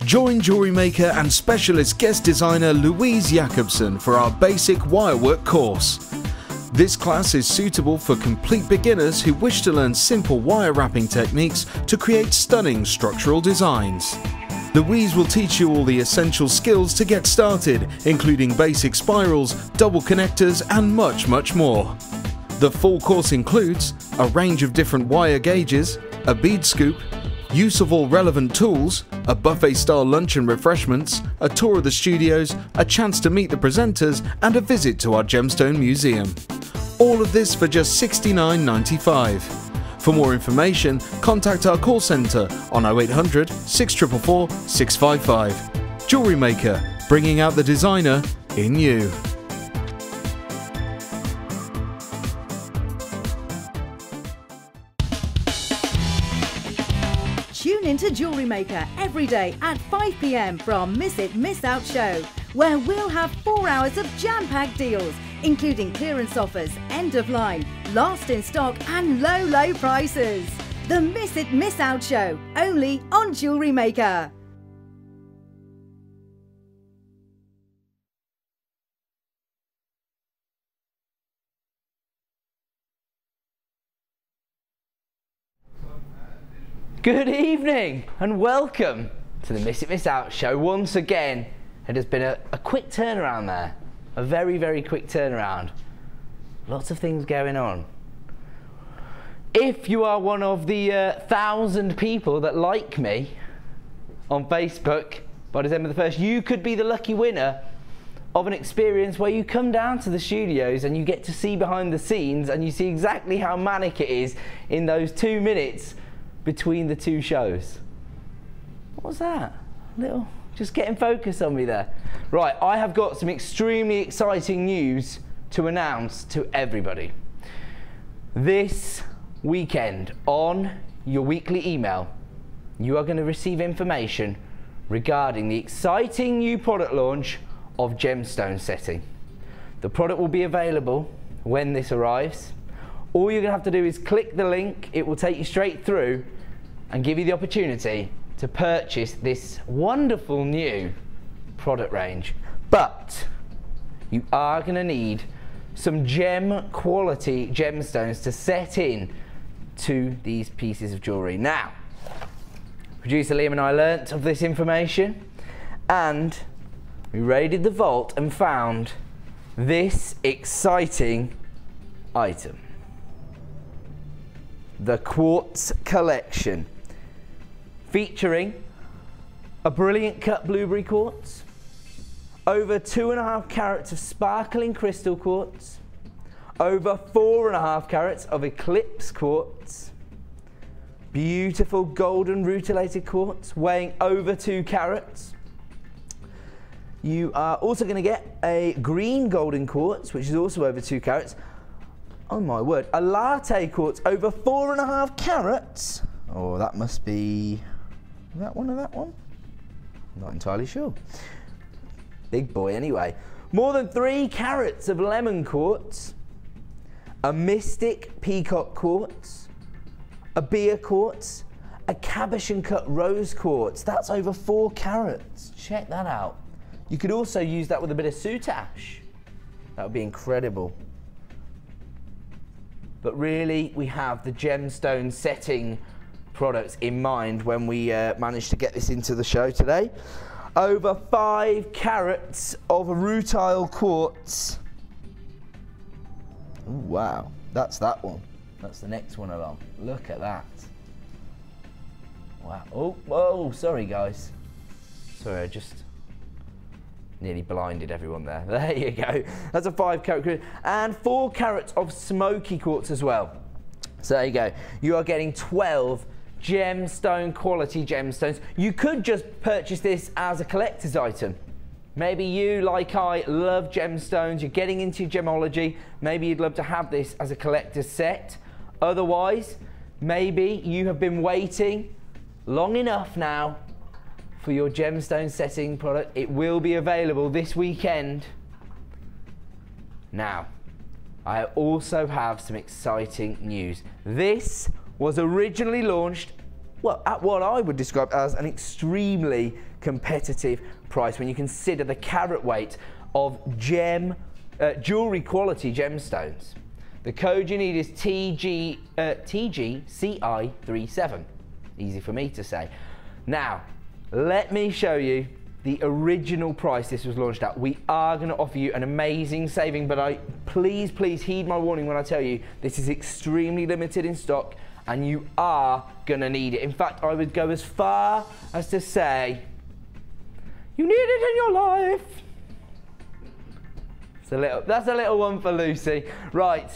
Join JewelleryMaker and specialist guest designer Louise Jacobson for our basic wirework course. This class is suitable for complete beginners who wish to learn simple wire wrapping techniques to create stunning structural designs. Louise will teach you all the essential skills to get started, including basic spirals, double connectors and much more. The full course includes a range of different wire gauges, a bead scoop, use of all relevant tools, a buffet-style lunch and refreshments, a tour of the studios, a chance to meet the presenters, and a visit to our Gemstone Museum. All of this for just $69.95. For more information, contact our call centre on 0800 644 655. JewelleryMaker, bringing out the designer in you. Tune into JewelleryMaker every day at 5 p.m. for our Miss It, Miss Out show, where we'll have 4 hours of jam-packed deals, including clearance offers, end of line, last in stock and low prices. The Miss It, Miss Out show, only on JewelleryMaker. Good evening and welcome to the Miss It Miss Out show. Once again, it has been a quick turnaround there. A very quick turnaround. Lots of things going on. If you are one of the 1,000 people that like me on Facebook by December the 1st, you could be the lucky winner of an experience where you come down to the studios and you get to see behind the scenes and you see exactly how manic it is in those 2 minutes between the two shows. What was that? Just getting focus on me there. Right, I have got some extremely exciting news to announce to everybody. This weekend on your weekly email, you are going to receive information regarding the exciting new product launch of gemstone setting. The product will be available when this arrives. All you're going to have to do is click the link. It will take you straight through and give you the opportunity to purchase this wonderful new product range. But you are going to need some gem quality gemstones to set in to these pieces of jewellery. Now, producer Liam and I learnt of this information and we raided the vault and found this exciting item. The Quartz Collection, featuring a brilliant cut blueberry quartz, over 2.5 carats of sparkling crystal quartz, over 4.5 carats of eclipse quartz, beautiful golden rutilated quartz weighing over 2 carats. You are also going to get a green golden quartz, which is also over 2 carats. Oh my word, a latte quartz over 4.5 carats. Oh, that must be that one or that one? Not entirely sure. Big boy anyway. More than 3 carats of lemon quartz, a mystic peacock quartz, a beer quartz, a cabochon cut rose quartz. That's over 4 carats. Check that out. You could also use that with a bit of soutache. That would be incredible. But really, we have the gemstone setting products in mind when we managed to get this into the show today. Over 5 carats of rutile quartz. Ooh, wow, that's that one. That's the next one along. Look at that. Wow. Oh, whoa, sorry guys. Sorry, I just nearly blinded everyone there. There you go. That's a 5 carat and 4 carats of smoky quartz as well. So there you go. You are getting 12 gemstone quality gemstones. You could just purchase this as a collector's item. Maybe you, like I, love gemstones. You're getting into gemology. Maybe you'd love to have this as a collector's set. Otherwise, maybe you have been waiting long enough now for your gemstone setting product. It will be available this weekend. Now, I also have some exciting news. This was originally launched well, at what I would describe as an extremely competitive price when you consider the carat weight of jewellery quality gemstones. The code you need is TGCI37. Easy for me to say. Now, let me show you the original price this was launched at. We are going to offer you an amazing saving, but please heed my warning when I tell you this is extremely limited in stock and you are going to need it. In fact, I would go as far as to say you need it in your life. That's a little one for Lucy. Right,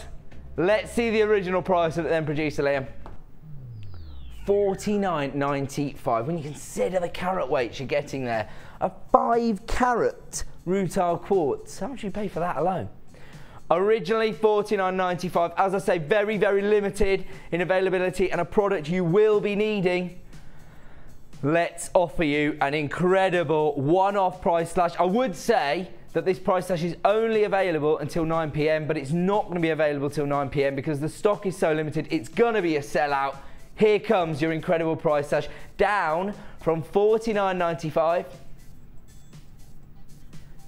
let's see the original price of it then, producer Liam. $49.95. When you consider the carat weights you're getting there, a 5 carat rutile quartz, how much do you pay for that alone? Originally $49.95. As I say, very limited in availability and a product you will be needing. Let's offer you an incredible one-off price slash. I would say that this price slash is only available until 9 PM, but it's not going to be available till 9 PM because the stock is so limited. It's going to be a sellout. Here comes your incredible price slash, down from $49.95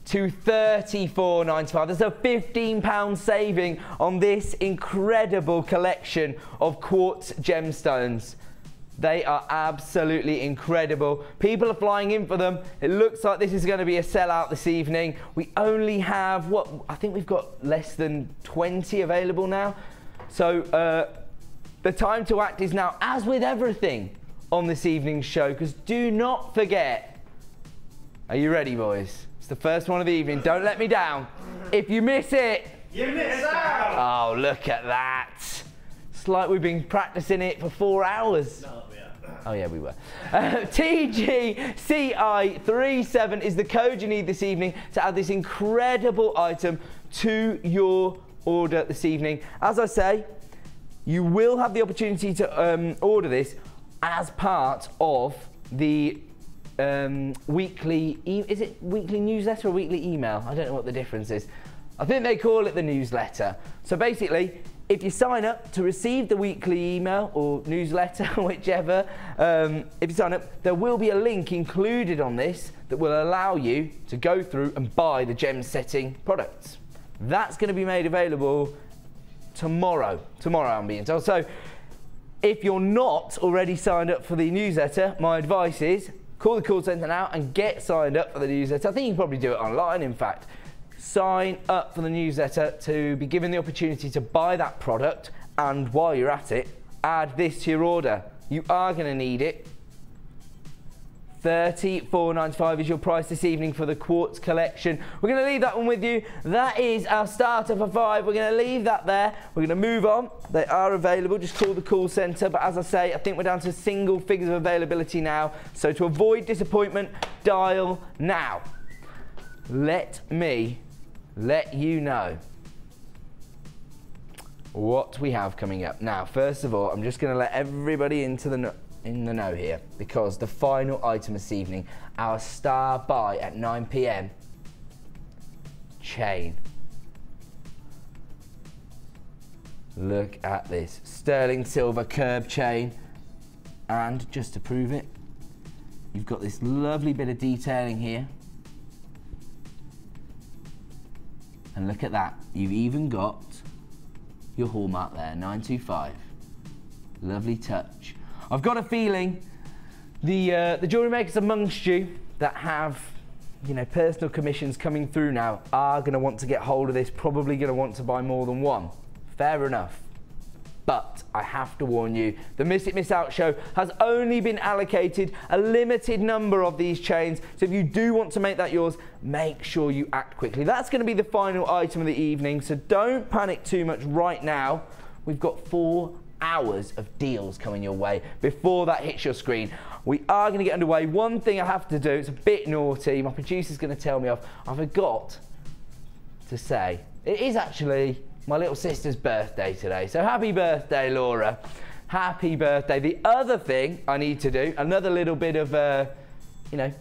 to $34.95. There's a £15 saving on this incredible collection of quartz gemstones. They are absolutely incredible. People are flying in for them. It looks like this is going to be a sellout this evening. We only have, what, I think we've got less than 20 available now. So the time to act is now, as with everything on this evening's show, because do not forget, are you ready, boys? It's the first one of the evening. Don't let me down. If you miss it, you miss out. Oh, look at that. It's like we've been practicing it for 4 hours. No, yeah. Oh yeah, we were. TGCI37 is the code you need this evening to add this incredible item to your order this evening. As I say, you will have the opportunity to order this as part of the weekly, is it weekly newsletter or weekly email? I don't know what the difference is. I think they call it the newsletter. So basically, if you sign up to receive the weekly email or newsletter, whichever, if you sign up, there will be a link included on this that will allow you to go through and buy the gem setting products. That's going to be made available tomorrow. I'm being told. So if you're not already signed up for the newsletter, my advice is call the call centre now and get signed up for the newsletter. I think you can probably do it online, in fact. Sign up for the newsletter to be given the opportunity to buy that product, and while you're at it, add this to your order. You are going to need it. $34.95 is your price this evening for the quartz collection. We're going to leave that one with you. That is our starter for 5. We're going to leave that there. We're going to move on. They are available. Just call the call centre. But as I say, I think we're down to single figures of availability now. So to avoid disappointment, dial now. Let me let you know what we have coming up. Now, first of all, I'm just going to let everybody in the know here, because the final item this evening, our star buy at 9 PM, chain. Look at this sterling silver curb chain, and just to prove it, you've got this lovely bit of detailing here. And look at that, you've even got your hallmark there, 925. Lovely touch. I've got a feeling the jewellery makers amongst you that have, you know, personal commissions coming through now are going to want to get hold of this, probably going to want to buy more than one. Fair enough. But I have to warn you, the Miss It Miss Out show has only been allocated a limited number of these chains. So if you do want to make that yours, make sure you act quickly. That's going to be the final item of the evening, so don't panic too much right now. We've got 4 hours of deals coming your way before that hits your screen. We are going to get underway. One thing I have to do, it's a bit naughty, my producer's going to tell me off. I forgot to say, it is actually my little sister's birthday today, so happy birthday, Laura. Happy birthday. The other thing I need to do, another little bit of, you know,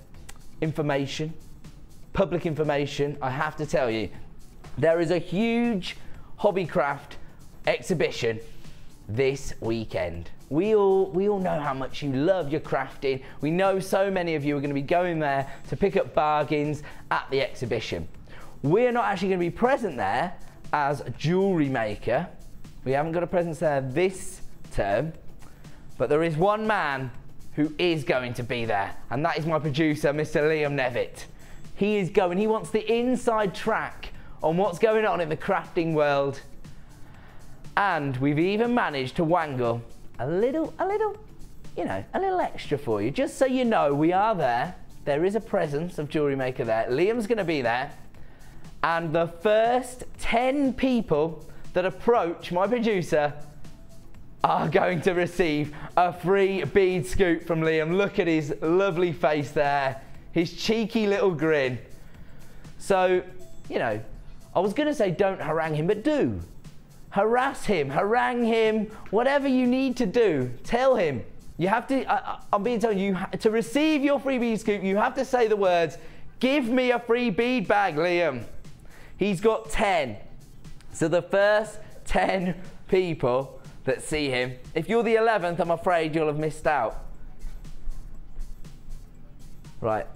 information, public information, I have to tell you, there is a huge hobbycraft exhibition this weekend. We all know how much you love your crafting. We know so many of you are going to be going there to pick up bargains at the exhibition. We're not actually going to be present there as JewelleryMaker. We haven't got a presence there this term, but there is one man who is going to be there, and that is my producer, Mr. Liam Nevitt. He is going, he wants the inside track on what's going on in the crafting world. And we've even managed to wangle a little, you know, a little extra for you. Just so you know, we are there. There is a presence of JewelleryMaker there. Liam's going to be there. And the first 10 people that approach my producer are going to receive a free bead scoop from Liam. Look at his lovely face there. His cheeky little grin. So, you know, I was going to say don't harangue him, but do. Harass him, harangue him, whatever you need to do. Tell him. You have to, I'm being told, to receive your free bead scoop, you have to say the words, "Give me a free bead bag, Liam." He's got 10. So the first 10 people that see him, if you're the 11th, I'm afraid you'll have missed out. Right.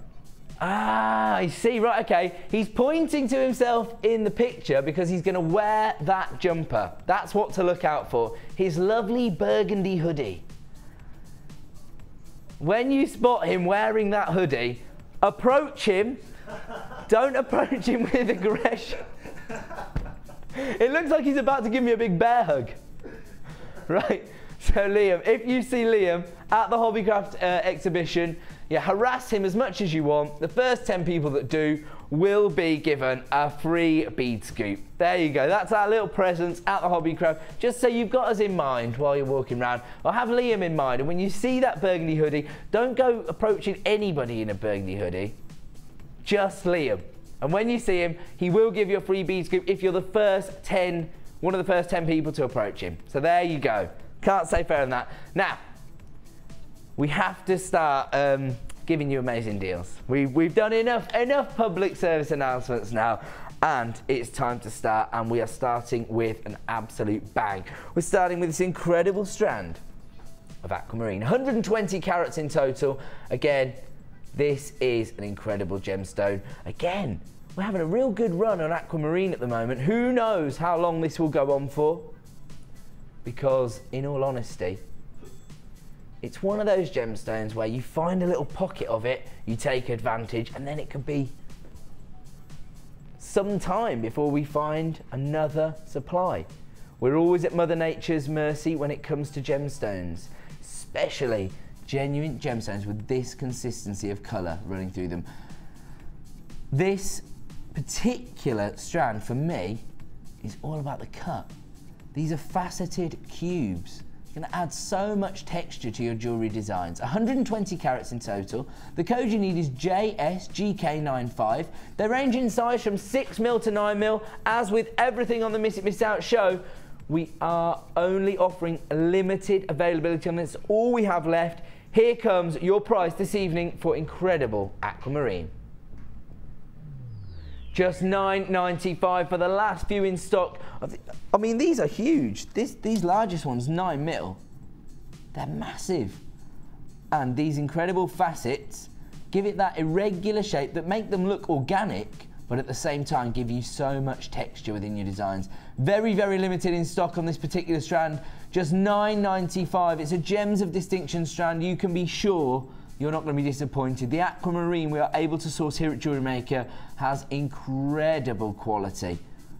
Ah, I see, right, okay. He's pointing to himself in the picture because he's going to wear that jumper. That's what to look out for. His lovely burgundy hoodie. When you spot him wearing that hoodie, approach him. Don't approach him with aggression. It looks like he's about to give me a big bear hug. Right, so Liam, if you see Liam at the Hobbycraft exhibition, yeah, harass him as much as you want. The first 10 people that do will be given a free bead scoop. There you go, that's our little presence at the Hobbycraft, just so you've got us in mind while you're walking around. Or have Liam in mind, and when you see that burgundy hoodie, don't go approaching anybody in a burgundy hoodie, just Liam. And when you see him, he will give you a free bead scoop if you're the first 10, one of the first 10 people to approach him. So there you go. Can't say fairer than that. Now, we have to start giving you amazing deals. We've done enough public service announcements now, and it's time to start, and we are starting with an absolute bang. We're starting with this incredible strand of aquamarine, 120 carats in total. Again, this is an incredible gemstone. Again, we're having a real good run on aquamarine at the moment. Who knows how long this will go on for? Because, in all honesty, it's one of those gemstones where you find a little pocket of it, you take advantage, and then it could be some time before we find another supply. We're always at Mother Nature's mercy when it comes to gemstones, especially genuine gemstones with this consistency of colour running through them. This particular strand, for me, is all about the cut. These are faceted cubes. It's going to add so much texture to your jewellery designs. 120 carats in total. The code you need is JSGK95. They range in size from 6mm to 9mm. As with everything on the Miss It Miss Out show, we are only offering a limited availability on this. All we have left. Here comes your price this evening for incredible aquamarine. Just $9.95 for the last few in stock. I mean, these are huge. These largest ones, 9mm. They're massive. And these incredible facets give it that irregular shape that make them look organic, but at the same time give you so much texture within your designs. Very, very limited in stock on this particular strand. Just $9.95. It's a Gems of Distinction strand. You can be sure you're not going to be disappointed. The aquamarine we are able to source here at JewelleryMaker has incredible quality.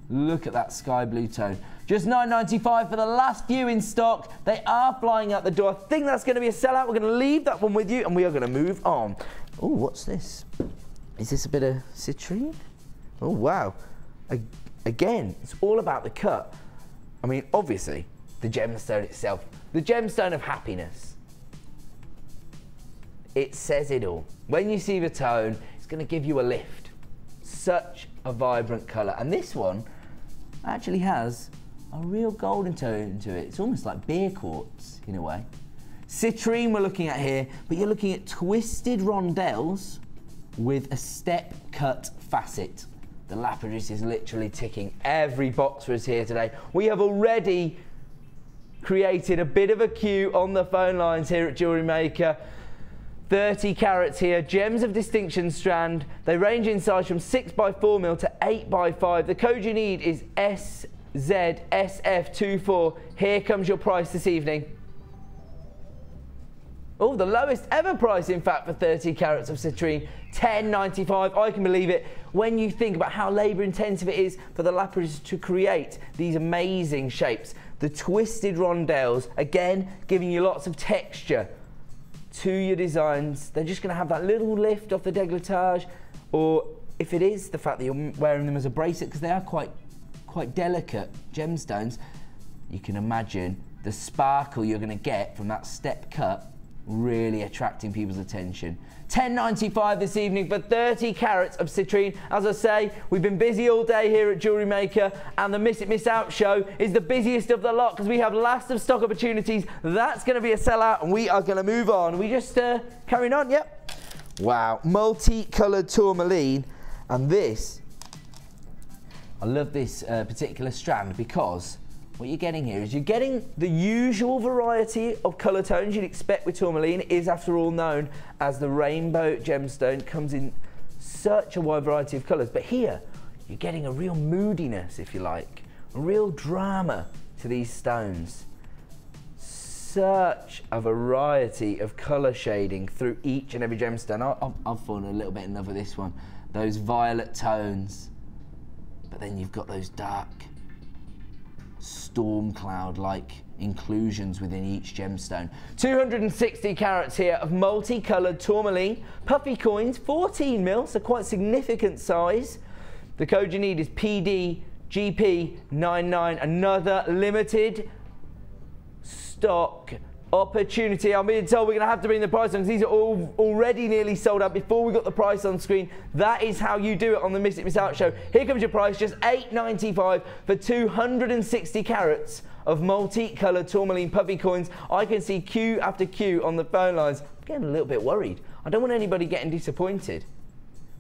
Look at that sky blue tone. Just $9.95 for the last few in stock. They are flying out the door. I think that's going to be a sellout. We're going to leave that one with you, and we are going to move on. Oh, what's this? Is this a bit of citrine? Oh, wow. Again, it's all about the cut. I mean, obviously, the gemstone itself, the gemstone of happiness. It says it all. When you see the tone, it's going to give you a lift. Such a vibrant colour. And this one actually has a real golden tone to it. It's almost like beer quartz in a way. Citrine we're looking at here, but you're looking at twisted rondelles with a step cut facet. The lapidus is literally ticking every box for us here today. We have already created a bit of a queue on the phone lines here at JewelleryMaker. 30 carats here, gems of distinction strand. They range in size from 6x4mm to 8x5. The code you need is SZSF24. Here comes your price this evening. Oh, the lowest ever price, in fact, for 30 carats of citrine, $10.95. I can believe it when you think about how labour intensive it is for the lapidary to create these amazing shapes. The twisted rondelles, again, giving you lots of texture to your designs. They're just going to have that little lift off the décolletage, or if it is the fact that you're wearing them as a bracelet, because they are quite delicate gemstones, you can imagine the sparkle you're going to get from that step cut really attracting people's attention. $10.95 this evening for 30 carats of citrine. As I say, we've been busy all day here at JewelleryMaker, and the Miss It Miss Out show is the busiest of the lot because we have last of stock opportunities. That's going to be a sellout, and we are going to move on. We just carrying on, yep. Wow, multi-coloured tourmaline, and this, I love this particular strand because what you're getting here is you're getting the usual variety of colour tones you'd expect with tourmaline. It is, after all, known as the rainbow gemstone. Comes in such a wide variety of colours. But here, you're getting a real moodiness, if you like, a real drama to these stones. Such a variety of colour shading through each and every gemstone. I've fallen a little bit in love with this one. Those violet tones, but then you've got those dark storm cloud-like inclusions within each gemstone. 260 carats here of multicoloured tourmaline, puffy coins, 14mm, so quite significant size. The code you need is PDGP99, another limited stock opportunity. I'm being told we're going to have to bring the price on because these are all already nearly sold out before we got the price on screen. That is how you do it on the Miss It Miss Out show. Here comes your price, just $8.95 for 260 carats of multi-coloured tourmaline puffy coins. I can see queue after queue on the phone lines. I'm getting a little bit worried. I don't want anybody getting disappointed.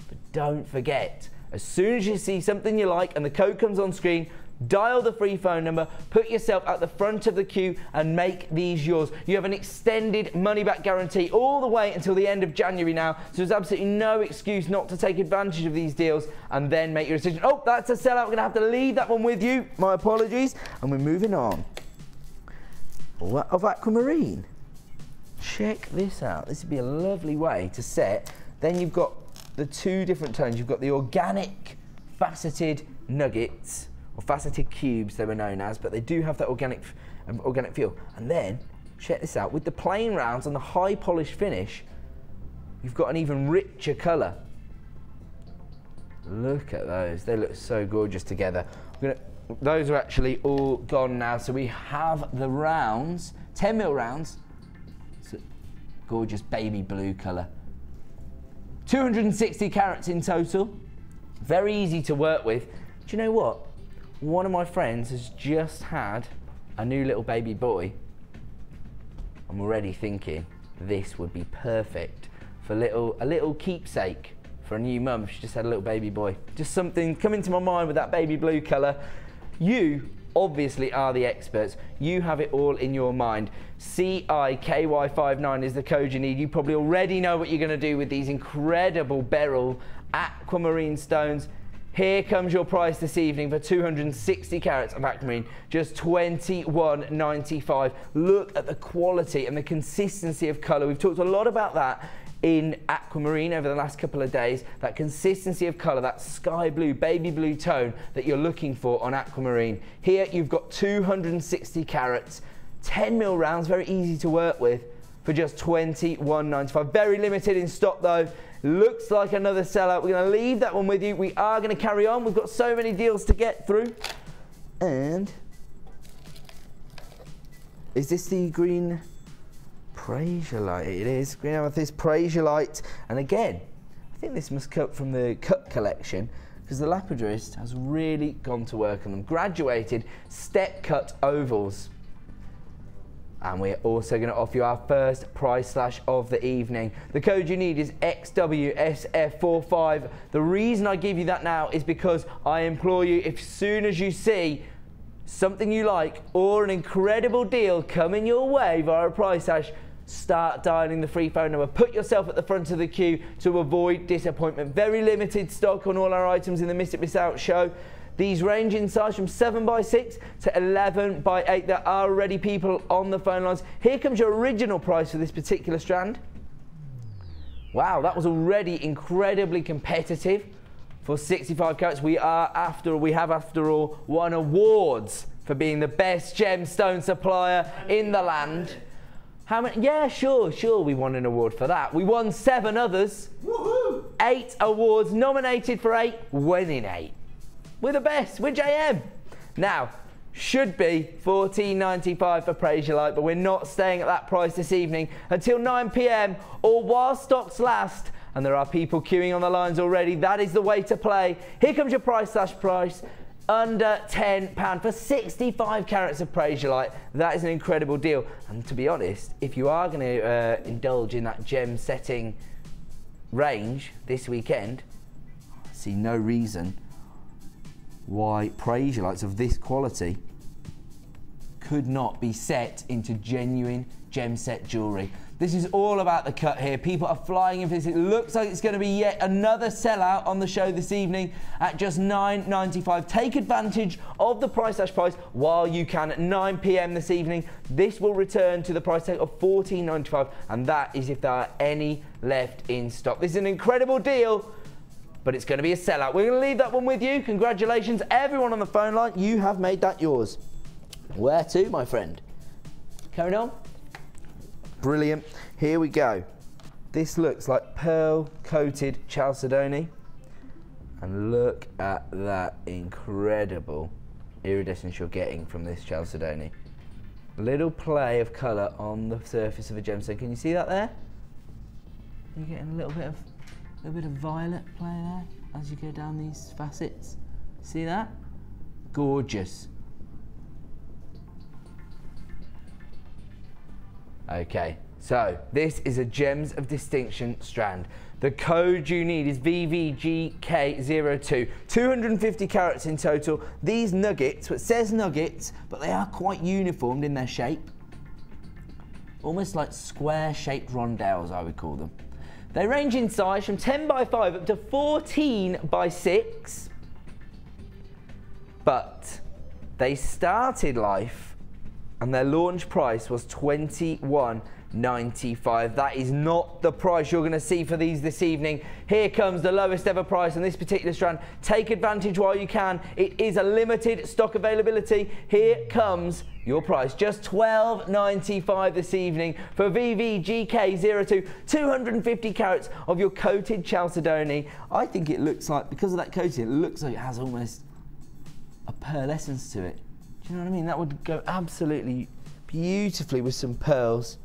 But don't forget, as soon as you see something you like and the code comes on screen, dial the free phone number, put yourself at the front of the queue and make these yours. You have an extended money-back guarantee all the way until the end of January now, so there's absolutely no excuse not to take advantage of these deals and then make your decision. Oh, that's a sellout. We're going to have to leave that one with you. My apologies. And we're moving on. Of aquamarine. Check this out. This would be a lovely way to set. Then you've got the two different tones. You've got the organic faceted nuggets, or faceted cubes they were known as, but they do have that organic feel. And then, check this out, with the plain rounds and the high polished finish, you've got an even richer colour. Look at those, they look so gorgeous together. Those are actually all gone now, so we have the rounds, 10mm rounds. It's a gorgeous baby blue colour. 260 carats in total, very easy to work with. Do you know what? One of my friends has just had a new little baby boy. I'm already thinking this would be perfect for a little keepsake for a new mum. She just had a little baby boy. Just something coming to my mind with that baby blue colour. You obviously are the experts. You have it all in your mind. CIKY59 is the code you need. You probably already know what you're going to do with these incredible beryl aquamarine stones. Here comes your price this evening for 260 carats of aquamarine, just $21.95. Look at the quality and the consistency of colour. We've talked a lot about that in aquamarine over the last couple of days, that consistency of colour, that sky blue, baby blue tone that you're looking for on aquamarine. Here you've got 260 carats, 10mm rounds, very easy to work with, for just $21.95. Very limited in stock though. Looks like another sellout. We're going to leave that one with you. We are going to carry on. We've got so many deals to get through. And is this the green Prasiolite? It is. Green amethyst Prasiolite. And again, I think this must come from the cut collection because the lapidarist has really gone to work on them. Graduated step cut ovals. And we're also going to offer you our first price slash of the evening. The code you need is XWSF45. The reason I give you that now is because I implore you, as soon as you see something you like, or an incredible deal coming your way via a price slash, start dialing the free phone number. Put yourself at the front of the queue to avoid disappointment. Very limited stock on all our items in the Miss It Miss Out show. These range in size from 7x6 to 11x8. There are already people on the phone lines. Here comes your original price for this particular strand. Wow, that was already incredibly competitive for 65 carats. We have after all won awards for being the best gemstone supplier in the land. How many? Yeah, sure, we won an award for that. We won 7 others. Woohoo! 8 awards, nominated for 8, winning 8. We're the best, we're JM. Now, should be $14.95 for Praise Your Light, but we're not staying at that price this evening until 9 p.m. or while stocks last. And there are people queuing on the lines already. That is the way to play. Here comes your price slash price. Under £10 for 65 carats of Praise Your Light. That is an incredible deal. And to be honest, if you are going to indulge in that gem setting range this weekend, I see no reason why Praise Your Lights of this quality could not be set into genuine gem set jewellery. This is all about the cut here. People are flying in for this. It looks like it's going to be yet another sellout on the show this evening at just $9.95. Take advantage of the price slash price while you can at 9 p.m. this evening. This will return to the price tag of $14.95, and that is if there are any left in stock. This is an incredible deal, but it's going to be a sellout. We're going to leave that one with you. Congratulations, everyone on the phone line. You have made that yours. Where to, my friend? Carrying on. Brilliant. Here we go. This looks like pearl-coated chalcedony. And look at that incredible iridescence you're getting from this chalcedony. Little play of colour on the surface of a gemstone. Can you see that there? You're getting a little bit of violet play there as you go down these facets. See that? Gorgeous. Okay, so this is a Gems of Distinction strand. The code you need is VVGK02. 250 carats in total. These nuggets, it says nuggets, but they are quite uniformed in their shape. Almost like square-shaped rondelles, I would call them. They range in size from 10x5 up to 14x6. But they started life and their launch price was $21.95. That is not the price you're going to see for these this evening. Here comes the lowest ever price on this particular strand. Take advantage while you can. It is a limited stock availability. Here comes your price, just $12.95 this evening for VVGK02. 250 carats of your coated chalcedony. I think it looks like, because of that coating, it looks like it has almost a pearlescence to it. You know what I mean? That would go absolutely beautifully with some pearls.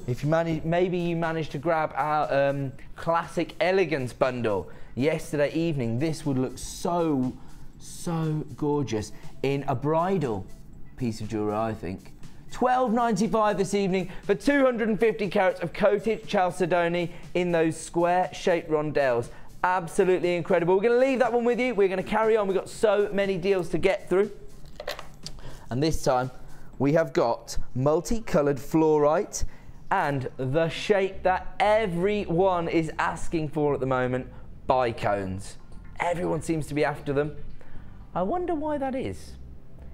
If you maybe you managed to grab our classic elegance bundle yesterday evening, this would look so gorgeous in a bridal piece of jewellery, I think. $12.95 this evening for 250 carats of coated chalcedony in those square-shaped rondelles. Absolutely incredible. We're going to leave that one with you. We're going to carry on. We've got so many deals to get through. And this time we have got multicoloured fluorite and the shape that everyone is asking for at the moment, bicones. Everyone seems to be after them. I wonder why that is.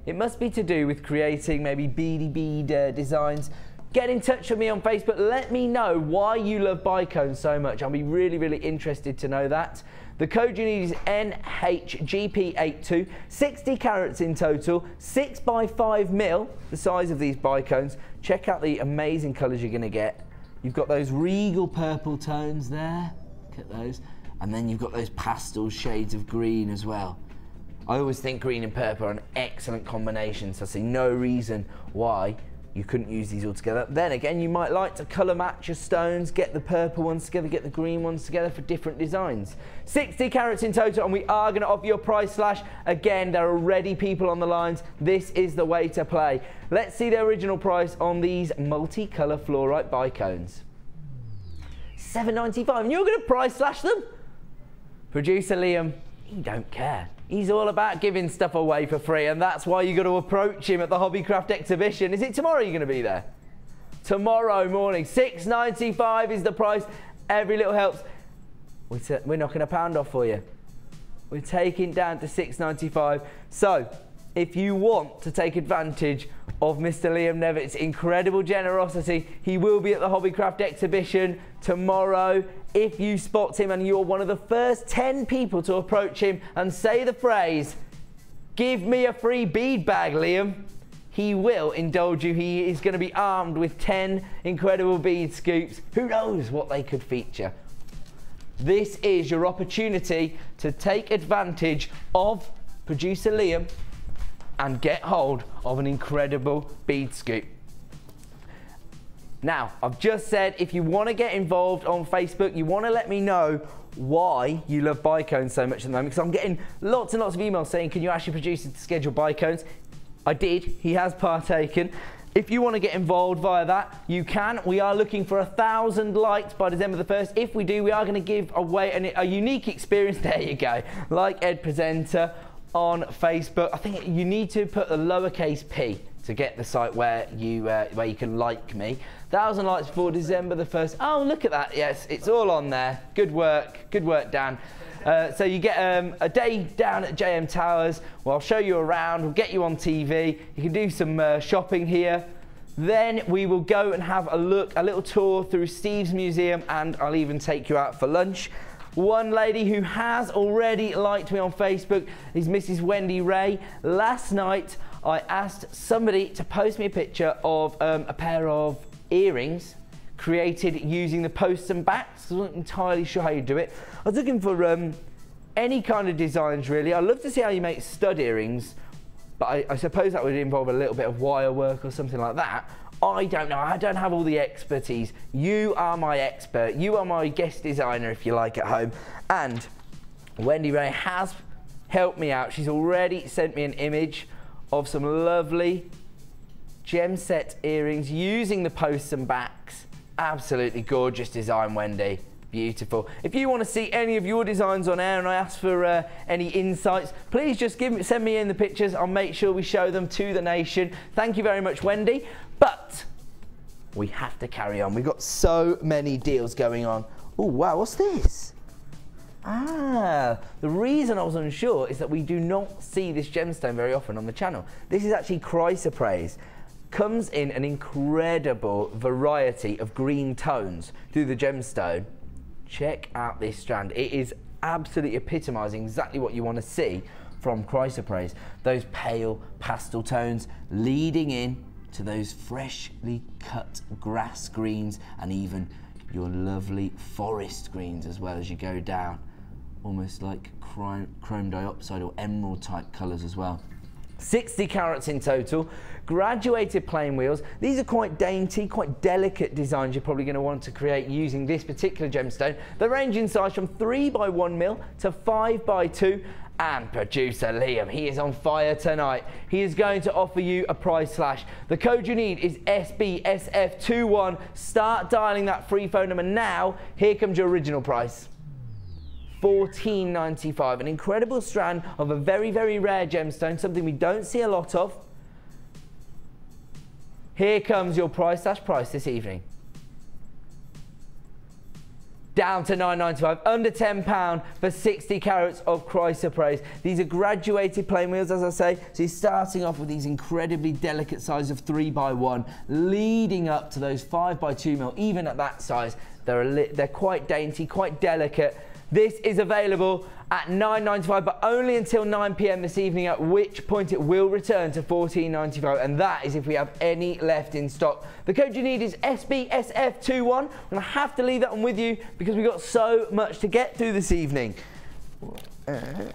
It must be to do with creating maybe beady bead designs. Get in touch with me on Facebook. Let me know why you love bicones so much. I'll be really interested to know that. The code you need is NHGP82, 60 carats in total, 6x5mm, the size of these bicones. Check out the amazing colours you're going to get. You've got those regal purple tones there, look at those, and then you've got those pastel shades of green as well. I always think green and purple are an excellent combination, so I see no reason why you couldn't use these all together. Then again, you might like to colour match your stones, get the purple ones together, get the green ones together for different designs. 60 carats in total, and we are going to offer you a price slash. Again, there are already people on the lines. This is the way to play. Let's see the original price on these multicolour fluorite bicones. $7.95, and you're going to price slash them? Producer Liam, he don't care. He's all about giving stuff away for free, and that's why you got to approach him at the Hobbycraft exhibition. Is it tomorrow you're going to be there? Tomorrow morning, $6.95 is the price. Every little helps. We're knocking £1 off for you. We're taking down to $6.95. So, if you want to take advantage of Mr. Liam Nevitt's incredible generosity, he will be at the Hobbycraft exhibition tomorrow. If you spot him and you're one of the first 10 people to approach him and say the phrase, "Give me a free bead bag, Liam," he will indulge you. He is going to be armed with 10 incredible bead scoops. Who knows what they could feature? This is your opportunity to take advantage of producer Liam and get hold of an incredible bead scoop. Now, I've just said if you want to get involved on Facebook, you want to let me know why you love Bicones so much at the moment, because I'm getting lots and lots of emails saying, can you actually produce a schedule Bicones? I did. He has partaken. If you want to get involved via that, you can. We are looking for 1,000 likes by December the 1st. If we do, we are going to give away a unique experience. There you go. Like Ed Presenter on Facebook. I think you need to put a lowercase p to get the site where you can like me. 1,000 likes before December the 1st. Oh, look at that. Yes, it's all on there. Good work, Dan. So you get a day down at JM Towers. Well, I'll show you around. We'll get you on TV. You can do some shopping here. Then we will go and have a little tour through Steve's museum, and I'll even take you out for lunch. One lady who has already liked me on Facebook is Mrs. Wendy Ray. Last night, I asked somebody to post me a picture of a pair of earrings created using the posts and backs. I wasn't entirely sure how you do it. I was looking for any kind of designs, really. I'd love to see how you make stud earrings, but I suppose that would involve a little bit of wire work or something like that. I don't know. I don't have all the expertise. You are my expert. You are my guest designer, if you like, at home. And Wendy Ray has helped me out. She's already sent me an image of some lovely gem set earrings using the posts and backs. Absolutely gorgeous design, Wendy. Beautiful. If you want to see any of your designs on air and I ask for any insights, please just send me in the pictures. I'll make sure we show them to the nation. Thank you very much, Wendy. But we have to carry on. We've got so many deals going on. Oh, wow, what's this? Ah, the reason I was unsure is that we do not see this gemstone very often on the channel. This is actually chrysoprase. Comes in an incredible variety of green tones through the gemstone. Check out this strand. It is absolutely epitomising exactly what you want to see from chrysoprase. Those pale pastel tones leading in to those freshly cut grass greens and even your lovely forest greens as well as you go down. Almost like chrome dioxide or emerald type colours as well. 60 carats in total, graduated plain wheels. These are quite dainty, quite delicate designs you're probably going to want to create using this particular gemstone. They range in size from 3x1mm to 5x2. And producer Liam, he is on fire tonight. He is going to offer you a price slash. The code you need is SBSF21. Start dialing that free phone number now. Here comes your original price. $14.95, an incredible strand of a very, very rare gemstone, something we don't see a lot of. Here comes your price this evening. Down to $9.95, under £10 for 60 carats of chrysoprase. These are graduated plain wheels, as I say. So you're starting off with these incredibly delicate sizes of 3x1, leading up to those 5x2mm. Even at that size, they're quite dainty, quite delicate. This is available at $9.95, but only until 9 PM this evening, at which point it will return to $14.95, and that is if we have any left in stock. The code you need is SBSF21. I'm going to have to leave that one with you because we've got so much to get through this evening. Okay,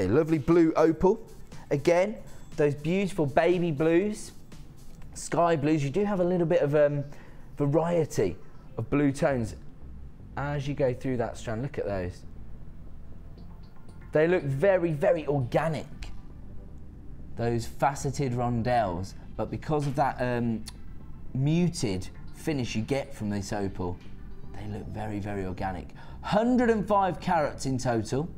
lovely blue opal. Again, those beautiful baby blues, sky blues. You do have a little bit of variety of blue tones as you go through that strand. Look at those. They look very, very organic, those faceted rondelles, but because of that muted finish you get from this opal, They look very, very organic. 105 carats in total.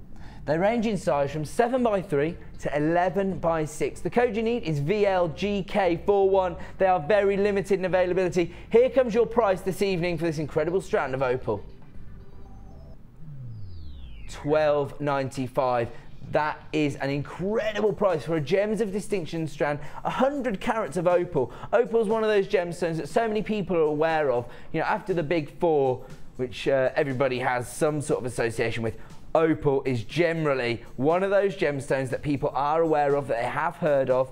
They range in size from 7x3 to 11x6. The code you need is VLGK41. They are very limited in availability. Here comes your price this evening for this incredible strand of opal. $12.95. That is an incredible price for a Gems of Distinction strand. 100 carats of opal. Opal is one of those gemstones that so many people are aware of. You know, after the big four, which everybody has some sort of association with, opal is generally one of those gemstones that people are aware of, that they have heard of.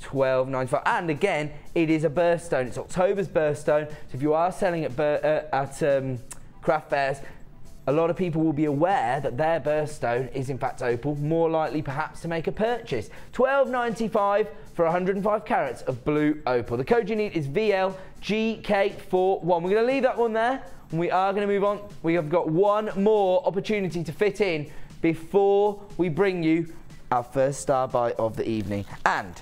$12.95. And again, it is a birthstone. It's October's birthstone. So if you are selling at craft fairs, a lot of people will be aware that their birthstone is in fact opal, more likely perhaps to make a purchase. $12.95 for 105 carats of blue opal. The code you need is VLGK41. We're going to leave that one there, and we are going to move on. We have got one more opportunity to fit in before we bring you our first star buy of the evening. And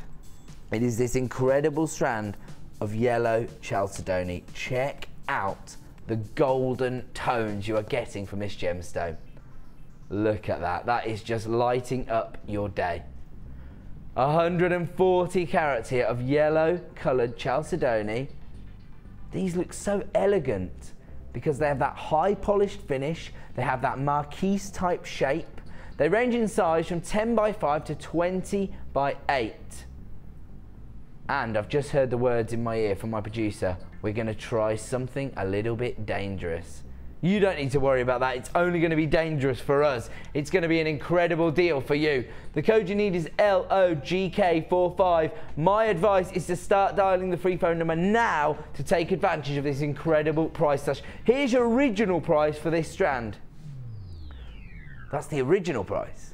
it is this incredible strand of yellow chalcedony. Check out the golden tones you are getting from this gemstone. Look at that. That is just lighting up your day. 140 carats here of yellow coloured chalcedony. These look so elegant because they have that high polished finish. They have that marquise type shape. They range in size from 10x5 to 20x8. And I've just heard the words in my ear from my producer. We're going to try something a little bit dangerous. You don't need to worry about that. It's only going to be dangerous for us. It's going to be an incredible deal for you. The code you need is LOGK45. My advice is to start dialing the free phone number now to take advantage of this incredible price slash. Here's your original price for this strand. That's the original price.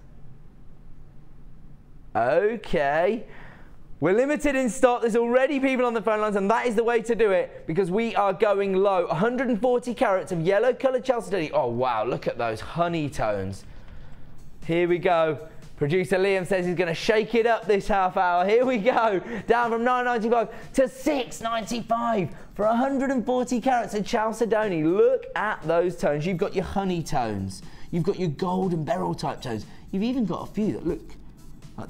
Okay. We're limited in stock. There's already people on the phone lines, and that is the way to do it because we are going low. 140 carats of yellow coloured chalcedony. Oh, wow. Look at those honey tones. Here we go. Producer Liam says he's going to shake it up this half hour. Here we go. Down from $9.95 to $6.95 for 140 carats of chalcedony. Look at those tones. You've got your honey tones. You've got your gold and beryl type tones. You've even got a few that look like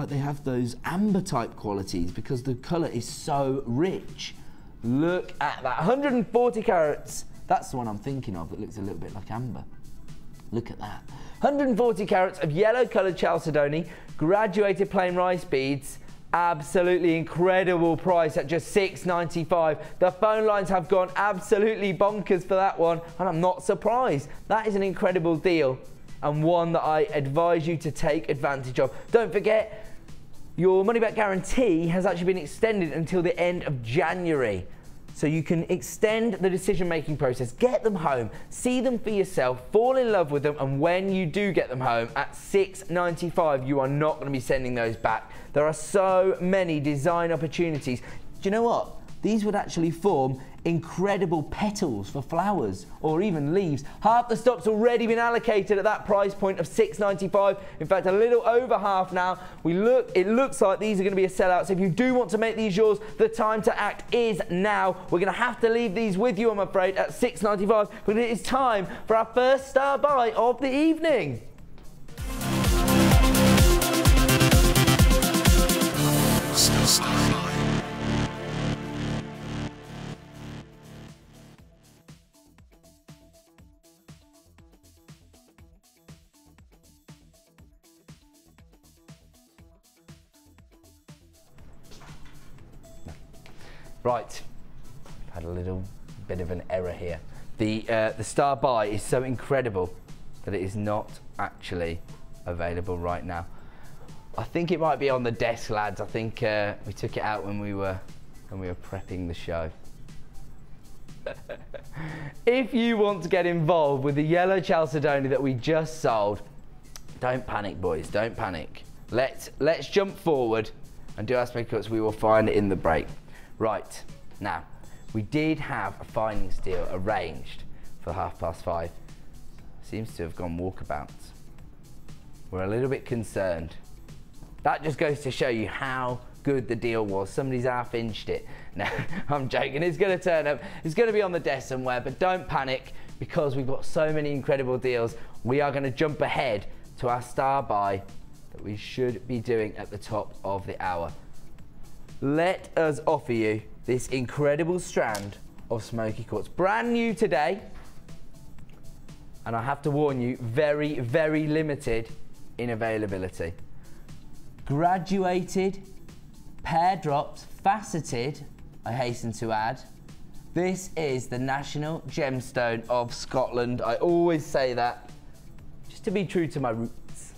they have those amber type qualities because the colour is so rich. Look at that. 140 carats. That's the one I'm thinking of that looks a little bit like amber. Look at that. 140 carats of yellow coloured chalcedony, graduated plain rice beads. Absolutely incredible price at just $6.95. The phone lines have gone absolutely bonkers for that one, and I'm not surprised. That is an incredible deal, and one that I advise you to take advantage of. Don't forget, your money back guarantee has actually been extended until the end of January. So you can extend the decision-making process, get them home, see them for yourself, fall in love with them, and when you do get them home at $6.95, you are not going to be sending those back. There are so many design opportunities. Do you know what? These would actually form incredible petals for flowers or even leaves. Half the stock's already been allocated at that price point of $6.95. In fact, a little over half now. It looks like these are going to be a sellout. So if you do want to make these yours, the time to act is now. We're going to have to leave these with you, I'm afraid, at $6.95. But it is time for our first star buy of the evening. Right, I've had a little bit of an error here. The star buy is so incredible that it is not actually available right now. I think it might be on the desk, lads. I think we took it out when we were prepping the show. If you want to get involved with the yellow chalcedony that we just sold, don't panic, boys. Don't panic. Let's jump forward and do our spectacles. We will find it in the break. Right, now, we did have a findings deal arranged for 5:30. Seems to have gone walkabouts. We're a little bit concerned. That just goes to show you how good the deal was. Somebody's half-inched it. No, I'm joking. It's going to turn up. It's going to be on the desk somewhere, but don't panic because we've got so many incredible deals. We are going to jump ahead to our star buy that we should be doing at the top of the hour. Let us offer you this incredible strand of smoky quartz. Brand new today. And I have to warn you, very, very limited in availability. Graduated, pear drops, faceted, I hasten to add. This is the national gemstone of Scotland. I always say that, just to be true to my roots.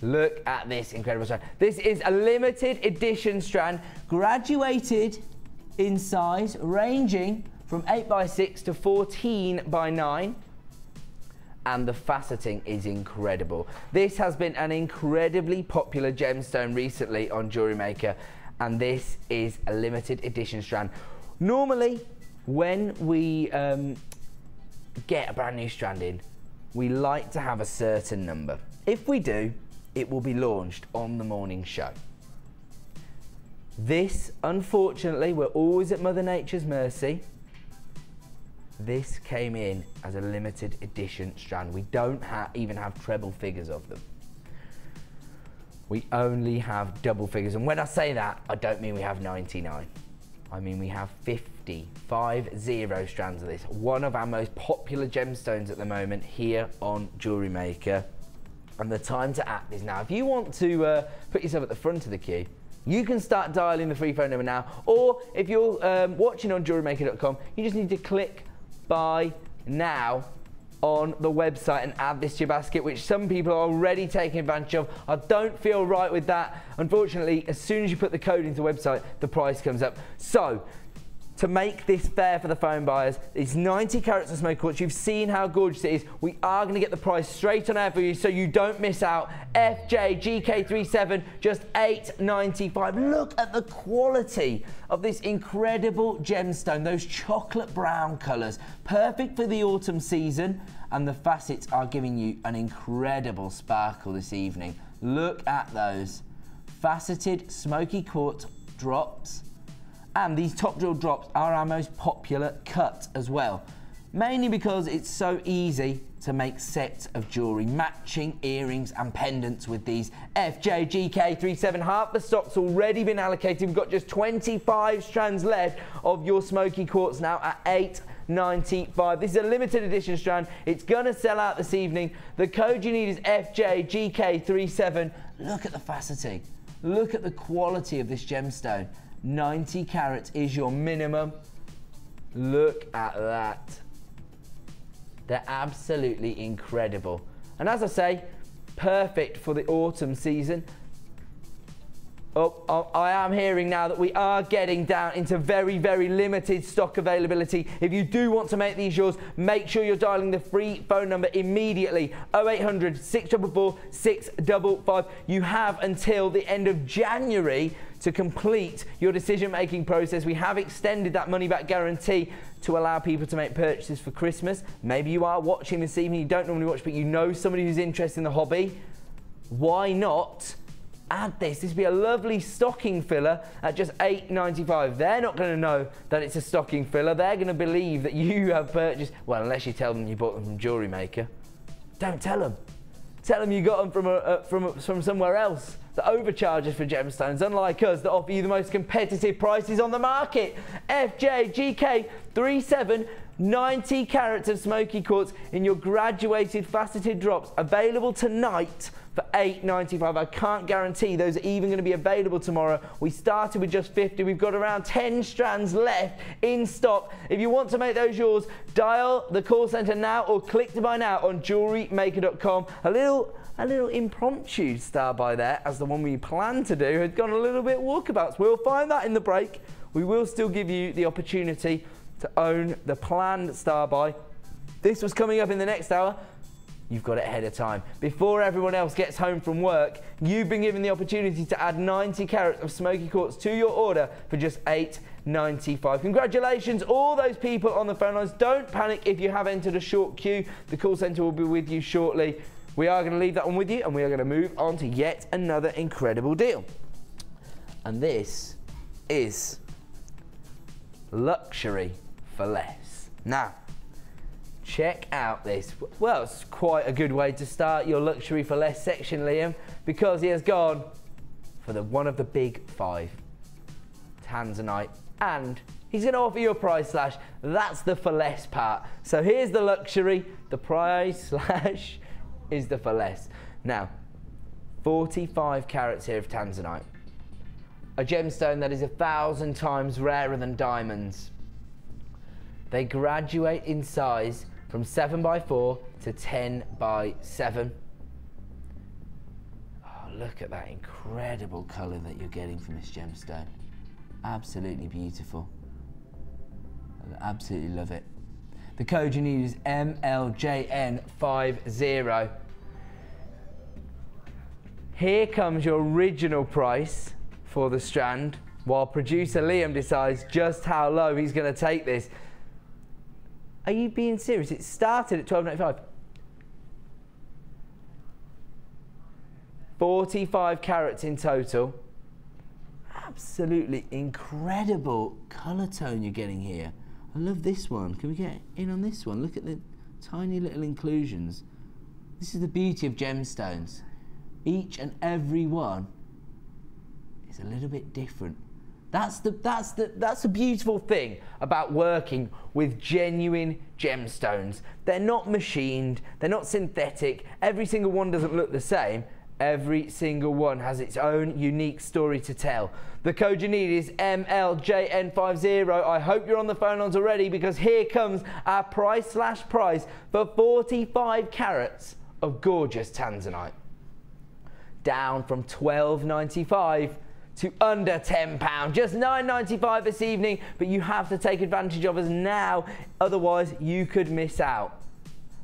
Look at this incredible strand. This is a limited edition strand, graduated in size, ranging from 8x6 to 14x9, and the faceting is incredible. This has been an incredibly popular gemstone recently on JewelleryMaker, and this is a limited edition strand. Normally, when we get a brand new strand in, we like to have a certain number. If we do, it will be launched on the morning show. This, unfortunately, we're always at Mother Nature's mercy. This came in as a limited edition strand. We don't even have treble figures of them. We only have double figures. And when I say that, I don't mean we have 99. I mean we have 50 strands of this. One of our most popular gemstones at the moment here on JewelleryMaker. And the time to act is now. If you want to put yourself at the front of the queue, you can start dialing the free phone number now. Or if you're watching on JewelleryMaker.com, you just need to click buy now on the website and add this to your basket, which some people are already taking advantage of. I don't feel right with that. Unfortunately, as soon as you put the code into the website, the price comes up. So, to make this fair for the phone buyers, it's 90 carats of smoky quartz. You've seen how gorgeous it is. We are going to get the price straight on air for you so you don't miss out. FJGK37, just $8.95. Look at the quality of this incredible gemstone. Those chocolate brown colours, perfect for the autumn season, and the facets are giving you an incredible sparkle this evening. Look at those faceted smoky quartz drops. And these top drill drops are our most popular cut as well, mainly because it's so easy to make sets of jewellery, matching earrings and pendants with these. FJGK37, half the stock's already been allocated. We've got just 25 strands left of your smoky quartz now at $8.95. This is a limited edition strand. It's gonna sell out this evening. The code you need is FJGK37. Look at the faceting. Look at the quality of this gemstone. 90 carats is your minimum. Look at that. They're absolutely incredible. And as I say, perfect for the autumn season. I am hearing now that we are getting down into very, very limited stock availability. If you do want to make these yours, make sure you're dialing the free phone number immediately. 0800 644 655. You have until the end of January to complete your decision-making process. We have extended that money-back guarantee to allow people to make purchases for Christmas. Maybe you are watching this evening, you don't normally watch, but you know somebody who's interested in the hobby. Why not add this? This would be a lovely stocking filler at just $8.95. They're not going to know that it's a stocking filler. They're going to believe that you have purchased, well, unless you tell them you bought them from JewelleryMaker. Don't tell them. Tell them you got them from somewhere else that overcharges for gemstones, unlike us that offer you the most competitive prices on the market. FJGK37, 90 carats of smoky quartz in your graduated faceted drops, available tonight for $8.95. I can't guarantee those are even going to be available tomorrow. We started with just 50. We've got around 10 strands left in stock. If you want to make those yours, dial the call centre now or click to buy now on JewelleryMaker.com. A little impromptu star buy there, as the one we planned to do had gone a little bit walkabouts. We'll find that in the break. We will still give you the opportunity to own the planned star buy. This was coming up in the next hour. You've got it ahead of time. Before everyone else gets home from work, you've been given the opportunity to add 90 carats of smoky quartz to your order for just $8.95. Congratulations, all those people on the phone lines. Don't panic if you have entered a short queue. The call centre will be with you shortly. we are going to leave that one with you, and we are going to move on to yet another incredible deal. And this is luxury for less. Now, check out this. Well, it's quite a good way to start your luxury for less section, Liam, because he has gone for one of the big 5, Tanzanite, and he's going to offer you a price slash. That's the for less part. So here's the luxury, the price slash is the for less. Now, 45 carats here of Tanzanite, a gemstone that is 1,000 times rarer than diamonds. They graduate in size from 7x4 to 10x7. Oh, look at that incredible colour that you're getting from this gemstone. Absolutely beautiful. I absolutely love it. The code you need is MLJN50. Here comes your original price for the strand, while producer Liam decides just how low he's going to take this. Are you being serious? It started at $12.95. 45 carats in total. Absolutely incredible colour tone you're getting here. I love this one. Can we get in on this one? Look at the tiny little inclusions. This is the beauty of gemstones. Each and every one is a little bit different. That's the beautiful thing about working with genuine gemstones. They're not machined, they're not synthetic. Every single one doesn't look the same. Every single one has its own unique story to tell. The code you need is MLJN50. I hope you're on the phone lines already, because here comes our price slash price for 45 carats of gorgeous Tanzanite. Down from $12.95 to under £10, just $9.95 this evening, but you have to take advantage of us now, otherwise you could miss out.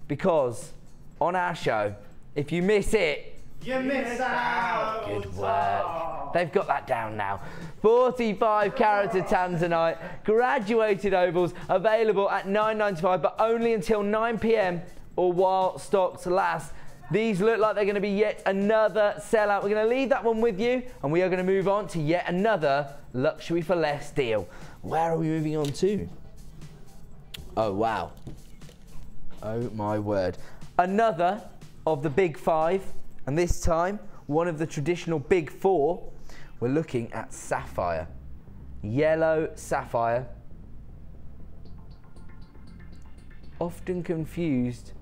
Because on our show, if you miss it, you miss out. Good work. They've got that down now. 45 carats of Tanzanite, graduated ovals, available at $9.95, but only until 9 p.m. or while stocks last. These look like they're going to be yet another sellout. We're going to leave that one with you, and we are going to move on to yet another luxury for less deal. Where are we moving on to? Oh, wow. Oh, my word. Another of the big 5, and this time, one of the traditional big 4. We're looking at sapphire. Yellow sapphire. Often confused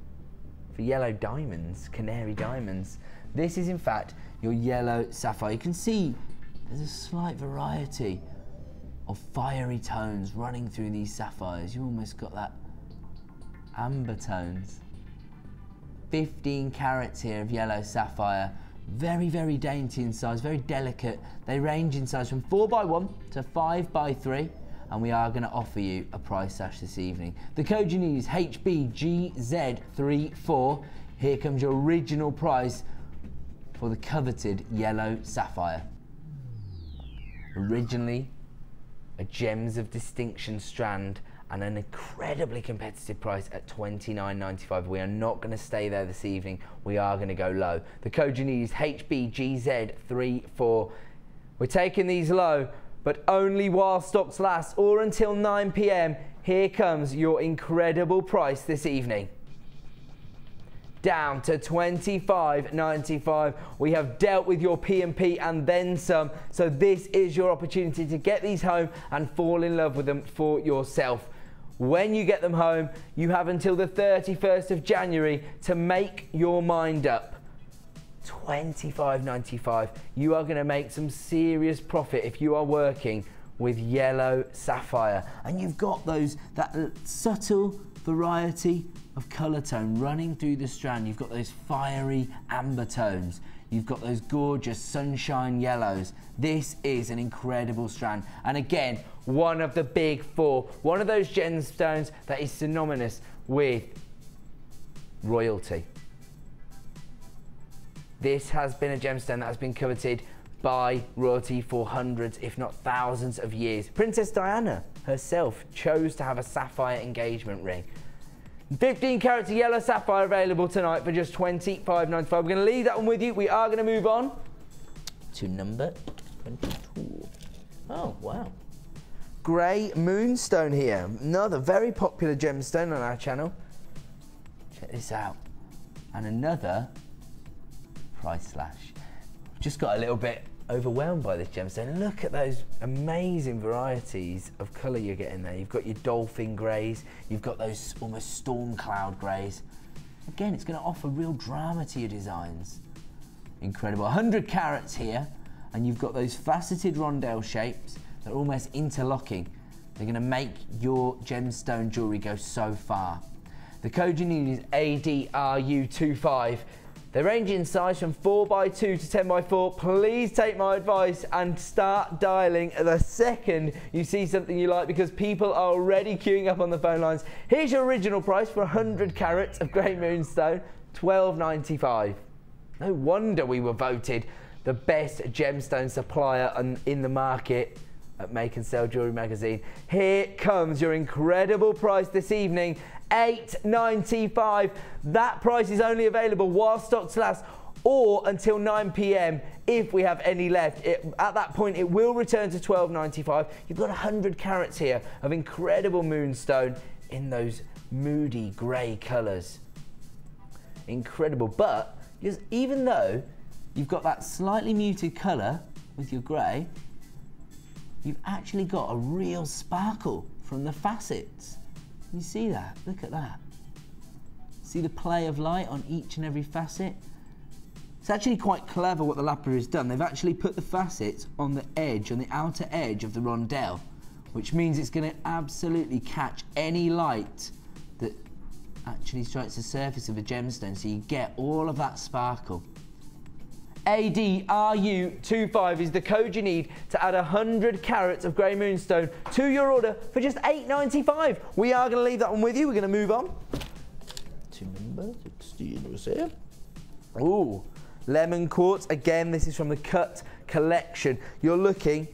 for yellow diamonds, canary diamonds. This is in fact your yellow sapphire. You can see there's a slight variety of fiery tones running through these sapphires. You almost got that amber tones. 15 carats here of yellow sapphire. Very, very dainty in size, very delicate. They range in size from 4x1 to 5x3. And we are going to offer you a price slash this evening. The code you need is HBGZ34. Here comes your original price for the coveted yellow sapphire. Originally a Gems of Distinction strand, and an incredibly competitive price at $29.95. We are not going to stay there this evening. We are going to go low. The code you need is HBGZ34. We're taking these low, but only while stocks last, or until 9 p.m. Here comes your incredible price this evening. Down to $25.95. We have dealt with your P&P and then some, so this is your opportunity to get these home and fall in love with them for yourself. When you get them home, you have until the 31st of January to make your mind up. $25.95. You are going to make some serious profit if you are working with yellow sapphire, and you've got that subtle variety of colour tone running through the strand. You've got those fiery amber tones, you've got those gorgeous sunshine yellows. This is an incredible strand, and again, one of the big 4, one of those gemstones that is synonymous with royalty. This has been a gemstone that has been coveted by royalty for hundreds, if not thousands of years. Princess Diana herself chose to have a sapphire engagement ring. 15 carats of yellow sapphire available tonight for just $25.95. We're going to leave that one with you. We are going to move on to number 22. Oh, wow. Grey moonstone here. Another very popular gemstone on our channel. Check this out. And another price slash. Just got a little bit overwhelmed by this gemstone. Look at those amazing varieties of colour you're getting there. You've got your dolphin greys, you've got those almost storm cloud greys. Again, it's going to offer real drama to your designs. Incredible. 100 carats here, and you've got those faceted rondelle shapes that are almost interlocking. They're going to make your gemstone jewellery go so far. The code you need is ADRU25. They range in size from 4x2 to 10x4. Please take my advice and start dialing the second you see something you like, because people are already queuing up on the phone lines. Here's your original price for 100 carats of grey moonstone, $12.95. No wonder we were voted the best gemstone supplier in the market at Make and Sell Jewellery Magazine. Here comes your incredible price this evening, $8.95. That price is only available while stocks last, or until 9 p.m. if we have any left. At that point, it will return to $12.95. You've got 100 carats here of incredible moonstone in those moody grey colours. Incredible, but even though you've got that slightly muted colour with your grey, you've actually got a real sparkle from the facets. You see that? Look at that. See the play of light on each and every facet? It's actually quite clever what the lapidary has done. They've actually put the facets on the edge, on the outer edge of the rondelle, which means it's going to absolutely catch any light that actually strikes the surface of a gemstone, so you get all of that sparkle. ADRU25 is the code you need to add 100 carats of grey moonstone to your order for just $8.95. We are going to leave that one with you. We're going to move on to number 16. Ooh, lemon quartz. Again, this is from the Cut collection. You're looking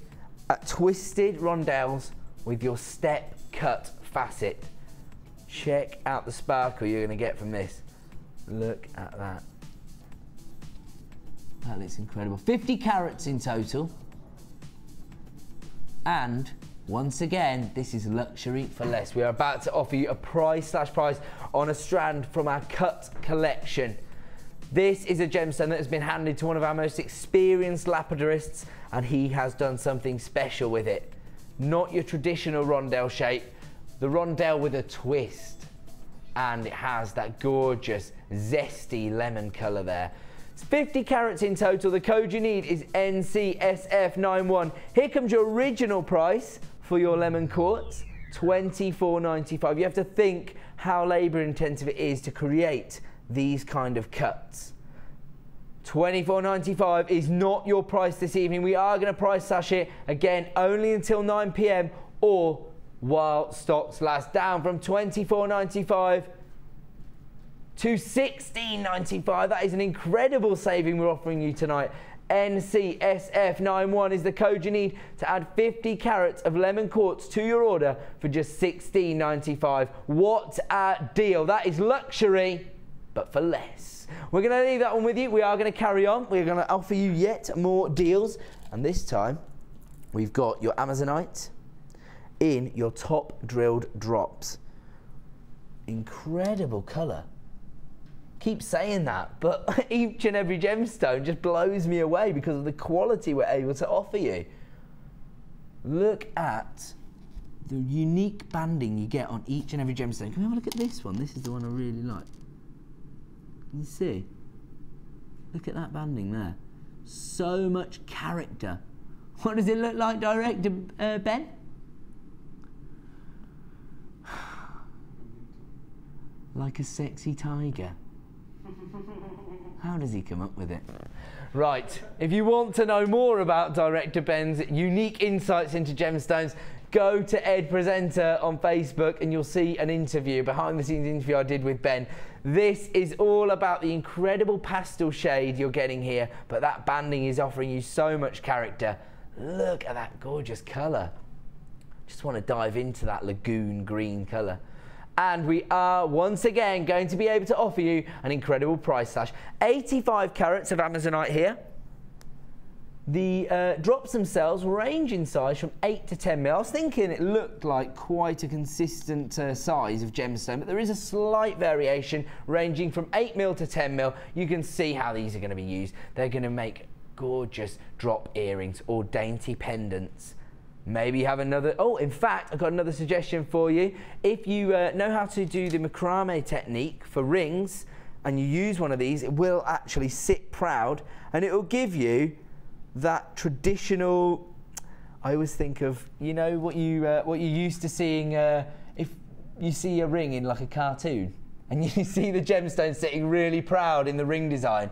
at twisted rondelles with your step cut facet. Check out the sparkle you're going to get from this. Look at that. That looks incredible. 50 carats in total. And once again, this is luxury for less. We are about to offer you a price on a strand from our Cut collection. This is a gemstone that has been handed to one of our most experienced lapidarists, and he has done something special with it. Not your traditional rondelle shape, the rondelle with a twist. And it has that gorgeous, zesty lemon colour there. 50 carats in total. The code you need is NCSF91. Here comes your original price for your lemon quartz, $24.95. You have to think how labour intensive it is to create these kind of cuts. $24.95 is not your price this evening. We are going to price slash it again only until 9 p.m. or while stocks last, down from $24.95 to $16.95. That is an incredible saving we're offering you tonight. NCSF91 is the code you need to add 50 carats of lemon quartz to your order for just $16.95. What a deal. That is luxury, but for less. We're going to leave that one with you. We are going to carry on. We're going to offer you yet more deals. And this time, we've got your Amazonite in your top drilled drops. Incredible colour. Keep saying that, but each and every gemstone just blows me away because of the quality we're able to offer you. Look at the unique banding you get on each and every gemstone. Can we have a look at this one? This is the one I really like. Can you see? Look at that banding there. So much character. What does it look like, Director Ben? Like a sexy tiger. How does he come up with it? Right, if you want to know more about Director Ben's unique insights into gemstones, go to Ed Presenter on Facebook and you'll see an interview, behind the scenes interview I did with Ben. This is all about the incredible pastel shade you're getting here, but that banding is offering you so much character. Look at that gorgeous colour. Just want to dive into that lagoon green colour. And we are once again going to be able to offer you an incredible price slash. 85 carats of Amazonite here. The drops themselves range in size from 8 to 10 mil. I was thinking it looked like quite a consistent size of gemstone, but there is a slight variation ranging from 8 mil to 10 mil. You can see how these are going to be used. They're going to make gorgeous drop earrings or dainty pendants. Maybe you have another, oh, in fact, I've got another suggestion for you. If you know how to do the macrame technique for rings and you use one of these, it will actually sit proud and it will give you that traditional, I always think of, you know, what you're used to seeing if you see a ring in like a cartoon and you see the gemstone sitting really proud in the ring design.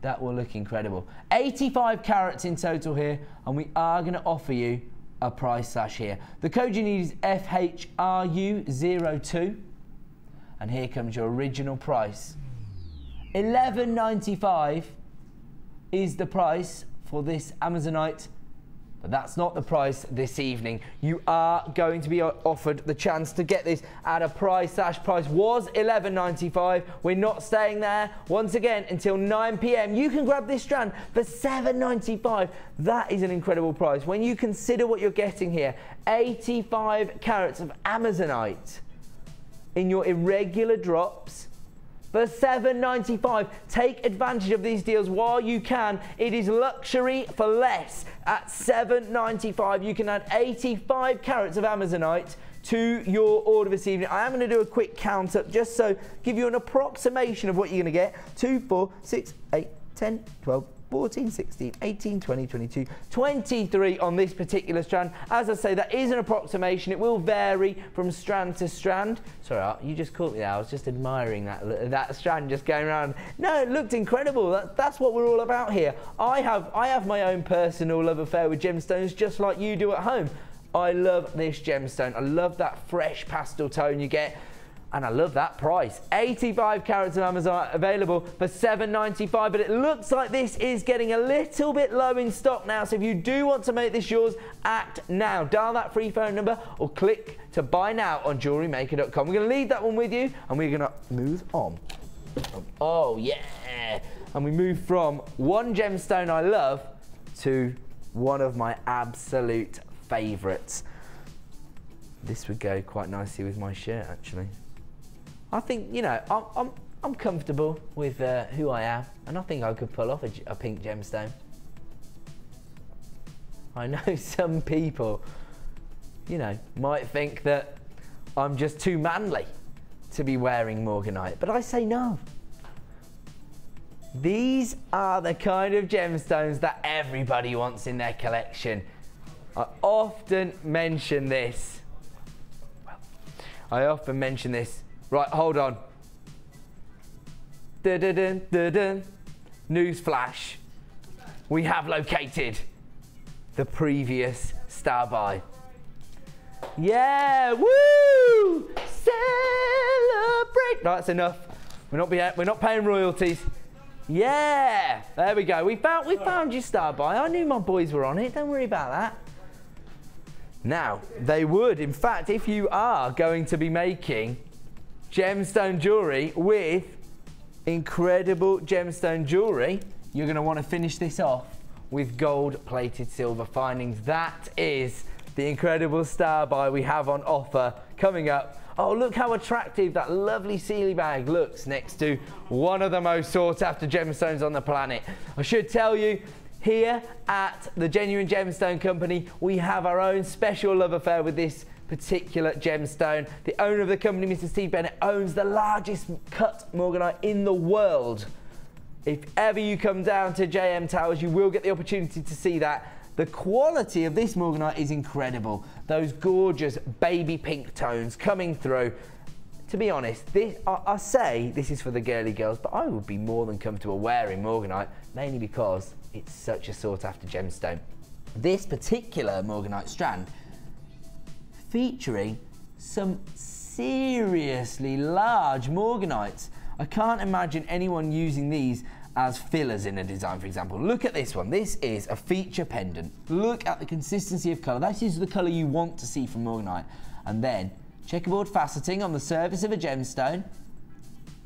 That will look incredible. 85 carats in total here, and we are going to offer you a price slash here. The code you need is FHRU02, and here comes your original price. $11.95 is the price for this Amazonite, but that's not the price this evening. You are going to be offered the chance to get this at a price slash price was $11.95. We're not staying there. Once again, until 9 p.m. you can grab this strand for $7.95. That is an incredible price. When you consider what you're getting here, 85 carats of Amazonite in your irregular drops, for $7.95. Take advantage of these deals while you can. It is luxury for less. At $7.95, you can add 85 carats of Amazonite to your order this evening. I am going to do a quick count up just so give you an approximation of what you're going to get. 2, 4, 6, 8, 10, 12, 14, 16, 18, 20, 22, 23 on this particular strand. As I say, that is an approximation. It will vary from strand to strand. Sorry, Art, you just caught me there. I was just admiring that strand just going around. No, it looked incredible. That's what we're all about here. I have my own personal love affair with gemstones, just like you do at home. I love this gemstone. I love that fresh pastel tone you get. And I love that price. 85 carats of Amazonite available for $7.95, but it looks like this is getting a little bit low in stock now. So if you do want to make this yours, act now. Dial that free phone number or click to buy now on JewelleryMaker.com. We're going to leave that one with you and we're going to move on. Oh, yeah. And we move from one gemstone I love to one of my absolute favourites. This would go quite nicely with my shirt, actually. I think, you know, I'm comfortable with who I am, and I think I could pull off a pink gemstone. I know some people, you know, might think that I'm just too manly to be wearing morganite, but I say no. These are the kind of gemstones that everybody wants in their collection. I often mention this. Right, hold on. Dun-dun-dun, dun-dun. News flash. We have located the previous star buy. Yeah, woo! Celebrate! No, that's enough. We're not paying royalties. Yeah, there we go. We found your star buy. I knew my boys were on it. Don't worry about that. Now, they would, in fact, if you are going to be making gemstone jewellery with incredible gemstone jewellery, you're going to want to finish this off with gold-plated silver findings. That is the incredible star buy we have on offer coming up. Oh, look how attractive that lovely Sealy bag looks next to one of the most sought-after gemstones on the planet. I should tell you, here at the Genuine Gemstone Company, we have our own special love affair with this particular gemstone. The owner of the company, Mr. Steve Bennett, owns the largest cut morganite in the world. If ever you come down to JM Towers, you will get the opportunity to see that. The quality of this morganite is incredible. Those gorgeous baby pink tones coming through. To be honest, I say this is for the girly girls, but I would be more than comfortable wearing morganite, mainly because it's such a sought-after gemstone. This particular morganite strand featuring some seriously large morganites. I can't imagine anyone using these as fillers in a design, for example. Look at this one. This is a feature pendant. Look at the consistency of colour. This is the colour you want to see from morganite. And then checkerboard faceting on the surface of a gemstone,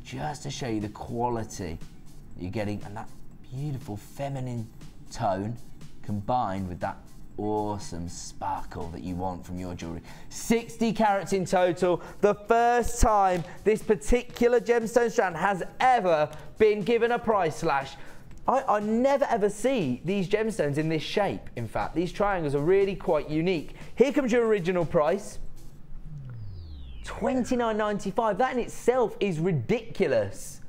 just to show you the quality that you're getting, and that beautiful feminine tone combined with that awesome sparkle that you want from your jewellery. 60 carats in total. The first time this particular gemstone strand has ever been given a price slash. I never ever see these gemstones in this shape. In fact, these triangles are really quite unique. Here comes your original price. $29.95. That in itself is ridiculous.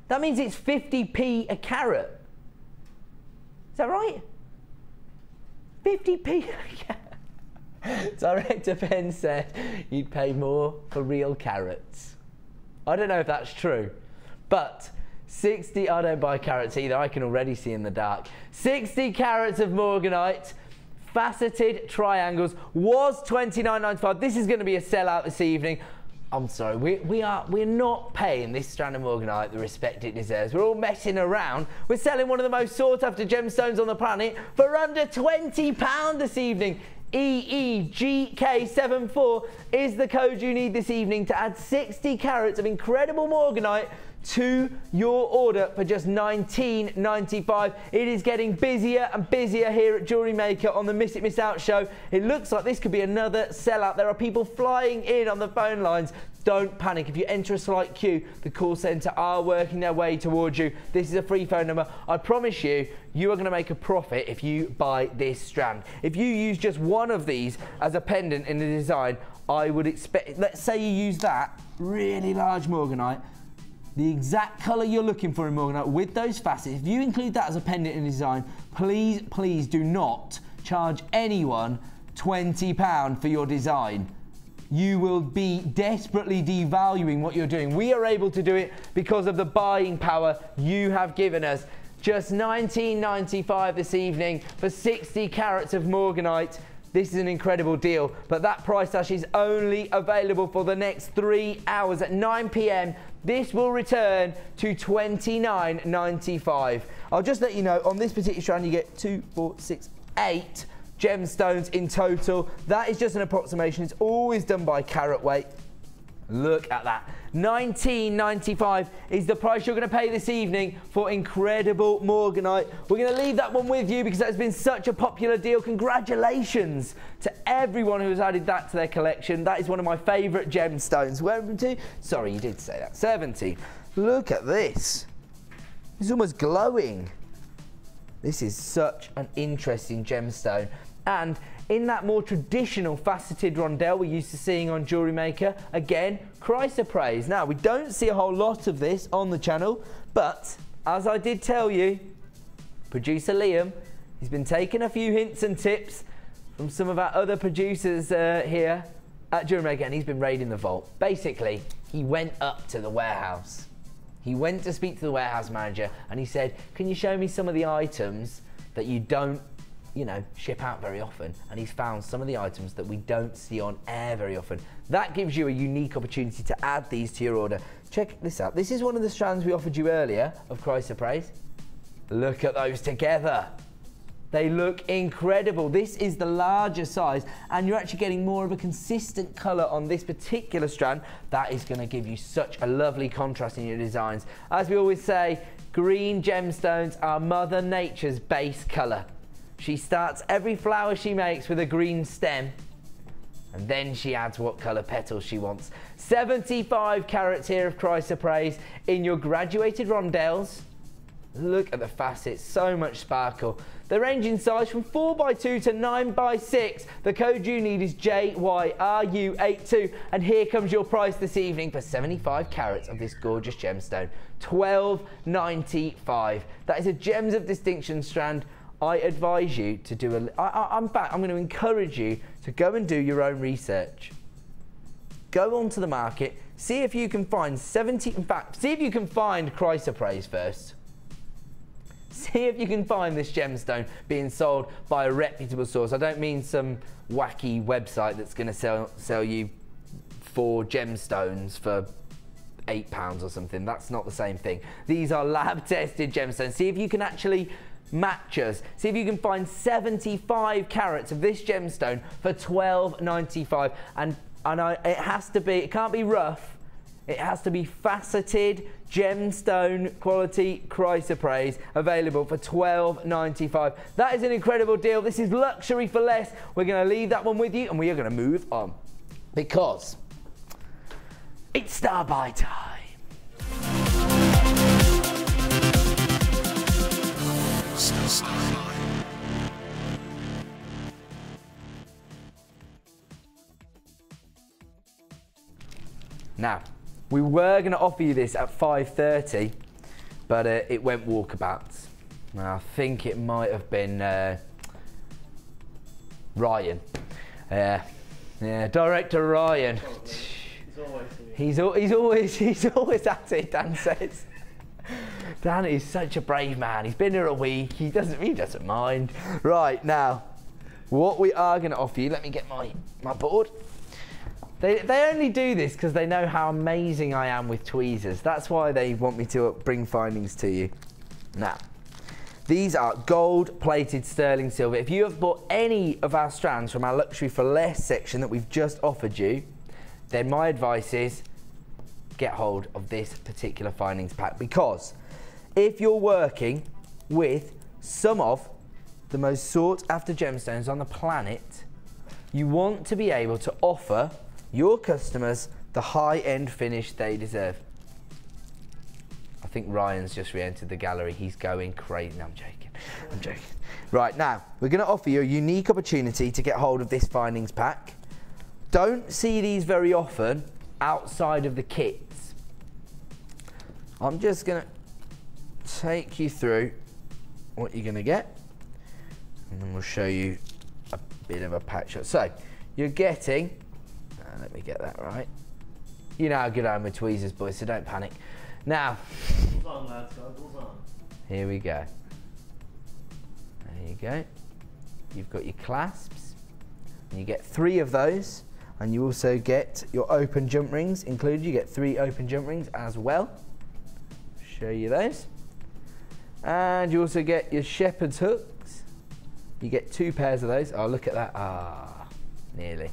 That means it's 50p a carat. Is that right? 50p a carat. Director Penn said you'd pay more for real carats. I don't know if that's true, but 60, I don't buy carats either, I can already see in the dark. 60 carats of morganite, faceted triangles, was $29.95. This is going to be a sellout this evening. I'm sorry, we're not paying this strand of morganite the respect it deserves. We're all messing around. We're selling one of the most sought after gemstones on the planet for under £20 this evening. EEGK74 is the code you need this evening to add 60 carats of incredible morganite to your order for just $19.95. It is getting busier and busier here at Jewellery Maker on the Miss It Miss Out show. It looks like this could be another sellout. There are people flying in on the phone lines. Don't panic. If you enter a slight queue, the call centre are working their way towards you. This is a free phone number. I promise you, you are going to make a profit if you buy this strand. If you use just one of these as a pendant in the design, I would expect, let's say you use that really large morganite, the exact colour you're looking for in morganite with those facets. If you include that as a pendant in design, please, please do not charge anyone £20 for your design. You will be desperately devaluing what you're doing. We are able to do it because of the buying power you have given us. Just $19.95 this evening for 60 carats of morganite. This is an incredible deal, but that price slash is only available for the next 3 hours. At 9 p.m, this will return to $29.95. I'll just let you know, on this particular strand, you get 2, 4, 6, 8 gemstones in total. That is just an approximation. It's always done by carat weight. Look at that. $19.95 is the price you're going to pay this evening for incredible morganite. We're going to leave that one with you because that has been such a popular deal. Congratulations to everyone who has added that to their collection. That is one of my favourite gemstones. Where to? Sorry, you did say that. 70. Look at this. It's almost glowing. This is such an interesting gemstone. And in that more traditional faceted rondelle we're used to seeing on Jewellery Maker, again, chrysoprase. Now, we don't see a whole lot of this on the channel, but as I did tell you, producer Liam, he's been taking a few hints and tips from some of our other producers here at Jewellery Maker, and he's been raiding the vault. Basically, he went up to the warehouse. He went to speak to the warehouse manager, and he said, can you show me some of the items that you don't, you know, ship out very often? And he's found some of the items that we don't see on air very often. That gives you a unique opportunity to add these to your order. Check this out. This is one of the strands we offered you earlier of chrysoprase. Look at those together. They look incredible. This is the larger size, and you're actually getting more of a consistent colour on this particular strand. That is going to give you such a lovely contrast in your designs. As we always say, green gemstones are Mother Nature's base colour. She starts every flower she makes with a green stem, and then she adds what colour petals she wants. 75 carats here of chrysoprase in your graduated rondelles. Look at the facets, so much sparkle. They range in size from 4x2 to 9x6. The code you need is JYRU82. And here comes your price this evening for 75 carats of this gorgeous gemstone. $12.95. That is a Gems of Distinction strand. I advise you to do in fact, I'm going to encourage you to go and do your own research. Go onto the market, see if you can find see if you can find chrysoprase first. See if you can find this gemstone being sold by a reputable source. I don't mean some wacky website that's going to sell you 4 gemstones for £8 or something. That's not the same thing. These are lab-tested gemstones. See if you can actually match us. See if you can find 75 carats of this gemstone for $12.95. And And it has to be, it can't be rough. It has to be faceted, gemstone quality chrysoprase, available for $12.95. That is an incredible deal. This is luxury for less. We're going to leave that one with you, and we are going to move on because it's star buy time. Now, we were going to offer you this at 5:30, but it went walkabouts. Now, I think it might have been Ryan. Yeah, director Ryan. He's always at it, Dan says. Dan is such a brave man. He's been here a week. He doesn't mind. Right, now, what we are going to offer you, let me get my board. They only do this because they know how amazing I am with tweezers. That's why they want me to bring findings to you. Now, these are gold-plated sterling silver. If you have bought any of our strands from our Luxury for Less section that we've just offered you, then my advice is get hold of this particular findings pack, because if you're working with some of the most sought-after gemstones on the planet, you want to be able to offer your customers the high-end finish they deserve. I think Ryan's just re-entered the gallery. He's going crazy. No, I'm joking. Right, now, we're going to offer you a unique opportunity to get hold of this findings pack. Don't see these very often outside of the kits. I'm just going to take you through what you're going to get, and then we'll show you a bit of a pack shot. So, you're getting... let me get that right. You know how good I am with tweezers, boys, so don't panic. Now, here we go. There you go. You've got your clasps, and you get 3 of those, and you also get your open jump rings included. You get 3 open jump rings as well. Show you those. And you also get your shepherd's hooks. You get 2 pairs of those. Oh, look at that. Ah, nearly.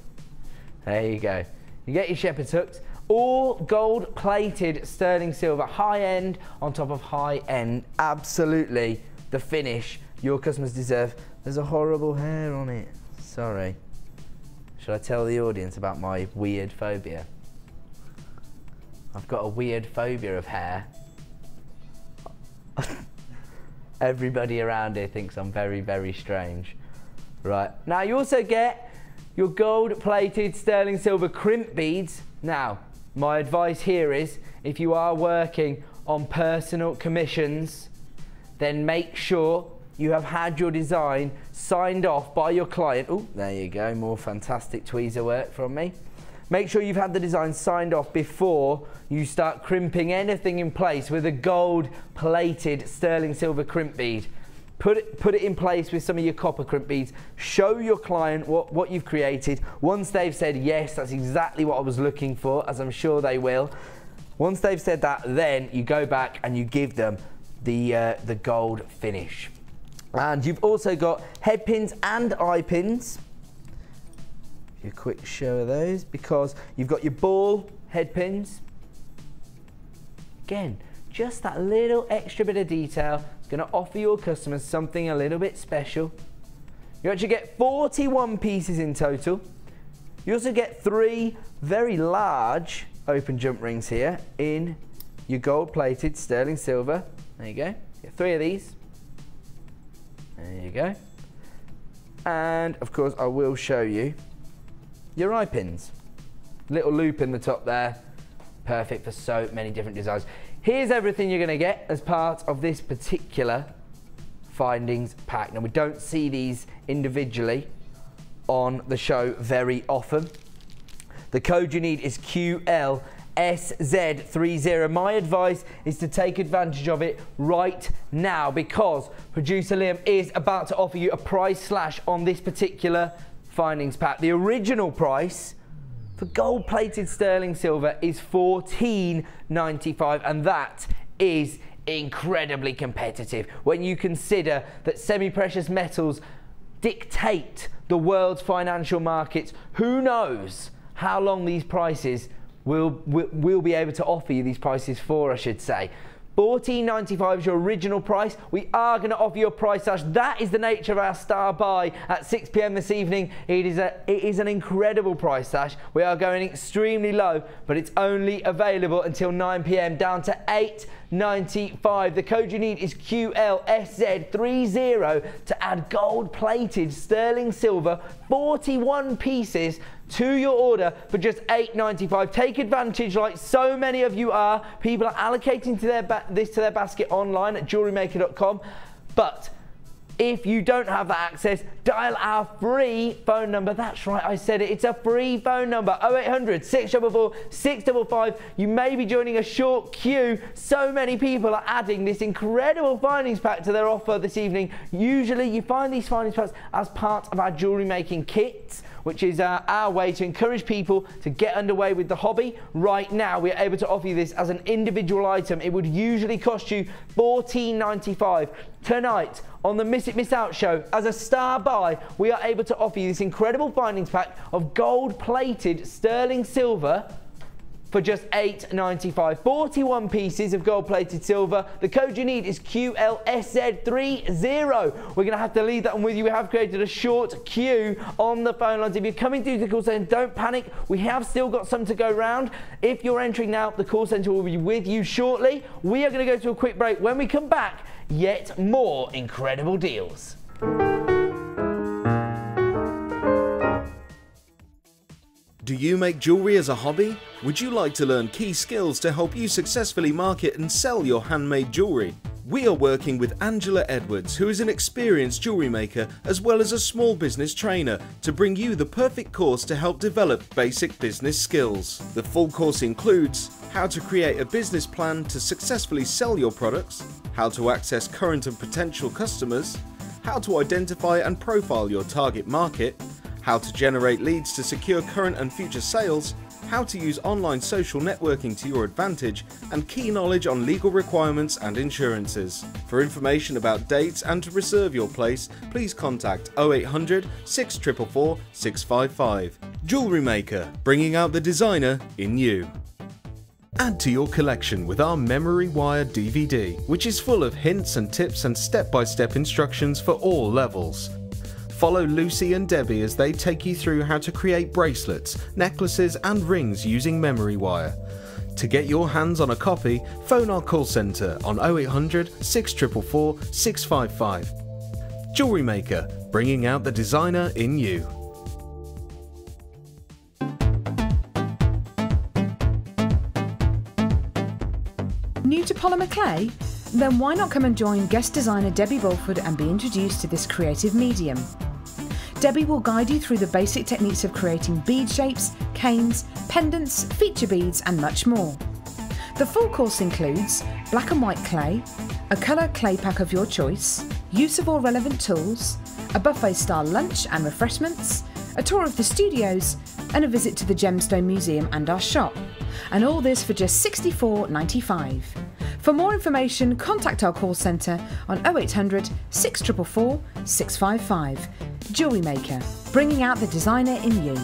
There you go. You get your shepherd's hooks, all gold-plated sterling silver, high-end on top of high-end. Absolutely the finish your customers deserve. There's a horrible hair on it. Sorry. Should I tell the audience about my weird phobia? I've got a weird phobia of hair. Everybody around here thinks I'm very, very strange. Right. Now, you also get your gold-plated sterling silver crimp beads. Now, my advice here is, if you are working on personal commissions, then make sure you have had your design signed off by your client. Oh, there you go, more fantastic tweezer work from me. Make sure you've had the design signed off before you start crimping anything in place with a gold-plated sterling silver crimp bead. Put it in place with some of your copper crimp beads. Show your client what you've created. Once they've said, yes, that's exactly what I was looking for, as I'm sure they will. Once they've said that, then you go back and you give them the gold finish. And you've also got head pins and eye pins. A quick show of those, because you've got your ball head pins. Again, just that little extra bit of detail is going to offer your customers something a little bit special. You actually get 41 pieces in total. You also get 3 very large open jump rings here in your gold-plated sterling silver. There you go. You get 3 of these. There you go. And of course, I will show you your eye pins. Little loop in the top there. Perfect for so many different designs. Here's everything you're going to get as part of this particular findings pack. Now, we don't see these individually on the show very often. The code you need is QLSZ30. My advice is to take advantage of it right now, because producer Liam is about to offer you a price slash on this particular findings pack. The original price for gold-plated sterling silver is $14.95, and that is incredibly competitive when you consider that semi-precious metals dictate the world's financial markets. Who knows how long these prices we'll be able to offer you these prices for, I should say. $14.95 is your original price. We are going to offer you a price slash. That is the nature of our star buy at 6 p.m. this evening. It is an incredible price slash. We are going extremely low, but it's only available until 9 p.m. down to $8.95. The code you need is QLSZ30 to add gold-plated sterling silver 41 pieces to your order for just $8.95. Take advantage, like so many of you are. People are allocating to this to their basket online at JewelleryMaker.com. But if you don't have that access, dial our free phone number. That's right, I said it. It's a free phone number, 0800 644 655. You may be joining a short queue. So many people are adding this incredible findings pack to their offer this evening. Usually you find these findings packs as part of our jewellery making kits, which is our way to encourage people to get underway with the hobby. Right now, we are able to offer you this as an individual item. It would usually cost you $14.95. Tonight, on the Miss It Miss Out show, as a star buy, we are able to offer you this incredible findings pack of gold-plated sterling silver for just $8.95. 41 pieces of gold-plated silver. The code you need is QLSZ30. We're going to have to leave that one with you. We have created a short queue on the phone lines. If you're coming through the call centre, don't panic. We have still got some to go round. If you're entering now, the call centre will be with you shortly. We are going to go to a quick break. When we come back, yet more incredible deals. Do you make jewellery as a hobby? Would you like to learn key skills to help you successfully market and sell your handmade jewellery? We are working with Angela Edwards, who is an experienced jewellery maker as well as a small business trainer, to bring you the perfect course to help develop basic business skills. The full course includes how to create a business plan to successfully sell your products, how to access current and potential customers, how to identify and profile your target market, how to generate leads to secure current and future sales, how to use online social networking to your advantage, and key knowledge on legal requirements and insurances. For information about dates and to reserve your place, please contact 0800 644 655. Jewellery Maker, bringing out the designer in you. Add to your collection with our Memory Wire DVD, which is full of hints and tips and step-by-step instructions for all levels. Follow Lucy and Debbie as they take you through how to create bracelets, necklaces and rings using memory wire. To get your hands on a copy, phone our call centre on 0800 644 655. Jewellery Maker, bringing out the designer in you. New to polymer clay? Then why not come and join guest designer Debbie Bulford and be introduced to this creative medium. Debbie will guide you through the basic techniques of creating bead shapes, canes, pendants, feature beads and much more. The full course includes black and white clay, a colour clay pack of your choice, use of all relevant tools, a buffet style lunch and refreshments, a tour of the studios and a visit to the Gemstone Museum and our shop. And all this for just $64.95. For more information, contact our call centre on 0800 644 655. Jewellery Maker, bringing out the designer in you.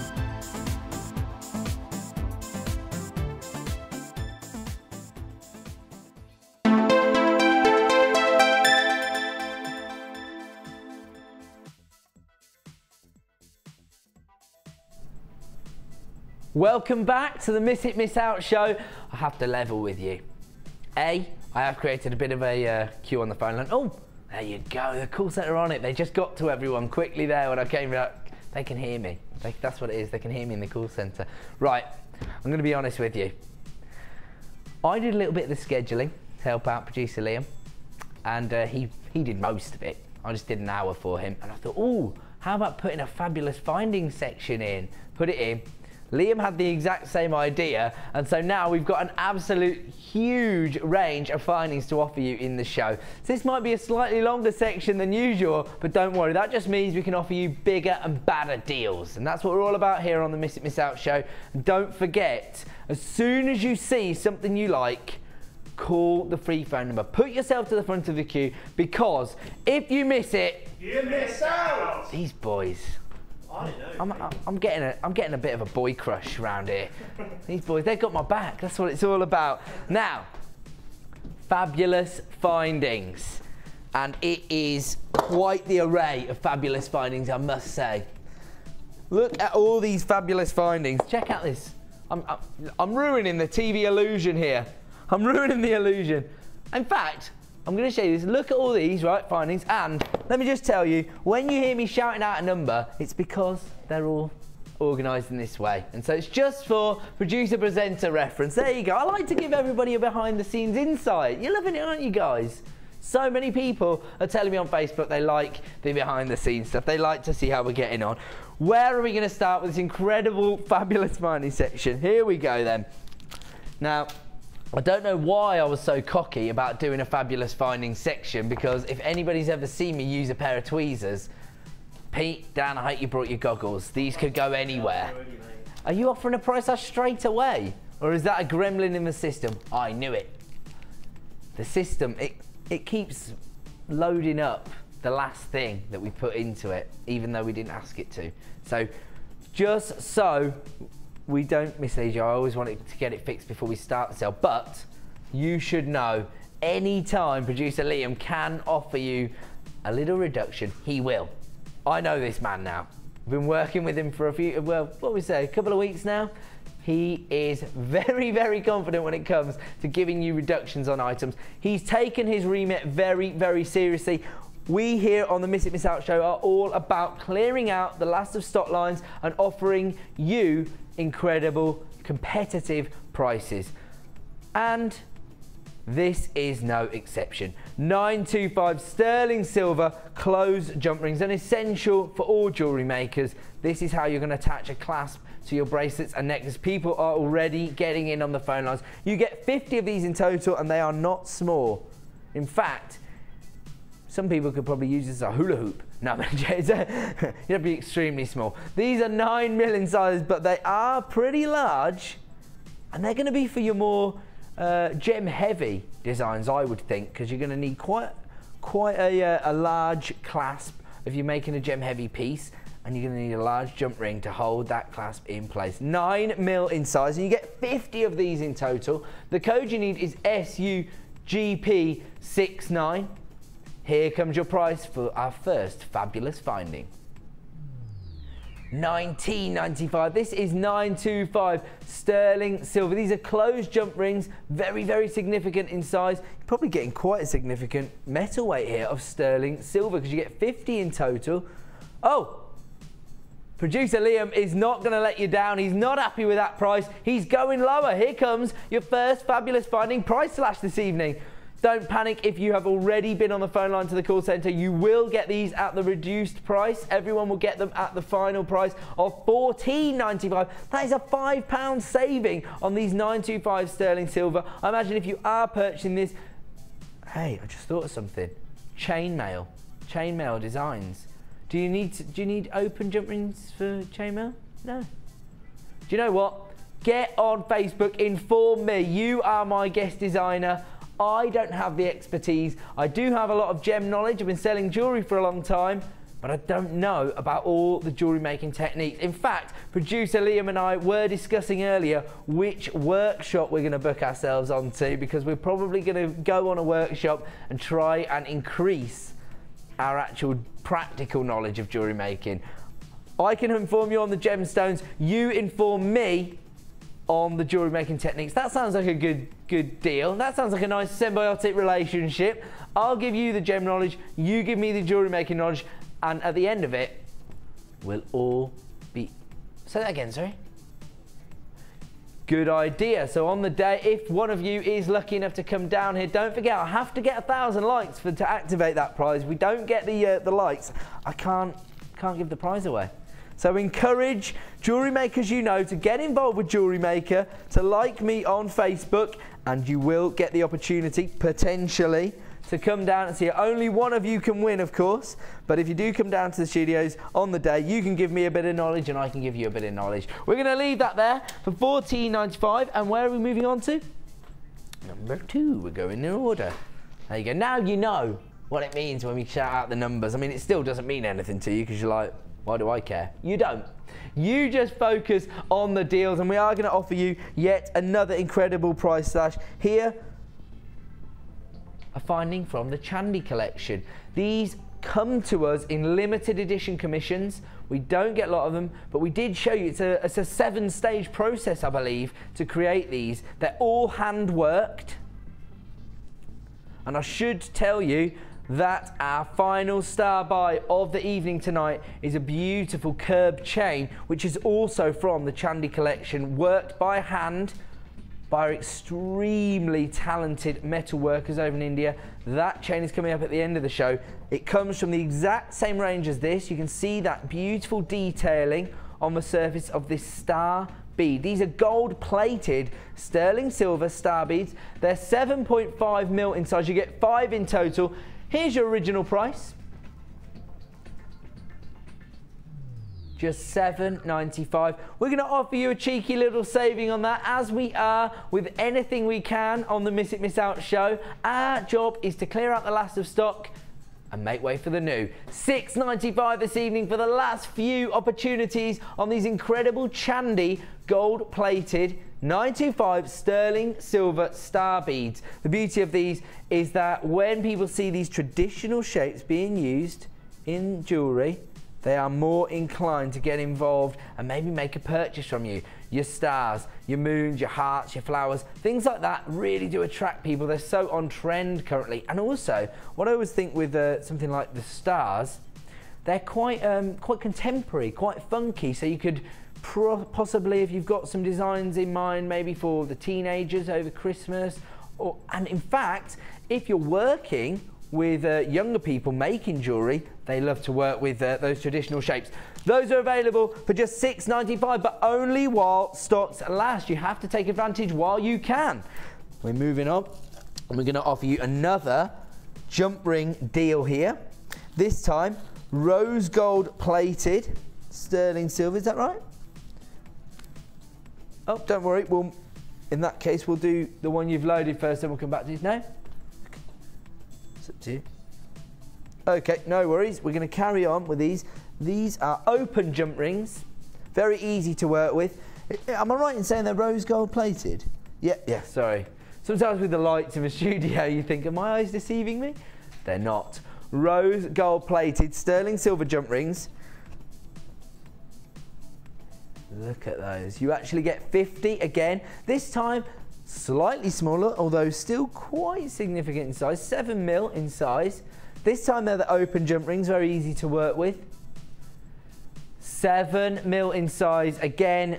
Welcome back to the Miss It Miss Out show. I have to level with you. I have created a bit of a queue on the phone line. Oh, there you go, the call centre on it. They just got to everyone quickly there when I came back. They can hear me. That's what it is, they can hear me in the call centre. Right, I'm going to be honest with you. I did a little bit of the scheduling to help out producer Liam, and he did most of it. I just did an hour for him, and I thought, oh, how about putting a fabulous findings section in? Put it in. Liam had the exact same idea, and so now we've got an absolute huge range of findings to offer you in the show. So this might be a slightly longer section than usual, but don't worry, that just means we can offer you bigger and badder deals. And that's what we're all about here on the Miss It Miss Out show. And don't forget, as soon as you see something you like, call the free phone number. Put yourself to the front of the queue, because if you miss it, You miss out! these boys, I'm getting a bit of a boy crush around here. These boys, they've got my back. That's what it's all about. Now, fabulous findings. And it is quite the array of fabulous findings, I must say. Look at all these fabulous findings. Check out this. I'm ruining the TV illusion here. I'm ruining the illusion. In fact, I'm going to show you this. Look at all these, right, findings. And let me just tell you, when you hear me shouting out a number, it's because they're all organised in this way. And so it's just for producer-presenter reference. There you go. I like to give everybody a behind-the-scenes insight. You're loving it, aren't you guys? So many people are telling me on Facebook they like the behind-the-scenes stuff. They like to see how we're getting on. Where are we going to start with this incredible, fabulous finding section? Here we go then. Now, I don't know why I was so cocky about doing a fabulous finding section, because if anybody's ever seen me use a pair of tweezers, Pete, Dan, I hope you brought your goggles. These could go anywhere. Are you offering a price slash straight away? Or is that a gremlin in the system? I knew it. The system, it keeps loading up the last thing that we put into it, even though we didn't ask it to. So, just so we don't mislead you, I always wanted to get it fixed before we start the sale, but you should know anytime producer Liam can offer you a little reduction, he will. I know this man now. I've been working with him for a couple of weeks now. He is very, very confident when it comes to giving you reductions on items. He's taken his remit very, very seriously. We here on the Miss It Miss Out show are all about clearing out the last of stock lines and offering you incredible competitive prices. And this is no exception. 925 sterling silver closed jump rings, an essential for all jewellery makers. This is how you're going to attach a clasp to your bracelets and necklaces. People are already getting in on the phone lines. You get 50 of these in total, and they are not small. In fact, some people could probably use this as a hula hoop. No, it'd be extremely small. These are 9mm in size, but they are pretty large, and they're going to be for your more gem-heavy designs, I would think, because you're going to need quite a large clasp if you're making a gem-heavy piece, and you're going to need a large jump ring to hold that clasp in place. 9mm in size, and you get 50 of these in total. The code you need is SUGP69. Here comes your price for our first fabulous finding. $19.95. This is 925 sterling silver. These are closed jump rings, very, very significant in size. You're probably getting quite a significant metal weight here of sterling silver, because you get 50 in total. Oh, producer Liam is not going to let you down. He's not happy with that price. He's going lower. Here comes your first fabulous finding price slash this evening. Don't panic if you have already been on the phone line to the call centre. You will get these at the reduced price. Everyone will get them at the final price of $14.95. That is a £5 saving on these 925 sterling silver. I imagine if you are purchasing this, hey, I just thought of something. Chainmail designs. Do you need open jump rings for chainmail? No. Do you know what? Get on Facebook, inform me. You are my guest designer. I don't have the expertise. I do have a lot of gem knowledge. I've been selling jewellery for a long time, but I don't know about all the jewellery making techniques. In fact, producer Liam and I were discussing earlier which workshop we're going to book ourselves onto, because we're probably going to go on a workshop and try and increase our actual practical knowledge of jewellery making. I can inform you on the gemstones. You inform me on the jewellery making techniques. That sounds like a good deal. That sounds like a nice symbiotic relationship. I'll give you the gem knowledge, you give me the jewellery making knowledge, and at the end of it, we'll all be... Say that again, sorry. Good idea. So on the day, if one of you is lucky enough to come down here, don't forget, I have to get 1,000 likes to activate that prize. We don't get the likes, I can't give the prize away. So encourage jewellery makers you know to get involved with Jewellery Maker, to like me on Facebook, and you will get the opportunity, potentially, to come down and see it. Only one of you can win, of course, but if you do come down to the studios on the day, you can give me a bit of knowledge and I can give you a bit of knowledge. We're going to leave that there for $14.95, and where are we moving on to? Number 2, we're going in order. There you go. Now you know what it means when we shout out the numbers. I mean, it still doesn't mean anything to you because you're like, Why do I care? You don't. You just focus on the deals, and we are going to offer you yet another incredible price slash. Here, a finding from the Chandy collection. These come to us in limited edition commissions. We don't get a lot of them, but we did show you it's a 7-stage process, I believe, to create these. They're all hand worked. And I should tell you that our final star buy of the evening tonight is a beautiful curb chain, which is also from the Chandy collection, worked by hand by our extremely talented metal workers over in India. That chain is coming up at the end of the show. It comes from the exact same range as this. You can see that beautiful detailing on the surface of this star bead. These are gold plated sterling silver star beads. They're 7.5 mil in size. You get 5 in total. Here's your original price. Just $7.95. We're going to offer you a cheeky little saving on that, as we are with anything we can on the Miss It Miss Out show. Our job is to clear out the last of stock and make way for the new. $6.95 this evening for the last few opportunities on these incredible Chandy gold-plated 925 sterling silver star beads. The beauty of these is that when people see these traditional shapes being used in jewellery, they are more inclined to get involved and maybe make a purchase from you. Your stars, your moons, your hearts, your flowers, things like that really do attract people. They're so on trend currently. And also, what I always think with something like the stars, they're quite contemporary, quite funky. So you could possibly, if you've got some designs in mind, maybe for the teenagers over Christmas, and in fact, if you're working with younger people making jewellery, they love to work with those traditional shapes. Those are available for just $6.95, but only while stocks last. You have to take advantage while you can. We're moving on, and we're going to offer you another jump ring deal here. This time, rose gold plated sterling silver. Is that right? Oh, don't worry. Well, in that case, we'll do the one you've loaded first, and we'll come back to this. No? It's up to you. Okay, no worries. We're going to carry on with these. These are open jump rings. Very easy to work with. Am I right in saying they're rose gold plated? Yeah, sorry. Sometimes with the lights in the studio, you think, are my eyes deceiving me? They're not. Rose gold plated sterling silver jump rings. Look at those. You actually get 50 again. This time, slightly smaller, although still quite significant in size. 7 mil in size. This time they're the open jump rings, very easy to work with. 7 mil in size. Again,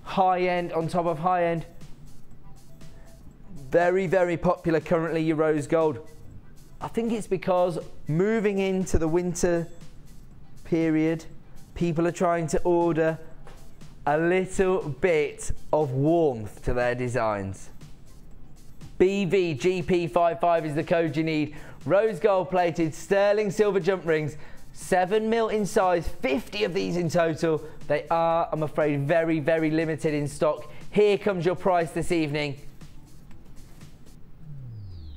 high end on top of high end. Very, very popular currently, your rose gold. I think it's because moving into the winter period, people are trying to order a little bit of warmth to their designs. BVGP55 is the code you need. Rose gold plated sterling silver jump rings, 7 mil in size, 50 of these in total. They are, I'm afraid, very, very limited in stock. Here comes your price this evening.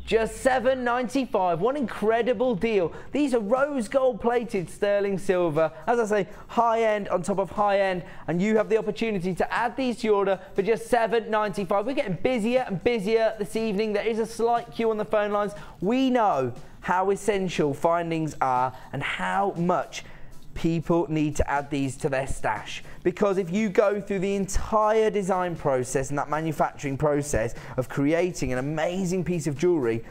Just $7.95. What an incredible deal. These are rose gold plated sterling silver. As I say, high end on top of high end, and you have the opportunity to add these to your order for just $7.95. We're getting busier and busier this evening. There is a slight queue on the phone lines. We know how essential findings are and how much people need to add these to their stash, because if you go through the entire design process and that manufacturing process of creating an amazing piece of jewellery,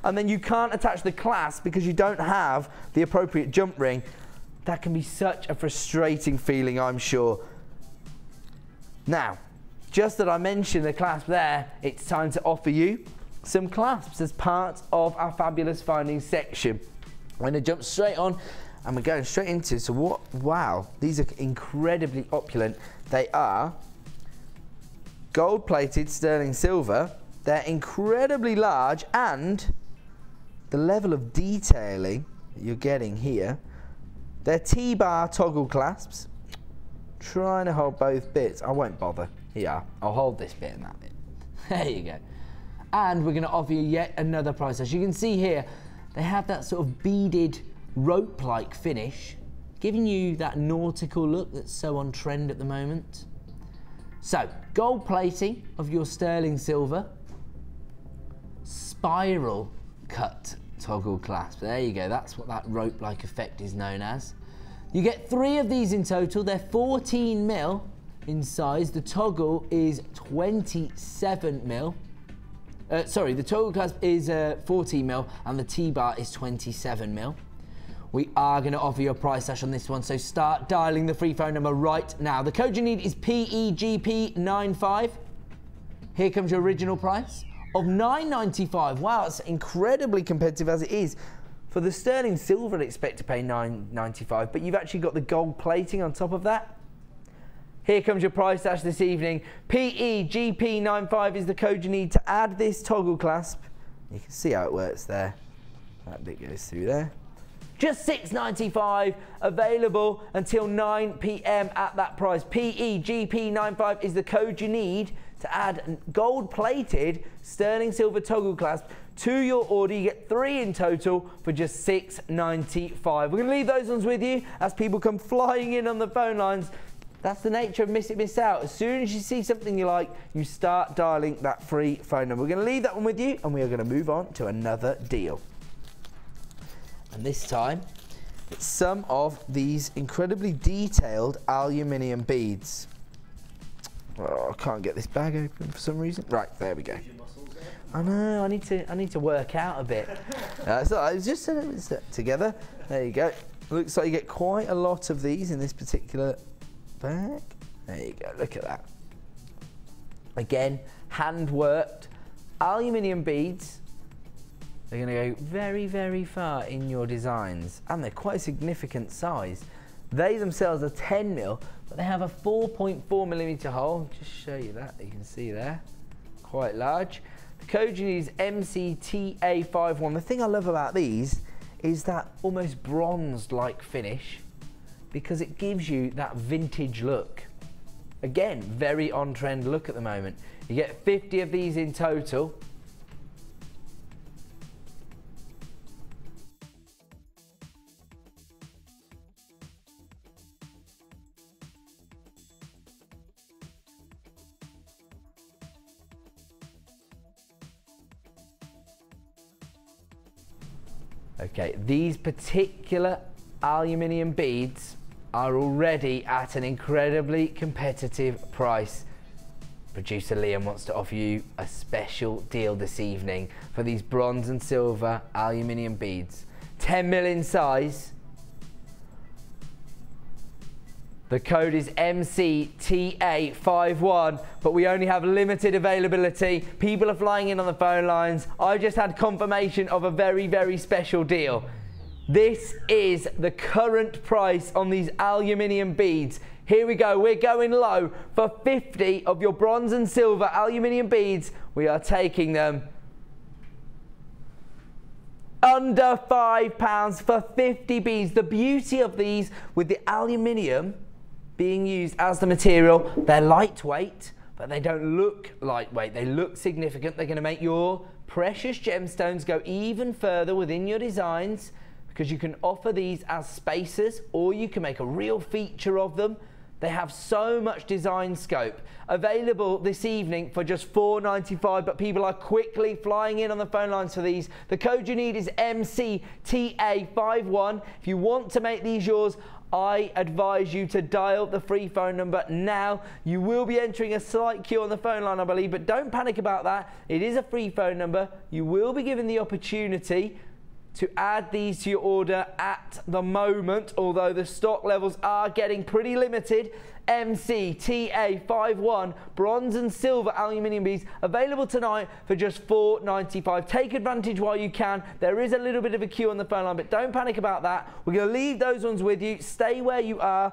and then you can't attach the clasp because you don't have the appropriate jump ring, that can be such a frustrating feeling, I'm sure. Now, just that I mentioned the clasp there, it's time to offer you some clasps as part of our fabulous findings section. I'm going to jump straight on, and we're going straight into, so what, wow, these are incredibly opulent. They are gold plated sterling silver. They're incredibly large, and the level of detailing that you're getting here, they're T-bar toggle clasps. Trying to hold both bits. I won't bother. Here, I'll hold this bit and that bit. There you go. And we're going to offer you yet another price. As you can see here, they have that sort of beaded rope-like finish. giving you that nautical look that's so on trend at the moment. So, gold plating of your sterling silver, spiral cut toggle clasp. There you go, that's what that rope-like effect is known as. You get 3 of these in total. They're 14 mil in size. The toggle is 27 mil. Sorry, the toggle clasp is 14 mil and the T-bar is 27 mil. We are going to offer you a price slash on this one, so start dialing the free phone number right now. The code you need is PEGP95. Here comes your original price of $9.95. Wow, it's incredibly competitive as it is. For the sterling silver, I'd expect to pay $9.95, but you've actually got the gold plating on top of that. Here comes your price slash this evening. PEGP95 is the code you need to add this toggle clasp. You can see how it works there. That bit goes through there. Just $6.95, available until 9 p.m. at that price. PEGP95 is the code you need to add gold-plated sterling silver toggle clasp to your order. You get 3 in total for just $6.95. We're going to leave those ones with you as people come flying in on the phone lines. That's the nature of Miss It, Miss Out. As soon as you see something you like, you start dialing that free phone number. We're going to leave that one with you, and we are going to move on to another deal. And this time, it's some of these incredibly detailed aluminium beads. Oh, I can't get this bag open for some reason. Right, there we go. I know, I need to work out a bit. So I was just together. There you go. Looks like you get quite a lot of these in this particular bag. There you go, look at that. Again, hand-worked aluminium beads. They're going to go very, very far in your designs, and they're quite a significant size. They themselves are 10 mil, but they have a 4.4 millimeter hole. Just show you that, you can see there. Quite large. The code you need is MCTA51. The thing I love about these is that almost bronzed-like finish, because it gives you that vintage look. Again, very on-trend look at the moment. You get 50 of these in total. Okay, these particular aluminium beads are already at an incredibly competitive price. Producer Liam wants to offer you a special deal this evening for these bronze and silver aluminium beads. 10 mil in size. The code is MCTA51, but we only have limited availability. People are flying in on the phone lines. I just had confirmation of a very, very special deal. This is the current price on these aluminium beads. Here we go, we're going low. For 50 of your bronze and silver aluminium beads, we are taking them under £5 for 50 beads. The beauty of these with the aluminium being used as the material, they're lightweight, but they don't look lightweight. They look significant. They're going to make your precious gemstones go even further within your designs, because you can offer these as spacers, or you can make a real feature of them. They have so much design scope. Available this evening for just $4.95, but people are quickly flying in on the phone lines for these. The code you need is MCTA51. If you want to make these yours, I advise you to dial the free phone number now. You will be entering a slight queue on the phone line, I believe, but don't panic about that. It is a free phone number. You will be given the opportunity to add these to your order at the moment, although the stock levels are getting pretty limited. MCTA51 bronze and silver aluminium beads available tonight for just $4.95. Take advantage while you can. There is a little bit of a queue on the phone line, but don't panic about that. We're going to leave those ones with you. Stay where you are.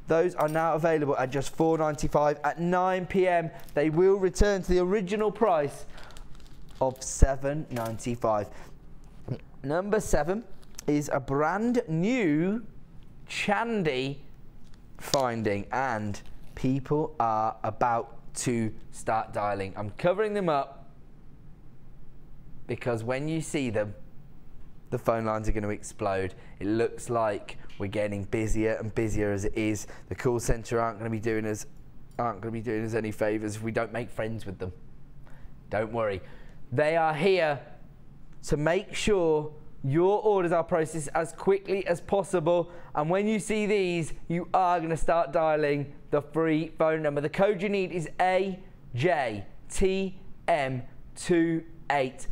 Those are now available at just $4.95 at 9 p.m. They will return to the original price of $7.95. Number 7 is a brand new Chandy finding, and people are about to start dialing. I'm covering them up because when you see them, the phone lines are going to explode. It looks like we're getting busier and busier as it is. The call centre aren't going to be doing us any favours if we don't make friends with them. Don't worry. They are here to make sure your orders are processed as quickly as possible, and when you see these, you are going to start dialing the free phone number. The code you need is AJTM28.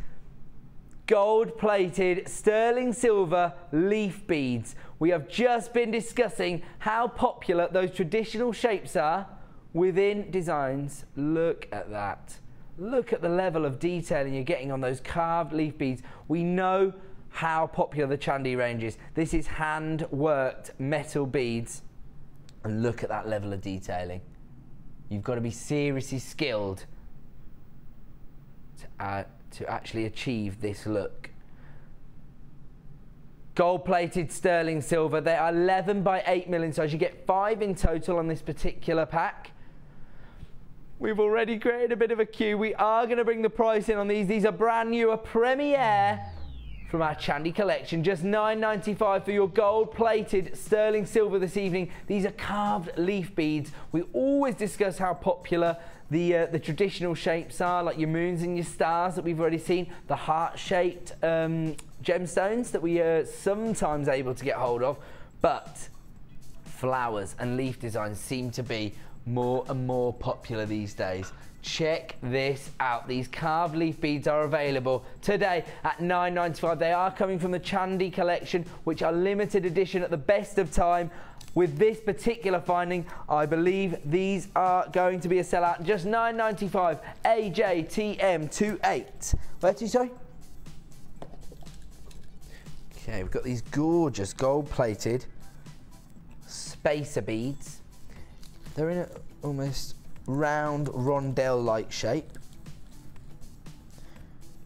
Gold-plated sterling silver leaf beads. We have just been discussing how popular those traditional shapes are within designs. Look at that. Look at the level of detailing you're getting on those carved leaf beads. We know how popular the Chandi range is. This is hand-worked metal beads, and look at that level of detailing. You've got to be seriously skilled to actually achieve this look. Gold-plated sterling silver. They are 11 by 8 mm in size. You get 5 in total on this particular pack. We've already created a bit of a queue. We are going to bring the price in on these. These are brand new, a premiere from our Chandi collection. Just $9.95 for your gold-plated sterling silver this evening. These are carved leaf beads. We always discuss how popular the traditional shapes are, like your moons and your stars that we've already seen, the heart-shaped gemstones that we are sometimes able to get hold of, but flowers and leaf designs seem to be more and more popular these days. Check this out. These carved leaf beads are available today at $9.95. They are coming from the Chandi collection, which are limited edition at the best of time. With this particular finding, I believe these are going to be a sellout. Just $9.95. AJTM28. Where to, sorry? Okay, we've got these gorgeous gold-plated spacer beads. They're in a almost round rondelle-like shape.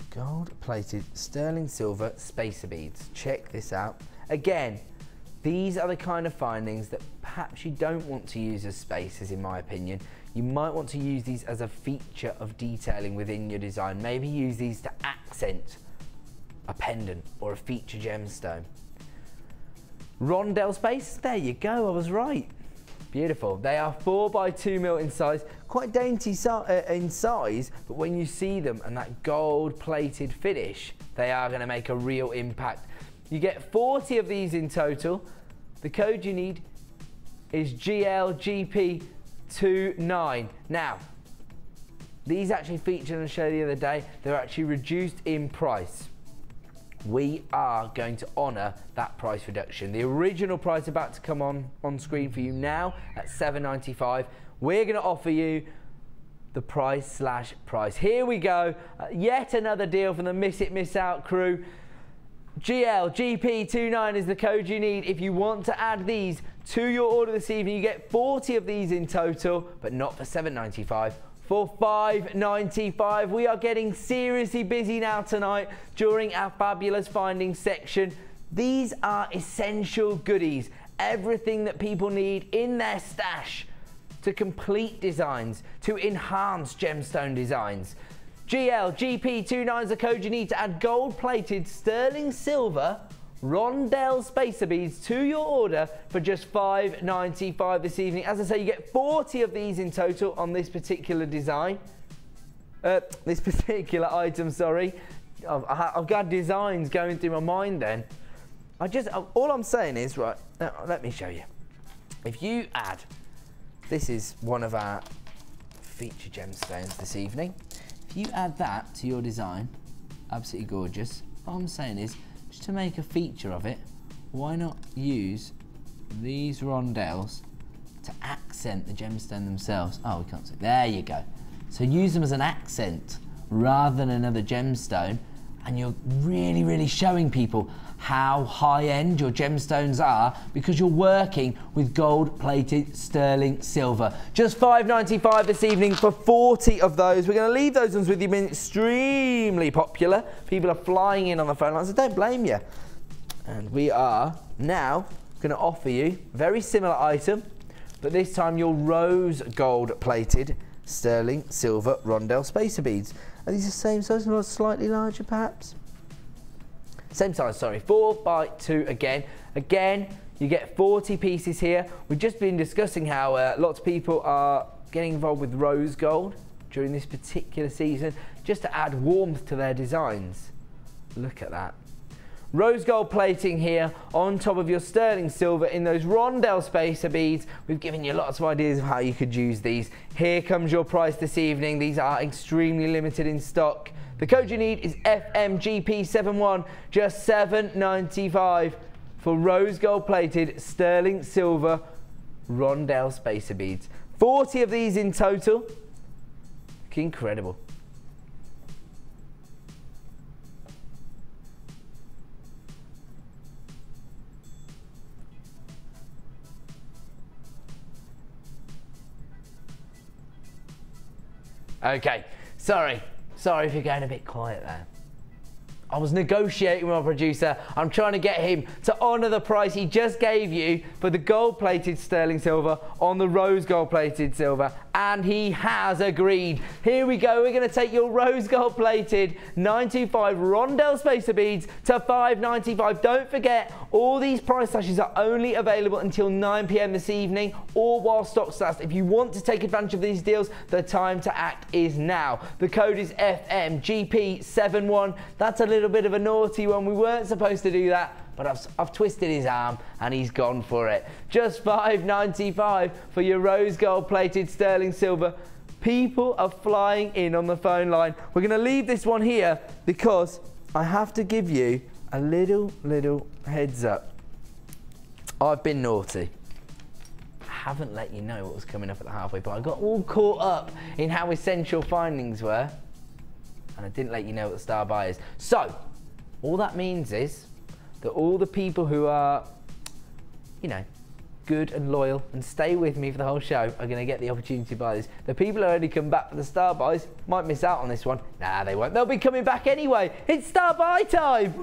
Gold-plated sterling silver spacer beads. Check this out. Again, these are the kind of findings that perhaps you don't want to use as spacers, in my opinion. You might want to use these as a feature of detailing within your design. Maybe use these to accent a pendant or a feature gemstone. Rondelle space, there you go, I was right. Beautiful. They are 4 by 2 mm in size, quite dainty in size, but when you see them and that gold-plated finish, they are going to make a real impact. You get 40 of these in total. The code you need is GLGP29. Now, these actually featured on a show the other day. They're actually reduced in price. We are going to honour that price reduction. The original price about to come on screen for you now at $7.95. We're going to offer you the price/price. Here we go. Yet another deal from the Miss It Miss Out crew. GLGP29 is the code you need. If you want to add these to your order this evening, you get 40 of these in total, but not for $7.95. For $5.95. We are getting seriously busy now tonight during our fabulous findings section. These are essential goodies, everything that people need in their stash to complete designs, to enhance gemstone designs. GLGP29 is the code you need to add gold-plated sterling silver rondelle spacer beads to your order for just $5.95 this evening. As I say, you get 40 of these in total on this particular design. This particular item, sorry. I've got designs going through my mind then. All I'm saying is, right, let me show you. If you add, this is one of our feature gemstones this evening. If you add that to your design, absolutely gorgeous. All I'm saying is, to make a feature of it, why not use these rondelles to accent the gemstone themselves? Oh, we can't see. There you go. So use them as an accent rather than another gemstone, and you're really, really showing people how high-end your gemstones are because you're working with gold-plated sterling silver. Just $5.95 this evening for 40 of those. We're going to leave those ones with you, being extremely popular. People are flying in on the phone lines, so don't blame you. And we are now going to offer you a very similar item, but this time your rose gold-plated sterling silver rondelle spacer beads. Are these the same size or slightly larger, perhaps? Same size, sorry. 4 by 2 again. Again, You get 40 pieces here. We've just been discussing how lots of people are getting involved with rose gold during this particular season, just to add warmth to their designs. Look at that. Rose gold plating here on top of your sterling silver in those rondelle spacer beads. We've given you lots of ideas of how you could use these. Here comes your price this evening. These are extremely limited in stock. The code you need is FMGP71, just $7.95 for rose gold plated sterling silver rondelle spacer beads. 40 of these in total. Incredible. Okay, sorry if you're going a bit quiet there. I was negotiating with my producer. I'm trying to get him to honour the price he just gave you for the gold-plated sterling silver on the rose gold-plated silver, and he has agreed. Here we go. We're going to take your rose gold-plated 925 rondelle spacer beads to $5.95. Don't forget, all these price slashes are only available until 9 p.m. this evening or while stocks last. If you want to take advantage of these deals, the time to act is now. The code is FMGP71. That's a little bit of a naughty one. We weren't supposed to do that, but I've twisted his arm and he's gone for it. Just $5.95 for your rose gold plated sterling silver. People are flying in on the phone line. We're going to leave this one here because I have to give you a little heads up. I've been naughty. I haven't let you know what was coming up at the halfway point. I got all caught up in how essential findings were, and I didn't let you know what the star buy is. So, all that means is that all the people who are, you know, good and loyal and stay with me for the whole show are going to get the opportunity to buy this. The people who only come back for the star buys might miss out on this one. Nah, they won't. They'll be coming back anyway. It's star buy time.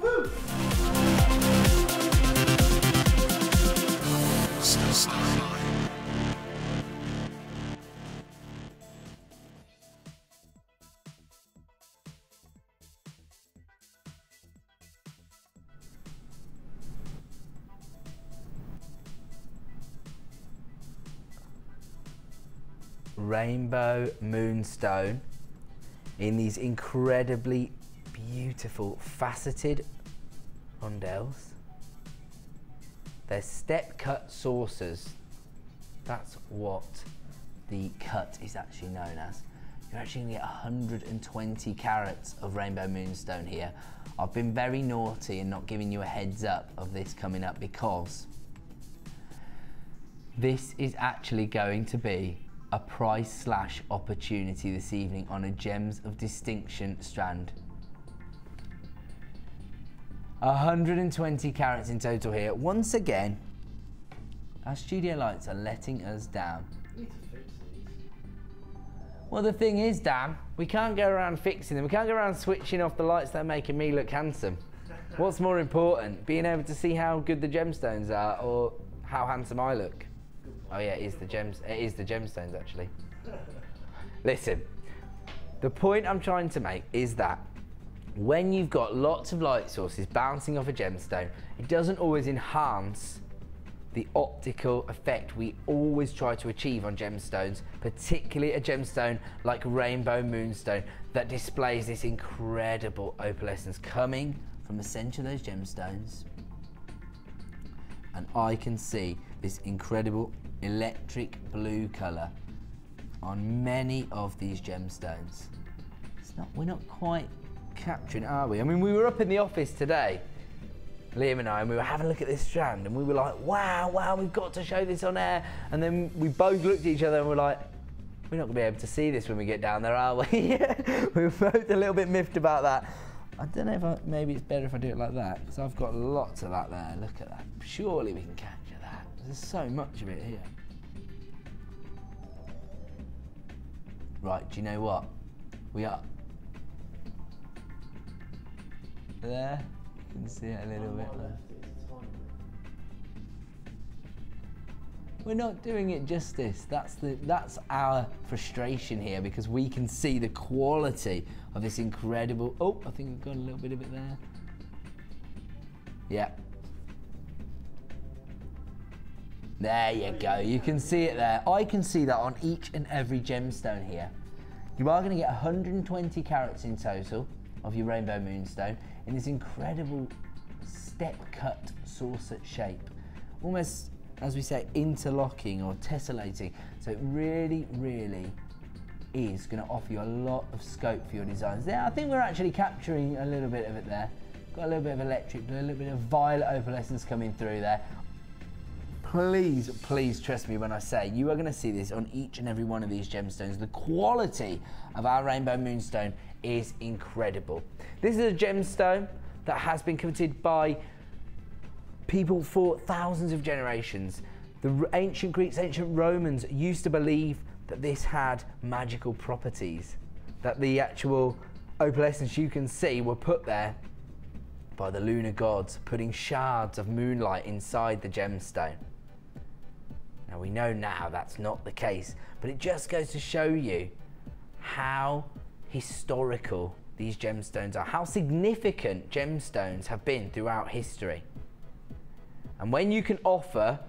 Rainbow moonstone in these incredibly beautiful faceted rondelles. They're step cut saucers. That's what the cut is actually known as. You're actually going to get 120 carats of rainbow moonstone here. I've been very naughty and not giving you a heads up of this coming up because this is actually going to be a price slash opportunity this evening on a Gems of Distinction strand. 120 carats in total here. Once again, our studio lights are letting us down. Well, the thing is, Dan, we can't go around fixing them. We can't go around switching off the lights that are making me look handsome. What's more important, being able to see how good the gemstones are or how handsome I look? Oh yeah, it is the gemstones actually. Listen, the point I'm trying to make is that when you've got lots of light sources bouncing off a gemstone, it doesn't always enhance the optical effect we always try to achieve on gemstones, particularly a gemstone like rainbow moonstone that displays this incredible opalescence coming from the center of those gemstones. And I can see this incredible electric blue colour on many of these gemstones. We're not quite capturing, are we? I mean, we were up in the office today, Liam and I, and we were having a look at this strand and we were like, wow, we've got to show this on air. And then we both looked at each other and we're like, we're not going to be able to see this when we get down there, are we? We were both a little bit miffed about that. I don't know if maybe it's better if I do it like that, because I've got lots of that there. Look at that. Surely we can capture that. There's so much of it here. Right, do you know what? We are there. You can see it a little bit. We're not doing it justice. That's our frustration here, because we can see the quality of this incredible. Oh, I think we've got a little bit of it there. Yeah. There you go, you can see it there. I can see that on each and every gemstone here. You are going to get 120 carats in total of your rainbow moonstone in this incredible step-cut saucer shape. Almost, as we say, interlocking or tessellating. So it really, really is going to offer you a lot of scope for your designs. There, I think we're actually capturing a little bit of it there. Got a little bit of electric blue, a little bit of violet opalescence coming through there. Please, please trust me when I say you are going to see this on each and every one of these gemstones. The quality of our rainbow moonstone is incredible. This is a gemstone that has been coveted by people for thousands of generations. The ancient Greeks, ancient Romans used to believe that this had magical properties, that the actual opalescence you can see were put there by the lunar gods, putting shards of moonlight inside the gemstone. Now we know now that's not the case, but it just goes to show you how historical these gemstones are, how significant gemstones have been throughout history. And when you can offer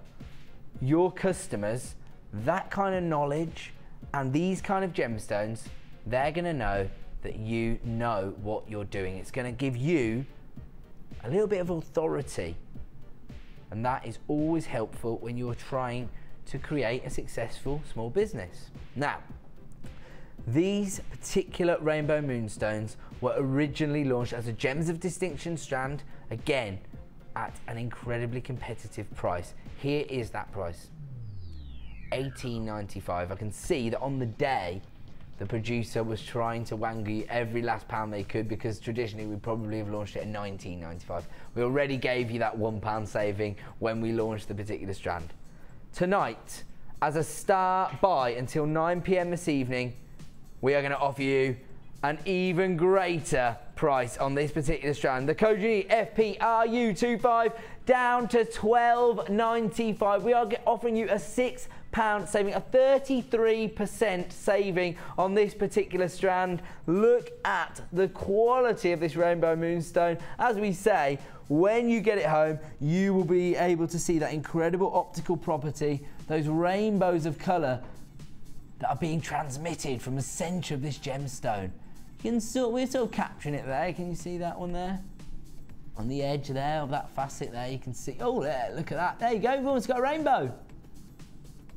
your customers that kind of knowledge and these kind of gemstones, they're going to know that you know what you're doing. It's going to give you a little bit of authority, and that is always helpful when you're trying to create a successful small business. Now, these particular rainbow moonstones were originally launched as a Gems of Distinction strand, again at an incredibly competitive price. Here is that price, $18.95. I can see that on the day the producer was trying to wangle you every last pound they could, because traditionally we probably have launched it at $19.95. We already gave you that £1 saving when we launched the particular strand. Tonight, as a start buy until 9 PM this evening, we are going to offer you an even greater price on this particular strand. The code you need, FPRU25, down to $12.95. We are offering you a £6 saving, a 33% saving on this particular strand. Look at the quality of this rainbow moonstone. As we say, when you get it home, you will be able to see that incredible optical property, those rainbows of colour that are being transmitted from the centre of this gemstone. We're sort of capturing it there. Can you see that one there? On the edge there of that facet there, you can see, oh there, look at that. There you go, everyone's got a rainbow.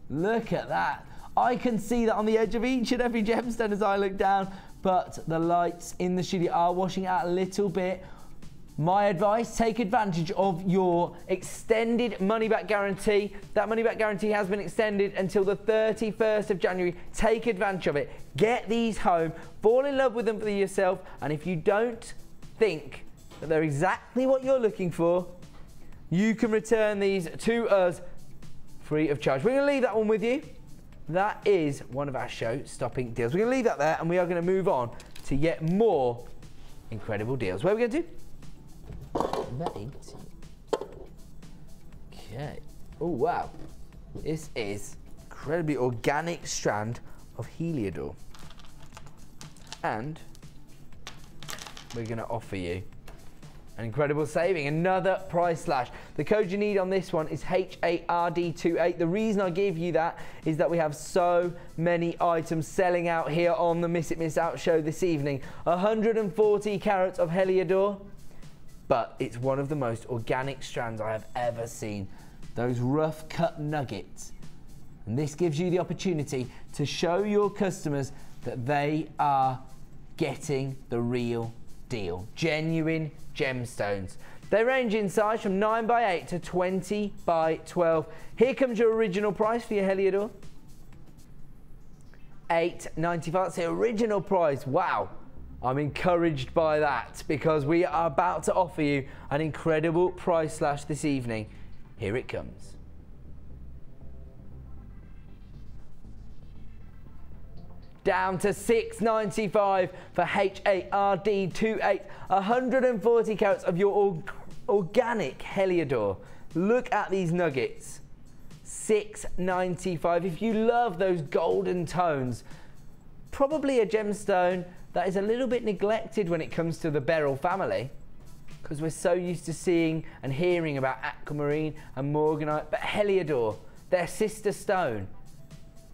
Look at that. I can see that on the edge of each and every gemstone as I look down, but the lights in the studio are washing out a little bit. My advice, take advantage of your extended money-back guarantee. That money-back guarantee has been extended until the 31st of January. Take advantage of it. Get these home, fall in love with them for yourself, and if you don't think that they're exactly what you're looking for, you can return these to us free of charge. We're going to leave that one with you. That is one of our show-stopping deals. We're going to leave that there, and we are going to move on to yet more incredible deals. Where are we going to? Okay. Oh wow. This is incredibly organic strand of Heliodor. And we're going to offer you an incredible saving, another price slash. The code you need on this one is HARD28. The reason I give you that is that we have so many items selling out here on the Miss It Miss Out show this evening. 140 carats of Heliodor, but it's one of the most organic strands I have ever seen. Those rough cut nuggets. And this gives you the opportunity to show your customers that they are getting the real deal. Genuine gemstones. They range in size from 9x8 to 20x12. Here comes your original price for your Heliodor. $8.95. That's the original price. Wow. I'm encouraged by that, because we are about to offer you an incredible price slash this evening. Here it comes. Down to $6.95 for HARD28. 140 carats of your organic Heliodor. Look at these nuggets. $6.95. If you love those golden tones, probably a gemstone that is a little bit neglected when it comes to the beryl family, because we're so used to seeing and hearing about aquamarine and morganite, but Heliodor, their sister stone.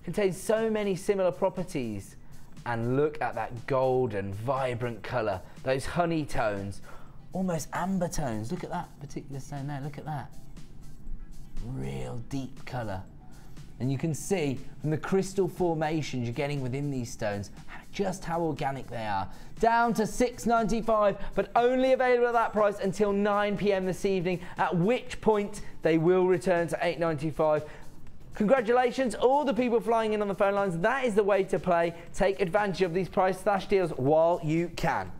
Contains so many similar properties. And look at that golden, vibrant colour. Those honey tones, almost amber tones. Look at that particular stone there, look at that. Real deep colour. And you can see from the crystal formations you're getting within these stones just how organic they are. Down to $6.95, but only available at that price until 9 p.m. this evening, at which point they will return to $8.95. Congratulations, all the people flying in on the phone lines. That is the way to play. Take advantage of these price slash deals while you can.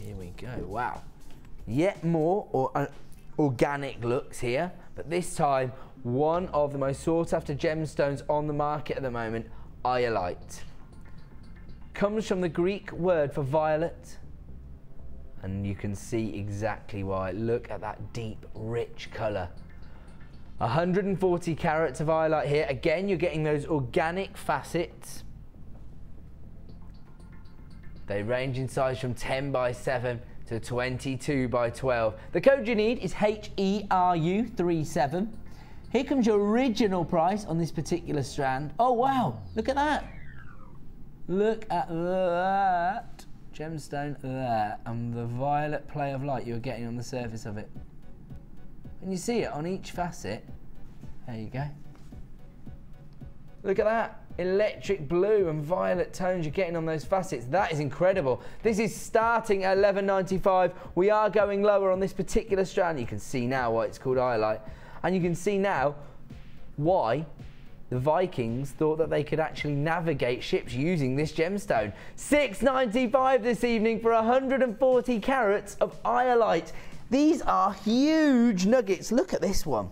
Here we go. Wow. Yet more organic looks here, but this time one of the most sought after gemstones on the market at the moment, iolite. Comes from the Greek word for violet, and you can see exactly why. Look at that deep, rich colour. 140 carats of iolite here. Again, you're getting those organic facets. They range in size from 10 by 7 to 22 by 12. The code you need is HERU37. Here comes your original price on this particular strand. Oh wow, look at that. Look at that gemstone there, and the violet play of light you're getting on the surface of it. And you see it on each facet. There you go. Look at that. Electric blue and violet tones you're getting on those facets. That is incredible. This is starting at $11.95. We are going lower on this particular strand. You can see now why it's called iolite. And you can see now why the Vikings thought that they could actually navigate ships using this gemstone. $6.95 this evening for 140 carats of iolite. These are huge nuggets. Look at this one.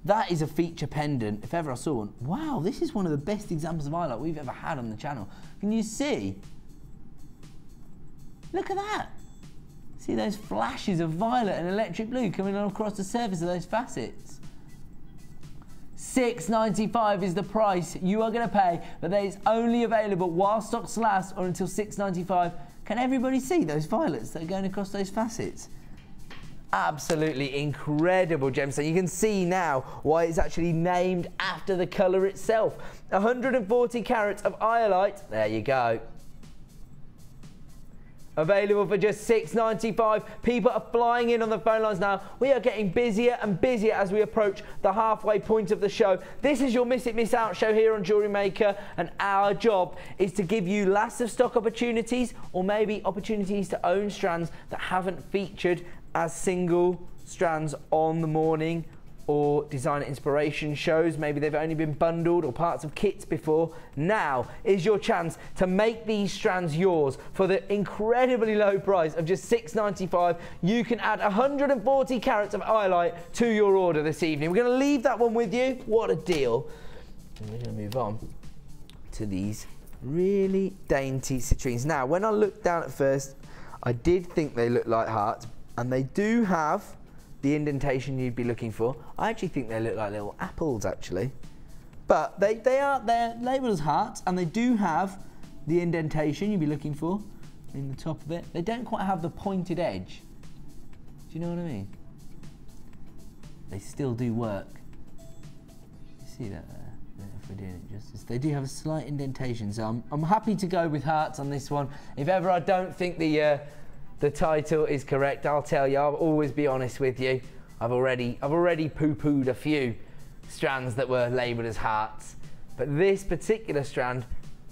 That is a feature pendant, if ever I saw one. Wow, this is one of the best examples of iolite we've ever had on the channel. Can you see? Look at that. See those flashes of violet and electric blue coming on across the surface of those facets. $6.95 is the price you are going to pay, but that is only available while stocks last or until $6.95. Can everybody see those violets that are going across those facets? Absolutely incredible gemstone. You can see now why it's actually named after the colour itself. 140 carats of iolite. There you go. Available for just $6.95. People are flying in on the phone lines now. We are getting busier and busier as we approach the halfway point of the show. This is your Miss It, Miss Out show here on Jewellery Maker, and our job is to give you last of stock opportunities, or maybe opportunities to own strands that haven't featured as single strands on the morning or designer inspiration shows. Maybe they've only been bundled or parts of kits before. Now is your chance to make these strands yours for the incredibly low price of just $6.95. You can add 140 carats of iolite to your order this evening. We're going to leave that one with you. What a deal. And we're going to move on to these really dainty citrines. Now, when I looked down at first, I did think they looked like hearts, and they do have the indentation you'd be looking for. I actually think they look like little apples, actually. But they're labelled as hearts, and they do have the indentation you'd be looking for in the top of it. They don't quite have the pointed edge. Do you know what I mean? They still do work. You see that there? If we're doing it justice. They do have a slight indentation, so I'm happy to go with hearts on this one. If ever I don't think the title is correct, I'll tell you. I'll always be honest with you. I've already poo-pooed a few strands that were labelled as hearts, but this particular strand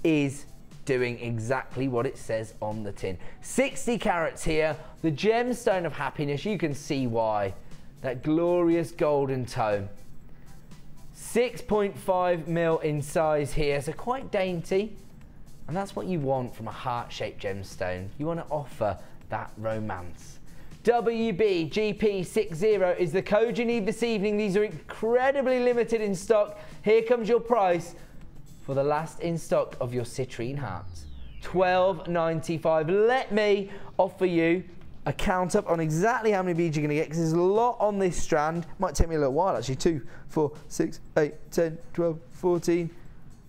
is doing exactly what it says on the tin. 60 carats here, the gemstone of happiness. You can see why. That glorious golden tone. 6.5 mil in size here, so quite dainty, and that's what you want from a heart-shaped gemstone. You want to offer that romance. WBGP60 is the code you need this evening. These are incredibly limited in stock. Here comes your price for the last in stock of your citrine hearts. $12.95. Let me offer you a count up on exactly how many beads you're going to get, because there's a lot on this strand. Might take me a little while actually. 2, 4, 6, 8, 10, 12, 14,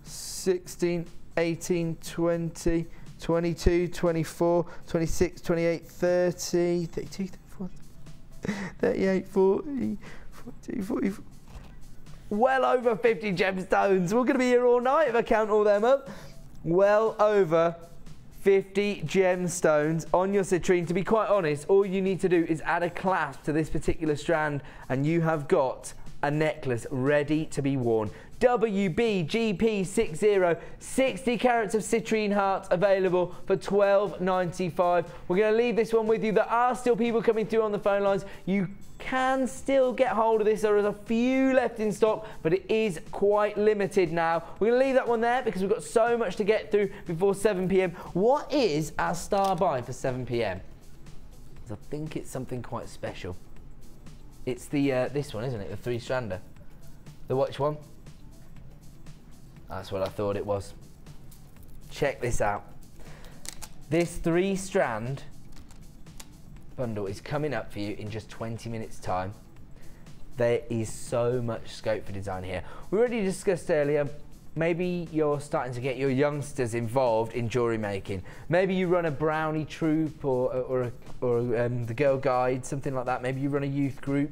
16, 18, 20, 22, 24, 26, 28, 30, 32, 34, 38, 40, 42, 44. Well over 50 gemstones. We're going to be here all night if I count all them up. Well over 50 gemstones on your citrine. To be quite honest, all you need to do is add a clasp to this particular strand and you have got a necklace ready to be worn. WBGP60, 60 carats of citrine hearts available for $12.95. We're going to leave this one with you. There are still people coming through on the phone lines. You can still get hold of this. There is a few left in stock, but it is quite limited now. We're going to leave that one there because we've got so much to get through before 7 p.m. What is our star buy for 7 p.m? I think it's something quite special. It's the this one, isn't it? The 3-strander. The which one? That's what I thought it was. Check this out. This 3-strand bundle is coming up for you in just 20 minutes time. There is so much scope for design here. We already discussed earlier, maybe you're starting to get your youngsters involved in jewellery making. Maybe you run a brownie troupe or the Girl Guide, something like that. Maybe you run a youth group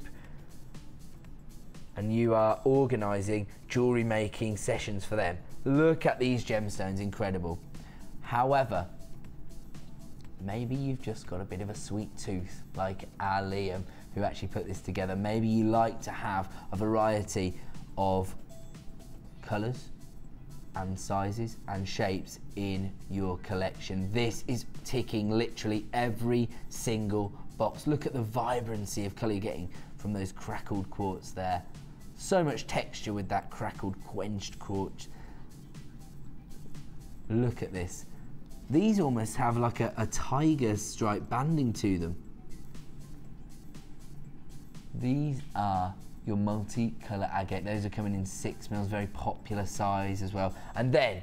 and you are organising jewellery making sessions for them. Look at these gemstones, incredible. However, maybe you've just got a bit of a sweet tooth like our Liam who actually put this together. Maybe you like to have a variety of colours and sizes and shapes in your collection. This is ticking literally every single box. Look at the vibrancy of colour you're getting from those crackled quartz there. So much texture with that crackled quenched quartz. Look at this. These almost have like a tiger stripe banding to them. These are your multi-colour agate. Those are coming in 6 mils, very popular size as well. And then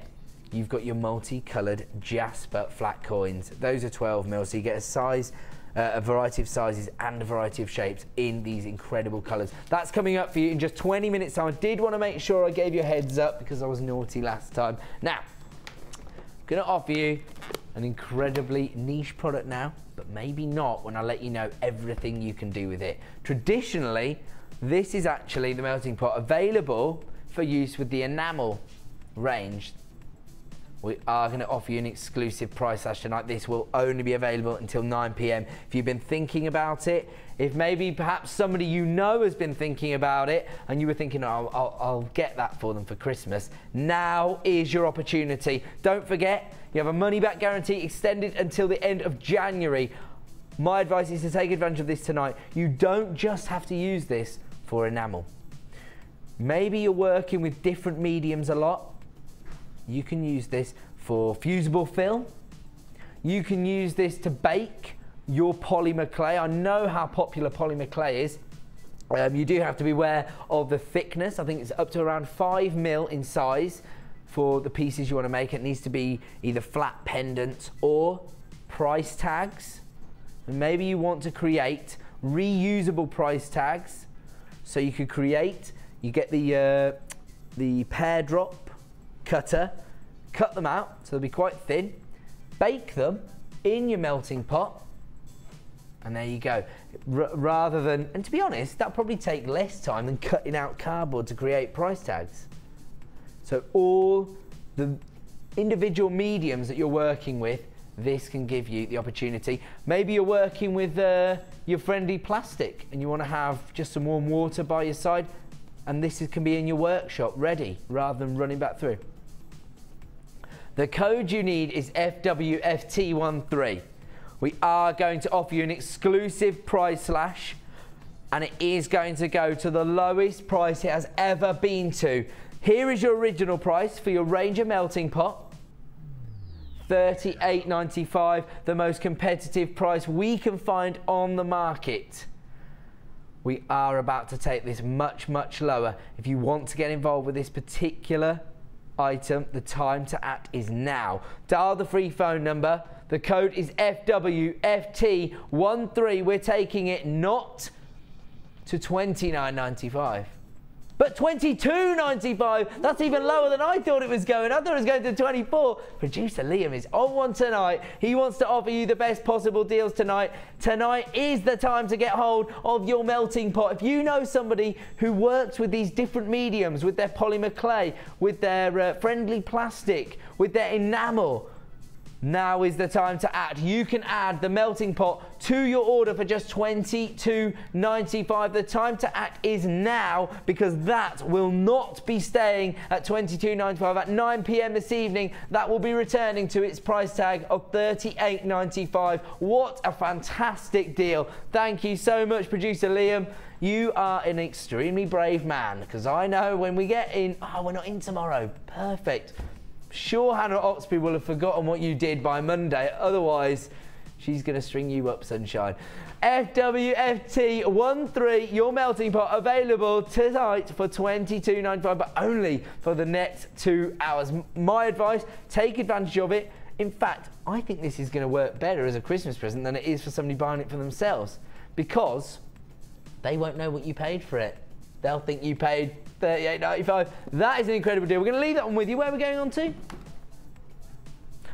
you've got your multi-coloured jasper flat coins. Those are 12 mils, so you get a size, a variety of sizes and a variety of shapes in these incredible colours. That's coming up for you in just 20 minutes time. I did want to make sure I gave you a heads up because I was naughty last time. Now, I'm going to offer you an incredibly niche product now, but maybe not when I let you know everything you can do with it. Traditionally, this is actually the melting pot available for use with the enamel range. We are going to offer you an exclusive price slash tonight. This will only be available until 9 p.m. If you've been thinking about it, if maybe perhaps somebody you know has been thinking about it and you were thinking, oh, I'll get that for them for Christmas, now is your opportunity. Don't forget, you have a money-back guarantee extended until the end of January. My advice is to take advantage of this tonight. You don't just have to use this for enamel. Maybe you're working with different mediums a lot. You can use this for fusible film. You can use this to bake your polymer clay. I know how popular polymer clay is. You do have to be aware of the thickness. I think it's up to around 5 mil in size for the pieces you want to make. It needs to be either flat pendants or price tags. And maybe you want to create reusable price tags. So you could create, you get the pear drop cutter, cut them out so they'll be quite thin, bake them in your melting pot, and there you go. Rather than, and to be honest, that'll probably take less time than cutting out cardboard to create price tags. So all the individual mediums that you're working with, this can give you the opportunity. Maybe you're working with your friendly plastic and you want to have just some warm water by your side, and this can be in your workshop ready rather than running back through. The code you need is FWFT13. We are going to offer you an exclusive price slash, and it is going to go to the lowest price it has ever been to. Here is your original price for your Ranger melting pot, $38.95, the most competitive price we can find on the market. We are about to take this much, much lower. If you want to get involved with this particular item, the time to act is now. Dial the free phone number. The code is FWFT13. We're taking it not to $29.95, But $22.95, that's even lower than I thought it was going. I thought it was going to 24. Producer Liam is on one tonight. He wants to offer you the best possible deals tonight. Tonight is the time to get hold of your melting pot. If you know somebody who works with these different mediums, with their polymer clay, with their friendly plastic, with their enamel, now is the time to act. You can add the melting pot to your order for just $22.95. The time to act is now, because that will not be staying at $22.95. At 9 p.m. this evening, that will be returning to its price tag of $38.95. What a fantastic deal. Thank you so much, Producer Liam. You are an extremely brave man, because I know when we get in, we're not in tomorrow. Perfect. Sure, Hannah Oxby will have forgotten what you did by Monday. Otherwise, she's going to string you up, sunshine. FWFT13, your melting pot, available tonight for $22.95, but only for the next 2 hours. My advice, take advantage of it. In fact, I think this is going to work better as a Christmas present than it is for somebody buying it for themselves, because they won't know what you paid for it. They'll think you paid $38.95. That is an incredible deal. We're going to leave that one with you. Where are we going on to?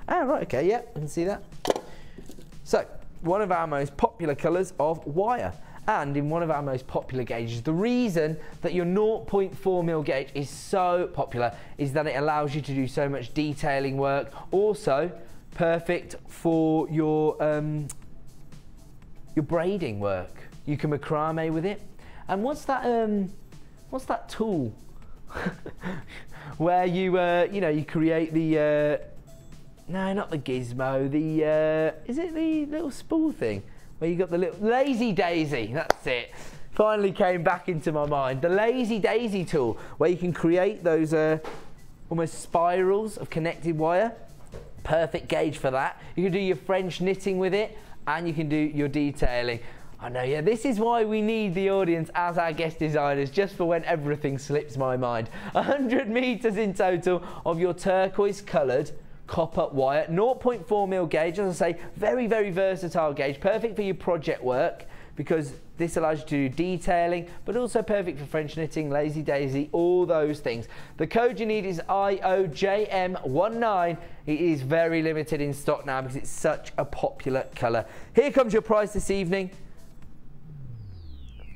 Right, okay, yeah, I can see that. So, one of our most popular colours of wire, and in one of our most popular gauges. The reason that your 0.4mm gauge is so popular is that it allows you to do so much detailing work. Also, perfect for your braiding work. You can macrame with it. And what's that tool where you you create the no, not the gizmo, the is it the little spool thing where you got the little lazy daisy? That's it. Finally came back into my mind. The lazy daisy tool, where you can create those almost spirals of connected wire. Perfect gauge for that. You can do your French knitting with it, and you can do your detailing. I know, yeah, this is why we need the audience as our guest designers, just for when everything slips my mind. 100 metres in total of your turquoise coloured copper wire, 0.4mm gauge, as I say, very, very versatile gauge, perfect for your project work, because this allows you to do detailing, but also perfect for French knitting, lazy daisy, all those things. The code you need is IOJM19. It is very limited in stock now because it's such a popular colour. Here comes your price this evening.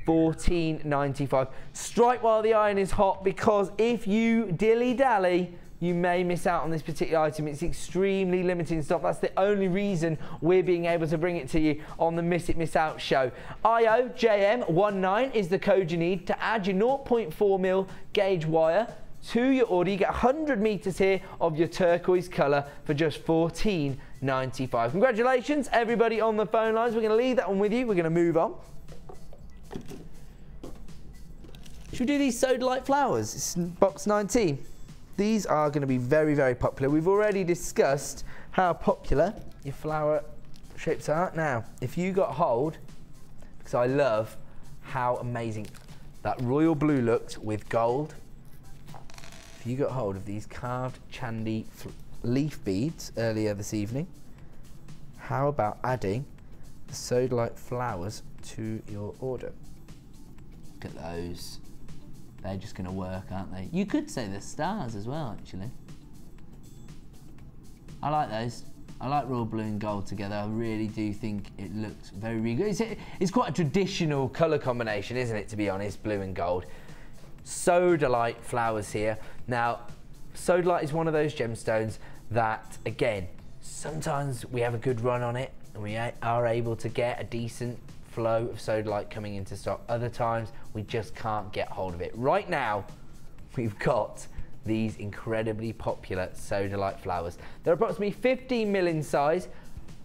$14.95. Strike while the iron is hot, because if you dilly-dally, you may miss out on this particular item. It's extremely limited in stock. That's the only reason we're being able to bring it to you on the Miss It Miss Out show. IOJM19 is the code you need to add your 0.4mm gauge wire to your order. You get 100 metres here of your turquoise colour for just $14.95. Congratulations, everybody on the phone lines. We're going to leave that one with you. We're going to move on. Should we do these sodalite flowers? It's box 19. These are going to be very, very popular. We've already discussed how popular your flower shapes are. Now, if you got hold, because I love how amazing that royal blue looked with gold. If you got hold of these carved Chandi leaf beads earlier this evening, how about adding the sodalite flowers to your order? Look at those. They're just going to work, aren't they? You could say they're stars as well, actually. I like those. I like royal blue and gold together. I really do think it looks very, really good. It's quite a traditional colour combination, isn't it, to be honest, blue and gold. Sodalite flowers here. Now, sodalite is one of those gemstones that, again, sometimes we have a good run on it and we are able to get a decent flow of sodalite coming into stock. Other times we just can't get hold of it. Right now we've got these incredibly popular sodalite flowers. They're approximately 15mm in size.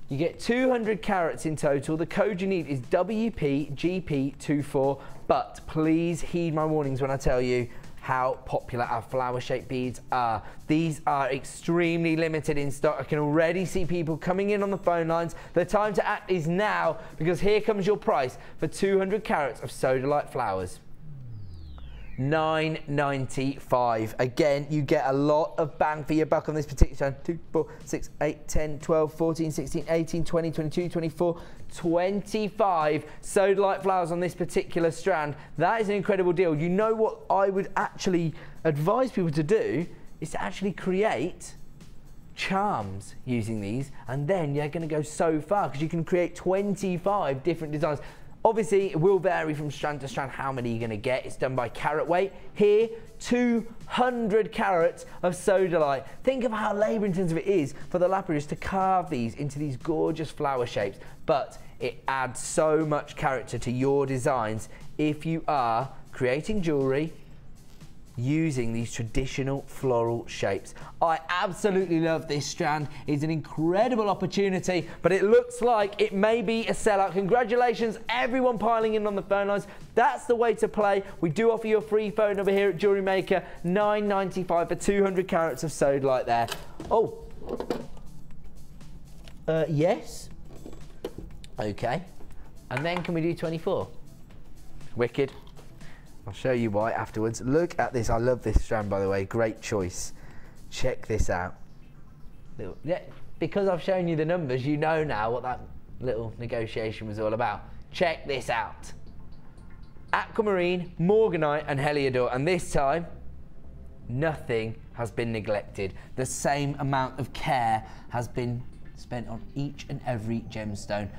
You get 200 carats in total. The code you need is WPGP24, but please heed my warnings when I tell you how popular our flower shaped beads are. These are extremely limited in stock. I can already see people coming in on the phone lines. The time to act is now, because here comes your price for 200 carats of sodalite flowers. 9.95. Again, you get a lot of bang for your buck on this particular strand. 2, 4, 6, 8, 10, 12, 14, 16, 18, 20, 22, 24, 25 sewed-like flowers on this particular strand. That is an incredible deal. You know what I would actually advise people to do is to actually create charms using these, and then you're going to go so far because you can create 25 different designs. Obviously, it will vary from strand to strand how many you're going to get. It's done by carat weight. Here, 200 carats of sodalite. Think of how labour intensive it is for the lapiders to carve these into these gorgeous flower shapes, but it adds so much character to your designs if you are creating jewellery using these traditional floral shapes. I absolutely love this strand. It's an incredible opportunity, but it looks like it may be a sellout. Congratulations, everyone piling in on the phone lines. That's the way to play. We do offer you a free phone over here at JewelleryMaker, $9.95 for 200 carats of sodalite there. Oh, yes. Okay, and then can we do 24? Wicked. I'll show you why afterwards. Look at this. I love this strand, by the way. Great choice. Check this out. Yeah, because I've shown you the numbers, you know now what that little negotiation was all about. Check this out. Aquamarine, Morganite and Heliodor. And this time, nothing has been neglected. The same amount of care has been spent on each and every gemstone.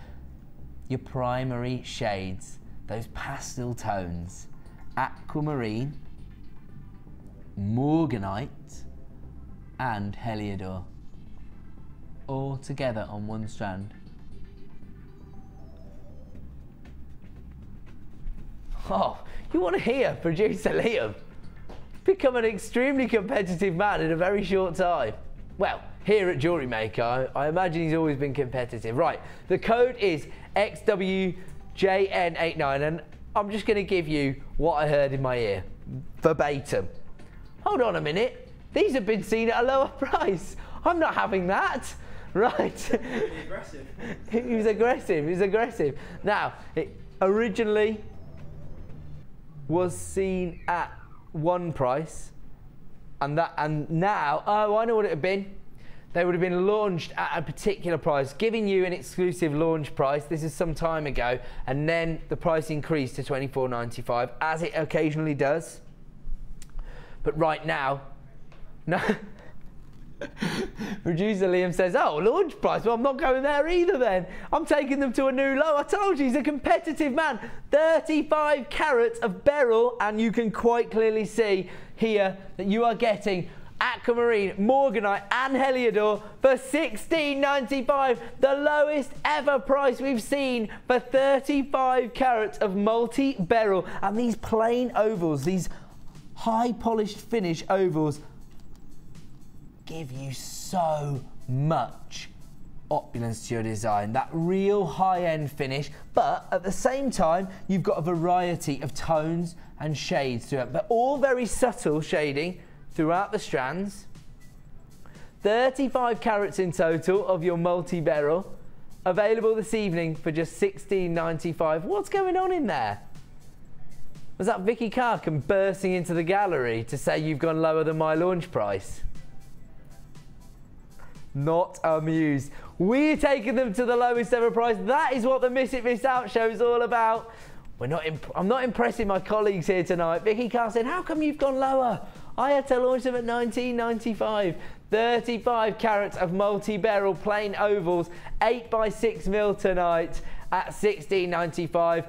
Your primary shades, those pastel tones, aquamarine, morganite and Heliodor, all together on one strand. Oh, you want to hear producer Liam become an extremely competitive man in a very short time? Well, here at JewelleryMaker, I imagine he's always been competitive. Right, the code is XWJN89, and I'm just going to give you what I heard in my ear, verbatim. Hold on a minute, these have been seen at a lower price. I'm not having that. Right. Aggressive. He was aggressive, he was aggressive. Now, it originally was seen at one price, and now, oh, I know what it would have been. They would have been launched at a particular price, giving you an exclusive launch price. This is some time ago, and then the price increased to $24.95, as it occasionally does. But right now, no. Producer Liam says, oh, launch price, well, I'm not going there either then. I'm taking them to a new low. I told you, he's a competitive man. 35 carats of beryl, and you can quite clearly see here that you are getting aquamarine, morganite and Heliodor for $16.95, the lowest ever price we've seen for 35 carats of multi-beryl. And these plain ovals, these high polished finish ovals, give you so much opulence to your design, that real high-end finish, but at the same time you've got a variety of tones and shades throughout, but all very subtle shading throughout the strands. 35 carats in total of your multi-beryl, available this evening for just $16.95. What's going on in there? Was that Vicky Carcon bursting into the gallery to say you've gone lower than my launch price? Not amused. We're taking them to the lowest ever price. That is what the Miss It Miss Out show is all about. I'm not impressing my colleagues here tonight. Vicky Carr said, how come you've gone lower? I had to launch them at $19.95. 35 carats of multi-beryl plain ovals, 8x6mm tonight at $16.95.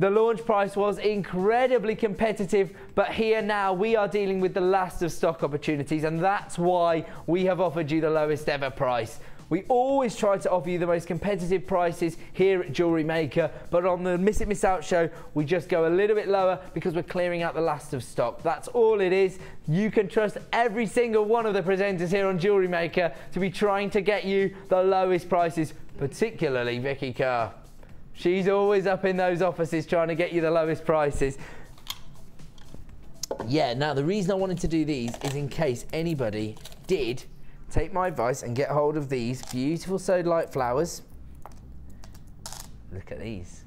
The launch price was incredibly competitive, but here now we are dealing with the last of stock opportunities, and that's why we have offered you the lowest ever price. We always try to offer you the most competitive prices here at JewelleryMaker, but on the Miss It Miss Out show, we just go a little bit lower because we're clearing out the last of stock. That's all it is. You can trust every single one of the presenters here on JewelleryMaker to be trying to get you the lowest prices, particularly Vicky Carr. She's always up in those offices trying to get you the lowest prices. Yeah, now the reason I wanted to do these is in case anybody did take my advice and get hold of these beautiful sodalite flowers. Look at these.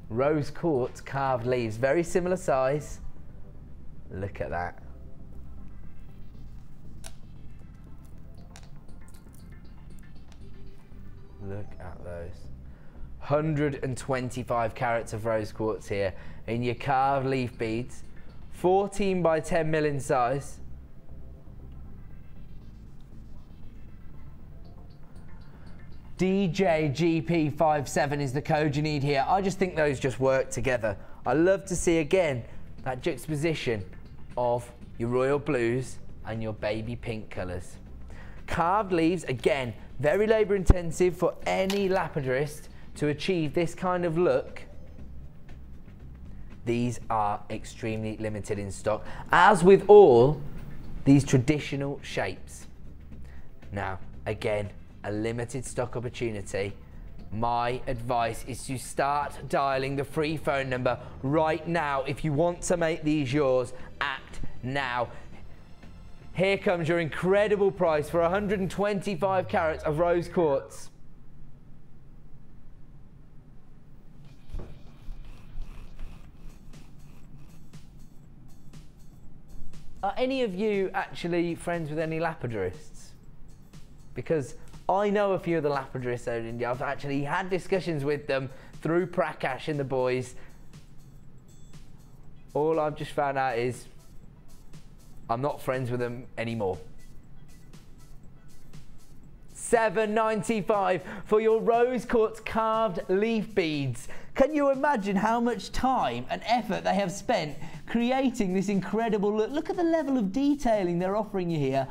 Rose quartz carved leaves, very similar size. Look at that. Look at those. 125 carats of rose quartz here in your carved leaf beads. 14 by 10 mil in size. DJGP57 is the code you need here. I just think those just work together. I love to see again that juxtaposition of your royal blues and your baby pink colours. Carved leaves, again, very labour intensive for any lapidarist to achieve this kind of look. These are extremely limited in stock, as with all these traditional shapes. Now, again, a limited stock opportunity. My advice is to start dialing the free phone number right now. If you want to make these yours, act now. Here comes your incredible price for 125 carats of rose quartz. Are any of you actually friends with any lapidarists? Because I know a few of the lapidarists out in India. I've actually had discussions with them through Prakash and the boys. All I've just found out is I'm not friends with them anymore. $7.95 for your rose quartz carved leaf beads. Can you imagine how much time and effort they have spent creating this incredible look? Look at the level of detailing they're offering you here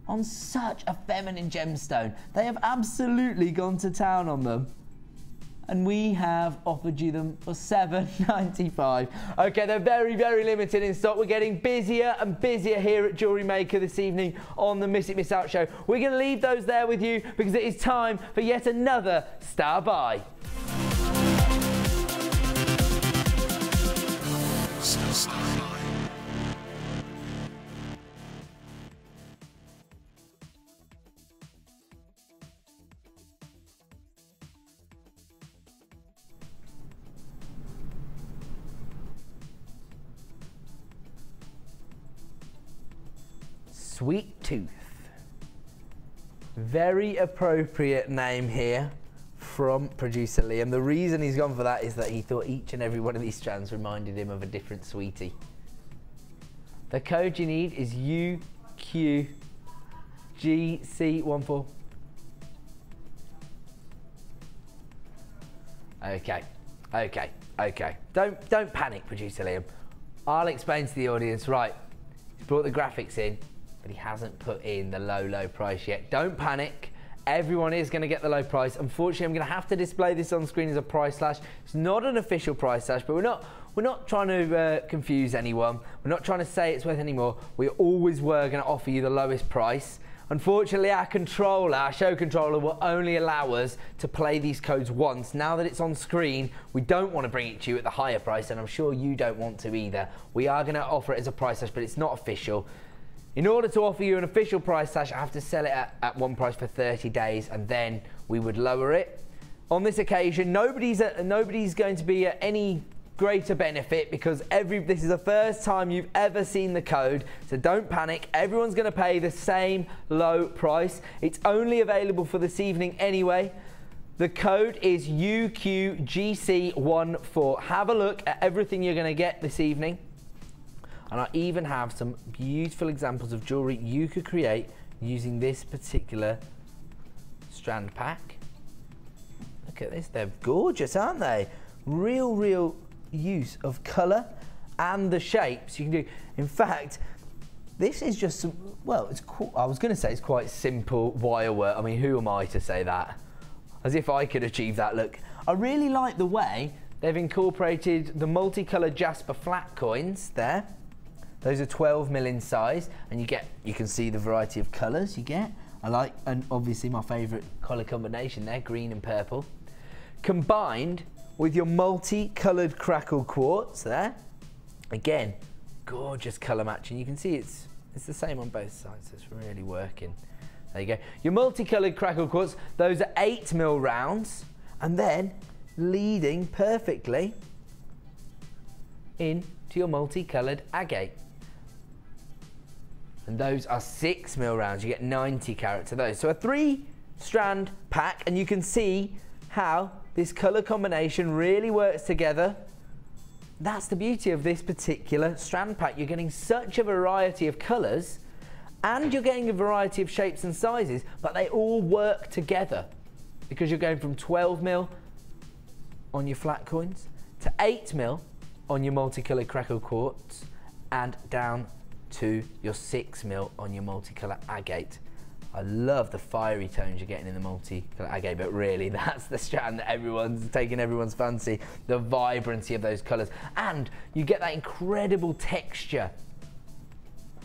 on such a feminine gemstone. They have absolutely gone to town on them. And we have offered you them for $7.95. Okay, they're very, very limited in stock. We're getting busier and busier here at Jewellery Maker this evening on the Miss It Miss Out show. We're going to leave those there with you because it is time for yet another Star Buy. Sweet Tooth. Very appropriate name here from producer Liam. The reason he's gone for that is that he thought each and every one of these strands reminded him of a different sweetie. The code you need is UQGC14. Okay. Don't panic, producer Liam. I'll explain to the audience. Right, he's brought the graphics in, but he hasn't put in the low price yet. Don't panic. Everyone is going to get the low price. Unfortunately, I'm going to have to display this on screen as a price slash. It's not an official price slash, but we're not trying to confuse anyone. We're not trying to say it's worth any more. We always were going to offer you the lowest price. Unfortunately, our show controller, will only allow us to play these codes once. Now that it's on screen, we don't want to bring it to you at the higher price, and I'm sure you don't want to either. We are going to offer it as a price slash, but it's not official. In order to offer you an official price slash, I have to sell it at one price for 30 days, and then we would lower it. On this occasion, nobody's going to be at any greater benefit because this is the first time you've ever seen the code, so don't panic. Everyone's going to pay the same low price. It's only available for this evening anyway. The code is UQGC14. Have a look at everything you're going to get this evening. And I even have some beautiful examples of jewellery you could create using this particular strand pack. Look at this, they're gorgeous, aren't they? Real use of colour and the shapes you can do. In fact, this is just some, well, I was going to say it's quite simple wire work. I mean, who am I to say that? As if I could achieve that look. I really like the way they've incorporated the multicoloured Jasper flat coins there. Those are 12 mil in size, and you can see the variety of colours you get. And obviously my favourite colour combination there, green and purple. Combined with your multi-coloured crackle quartz there. Again, gorgeous colour matching. You can see it's the same on both sides, so it's really working. There you go. Your multi-coloured crackle quartz, those are 8 mil rounds, and then leading perfectly into your multi-coloured agate. and those are 6mm rounds. You get 90 carats of those. So a 3-strand pack, and you can see how this colour combination really works together. That's the beauty of this particular strand pack. You're getting such a variety of colours, and you're getting a variety of shapes and sizes, but they all work together because you're going from 12mm on your flat coins to 8mm on your multicoloured crackled quartz and down to your 6mm on your multicoloured agate. I love the fiery tones you're getting in the multicoloured agate, but really that's the strand that everyone's taking everyone's fancy, the vibrancy of those colours. And you get that incredible texture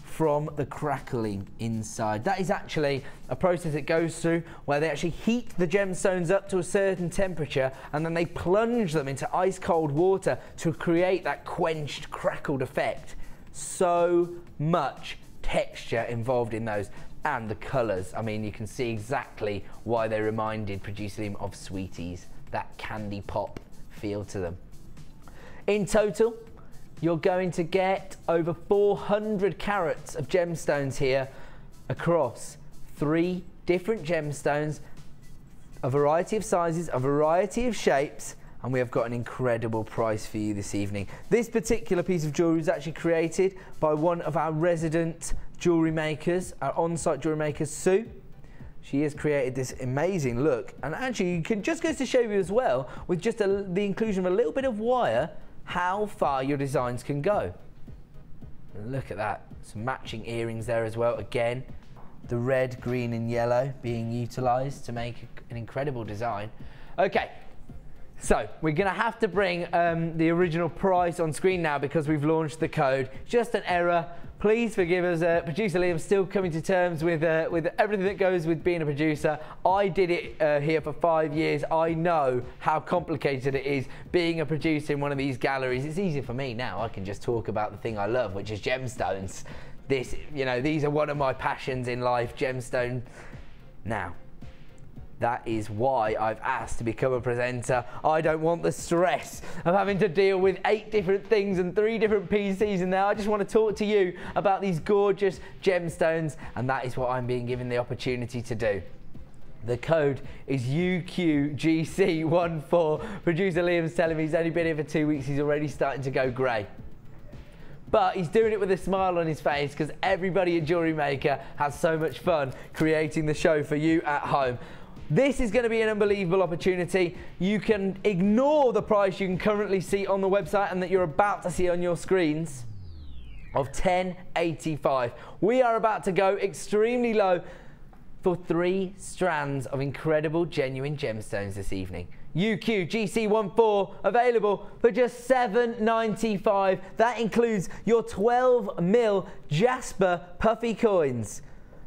from the crackling inside. That is actually a process it goes through where they actually heat the gemstones up to a certain temperature, and then they plunge them into ice cold water to create that quenched, crackled effect. So much texture involved in those, and the colours. I mean, you can see exactly why they reminded producer Liam of Sweeties, that candy pop feel to them. In total, you're going to get over 400 carats of gemstones here across 3 different gemstones, a variety of sizes, a variety of shapes, and we have got an incredible price for you this evening. This particular piece of jewellery was actually created by one of our resident jewellery makers, our on-site jewellery maker, Sue. She has created this amazing look, and actually you can just goes to show you as well, with just the inclusion of a little bit of wire, how far your designs can go. Look at that, some matching earrings there as well. Again, the red, green and yellow being utilised to make an incredible design. Okay, so we're going to have to bring the original price on screen now because we've launched the code. Just an error. Please forgive us. Producer Liam's still coming to terms with everything that goes with being a producer. I did it here for 5 years. I know how complicated it is being a producer in one of these galleries. It's easier for me now. I can just talk about the thing I love, which is gemstones. This, you know, these are one of my passions in life, gemstone. Now, that is why I've asked to become a presenter. I don't want the stress of having to deal with 8 different things and 3 different PCs in there. I just want to talk to you about these gorgeous gemstones, and that is what I'm being given the opportunity to do. The code is UQGC14. Producer Liam's telling me he's only been here for 2 weeks. He's already starting to go grey. But he's doing it with a smile on his face because everybody at JewelleryMaker has so much fun creating the show for you at home. This is going to be an unbelievable opportunity. You can ignore the price you can currently see on the website and that you're about to see on your screens of $10.85. We are about to go extremely low for 3 strands of incredible genuine gemstones this evening. UQGC14 available for just $7.95. That includes your 12mm Jasper puffy coins,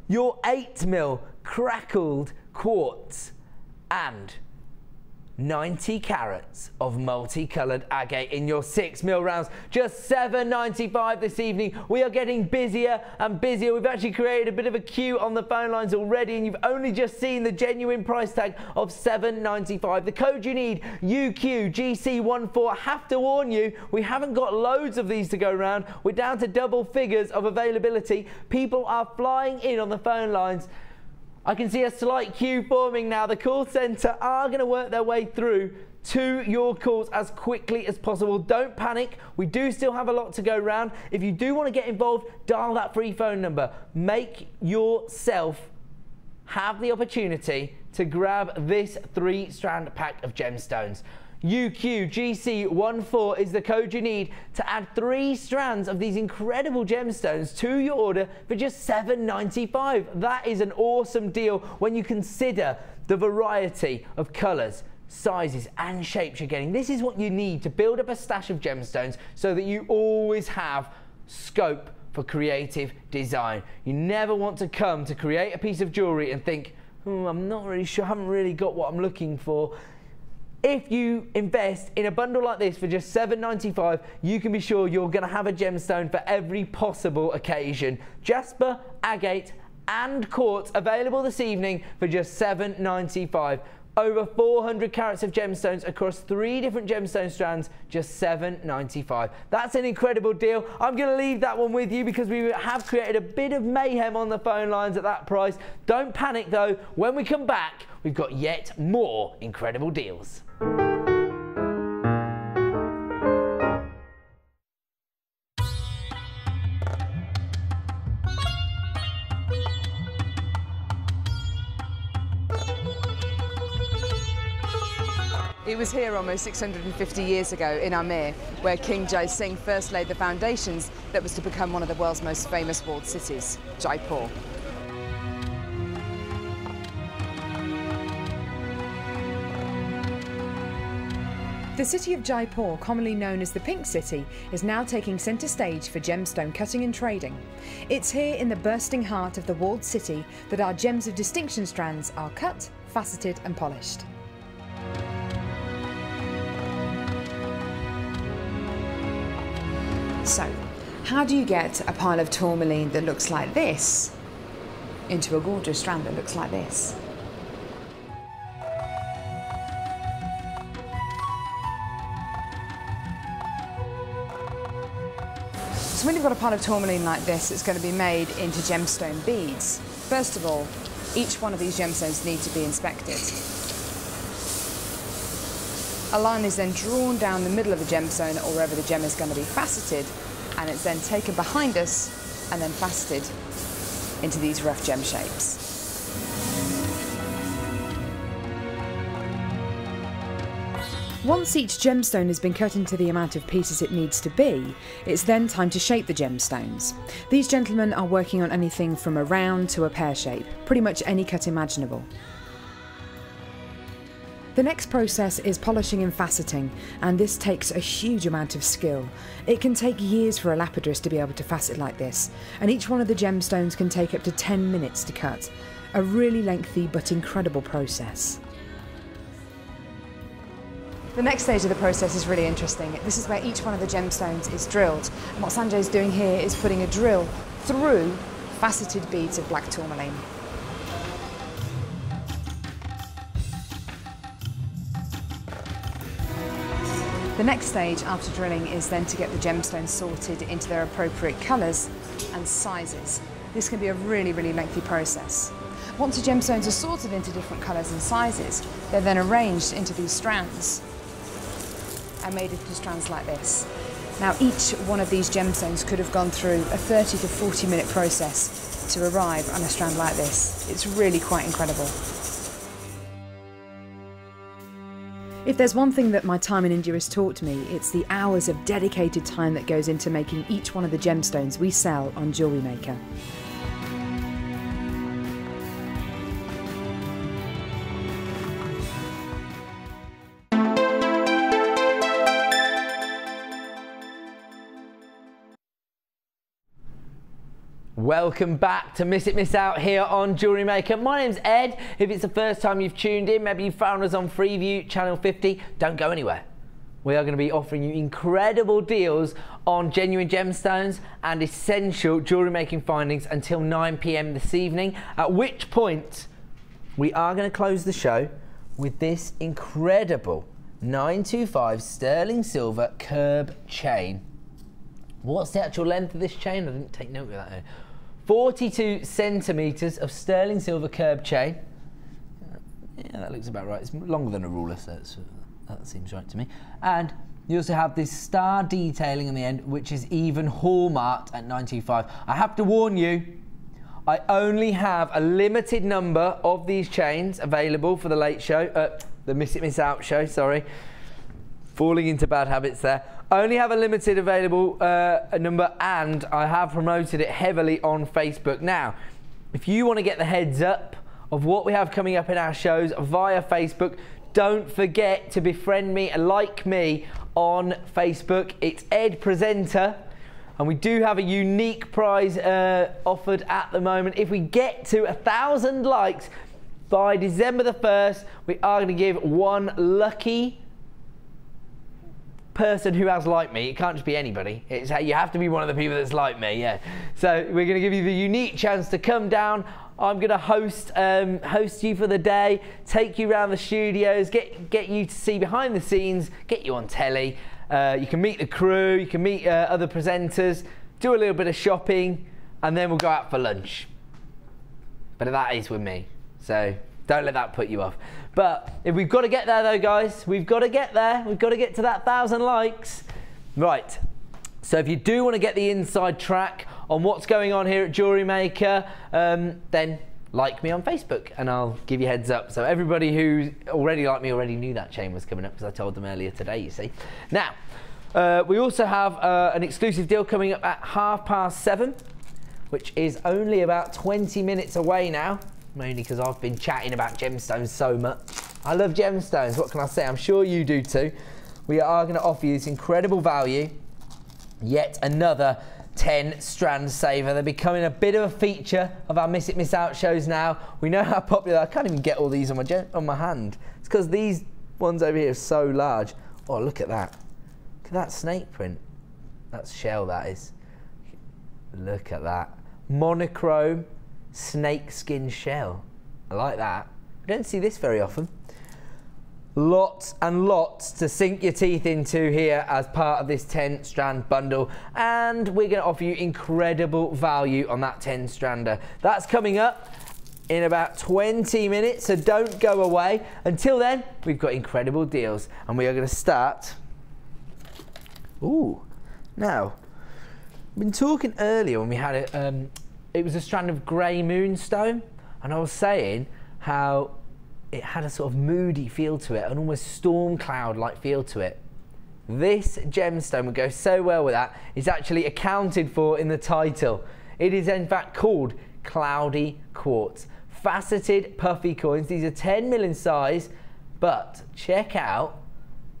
your 8mm crackled quartz, and 90 carats of multicoloured agate in your 6mm rounds. Just $7.95 this evening. We are getting busier and busier. We've actually created a bit of a queue on the phone lines already, and you've only just seen the genuine price tag of $7.95. The code you need, UQGC14. I have to warn you, we haven't got loads of these to go around. We're down to double figures of availability. People are flying in on the phone lines. I can see a slight queue forming now. The call centre are going to work their way through to your calls as quickly as possible. Don't panic. We do still have a lot to go round. If you do want to get involved, dial that free phone number. Make yourself have the opportunity to grab this 3-strand pack of gemstones. UQGC14 is the code you need to add 3 strands of these incredible gemstones to your order for just $7.95. That is an awesome deal when you consider the variety of colours, sizes and shapes you're getting. This is what you need to build up a stash of gemstones so that you always have scope for creative design. You never want to come to create a piece of jewellery and think, I'm not really sure, I haven't really got what I'm looking for. If you invest in a bundle like this for just $7.95, you can be sure you're going to have a gemstone for every possible occasion. Jasper, agate and quartz available this evening for just $7.95. Over 400 carats of gemstones across 3 different gemstone strands, just $7.95. That's an incredible deal. I'm going to leave that one with you because we have created a bit of mayhem on the phone lines at that price. Don't panic though. When we come back, we've got yet more incredible deals. It was here almost 650 years ago in Amir, where King Jai Singh first laid the foundations that was to become one of the world's most famous walled cities, Jaipur. The city of Jaipur, commonly known as the Pink City, is now taking centre stage for gemstone cutting and trading. It's here in the bursting heart of the walled city that our gems of distinction strands are cut, faceted and polished. So, how do you get a pile of tourmaline that looks like this into a gorgeous strand that looks like this? So when you've got a pile of tourmaline like this, it's going to be made into gemstone beads. First of all, each one of these gemstones need to be inspected. A line is then drawn down the middle of the gemstone or wherever the gem is going to be faceted, and it's then taken behind us and then faceted into these rough gem shapes. Once each gemstone has been cut into the amount of pieces it needs to be, it's then time to shape the gemstones. These gentlemen are working on anything from a round to a pear shape, pretty much any cut imaginable. The next process is polishing and faceting, and this takes a huge amount of skill. It can take years for a lapidress to be able to facet like this, and each one of the gemstones can take up to 10 minutes to cut. A really lengthy but incredible process. The next stage of the process is really interesting. This is where each one of the gemstones is drilled. And what Sanjay is doing here is putting a drill through faceted beads of black tourmaline. The next stage after drilling is then to get the gemstones sorted into their appropriate colours and sizes. This can be a really, really lengthy process. Once the gemstones are sorted into different colours and sizes, they're then arranged into these strands and made into strands like this. Now each one of these gemstones could have gone through a 30 to 40 minute process to arrive on a strand like this. It's really quite incredible. If there's one thing that my time in India has taught me, it's the hours of dedicated time that goes into making each one of the gemstones we sell on JewelleryMaker. Welcome back to Miss It, Miss Out here on JewelleryMaker. My name's Ed. If it's the first time you've tuned in, maybe you found us on Freeview, Channel 50, don't go anywhere. We are going to be offering you incredible deals on genuine gemstones and essential jewellery making findings until 9 PM this evening, at which point we are going to close the show with this incredible 925 sterling silver curb chain. What's the actual length of this chain? I didn't take note of that. 42 centimetres of sterling silver curb chain. Yeah, that looks about right. It's longer than a ruler, so that seems right to me. And you also have this star detailing on the end, which is even hallmarked at 925. I have to warn you, I only have a limited number of these chains available for the late show, the Miss It, Miss Out show, sorry. Falling into bad habits there. I only have a limited available number, and I have promoted it heavily on Facebook. Now, if you want to get the heads up of what we have coming up in our shows via Facebook, don't forget to befriend me and like me on Facebook. It's Ed Presenter, and we do have a unique prize offered at the moment. If we get to 1,000 likes by December the 1st, we are going to give one lucky person who has like me. It can't just be anybody. You have to be one of the people that's like me, yeah. So we're going to give you the unique chance to come down I'm going to host you for the day, take you around the studios, get you to see behind the scenes, get you on telly. You can meet the crew, you can meet other presenters, do a little bit of shopping, and then we'll go out for lunch. But that is with me, so don't let that put you off. But if we've got to get there though, guys, we've got to get there. We've got to get to that 1,000 likes. Right, so if you do want to get the inside track on what's going on here at JewelleryMaker, then like me on Facebook and I'll give you a heads up. So everybody who already liked me already knew that chain was coming up because I told them earlier today, you see. Now, we also have an exclusive deal coming up at 7:30, which is only about 20 minutes away now, mainly because I've been chatting about gemstones so much. I love gemstones, what can I say? I'm sure you do too. We are going to offer you this incredible value, yet another 10 strand saver. They're becoming a bit of a feature of our Miss It Miss Out shows now. We know how popular. I can't even get all these on my hand. It's because these ones over here are so large. Oh, look at that. Look at that snake print. That's shell, that is. Look at that. Monochrome snake skin shell. I like that. I don't see this very often. Lots and lots to sink your teeth into here as part of this 10 strand bundle, and we're going to offer you incredible value on that 10 strander. That's coming up in about 20 minutes, so don't go away. Until then, we've got incredible deals, and we are going to start. Ooh, now, I've been talking earlier when we had it, it was a strand of grey moonstone, and I was saying how it had a sort of moody feel to it, an almost storm cloud-like feel to it. This gemstone would go so well with that. It's actually accounted for in the title. It is in fact called Cloudy Quartz. Faceted puffy coins. These are 10 mil in size, but check out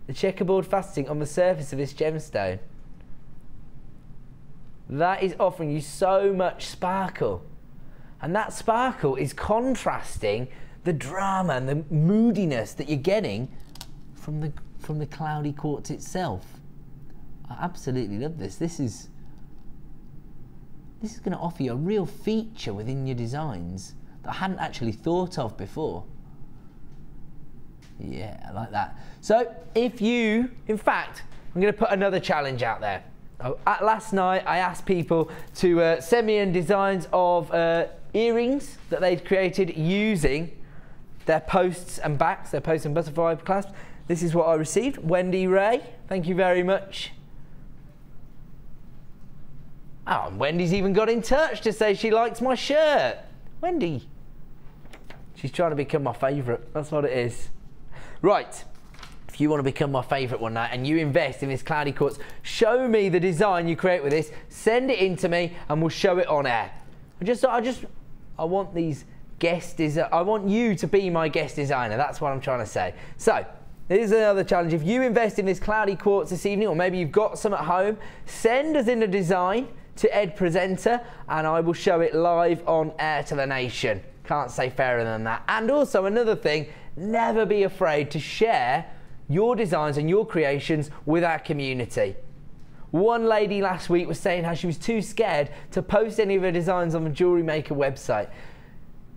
the checkerboard faceting on the surface of this gemstone. That is offering you so much sparkle. And that sparkle is contrasting the drama and the moodiness that you're getting from the cloudy quartz itself. I absolutely love this. This is going to offer you a real feature within your designs that I hadn't actually thought of before. Yeah, I like that. So if you, in fact, I'm going to put another challenge out there. Last night I asked people to send me in designs of earrings that they'd created using their posts and backs, their posts and butterfly clasps. This is what I received. Wendy Ray, thank you very much. Oh, and Wendy's even got in touch to say she likes my shirt. Wendy, she's trying to become my favourite. That's what it is. Right, if you want to become my favourite one night and you invest in this cloudy quartz, show me the design you create with this, send it in to me and we'll show it on air. I want these I want you to be my guest designer. That's what I'm trying to say. So, here's another challenge. If you invest in this cloudy quartz this evening, or maybe you've got some at home, send us in a design to Ed Presenter and I will show it live on air to the nation. Can't say fairer than that. And also another thing, never be afraid to share your designs and your creations with our community. One lady last week was saying how she was too scared to post any of her designs on the JewelleryMaker website.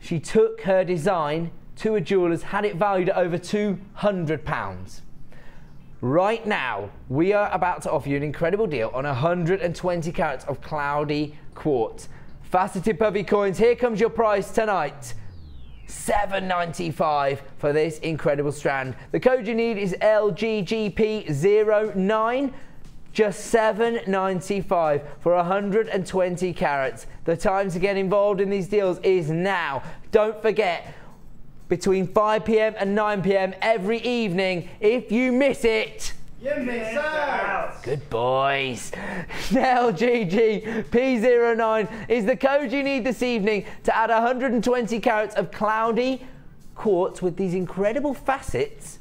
She took her design to a jeweller's, had it valued at over £200. Right now, we are about to offer you an incredible deal on 120 carats of cloudy quartz. Faceted puffy coins, here comes your price tonight. $7.95 for this incredible strand. The code you need is LGGP09. Just $7.95 for 120 carats. The time to get involved in these deals is now. Don't forget, between 5 PM and 9 PM every evening. If you miss it, you miss out. Good boys. LGGP09 is the code you need this evening to add 120 carats of cloudy quartz with these incredible facets,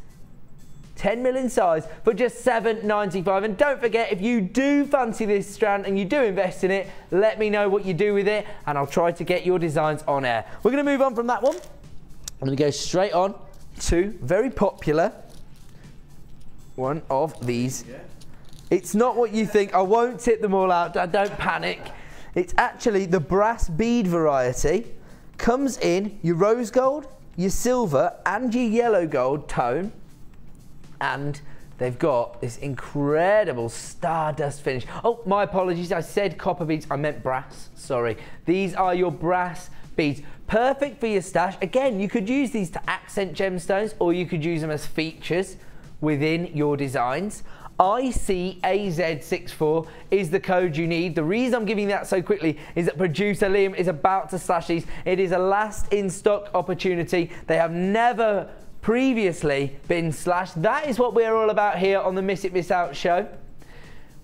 10 mil in size, for just $7.95. And don't forget, if you do fancy this strand and you do invest in it, let me know what you do with it and I'll try to get your designs on air. We're going to move on from that one. I'm going to go straight on to very popular one of these. It's not what you think. I won't tip them all out. Don't panic. It's actually the brass bead variety. comes in your rose gold, your silver and your yellow gold tone, and they've got this incredible stardust finish. Oh, my apologies, I said copper beads, I meant brass, sorry. These are your brass beads. Perfect for your stash. Again, you could use these to accent gemstones, or you could use them as features within your designs. ICAZ64 is the code you need. The reason I'm giving that so quickly is that producer Liam is about to slash these. It is a last in stock opportunity. They have never previously been slashed. That is what we're all about here on the Miss It Miss Out show.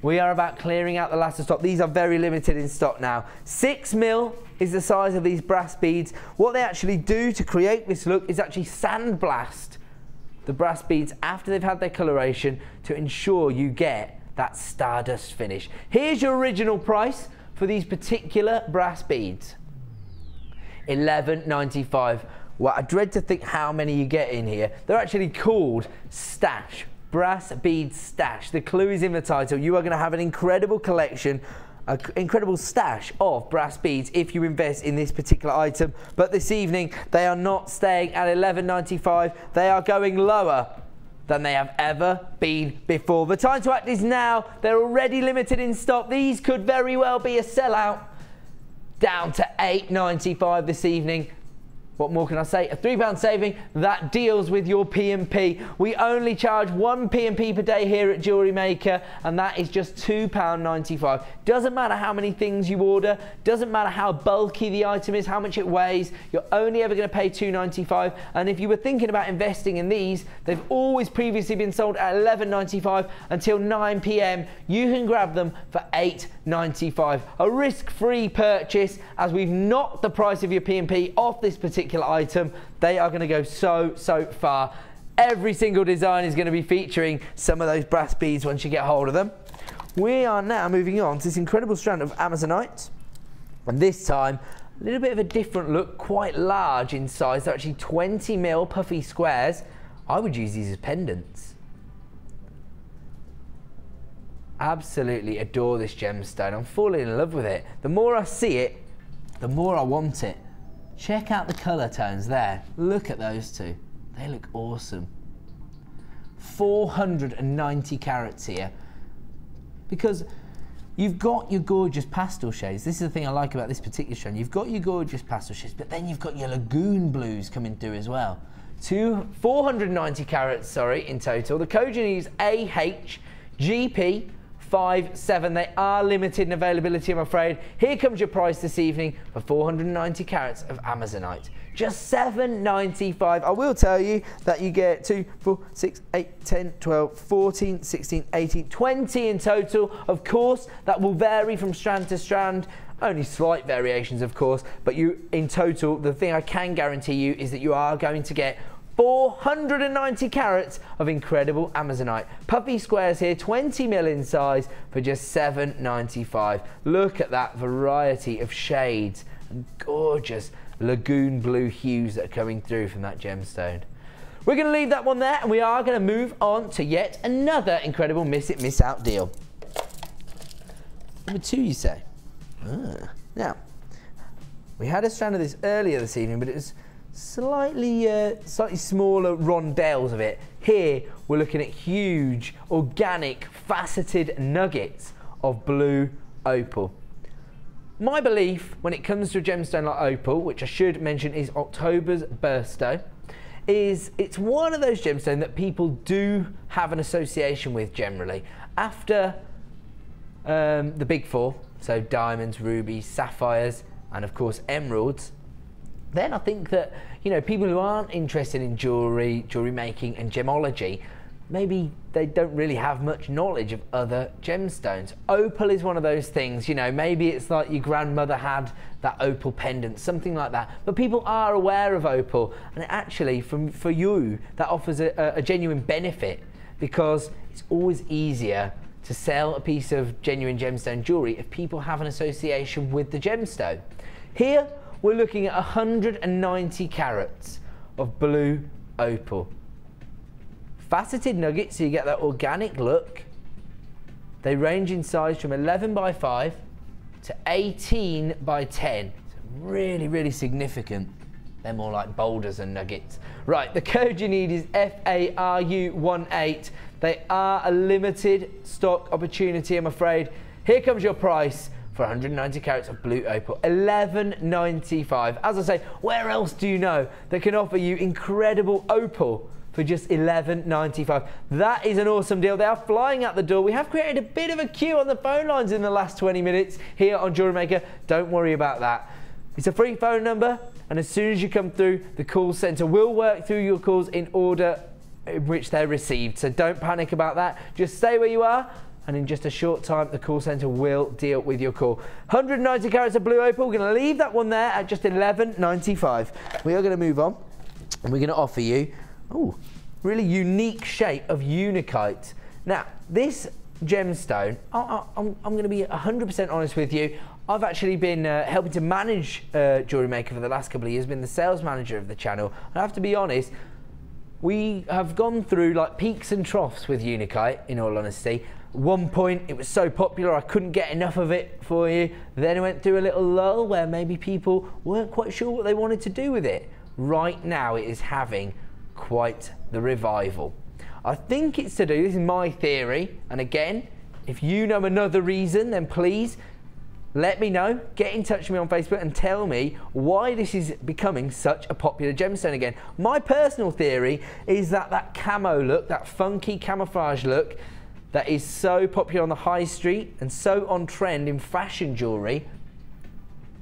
We are about clearing out the last of stock. These are very limited in stock now. 6mm is the size of these brass beads. What they actually do to create this look is actually sandblast the brass beads after they've had their coloration to ensure you get that stardust finish. Here's your original price for these particular brass beads. $11.95. Well, I dread to think how many you get in here. They're actually called Stash. Brass bead stash. The clue is in the title. You are going to have an incredible collection, an incredible stash of brass beads if you invest in this particular item. But this evening, they are not staying at $11.95. They are going lower than they have ever been before. The time to act is now. They're already limited in stock. These could very well be a sellout. Down to $8.95 this evening. What more can I say? A £3 saving, that deals with your P&P. We only charge one P&P per day here at JewelleryMaker, and that is just £2.95. Doesn't matter how many things you order, doesn't matter how bulky the item is, how much it weighs, you're only ever going to pay £2.95. And if you were thinking about investing in these, they've always previously been sold at $11.95 until 9 PM. You can grab them for $8.95. A risk-free purchase, as we've knocked the price of your P&P off this particular item. They are going to go so far. Every single design is going to be featuring some of those brass beads once you get hold of them. We are now moving on to this incredible strand of Amazonite, and this time a little bit of a different look, quite large in size. They're actually 20mm puffy squares. I would use these as pendants. Absolutely adore this gemstone. I'm falling in love with it. The more I see it, the more I want it. Check out the colour tones there. Look at those two. They look awesome. 490 carats here. Because you've got your gorgeous pastel shades. This is the thing I like about this particular strand. You've got your gorgeous pastel shades, but then you've got your lagoon blues coming through as well. 490 carats, sorry, in total. The code you need is AHGP57. They are limited in availability, I'm afraid. Here comes your price this evening for 490 carats of Amazonite. Just $7.95. I will tell you that you get 2, 4, 6, 8, 10, 12, 14, 16, 18, 20 in total. Of course, that will vary from strand to strand. Only slight variations, of course. But you, in total, the thing I can guarantee you is that you are going to get 490 carats of incredible Amazonite. Puffy squares here, 20mm in size for just $7.95. Look at that variety of shades and gorgeous lagoon blue hues that are coming through from that gemstone. We're going to leave that one there, and we are going to move on to yet another incredible Miss It Miss Out deal. Number 2, you say? Now, we had a strand of this earlier this evening, but it was slightly smaller rondelles of it. Here we're looking at huge organic faceted nuggets of blue opal. My belief when it comes to a gemstone like opal, which I should mention is October's birthstone, is it's one of those gemstones that people do have an association with generally. After the big four, so diamonds, rubies, sapphires, and of course emeralds, then I think that, you know, people who aren't interested in jewellery, jewellery making and gemology, maybe they don't really have much knowledge of other gemstones. Opal is one of those things, you know, maybe it's like your grandmother had that opal pendant, something like that. But people are aware of opal, and actually for you, that offers a genuine benefit, because it's always easier to sell a piece of genuine gemstone jewellery if people have an association with the gemstone. Here, we're looking at 190 carats of blue opal. Faceted nuggets, so you get that organic look. They range in size from 11 by 5 to 18 by 10. So really, really significant. They're more like boulders and nuggets. Right, the code you need is FARU18. They are a limited stock opportunity, I'm afraid. Here comes your price for 190 carats of blue opal, $11.95. As I say, where else do you know that can offer you incredible opal for just $11.95? That is an awesome deal. They are flying out the door. We have created a bit of a queue on the phone lines in the last 20 minutes here on JewelleryMaker. Don't worry about that. It's a free phone number, and as soon as you come through, the call centre will work through your calls in order in which they're received. So don't panic about that. Just stay where you are, and in just a short time, the call centre will deal with your call. 190 carats of blue opal. We're going to leave that one there at just $11.95. We are going to move on, and we're going to offer you, really unique shape of Untitled. Now, this gemstone, I'm going to be 100% honest with you. I've actually been helping to manage JewelleryMaker for the last couple of years, been the sales manager of the channel. And I have to be honest, we have gone through like peaks and troughs with Untitled, in all honesty. At one point, it was so popular, I couldn't get enough of it for you. Then it went through a little lull where maybe people weren't quite sure what they wanted to do with it. Right now, it is having quite the revival. I think it's to do, this is my theory, and again, if you know another reason, then please let me know. Get in touch with me on Facebook and tell me why this is becoming such a popular gemstone again. My personal theory is that that camo look, that funky camouflage look that is so popular on the high street and so on trend in fashion jewellery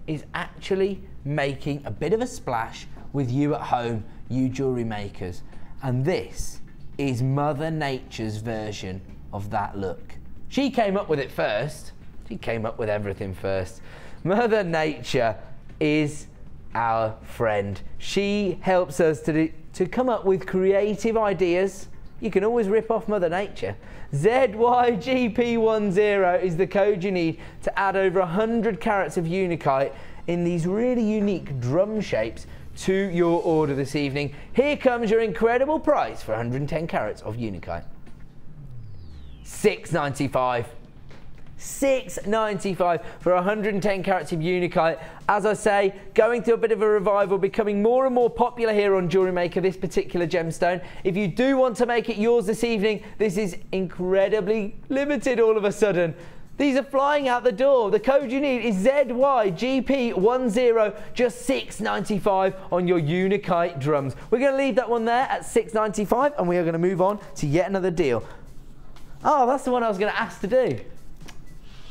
is actually making a bit of a splash with you at home, you jewellery makers. And this is Mother Nature's version of that look. She came up with it first. She came up with everything first. Mother Nature is our friend. She helps us to come up with creative ideas. You can always rip off Mother Nature. ZYGP10 is the code you need to add over 100 carats of Untitled in these really unique drum shapes to your order this evening. Here comes your incredible price for 110 carats of Untitled. $6.95. $6.95 for 110 carats of Untitled. As I say, going through a bit of a revival, becoming more and more popular here on JewelleryMaker, this particular gemstone. If you do want to make it yours this evening, this is incredibly limited all of a sudden. These are flying out the door. The code you need is ZYGP10, just $6.95 on your Untitled drums. We're going to leave that one there at $6.95, and we are going to move on to yet another deal. Oh, that's the one I was going to ask to do.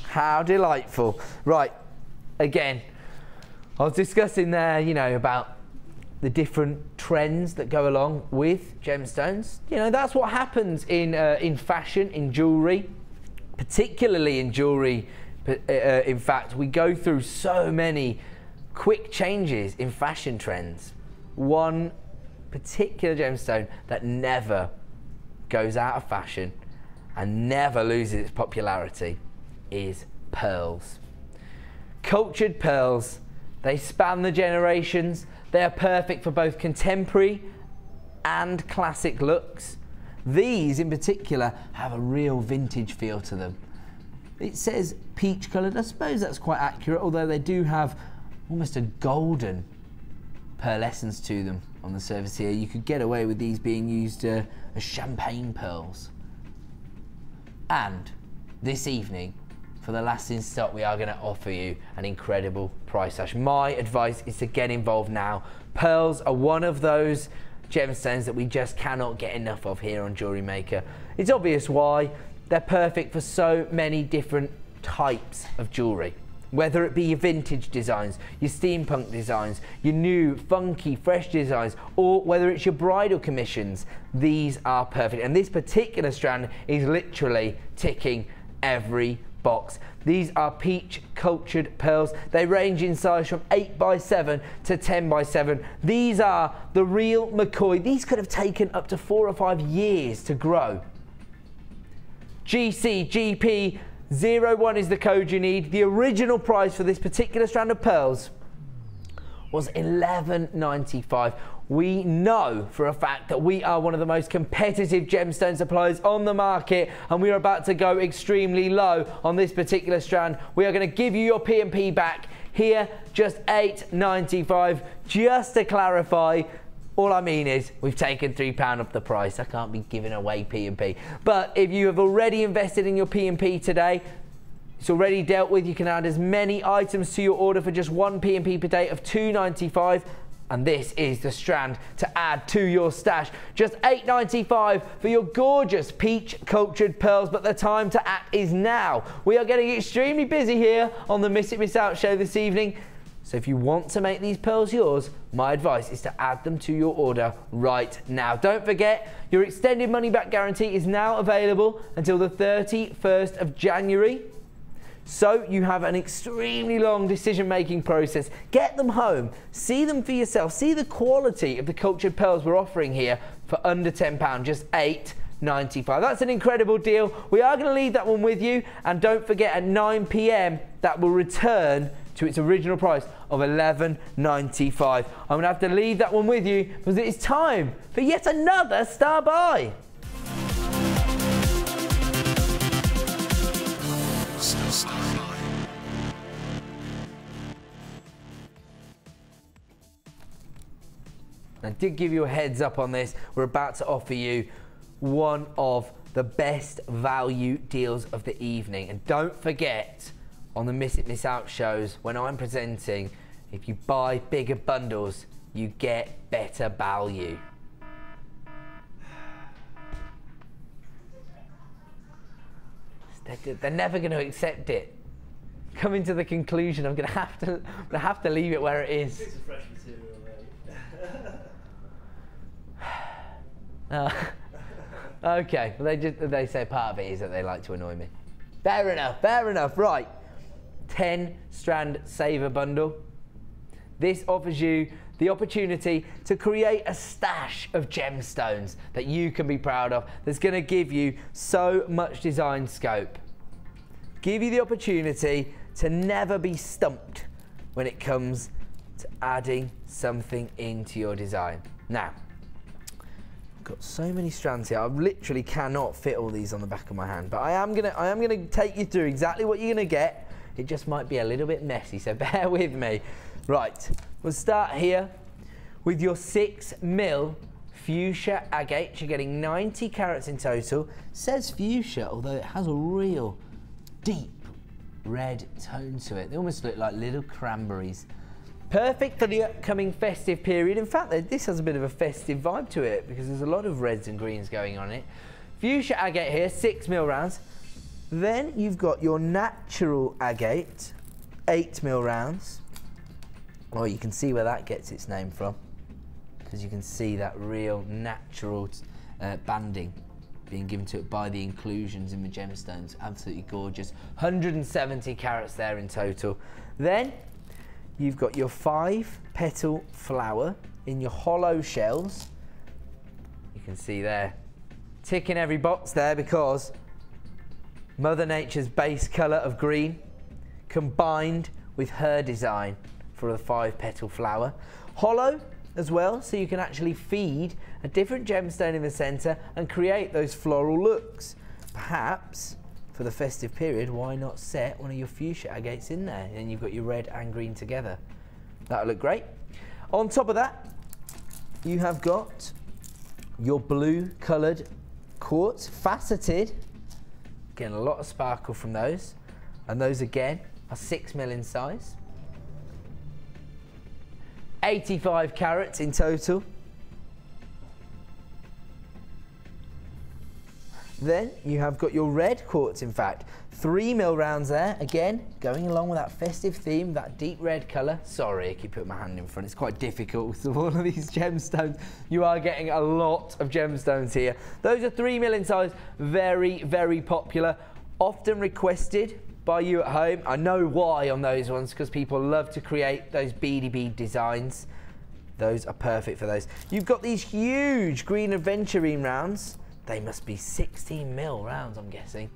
How delightful. Right, again, I was discussing there, you know, about the different trends that go along with gemstones. You know, that's what happens in fashion, in jewellery, particularly in jewellery. In fact, we go through so many quick changes in fashion trends. One particular gemstone that never goes out of fashion and never loses its popularity is pearls. Cultured pearls, they span the generations. They are perfect for both contemporary and classic looks. These in particular have a real vintage feel to them. It says peach coloured. I suppose that's quite accurate, although they do have almost a golden pearlescence to them on the surface here. You could get away with these being used as champagne pearls. And this evening, for the last in stock, we are going to offer you an incredible price slash. My advice is to get involved now. Pearls are one of those gemstones that we just cannot get enough of here on JewelleryMaker. It's obvious why. They're perfect for so many different types of jewellery. Whether it be your vintage designs, your steampunk designs, your new, funky, fresh designs, or whether it's your bridal commissions, these are perfect. And this particular strand is literally ticking every box. These are peach cultured pearls. They range in size from 8x7 to 10x7. These are the real McCoy. These could have taken up to 4 or 5 years to grow. GCGP01 is the code you need. The original price for this particular strand of pearls was $11.95. We know for a fact that we are one of the most competitive gemstone suppliers on the market, and we are about to go extremely low on this particular strand. We are going to give you your P&P back Here, just £8.95. Just to clarify, all I mean is we've taken £3 off the price. I can't be giving away P&P. But if you have already invested in your P&P today, it's already dealt with. You can add as many items to your order for just one P&P per day of £2.95. And this is the strand to add to your stash. Just £8.95 for your gorgeous peach cultured pearls, but the time to act is now. We are getting extremely busy here on the Miss It Miss Out show this evening. So if you want to make these pearls yours, my advice is to add them to your order right now. Don't forget, your extended money back guarantee is now available until the 31st of January. So you have an extremely long decision-making process. Get them home, see them for yourself, see the quality of the cultured pearls we're offering here for under £10, just £8.95. That's an incredible deal. We are going to leave that one with you, and don't forget at 9 p.m. that will return to its original price of £11.95. I'm going to have to leave that one with you because it is time for yet another Star Buy. I did give you a heads up on this. We're about to offer you one of the best value deals of the evening. And don't forget, on the Miss It Miss Out shows, when I'm presenting, if you buy bigger bundles, you get better value. They're never going to accept it. Coming to the conclusion, I'm going to have to leave it where it is. It's a fresh material, Okay, well they say part of it is that they like to annoy me. Fair enough, right. 10 strand saver bundle. This offers you the opportunity to create a stash of gemstones that you can be proud of, that's going to give you so much design scope. Give you the opportunity to never be stumped when it comes to adding something into your design. Now, I've got so many strands here. I literally cannot fit all these on the back of my hand, but I am gonna take you through exactly what you're gonna get. It just might be a little bit messy, so bear with me. Right, we'll start here with your 6mm fuchsia agate. You're getting 90 carats in total. It says fuchsia, although it has a real deep red tone to it. They almost look like little cranberries. Perfect for the upcoming festive period. In fact, this has a bit of a festive vibe to it because there's a lot of reds and greens going on in it. Fuchsia agate here, 6mm rounds. Then you've got your natural agate, 8mm rounds. Oh, you can see where that gets its name from, because you can see that real natural banding being given to it by the inclusions in the gemstones. Absolutely gorgeous. 170 carats there in total. Then you've got your 5-petal flower in your hollow shells. You can see there, ticking every box there because Mother Nature's base colour of green combined with her design for the 5-petal flower. Hollow as well, so you can actually feed a different gemstone in the centre and create those floral looks. Perhaps for the festive period, why not set one of your fuchsia agates in there, and you've got your red and green together. That'll look great. On top of that, you have got your blue coloured quartz, faceted. Getting a lot of sparkle from those, and those again are 6mm in size. 85 carats in total. Then you have got your red quartz, in fact, 3mm rounds there, again going along with that festive theme, that deep red colour. Sorry, I keep putting my hand in front, it's quite difficult with all of these gemstones. You are getting a lot of gemstones here. Those are 3mm in size, very, very popular, often requested by you at home. I know why on those ones, because people love to create those beady bead designs. Those are perfect for those. You've got these huge green aventurine rounds. They must be 16mm rounds, I'm guessing.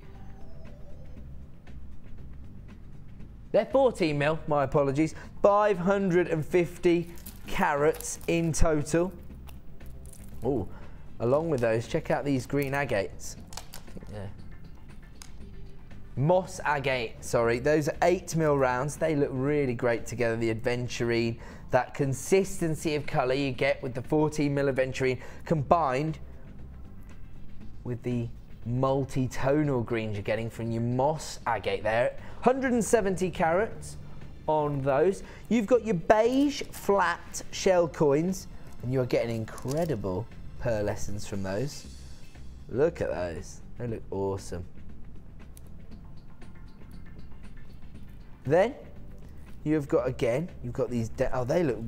They're 14mm, my apologies. 550 carats in total. Oh, along with those, check out these green agates. moss agate, sorry. Those are 8mm rounds. They look really great together. The aventurine, that consistency of colour you get with the 14mm aventurine combined with the multi-tonal greens you're getting from your moss agate there. 170 carats on those. You've got your beige flat shell coins, and you're getting incredible pearlescence from those. Look at those. They look awesome. Then you've got, again, you've got these, oh, they look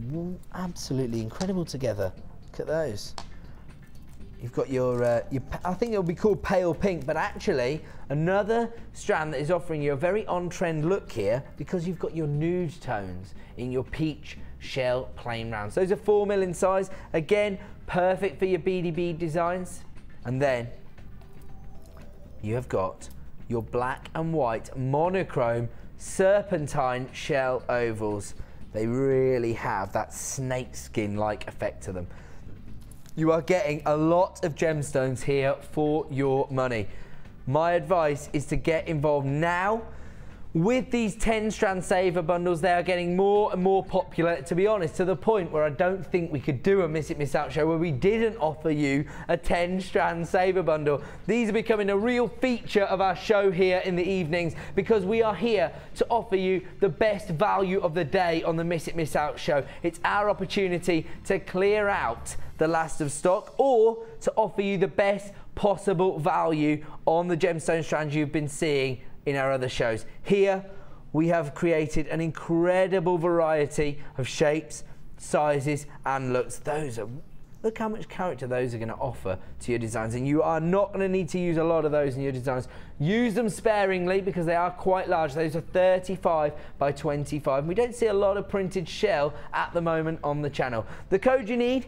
absolutely incredible together. Look at those. You've got your, I think it'll be called pale pink, but actually another strand that is offering you a very on-trend look here, because you've got your nude tones in your peach shell plain rounds. Those are 4mm in size. Again, perfect for your beady bead designs. And then you have got your black and white monochrome serpentine shell ovals. They really have that snake skin-like effect to them. You are getting a lot of gemstones here for your money. My advice is to get involved now. With these 10 strand saver bundles, they are getting more and more popular, to be honest, to the point where I don't think we could do a Miss It Miss Out show where we didn't offer you a 10 strand saver bundle. These are becoming a real feature of our show here in the evenings, because we are here to offer you the best value of the day on the Miss It Miss Out show. It's our opportunity to clear out the last of stock, or to offer you the best possible value on the gemstone strands you've been seeing in our other shows. Here we have created an incredible variety of shapes, sizes and looks. Those are, look how much character those are going to offer to your designs, and you are not going to need to use a lot of those in your designs. Use them sparingly because they are quite large. Those are 35 by 25. We don't see a lot of printed shell at the moment on the channel. The code you need,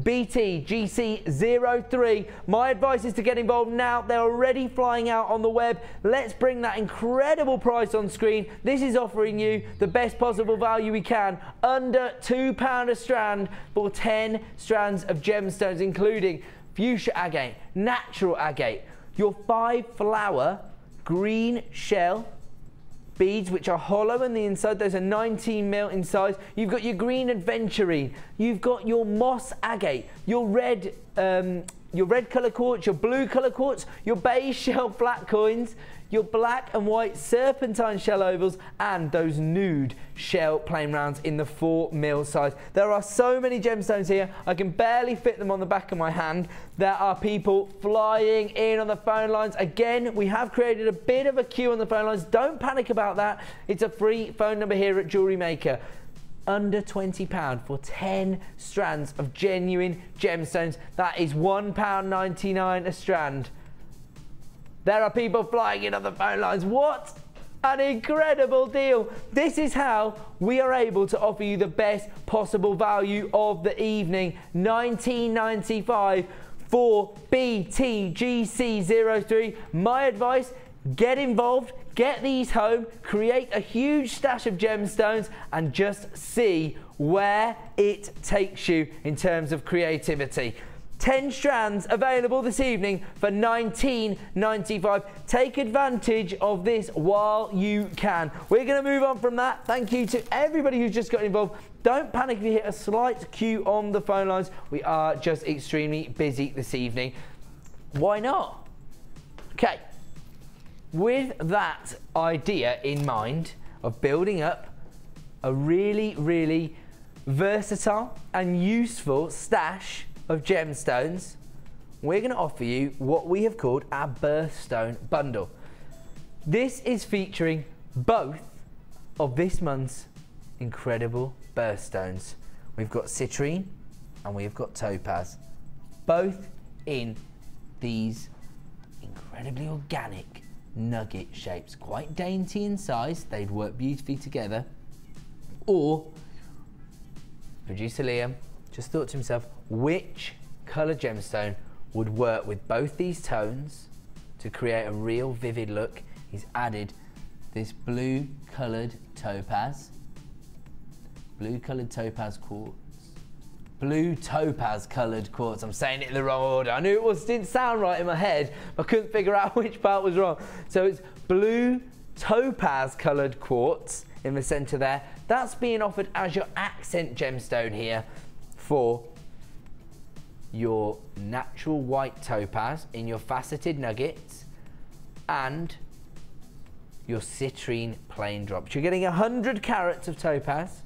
BTGC03. My advice is to get involved now. They're already flying out on the web. Let's bring that incredible price on screen. This is offering you the best possible value we can, under £2 a strand for 10 strands of gemstones, including fuchsia agate, natural agate, your 5-flower green shell beads, which are hollow on the inside. Those are 19mm in size. You've got your green aventurine, you've got your moss agate, your red colour quartz, your blue colour quartz, your beige shell flat coins, your black and white serpentine shell ovals, and those nude shell plain rounds in the 4mm size. There are so many gemstones here, I can barely fit them on the back of my hand. There are people flying in on the phone lines. Again, we have created a bit of a queue on the phone lines. Don't panic about that. It's a free phone number here at JewelleryMaker. Under £20 for 10 strands of genuine gemstones. That is £1.99 a strand. There are people flying in on the phone lines. What an incredible deal. This is how we are able to offer you the best possible value of the evening. $19.95 for BTGC03. My advice, get involved, get these home, create a huge stash of gemstones, and just see where it takes you in terms of creativity. 10 strands available this evening for $19.95. Take advantage of this while you can. We're going to move on from that. Thank you to everybody who's just got involved. Don't panic if you hit a slight queue on the phone lines. We are just extremely busy this evening. Why not? Okay. With that idea in mind of building up a really, really versatile and useful stash of gemstones, we're going to offer you what we have called our birthstone bundle. This is featuring both of this month's incredible birthstones. We've got citrine and we've got topaz, both in these incredibly organic nugget shapes, quite dainty in size. They'd work beautifully together. Or producer Liam just thought to himself, which colour gemstone would work with both these tones to create a real vivid look? He's added this blue coloured topaz quartz, blue topaz coloured quartz. I'm saying it in the wrong order. I knew it didn't sound right in my head, but I couldn't figure out which part was wrong. So it's blue topaz coloured quartz in the centre there. That's being offered as your accent gemstone here for your natural white topaz in your faceted nuggets and your citrine plain drops. You're getting 100 carats of topaz,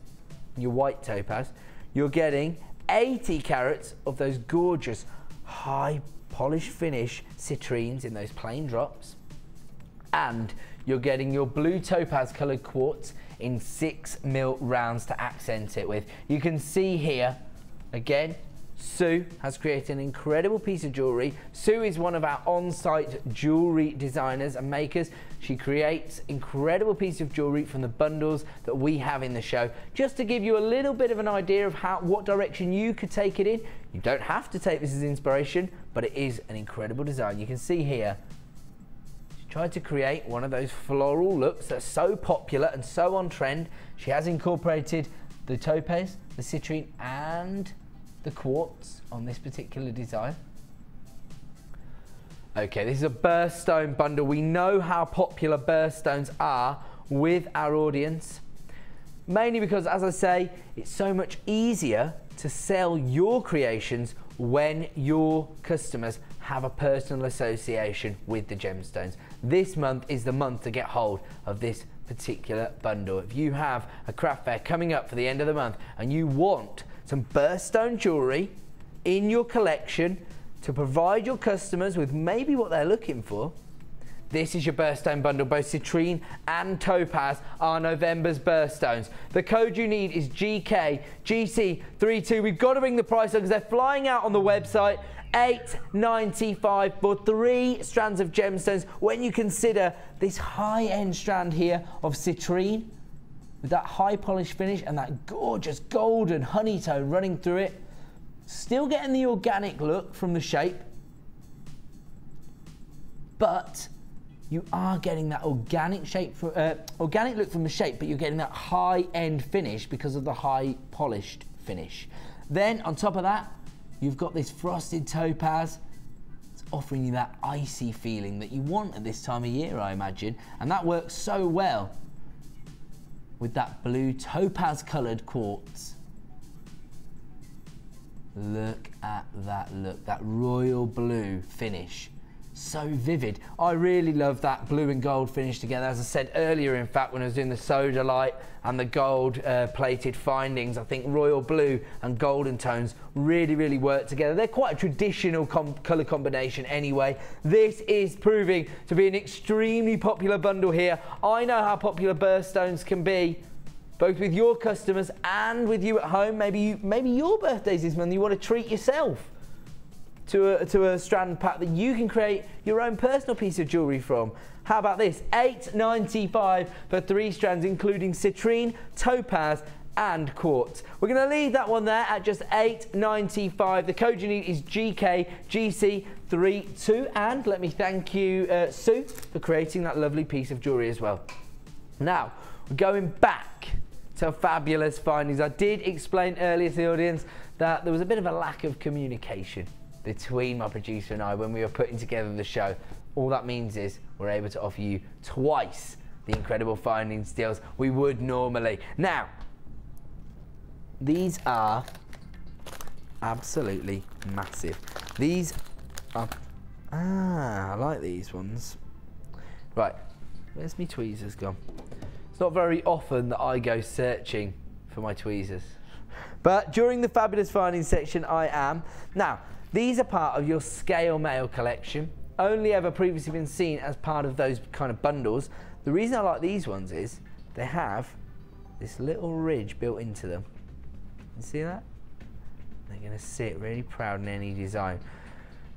your white topaz. You're getting 80 carats of those gorgeous high polish finish citrines in those plain drops. And you're getting your blue topaz coloured quartz in 6mm rounds to accent it with. You can see here, again, Sue has created an incredible piece of jewellery. Sue is one of our on-site jewellery designers and makers. She creates incredible pieces of jewellery from the bundles that we have in the show. Just to give you a little bit of an idea of what direction you could take it in. You don't have to take this as inspiration, but it is an incredible design. You can see here, she tried to create one of those floral looks that's so popular and so on trend. She has incorporated the topaz, the citrine, and the quartz on this particular design. Okay, this is a birthstone bundle. We know how popular birthstones are with our audience, mainly because, as I say, it's so much easier to sell your creations when your customers have a personal association with the gemstones. This month is the month to get hold of this particular bundle. If you have a craft fair coming up for the end of the month and you want some birthstone jewellery in your collection to provide your customers with maybe what they're looking for, this is your birthstone bundle. Both citrine and topaz are November's birthstones. The code you need is GKGC32. We've got to bring the price up because they're flying out on the website. $8.95 for 3 strands of gemstones. When you consider this high-end strand here of citrine with that high polish finish and that gorgeous golden honey tone running through it, still getting the organic look from the shape, but you are getting that organic look from the shape, but you're getting that high-end finish because of the high polished finish. Then on top of that, you've got this frosted topaz. It's offering you that icy feeling that you want at this time of year, I imagine, and that works so well with that blue topaz coloured quartz. Look at that look, that royal blue finish. So vivid. I really love that blue and gold finish together. As I said earlier, in fact, when I was doing the soda light and the gold plated findings, I think royal blue and golden tones really work together. They're quite a traditional colour combination anyway. This is proving to be an extremely popular bundle here. I know how popular birthstones can be, both with your customers and with you at home. Maybe your birthday's this month, you want to treat yourself to a strand pack that you can create your own personal piece of jewellery from. How about this? $8.95 for 3 strands, including citrine, topaz, and quartz. We're going to leave that one there at just $8.95. The code you need is GKGC32. And let me thank you, Sue, for creating that lovely piece of jewellery as well. Now, we're going back to fabulous findings. I did explain earlier to the audience that there was a bit of a lack of communication between my producer and I when we were putting together the show. All that means is we're able to offer you twice the incredible findings deals we would normally. Now, these are absolutely massive. These are, I like these ones. Right, where's my tweezers gone? It's not very often that I go searching for my tweezers, but during the fabulous findings section I am. Now, these are part of your scale mail collection, only ever previously been seen as part of those kind of bundles. The reason I like these ones is they have this little ridge built into them. You see that? They're going to sit really proud in any design.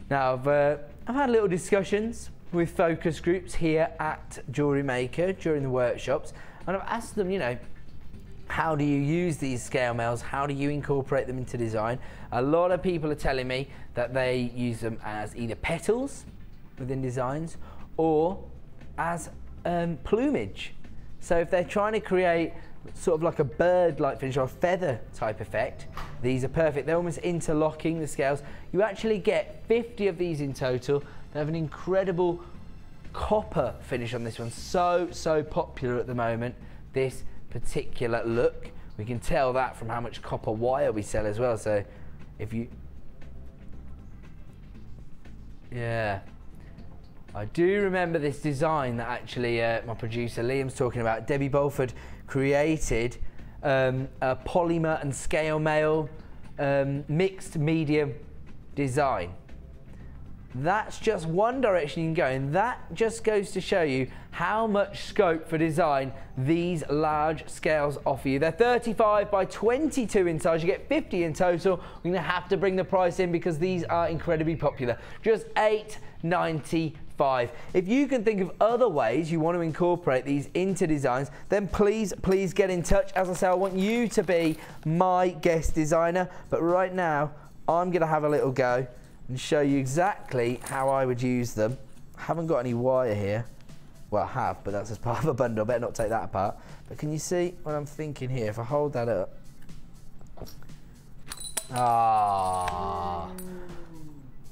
Now, I've had little discussions with focus groups here at JewelleryMaker during the workshops, and I've asked them, you know, how do you use these scale mails? How do you incorporate them into design? A lot of people are telling me that they use them as either petals within designs or as plumage. So if they're trying to create sort of like a bird-like finish or a feather type effect. These are perfect. They're almost interlocking the scales. You actually get 50 of these in total. They have an incredible copper finish on this one. So popular at the moment, this particular look. We can tell that from how much copper wire we sell as well. So if you, yeah, I do remember this design that actually my producer Liam's talking about. Debbie Bolford created a polymer and scale mail mixed medium design. That's just one direction you can go, and that just goes to show you how much scope for design these large scales offer you. They're 35 by 22 in size. You get 50 in total. We're going to have to bring the price in because these are incredibly popular. Just $8.95. If you can think of other ways you want to incorporate these into designs, then please get in touch. As I say, I want you to be my guest designer, but right now I'm going to have a little go and show you exactly how I would use them. I haven't got any wire here. Well, I have, but that's as part of a bundle. I better not take that apart. But can you see what I'm thinking here? If I hold that up.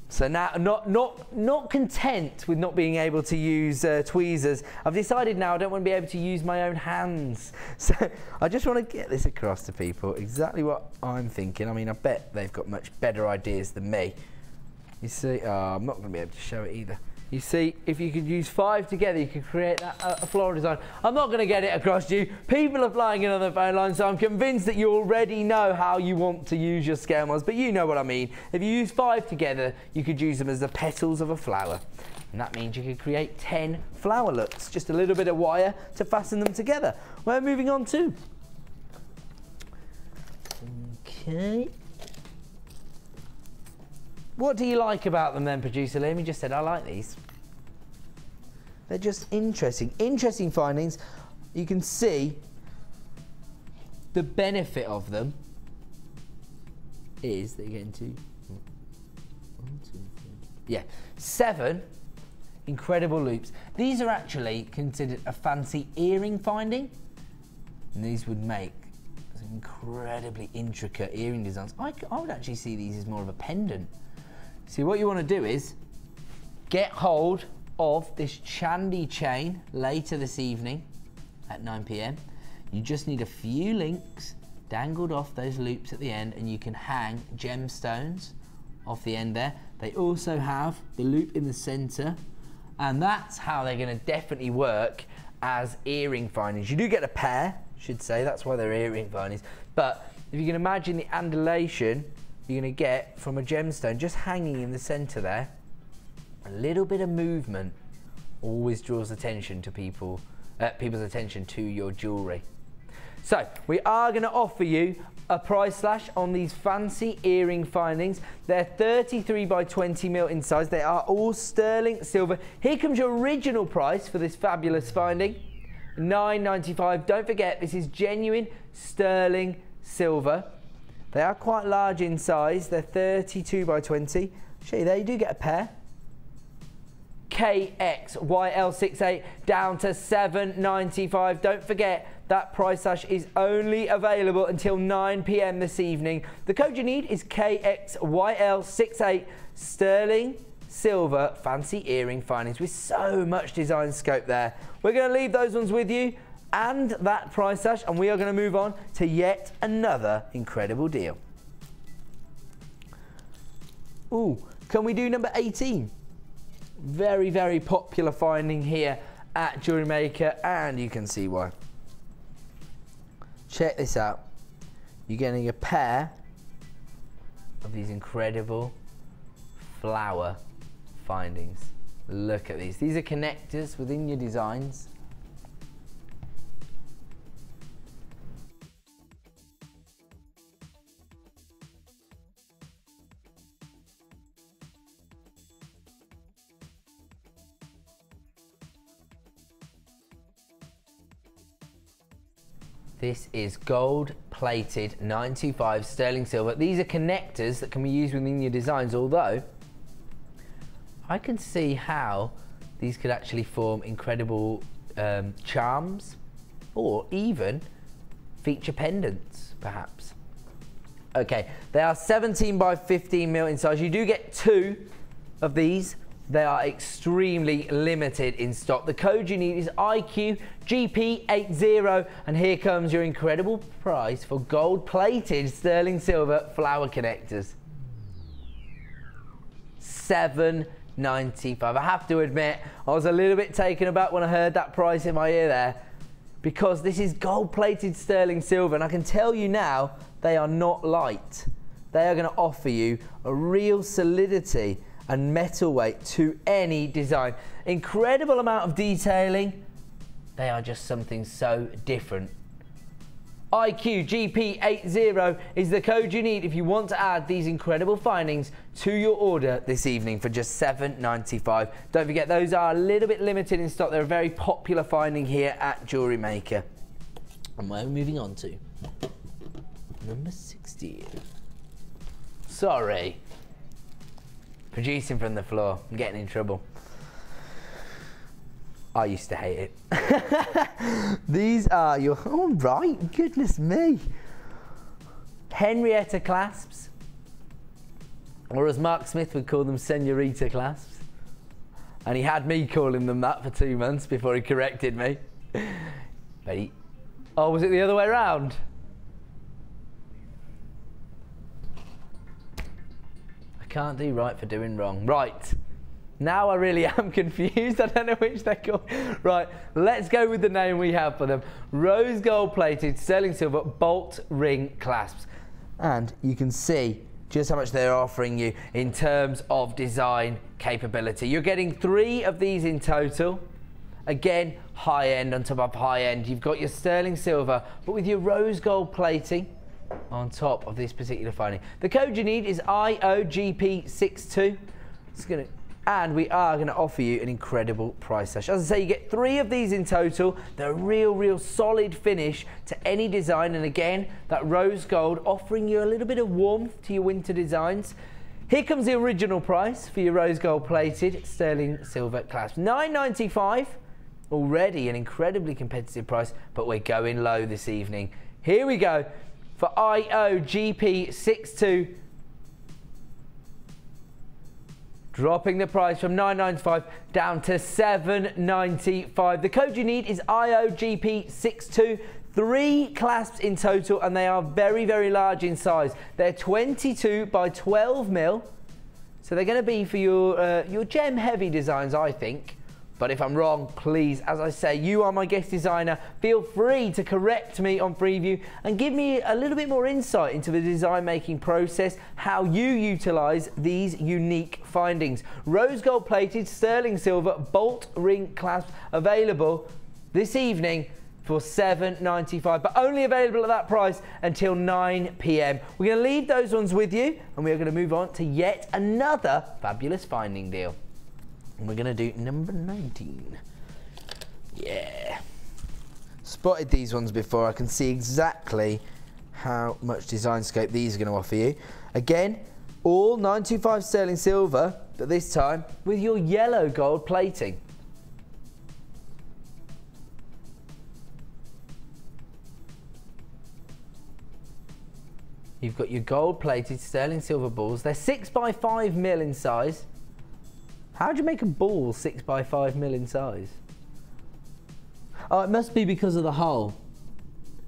So now, not content with not being able to use tweezers, I've decided now I don't want to be able to use my own hands. So I just want to get this across to people, exactly what I'm thinking. I mean, I bet they've got much better ideas than me. You see, I'm not going to be able to show it either. You see, if you could use 5 together, you could create that, a floral design. I'm not going to get it across to you. People are flying in on the phone line, so I'm convinced that you already know how you want to use your scale models, but you know what I mean. If you use 5 together, you could use them as the petals of a flower. And that means you could create 10 flower looks. Just a little bit of wire to fasten them together. We're moving on to. Okay. What do you like about them then, producer Liam? You just said, I like these. They're just interesting. Interesting findings. You can see the benefit of them is that you're getting to 7 incredible loops. These are actually considered a fancy earring finding. And these would make incredibly intricate earring designs. I would actually see these as more of a pendant. See, what you want to do is get hold of this Chandy chain later this evening at 9 PM. You just need a few links dangled off those loops at the end, and you can hang gemstones off the end there. They also have the loop in the center, and that's how they're going to definitely work as earring findings. You do get a pair, I should say, that's why they're earring findings. But if you can imagine the undulation you're going to get from a gemstone just hanging in the center there, a little bit of movement always draws attention to people's attention to your jewelry. So we are going to offer you a price slash on these fancy earring findings. They're 33 by 20 mil in size. They are all sterling silver. Here comes your original price for this fabulous finding, $9.95. Don't forget, this is genuine sterling silver. They are quite large in size. They're 32 by 20. Show you there, you do get a pair. KXYL68 down to $7.95. Don't forget, that price slash is only available until 9 PM this evening. The code you need is KXYL68 sterling silver fancy earring findings with so much design scope there. We're going to leave those ones with you and that price slash, and we are going to move on to yet another incredible deal. Ooh, can we do number 18? Very, very popular finding here at JewelleryMaker, and you can see why. Check this out. You're getting a pair of these incredible flower findings. Look at these. These are connectors within your designs. This is gold-plated 925 sterling silver. These are connectors that can be used within your designs, although I can see how these could actually form incredible charms, or even feature pendants, perhaps. Okay, they are 17 by 15 mil in size. You do get 2 of these. They are extremely limited in stock. The code you need is IQGP80, and here comes your incredible price for gold-plated sterling silver flower connectors. $7.95. I have to admit, I was a little bit taken aback when I heard that price in my ear there, because this is gold-plated sterling silver, and I can tell you now, they are not light. They are going to offer you a real solidity and metal weight to any design. Incredible amount of detailing. They are just something so different. IQGP80 is the code you need if you want to add these incredible findings to your order this evening for just $7.95. Don't forget, those are a little bit limited in stock. They're a very popular finding here at JewelleryMaker. And we're moving on to number 16. Sorry. Producing from the floor. I'm getting in trouble. I used to hate it. These are your... Oh, right. Goodness me. Henrietta clasps. Or as Mark Smith would call them, senorita clasps. And he had me calling them that for 2 months before he corrected me. But he... Oh, was it the other way around? Can't do right for doing wrong. Right, now I really am confused. I don't know which they're called. Right, let's go with the name we have for them. Rose gold plated sterling silver bolt ring clasps. And you can see just how much they're offering you in terms of design capability. You're getting 3 of these in total. Again, high end on top of high end. You've got your sterling silver, but with your rose gold plating on top of this particular finding. The code you need is IOGP62. And we are going to offer you an incredible price slash. As I say, you get 3 of these in total. They're a real solid finish to any design. And again, that rose gold offering you a little bit of warmth to your winter designs. Here comes the original price for your rose gold plated sterling silver clasp. $9.95. Already an incredibly competitive price, but we're going low this evening. Here we go. For IOGP62, dropping the price from $9.95 down to $7.95. The code you need is IOGP62. 3 clasps in total, and they are very large in size. They're 22 by 12 mil, so they're going to be for your gem heavy designs, I think. But if I'm wrong, please, as I say, you are my guest designer. Feel free to correct me on preview and give me a little bit more insight into the design making process, how you utilize these unique findings. Rose gold plated sterling silver bolt ring clasps available this evening for $7.95, but only available at that price until 9 p.m. We're going to leave those ones with you, and we are going to move on to yet another fabulous finding deal. And we're going to do number 19. Yeah. Spotted these ones before. I can see exactly how much design scope these are going to offer you. Again, all 925 sterling silver, but this time with your yellow gold plating. You've got your gold plated sterling silver balls. They're 6 by 5 mil in size. How do you make a ball 6 by 5 mil in size? Oh, it must be because of the hole.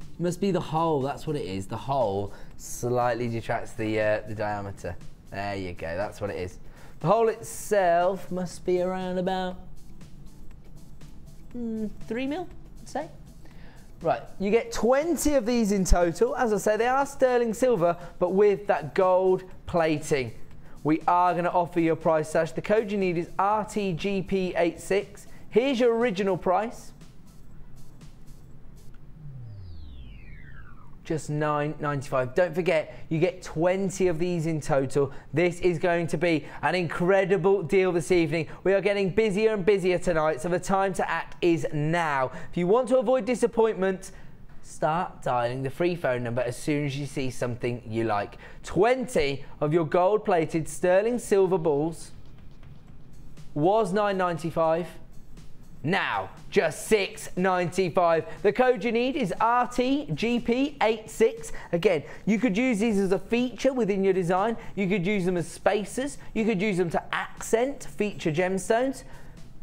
It must be the hole, that's what it is. The hole slightly detracts the diameter. There you go, that's what it is. The hole itself must be around about 3 mil, I'd say. Right, you get 20 of these in total. As I say, they are sterling silver, but with that gold plating. We are going to offer you a price slash. The code you need is RTGP86. Here's your original price. Just $9.95. Don't forget, you get 20 of these in total. This is going to be an incredible deal this evening. We are getting busier and busier tonight, so the time to act is now. If you want to avoid disappointment, start dialing the free phone number as soon as you see something you like. 20 of your gold-plated sterling silver balls was $9.95. now. Just $6.95. The code you need is RTGP86. Again, you could use these as a feature within your design. You could use them as spacers. You could use them to accent feature gemstones.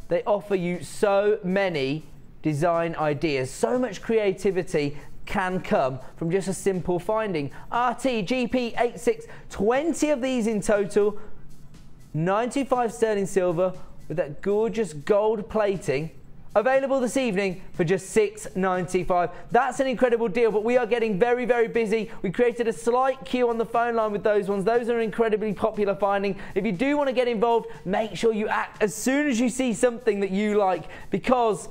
They offer you so many design ideas. So much creativity can come from just a simple finding. RTGP86, 20 of these in total. 95 sterling silver with that gorgeous gold plating. Available this evening for just $6.95. That's an incredible deal, but we are getting very, very busy. We created a slight queue on the phone line with those ones. Those are an incredibly popular finding. If you do want to get involved, make sure you act as soon as you see something that you like, because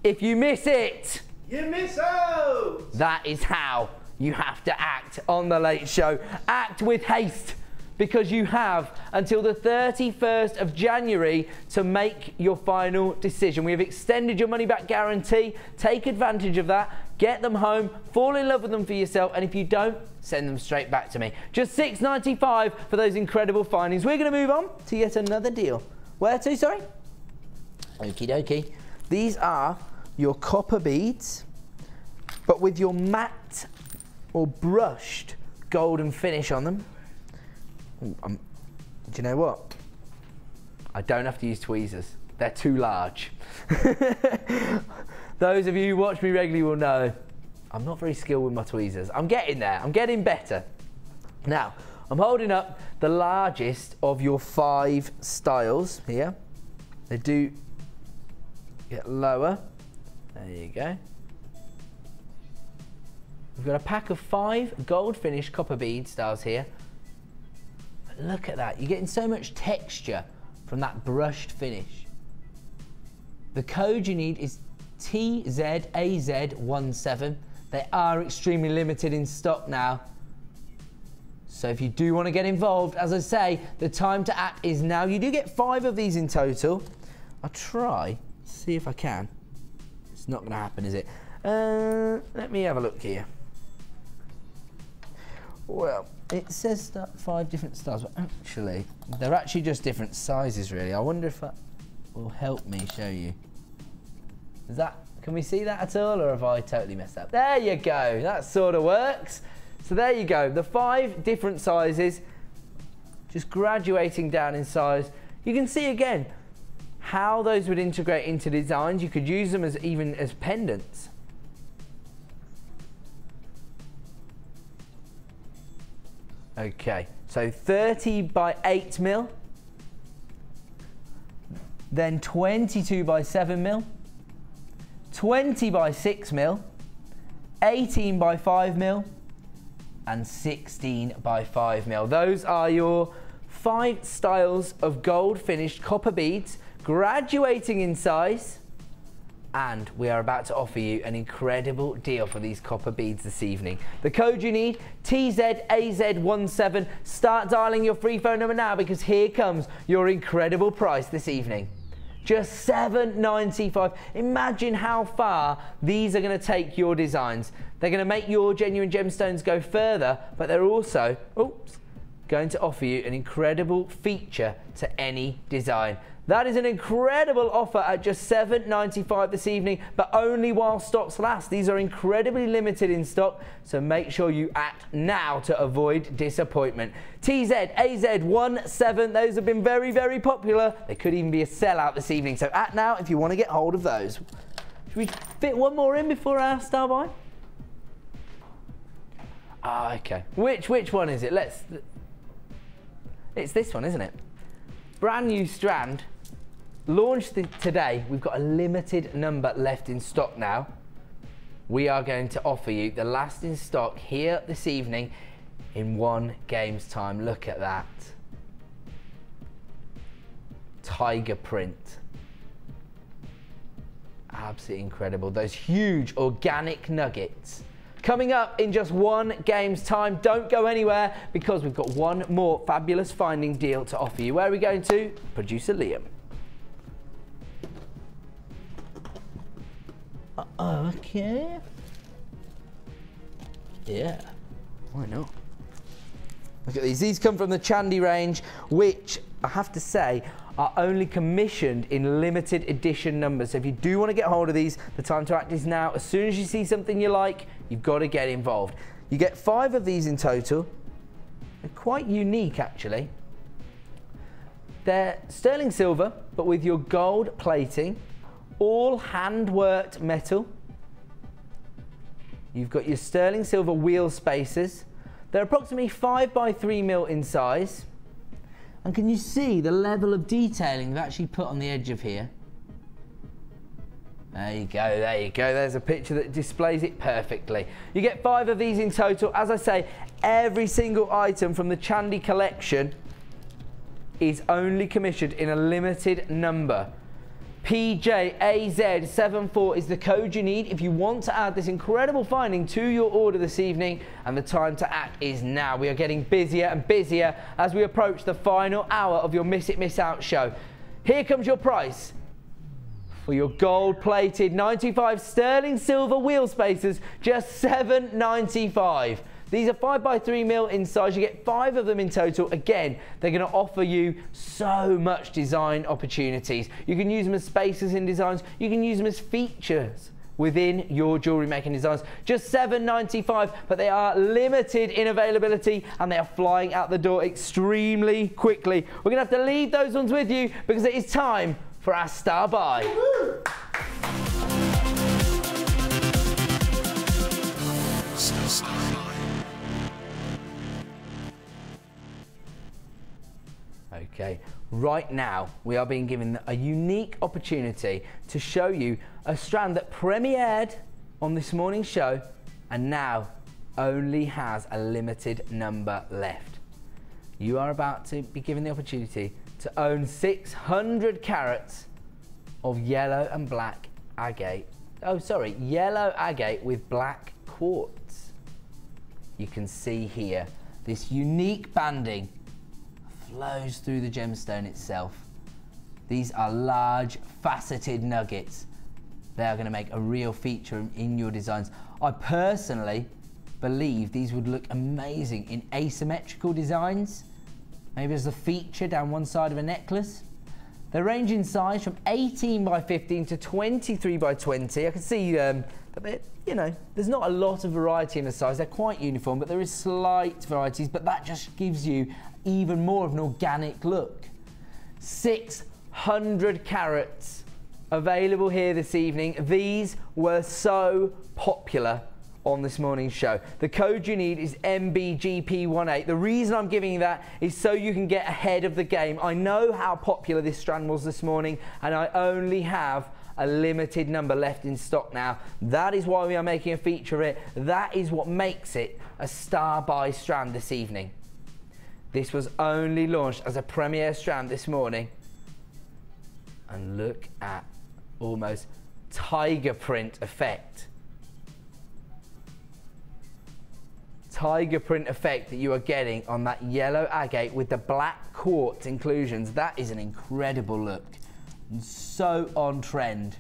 if you miss it, you miss out. That is how you have to act on The Late Show. Act with haste, because you have until the 31st of January to make your final decision. We have extended your money back guarantee. Take advantage of that. Get them home. Fall in love with them for yourself. And if you don't, send them straight back to me. Just $6.95 for those incredible findings. We're going to move on to yet another deal. Where to, sorry? Okie dokie. These are your copper beads, but with your matte or brushed golden finish on them. Do you know what? I don't have to use tweezers. They're too large. Those of you who watch me regularly will know I'm not very skilled with my tweezers. I'm getting there. I'm getting better. Now, I'm holding up the largest of your 5 styles here. They do get lower. There you go. We've got a pack of 5 gold finish copper bead styles here. But look at that. You're getting so much texture from that brushed finish. The code you need is TZAZ17. They are extremely limited in stock now. So if you do want to get involved, as I say, the time to act is now. You do get 5 of these in total. I'll try, see if I can. It's not going to happen, is it? Let me have a look here. Well, it says that 5 different styles, but actually, they're actually just different sizes, really. I wonder if that will help me show you. Is that, can we see that at all, or have I totally messed up? There you go, that sort of works. So there you go, the 5 different sizes, just graduating down in size. You can see again how those would integrate into designs. You could use them as even as pendants. Okay, so 30 by 8 mil, then 22 by 7 mil, 20 by 6 mil, 18 by 5 mil, and 16 by 5 mil. Those are your 5 styles of gold finished copper beads, graduating in size. And we are about to offer you an incredible deal for these copper beads this evening. The code you need, TZAZ17. Start dialing your free phone number now, because here comes your incredible price this evening. Just $7.95. Imagine how far these are going to take your designs. They're going to make your genuine gemstones go further, but they're also, going to offer you an incredible feature to any design. That is an incredible offer at just $7.95 this evening, but only while stocks last. These are incredibly limited in stock, so make sure you act now to avoid disappointment. TZAZ17, those have been very, very popular. They could even be a sellout this evening, so act now if you want to get hold of those. Should we fit one more in before our star buy? Ah, okay. Which one is it? It's this one, isn't it? Brand new strand. Launched today. We've got a limited number left in stock now. We are going to offer you the last in stock here this evening in 1 game's time. Look at that. Tiger print. Absolutely incredible. Those huge organic nuggets. Coming up in just 1 game's time. Don't go anywhere, because we've got 1 more fabulous finding deal to offer you. Where are we going to? Producer Liam. Okay. Yeah, why not? Look at these. These come from the Chandy range, which I have to say are only commissioned in limited edition numbers. So if you do want to get hold of these, the time to act is now. As soon as you see something you like, you've got to get involved. You get 5 of these in total. They're quite unique, actually. They're sterling silver, but with your gold plating, all hand-worked metal. You've got your sterling silver wheel spacers. They're approximately 5 by 3 mil in size. And can you see the level of detailing they've actually put on the edge of here? There you go, there you go. There's a picture that displays it perfectly. You get 5 of these in total. As I say, every single item from the Chandy collection is only commissioned in a limited number. PJAZ74 is the code you need if you want to add this incredible finding to your order this evening, and the time to act is now. We are getting busier and busier as we approach the final hour of your Miss It Miss Out show. Here comes your price for your gold-plated 95 sterling silver wheel spacers, just $7.95. These are 5 by 3 mil in size. You get 5 of them in total. Again, they're going to offer you so much design opportunities. You can use them as spacers in designs. You can use them as features within your jewellery making designs. Just $7.95, but they are limited in availability and they are flying out the door extremely quickly. We're going to have to leave those ones with you because it is time for our star buy. Okay, right now we are being given a unique opportunity to show you a strand that premiered on this morning's show and now only has a limited number left. You are about to be given the opportunity to own 600 carats of yellow and black agate. Oh, sorry, yellow agate with black quartz. You can see here this unique banding flows through the gemstone itself. These are large faceted nuggets. They are going to make a real feature in your designs. I personally believe these would look amazing in asymmetrical designs, maybe as a feature down one side of a necklace. They range in size from 18 by 15 to 23 by 20. I can see that you know, there's not a lot of variety in the size. They're quite uniform, but there is slight varieties, but that just gives you even more of an organic look. 600 carats available here this evening. These were so popular on this morning's show. The code you need is MBGP18. The reason I'm giving you that is so you can get ahead of the game. I know how popular this strand was this morning, and I only have a limited number left in stock now. That is why we are making a feature of it. That is what makes it a star buy strand this evening. This was only launched as a premiere strand this morning. And look at almost tiger print effect. Tiger print effect that you are getting on that yellow agate with the black quartz inclusions. That is an incredible look. And so on trend.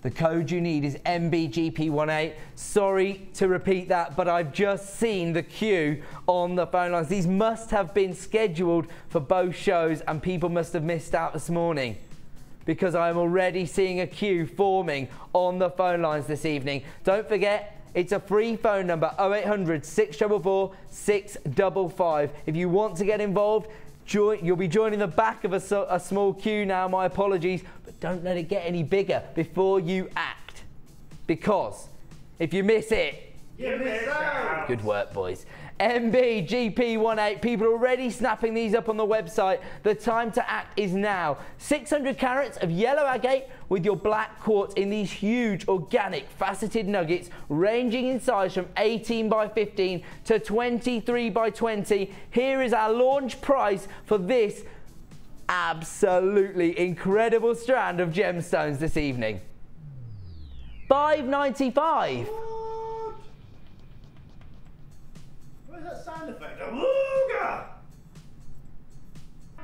The code you need is MBGP18. Sorry to repeat that, but I've just seen the queue on the phone lines. These must have been scheduled for both shows and people must have missed out this morning, because I'm already seeing a queue forming on the phone lines this evening. Don't forget, it's a free phone number, 0800 644 655. If you want to get involved, you'll be joining the back of a small queue now, my apologies, but don't let it get any bigger before you act, because if you miss it, you miss out. Good work, boys. MBGP18, people are already snapping these up on the website. The time to act is now. 600 carats of yellow agate with your black quartz in these huge organic faceted nuggets ranging in size from 18 by 15 to 23 by 20. Here is our launch price for this absolutely incredible strand of gemstones this evening. $5.95. That sound effect. Awooga!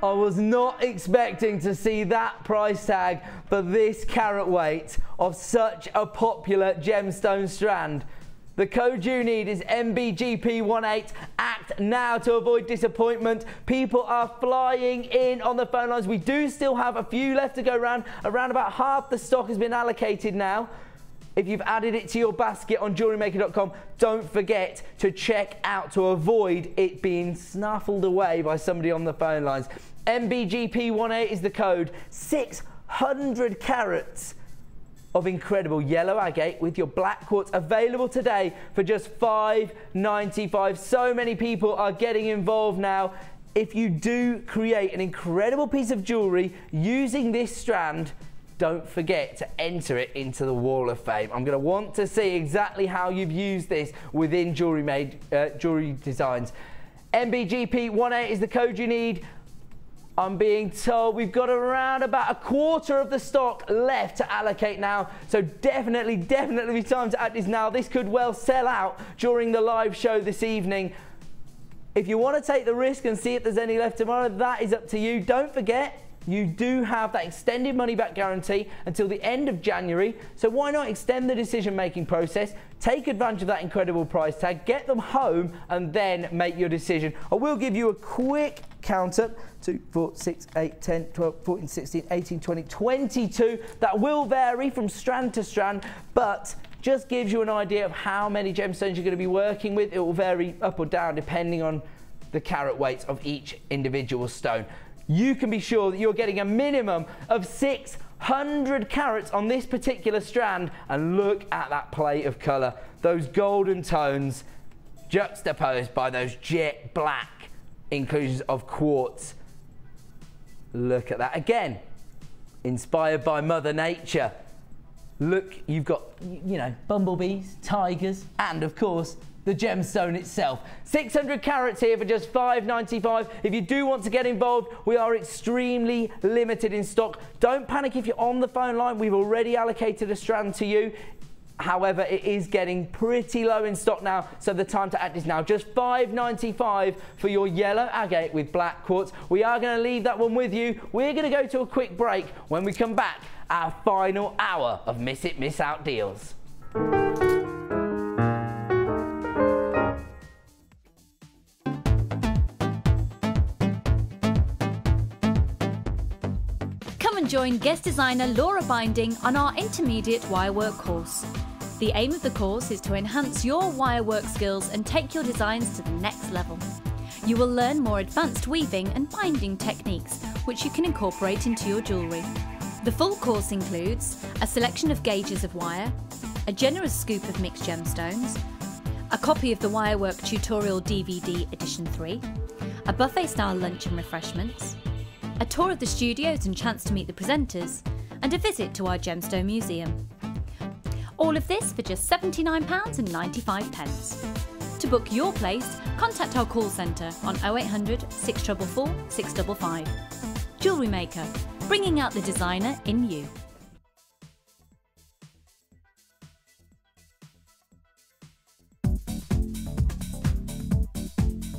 I was not expecting to see that price tag for this carat weight of such a popular gemstone strand. The code you need is MBGP18. Act now to avoid disappointment. People are flying in on the phone lines. We do still have a few left to go around. Around about half the stock has been allocated now. If you've added it to your basket on JewelleryMaker.com, don't forget to check out to avoid it being snuffled away by somebody on the phone lines. MBGP18 is the code. 600 carats of incredible yellow agate with your black quartz available today for just $5.95. So many people are getting involved now. If you do create an incredible piece of jewellery using this strand, don't forget to enter it into the Wall of Fame. I'm going to want to see exactly how you've used this within jewellery designs. MBGP18 is the code you need. I'm being told we've got around about a quarter of the stock left to allocate now. So definitely be time to add this now. This could well sell out during the live show this evening. If you want to take the risk and see if there's any left tomorrow, that is up to you. Don't forget, you do have that extended money back guarantee until the end of January. So why not extend the decision-making process, take advantage of that incredible price tag, get them home, and then make your decision. I will give you a quick count up. 2, 4, 6, 8, 10, 12, 14, 16, 18, 20, 22. That will vary from strand to strand, but just gives you an idea of how many gemstones you're going to be working with. It will vary up or down depending on the carat weight of each individual stone. You can be sure that you're getting a minimum of 600 carats on this particular strand, and look at that plate of colour. Those golden tones juxtaposed by those jet black inclusions of quartz. Look at that again, inspired by Mother Nature. Look, you've got, you know, bumblebees, tigers, and of course the gemstone itself. 600 carats here for just $5.95. If you do want to get involved, we are extremely limited in stock. Don't panic if you're on the phone line. We've already allocated a strand to you. However, it is getting pretty low in stock now, so the time to act is now. Just $5.95 for your yellow agate with black quartz. We are going to leave that one with you. We're going to go to a quick break. When we come back, our final hour of Miss It, Miss Out deals. Come and join guest designer Laura Binding on our intermediate wirework course. The aim of the course is to enhance your wirework skills and take your designs to the next level. You will learn more advanced weaving and binding techniques, which you can incorporate into your jewellery. The full course includes a selection of gauges of wire, a generous scoop of mixed gemstones, a copy of the Wirework Tutorial DVD Edition 3, a buffet-style lunch and refreshments, a tour of the studios and chance to meet the presenters, and a visit to our gemstone museum. All of this for just £79.95. To book your place, contact our call centre on 0800 644 655. Jewellery Maker, bringing out the designer in you.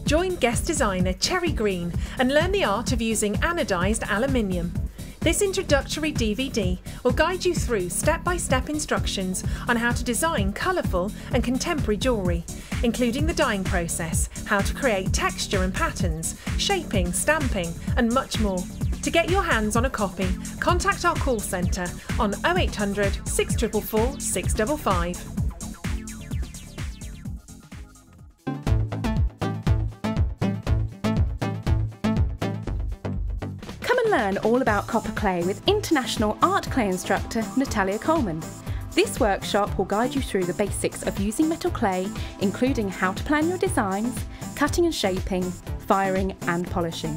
Join guest designer Cherry Green and learn the art of using anodised aluminium. This introductory DVD will guide you through step-by-step instructions on how to design colourful and contemporary jewellery, including the dyeing process, how to create texture and patterns, shaping, stamping, and much more. To get your hands on a copy, contact our call centre on 0800 644 655. Learn all about copper clay with international art clay instructor Natalia Coleman. This workshop will guide you through the basics of using metal clay, including how to plan your designs, cutting and shaping, firing and polishing.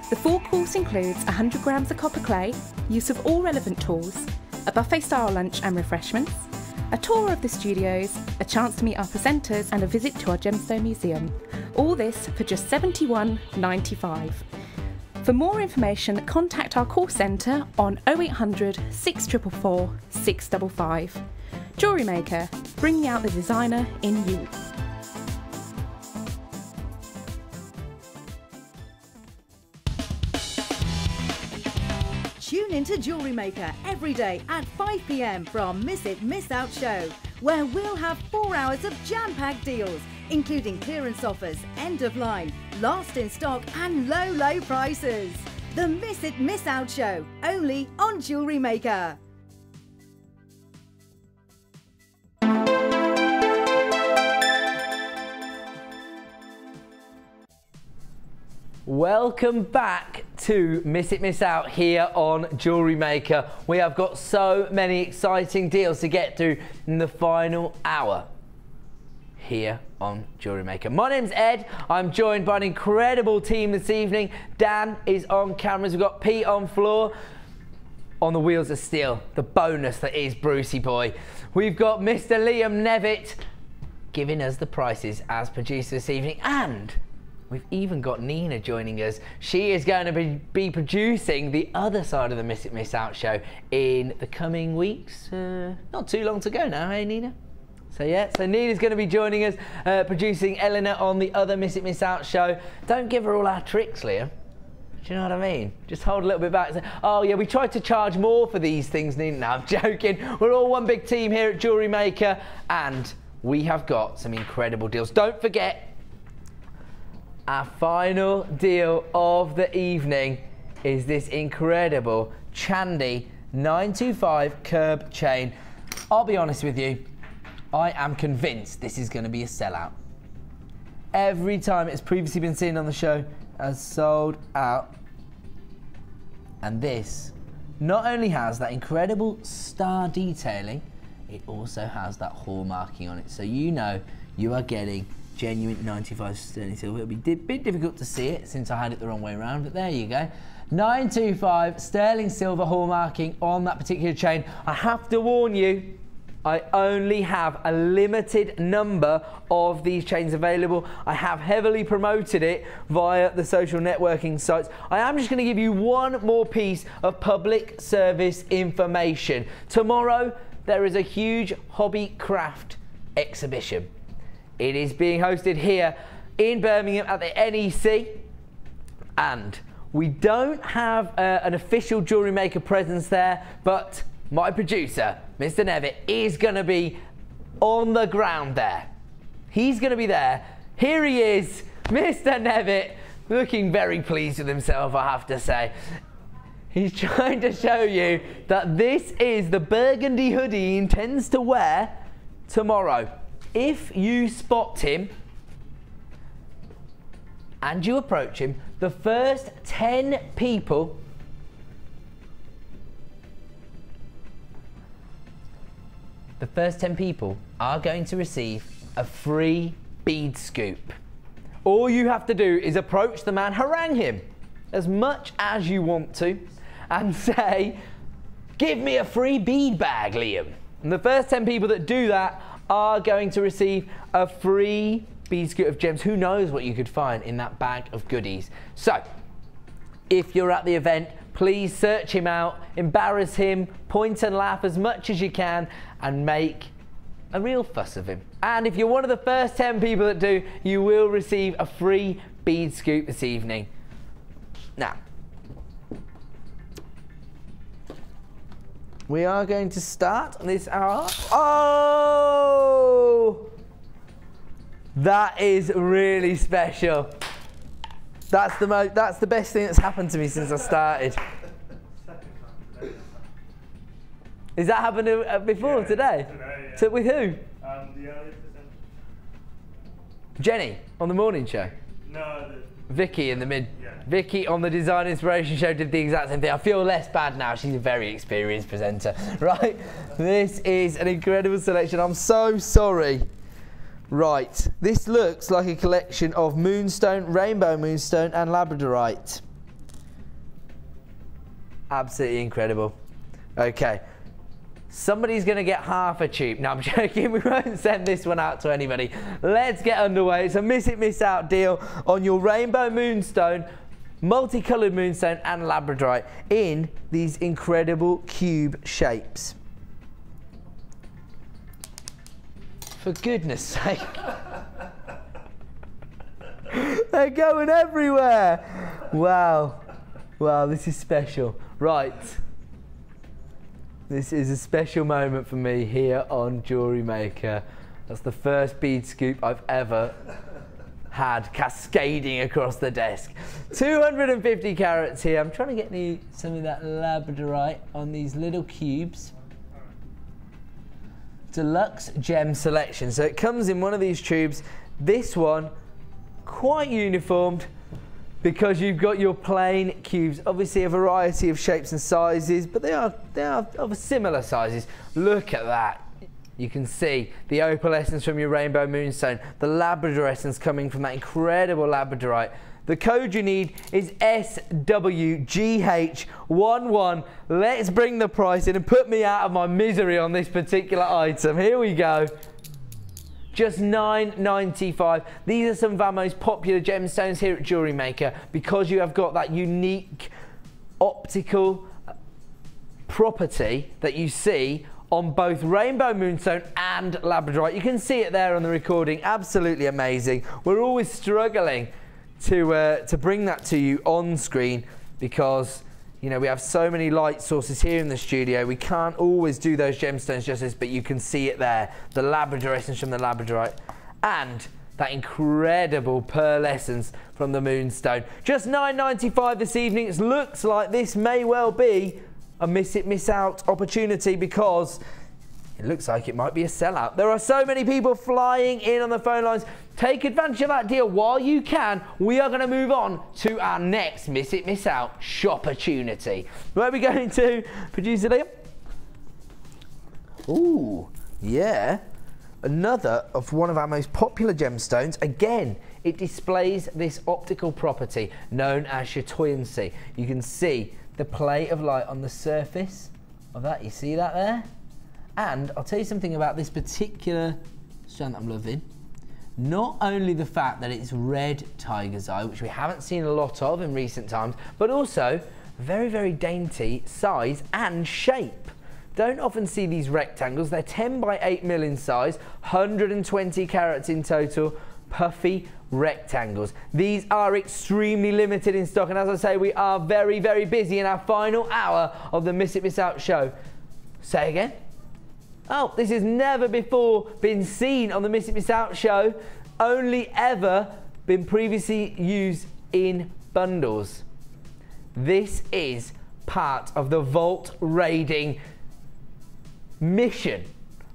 The full course includes 100 grams of copper clay, use of all relevant tools, a buffet-style lunch and refreshments, a tour of the studios, a chance to meet our presenters and a visit to our gemstone museum. All this for just $71.95. For more information, contact our call centre on 0800 644 655. Jewellery Maker, bringing out the designer in you. Tune into to JewelleryMaker every day at 5 p.m. from Miss It Miss Out show, where we'll have 4 hours of jam-packed deals, including clearance offers, end of line, last in stock and low prices. The Miss It Miss Out show, only on JewelleryMaker. Welcome back to Miss It Miss Out here on JewelleryMaker. We have got so many exciting deals to get to in the final hour here on JewelleryMaker. My name's Ed. I'm joined by an incredible team this evening. Dan is on cameras. We've got Pete on floor. On the wheels of steel, the bonus that is Brucey Boy. We've got Mr. Liam Nevitt giving us the prices as producer this evening, and we've even got Nina joining us. She is going to be producing the other side of the Miss It Miss Out show in the coming weeks. Not too long to go now, hey Nina? So yeah, so Nina's going to be joining us, producing Eleanor on the other Miss It Miss Out show. Don't give her all our tricks, Liam. Do you know what I mean? Just hold a little bit back and say, oh yeah, we tried to charge more for these things, Nina. No, I'm joking. We're all one big team here at JewelleryMaker, and we have got some incredible deals. Don't forget, our final deal of the evening is this incredible Chandy 925 curb chain. I'll be honest with you, I am convinced this is going to be a sellout. Every time it's previously been seen on the show has sold out. And this not only has that incredible star detailing, it also has that hallmarking on it. So you know you are getting genuine 95 sterling silver. It'll be a bit difficult to see it since I had it the wrong way around, but there you go. 925 sterling silver hallmarking on that particular chain. I have to warn you, I only have a limited number of these chains available. I have heavily promoted it via the social networking sites. I am just going to give you one more piece of public service information. Tomorrow, there is a huge hobby craft exhibition. It is being hosted here in Birmingham at the NEC, and we don't have an official JewelleryMaker presence there, but my producer, Mr. Nevitt, is going to be on the ground there. He's going to be there. Here he is, Mr. Nevitt, looking very pleased with himself, I have to say. He's trying to show you that this is the burgundy hoodie he intends to wear tomorrow. If you spot him and you approach him, the first 10 people are going to receive a free bead scoop. All you have to do is approach the man, harangue him as much as you want to, and say, give me a free bead bag, Liam. And the first 10 people that do that are going to receive a free bead scoop of gems. Who knows what you could find in that bag of goodies. So, if you're at the event, please search him out, embarrass him, point and laugh as much as you can, and make a real fuss of him. And if you're one of the first 10 people that do, you will receive a free bead scoop this evening. Now, we are going to start this hour. Oh! That is really special. That's the best thing that's happened to me since I started. Is that happened before today? Yeah. So with who? The earliest presenter. Jenny on the morning show. No, Vicky in the mid. Yeah. Vicky on the Design Inspiration show did the exact same thing. I feel less bad now. She's a very experienced presenter, right? This is an incredible selection. I'm so sorry. Right, this looks like a collection of moonstone, rainbow moonstone and labradorite. Absolutely incredible. Okay, somebody's going to get half a tube. No, I'm joking, we won't send this one out to anybody. Let's get underway. It's a Miss It Miss Out deal on your rainbow moonstone, multicoloured moonstone and labradorite in these incredible cube shapes. For goodness sake. They're going everywhere. Wow. Wow, this is special. Right. This is a special moment for me here on JewelleryMaker. That's the first bead scoop I've ever had cascading across the desk. 250 carats here. I'm trying to get some of that labradorite on these little cubes. Deluxe gem selection. So it comes in one of these tubes. This one, quite uniformed because you've got your plain cubes. Obviously a variety of shapes and sizes, but they are of similar sizes. Look at that. You can see the opal essence from your rainbow moonstone, the Labrador essence coming from that incredible labradorite. The code you need is SWGH11. Let's bring the price in and put me out of my misery on this particular item. Here we go. Just $9.95. These are some of our most popular gemstones here at JewelleryMaker because you have got that unique optical property that you see on both rainbow moonstone and labradorite. You can see it there on the recording. Absolutely amazing. We're always struggling to bring that to you on screen because, you know, we have so many light sources here in the studio. We can't always do those gemstones justice, but you can see it there. The Labrador essence from the labradorite and that incredible pearl essence from the moonstone. Just $9.95 this evening. It looks like this may well be a miss it, miss out opportunity because it looks like it might be a sellout. There are so many people flying in on the phone lines. Take advantage of that deal while you can. We are going to move on to our next miss it, miss out shop-opportunity. Where are we going to, producer Liam? Ooh, yeah. Another of one of our most popular gemstones. Again, it displays this optical property known as chatoyancy. You can see the play of light on the surface of that. You see that there? And I'll tell you something about this particular strand that I'm loving. Not only the fact that it's red tiger's eye, which we haven't seen a lot of in recent times, but also very, very dainty size and shape. Don't often see these rectangles. They're 10 by 8 mil in size, 120 carats in total, puffy rectangles. These are extremely limited in stock, and as I say, we are very, very busy in our final hour of the Miss It Miss Out show. Say again? Oh, this has never before been seen on the Miss It Miss Out show, only ever been previously used in bundles. This is part of the vault raiding mission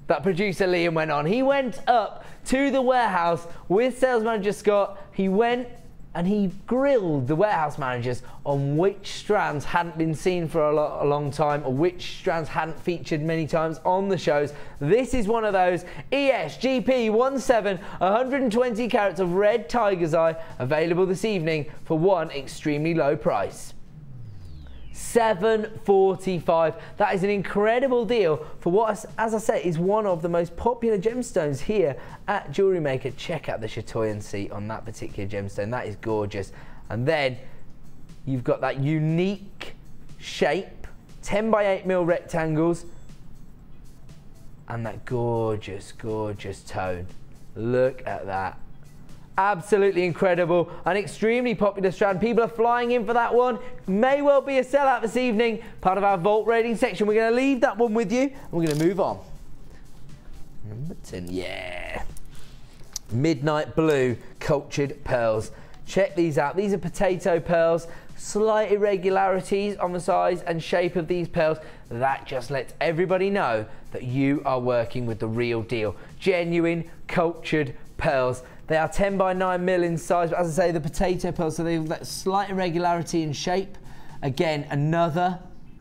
that producer Liam went on. He went up to the warehouse with sales manager Scott. He went and he grilled the warehouse managers on which strands hadn't been seen for a long time, or which strands hadn't featured many times on the shows. This is one of those. ESGP17, 120 carats of red tiger's eye, available this evening for one extremely low price. $7.45. That is an incredible deal for what, as I said, is one of the most popular gemstones here at JewelleryMaker. Check out the chatoyancy on that particular gemstone. That is gorgeous. And then you've got that unique shape, 10 by 8 mil rectangles, and that gorgeous, gorgeous tone. Look at that. Absolutely incredible. An extremely popular strand. People are flying in for that one. May well be a sellout this evening. Part of our vault rating section. We're going to leave that one with you and we're going to move on. Number 10. Yeah. Midnight blue cultured pearls. Check these out. These are potato pearls. Slight irregularities on the size and shape of these pearls. That just lets everybody know that you are working with the real deal. Genuine cultured pearls. They are 10 by 9 mil in size, but as I say, the potato pearls, so they have that slight irregularity in shape. Again, another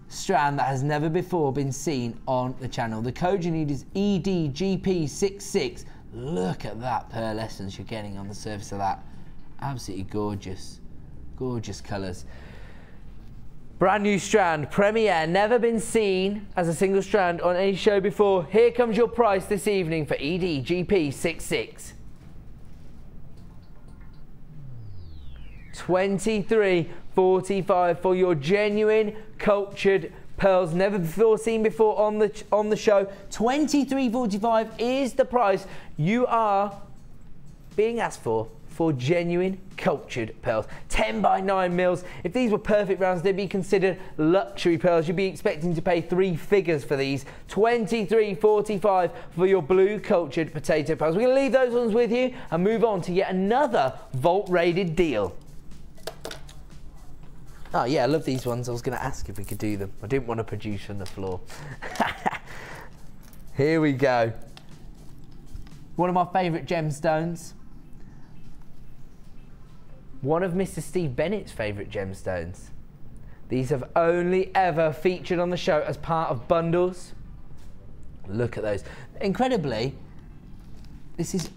strand that has never before been seen on the channel. The code you need is EDGP66. Look at that pearl essence you're getting on the surface of that. Absolutely gorgeous. Gorgeous colours. Brand new strand, premiere, never been seen as a single strand on any show before. Here comes your price this evening for EDGP66. $23.45 for your genuine cultured pearls, never before seen before on the show. $23.45 is the price you are being asked for for genuine cultured pearls. 10 by 9 mils. If these were perfect rounds, they'd be considered luxury pearls. You'd be expecting to pay 3 figures for these. $23.45 for your blue cultured potato pearls. We're going to leave those ones with you and move on to yet another Vault rated deal. Oh yeah, I love these ones. I was going to ask if we could do them. I didn't want to produce on the floor. Here we go. One of my favourite gemstones. One of Mr. Steve Bennett's favourite gemstones. These have only ever featured on the show as part of bundles. Look at those. Incredibly, this is,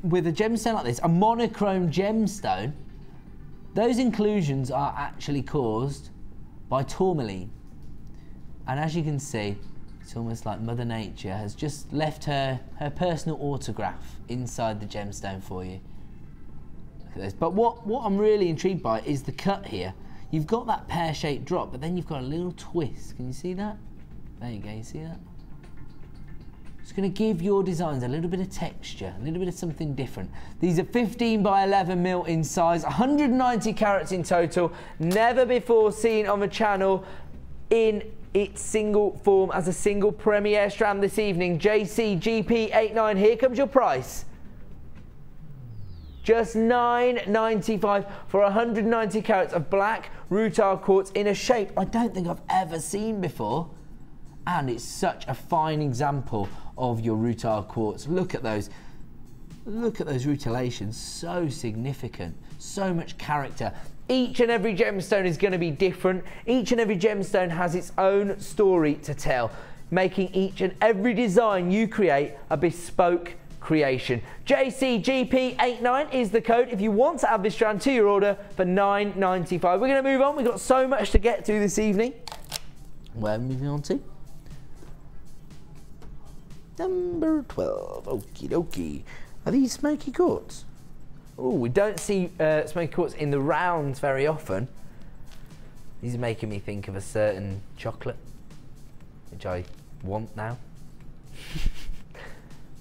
with a gemstone like this, a monochrome gemstone, those inclusions are actually caused by tourmaline. And as you can see, it's almost like Mother Nature has just left her personal autograph inside the gemstone for you. Look at this. But what I'm really intrigued by is the cut here. You've got that pear-shaped drop, but then you've got a little twist. Can you see that? There you go, you see that? It's going to give your designs a little bit of texture, a little bit of something different. These are 15 by 11 mil in size, 190 carats in total, never before seen on the channel in its single form as a single premiere strand this evening. JCGP89, here comes your price. Just $9.95 for 190 carats of black rutile quartz in a shape I don't think I've ever seen before. And it's such a fine example of your rutile quartz. Look at those. Look at those rutilations. So significant. So much character. Each and every gemstone is going to be different. Each and every gemstone has its own story to tell, making each and every design you create a bespoke creation. JCGP89 is the code if you want to add this strand to your order for $9.95. We're going to move on. We've got so much to get to this evening. Where are we moving on to? Number 12. Okie dokie. Are these smoky quartz? Oh, we don't see smoky quartz in the rounds very often. These are making me think of a certain chocolate, which I want now.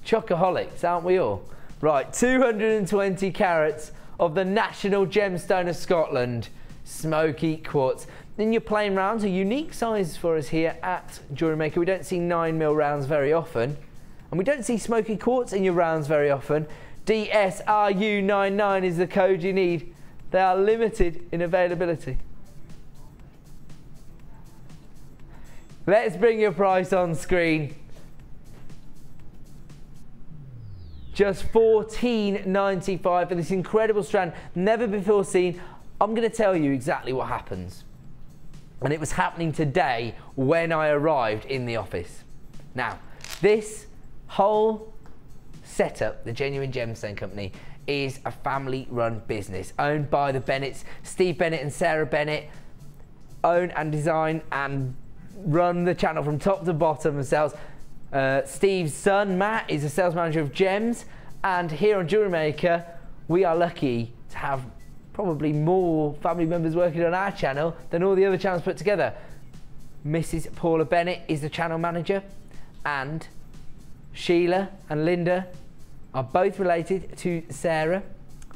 Chocoholics, aren't we all? Right, 220 carats of the national gemstone of Scotland, smoky quartz. In your plain rounds, a unique size for us here at JewelleryMaker. We don't see 9 mil rounds very often, and we don't see smoky quartz in your rounds very often. DSRU99 is the code you need. They are limited in availability. Let's bring your price on screen. Just $14.95 for this incredible strand, never before seen. I'm going to tell you exactly what happens. And it was happening today when I arrived in the office. Now, this whole setup, the Genuine Gemstone Company, is a family-run business owned by the Bennetts. Steve Bennett and Sarah Bennett own and design and run the channel from top to bottom themselves. Steve's son, Matt, is a sales manager of gems, and here on JewelleryMaker, we are lucky to have probably more family members working on our channel than all the other channels put together. Mrs. Paula Bennett is the channel manager, and Sheila and Linda are both related to Sarah.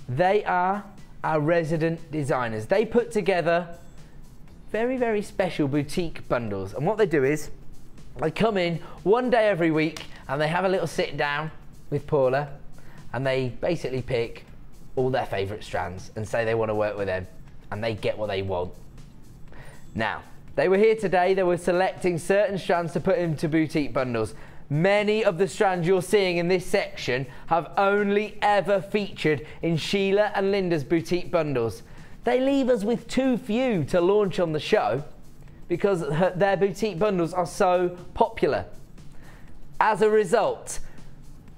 They are our resident designers. They put together very, very special boutique bundles, and what they do is they come in one day every week and they have a little sit down with Paula, and they basically pick all their favourite strands and say they want to work with them, and they get what they want. Now, they were here today. They were selecting certain strands to put into boutique bundles. Many of the strands you're seeing in this section have only ever featured in Sheila and Linda's boutique bundles. They leave us with too few to launch on the show because their boutique bundles are so popular. As a result,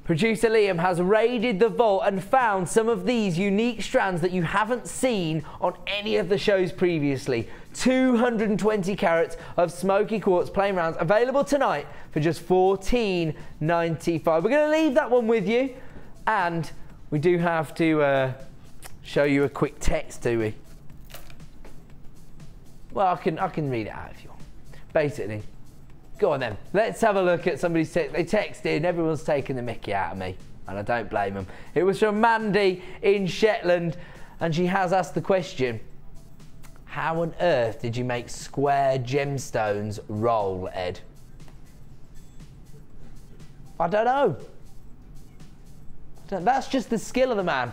producer Liam has raided the vault and found some of these unique strands that you haven't seen on any of the shows previously. 220 carats of smoky quartz plain rounds available tonight for just $14.95. We're going to leave that one with you, and we do have to show you a quick text, do we? Well, I can read it out if you want. Basically, go on then. Let's have a look at somebody's text. They texted, everyone's taking the mickey out of me. And I don't blame them. It was from Mandy in Shetland, and she has asked the question, how on earth did you make square gemstones roll, Ed? I don't know. That's just the skill of the man.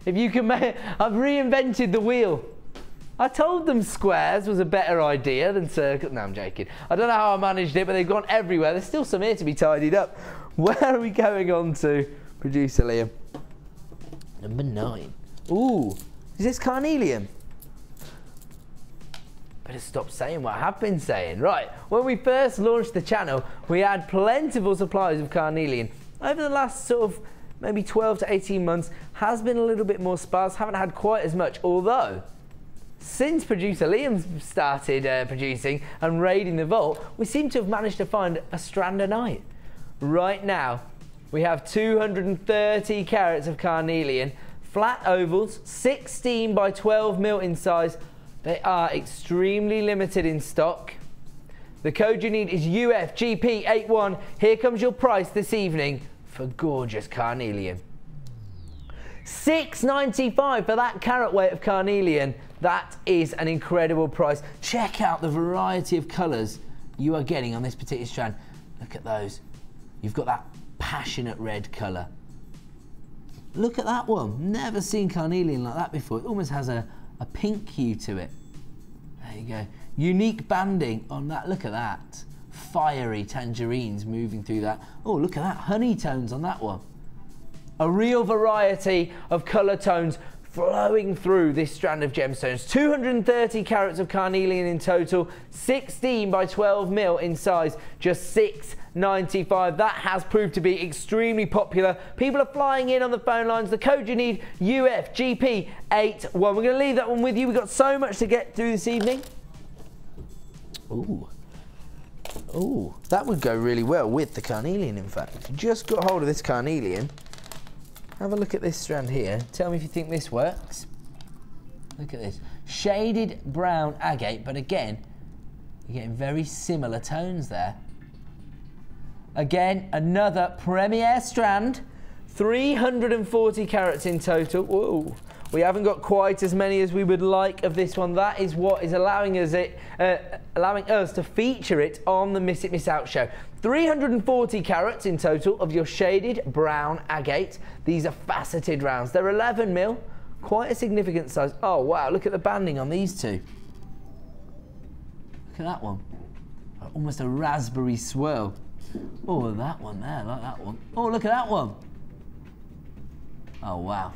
If you can make, I've reinvented the wheel. I told them squares was a better idea than circles. No, I'm joking. I don't know how I managed it, but they've gone everywhere. There's still some here to be tidied up. Where are we going on to, producer Liam? Number 9. Ooh, is this carnelian? Better stop saying what I have been saying. Right, when we first launched the channel, we had plentiful supplies of carnelian. Over the last sort of maybe 12 to 18 months, has been a little bit more sparse, haven't had quite as much, although since producer Liam started producing and raiding the vault, we seem to have managed to find a strand a night. Right now, we have 230 carats of carnelian, flat ovals, 16 by 12 mil in size. They are extremely limited in stock. The code you need is UFGP81. Here comes your price this evening for gorgeous carnelian. $6.95 for that carat weight of carnelian. That is an incredible price. Check out the variety of colours you are getting on this particular strand. Look at those. You've got that passionate red colour. Look at that one. Never seen carnelian like that before. It almost has a pink hue to it. There you go. Unique banding on that. Look at that. Fiery tangerines moving through that. Oh, look at that. Honey tones on that one. A real variety of colour tones flowing through this strand of gemstones. 230 carats of carnelian in total, 16 by 12 mil in size, just $6.95. That has proved to be extremely popular. People are flying in on the phone lines. The code you need, UFGP81. We're going to leave that one with you. We've got so much to get through this evening. Ooh. Ooh, that would go really well with the carnelian, in fact. If you just got hold of this carnelian, have a look at this strand here. Tell me if you think this works. Look at this. Shaded brown agate, but again, you're getting very similar tones there. Again, another premier strand. 340 carats in total. Whoa. We haven't got quite as many as we would like of this one. That is what is allowing us to feature it on the Miss It Miss Out show. 340 carats in total of your shaded brown agate. These are faceted rounds. They're 11 mil, quite a significant size. Oh wow, look at the banding on these two. Look at that one. Almost a raspberry swirl. Oh, that one there, I like that one. Oh, look at that one. Oh wow.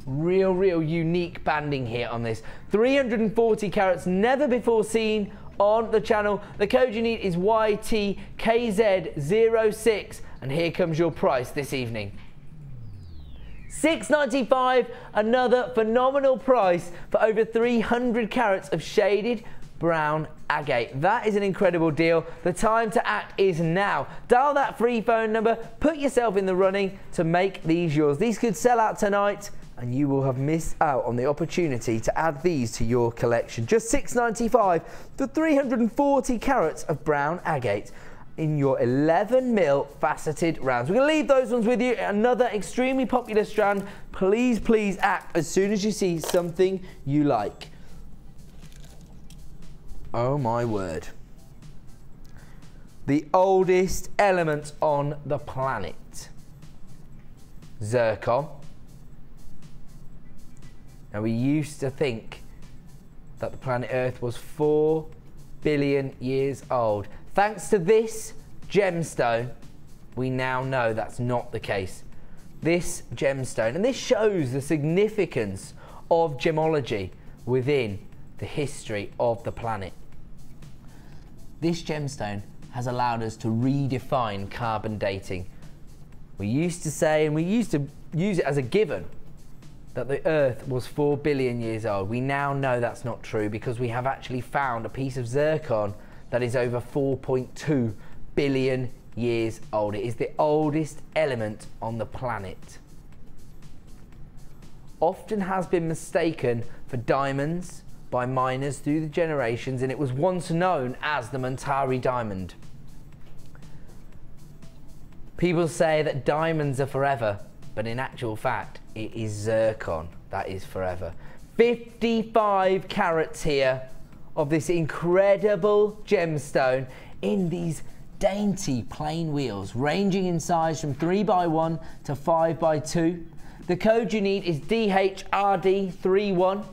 Real unique banding here on this. 340 carats, never before seen on the channel. The code you need is YTKZ06, and here comes your price this evening. $6.95, another phenomenal price for over 300 carats of shaded brown agate. That is an incredible deal. The time to act is now. Dial that free phone number, put yourself in the running to make these yours. These could sell out tonight, and you will have missed out on the opportunity to add these to your collection. Just $6.95 for 340 carats of brown agate in your 11 mil faceted rounds. We're going to leave those ones with you. Another extremely popular strand. Please act as soon as you see something you like. Oh my word. The oldest element on the planet. Zircon. Now, we used to think that the planet Earth was 4 billion years old. Thanks to this gemstone, we now know that's not the case. This gemstone, and this shows the significance of gemology within the history of the planet. This gemstone has allowed us to redefine carbon dating. We used to say, and we used to use it as a given, that the Earth was 4 billion years old. We now know that's not true because we have actually found a piece of zircon that is over 4.2 billion years old. It is the oldest element on the planet. Often has been mistaken for diamonds by miners through the generations, and it was once known as the Muntari diamond. People say that diamonds are forever, but in actual fact, it is zircon that is forever. 55 carats here of this incredible gemstone in these dainty plain wheels, ranging in size from 3x1 to 5x2. The code you need is DHRD31.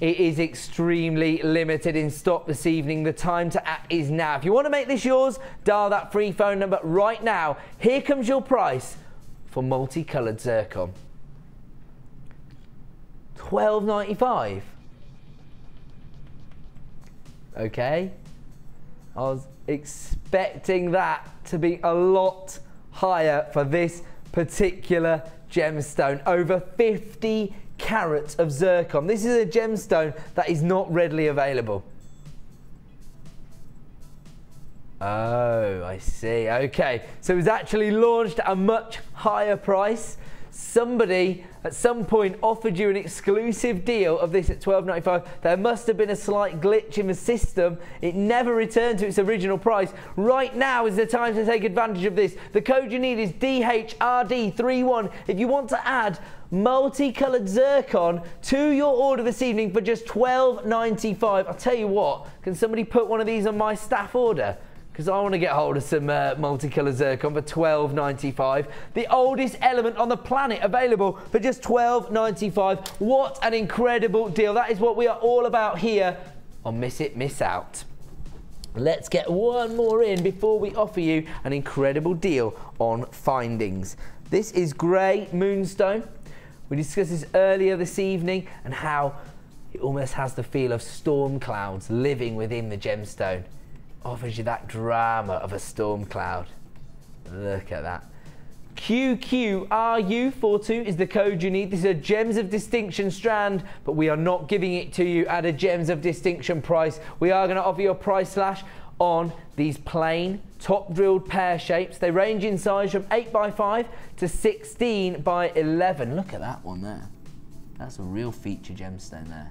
It is extremely limited in stock this evening. The time to act is now. If you want to make this yours, dial that free phone number right now. Here comes your price for multicoloured zircon. $12.95. Okay. I was expecting that to be a lot higher for this particular gemstone. Over 50 carats of zircon. This is a gemstone that is not readily available. Oh, I see. Okay, so it was actually launched at a much higher price. Somebody at some point offered you an exclusive deal of this at $12.95. There must have been a slight glitch in the system. It never returned to its original price. Right now is the time to take advantage of this. The code you need is DHRD31 if you want to add multicoloured zircon to your order this evening for just $12.95. I'll tell you what, can somebody put one of these on my staff order? Because I want to get hold of some multicoloured zircon for $12.95. The oldest element on the planet available for just $12.95. What an incredible deal. That is what we are all about here on Miss It, Miss Out. Let's get one more in before we offer you an incredible deal on findings. This is grey moonstone. We discussed this earlier this evening and how it almost has the feel of storm clouds living within the gemstone. Offers you that drama of a storm cloud. Look at that. QQRU42 is the code you need. This is a Gems of Distinction strand, but we are not giving it to you at a Gems of Distinction price. We are going to offer you a price slash on these plain top drilled pear shapes. They range in size from 8x5 to 16x11. Look at that one there. That's a real feature gemstone there.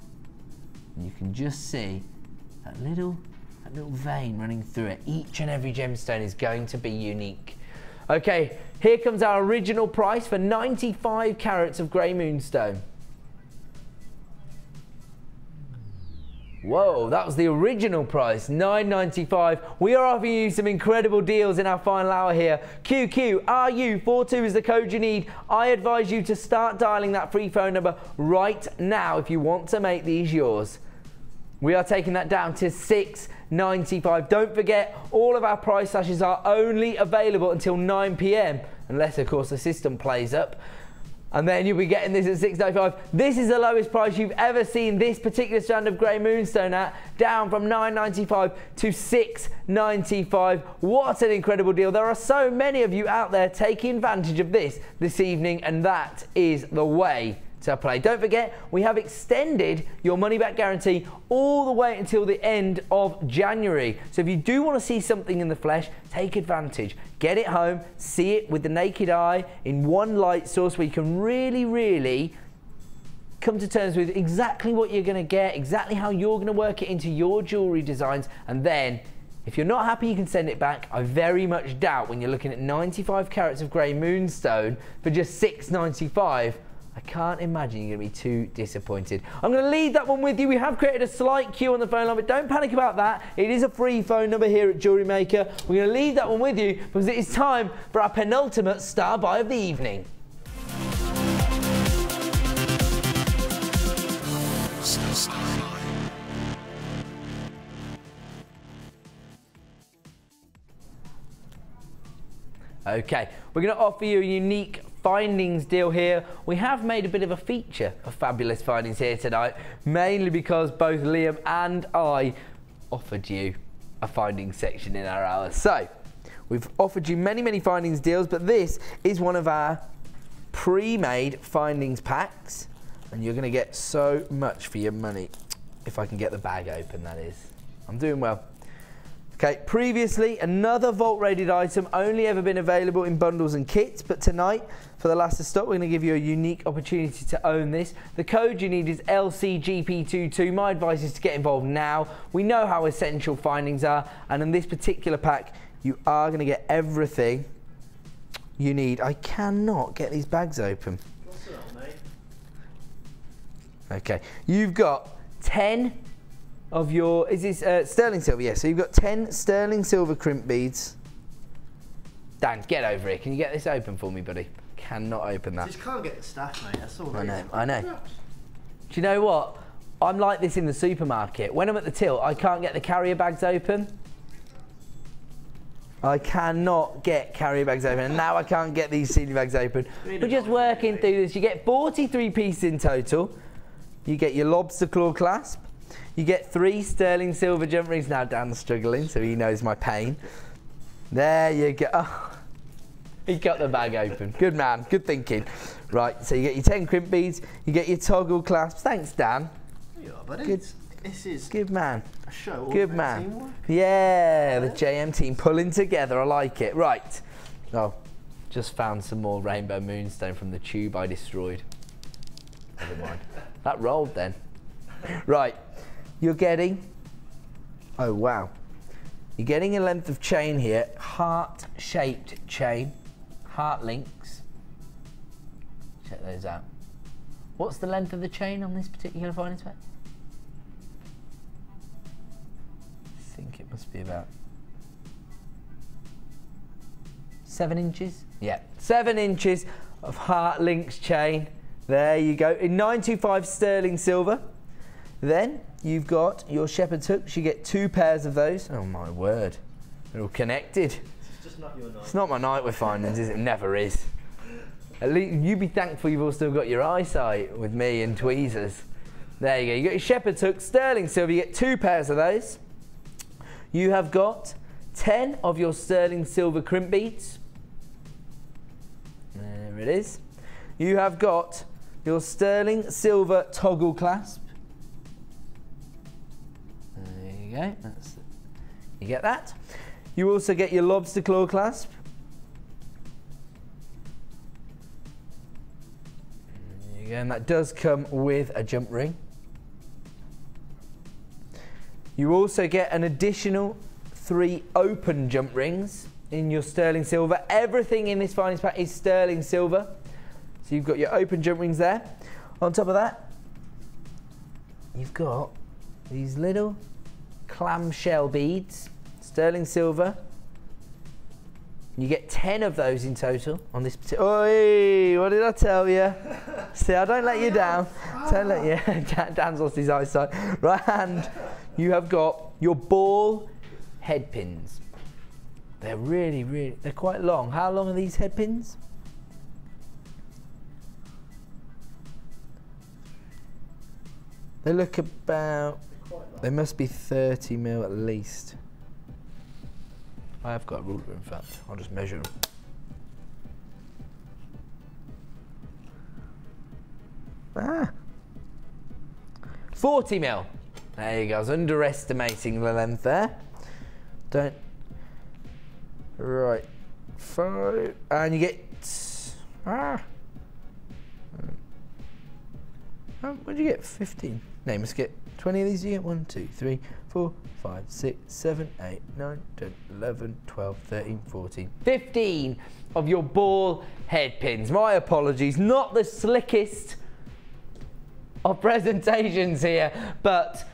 And you can just see that little vein running through it. Each and every gemstone is going to be unique. Okay, here comes our original price for 95 carats of grey moonstone. Whoa, that was the original price, $9.95. We are offering you some incredible deals in our final hour here. QQRU42 is the code you need. I advise you to start dialing that free phone number right now if you want to make these yours. We are taking that down to $6.95. Don't forget, all of our price slashes are only available until 9 p.m. unless, of course, the system plays up. And then you'll be getting this at $6.95. This is the lowest price you've ever seen this particular strand of grey moonstone at, down from $9.95 to $6.95. What an incredible deal. There are so many of you out there taking advantage of this evening, and that is the way to play. Don't forget, we have extended your money back guarantee all the way until the end of January. So if you do want to see something in the flesh, take advantage. Get it home, see it with the naked eye in one light source where you can really come to terms with exactly what you're going to get, exactly how you're going to work it into your jewellery designs, and then if you're not happy, you can send it back. I very much doubt when you're looking at 95 carats of grey moonstone for just $6.95. I can't imagine you're going to be too disappointed. I'm going to leave that one with you. We have created a slight queue on the phone line, but don't panic about that. It is a free phone number here at Jewellery Maker. We're going to leave that one with you because it is time for our penultimate star buy of the evening. Okay, we're going to offer you a unique findings deal here. We have made a bit of a feature of fabulous findings here tonight, mainly because both Liam and I offered you a findings section in our hour. So we've offered you many findings deals, but this is one of our pre-made findings packs, and you're going to get so much for your money. If I can get the bag open, that is. I'm doing well. Okay, previously another vault rated item, only ever been available in bundles and kits, but tonight for the last of stock we're going to give you a unique opportunity to own this. The code you need is LCGP22. My advice is to get involved now. We know how essential findings are, and in this particular pack you are going to get everything you need. I cannot get these bags open. What's up, mate? Okay, you've got 10 of your, is this sterling silver? Yeah, so you've got 10 sterling silver crimp beads. Dan, get over here. Can you get this open for me, buddy? Cannot open that. Just can't get the staff, mate. That's all. I know. Do you know what? I'm like this in the supermarket. When I'm at the till, I can't get the carrier bags open. I cannot get carrier bags open, and now I can't get these sealing bags open. We're just working through this. You get 43 pieces in total. You get your lobster claw clasp. You get 3 sterling silver jump rings. Now Dan's struggling, so he knows my pain. There you go. Oh, he got the bag open. Good man, good thinking. Right, so you get your 10 crimp beads. You get your toggle clasps. Thanks, Dan. You are, buddy. Good. This is good man. A show. Good man. Yeah, the JM team pulling together. I like it. Right. Oh, just found some more rainbow moonstone from the tube I destroyed. Never mind. That rolled then. Right. You're getting. Oh wow. You're getting a length of chain here, heart-shaped chain, heart links. Check those out. What's the length of the chain on this particular finding spec? I think it must be about 7 inches. Yeah, 7 inches of heart links chain. There you go. In 925 sterling silver. Then you've got your shepherd's hooks. You get 2 pairs of those. Oh my word. They're all connected. It's just not your night. It's not my night with findings, is it? Never is. At least you be thankful you've all still got your eyesight with me and tweezers. There you go. You got your shepherd's hook, sterling silver. You get 2 pairs of those. You have got 10 of your sterling silver crimp beads. There it is. You have got your sterling silver toggle clasp. There you go. You get that. You also get your lobster claw clasp. There you go, and that does come with a jump ring. You also get an additional 3 open jump rings in your sterling silver. Everything in this findings pack is sterling silver. So you've got your open jump rings there. On top of that, you've got these little clamshell beads, sterling silver. You get 10 of those in total on this particular. Oi, what did I tell you? See, I don't let you down. Don't let you. Dan's lost his eyesight. Right hand, you have got your ball head pins. They're they're quite long. How long are these head pins? They look about, they must be 30 mil at least. I have got a ruler, in fact. I'll just measure them. Ah, 40 mil. There you go. I was underestimating the length there. Don't. Right. 5. And you get. What did you get? 15. No, you must get 20 of these. You get 1, 2, 3, 4, 5, 6, 7, 8, 9, 10, 11, 12, 13, 14, 15 of your ball head pins. My apologies. Not the slickest of presentations here, but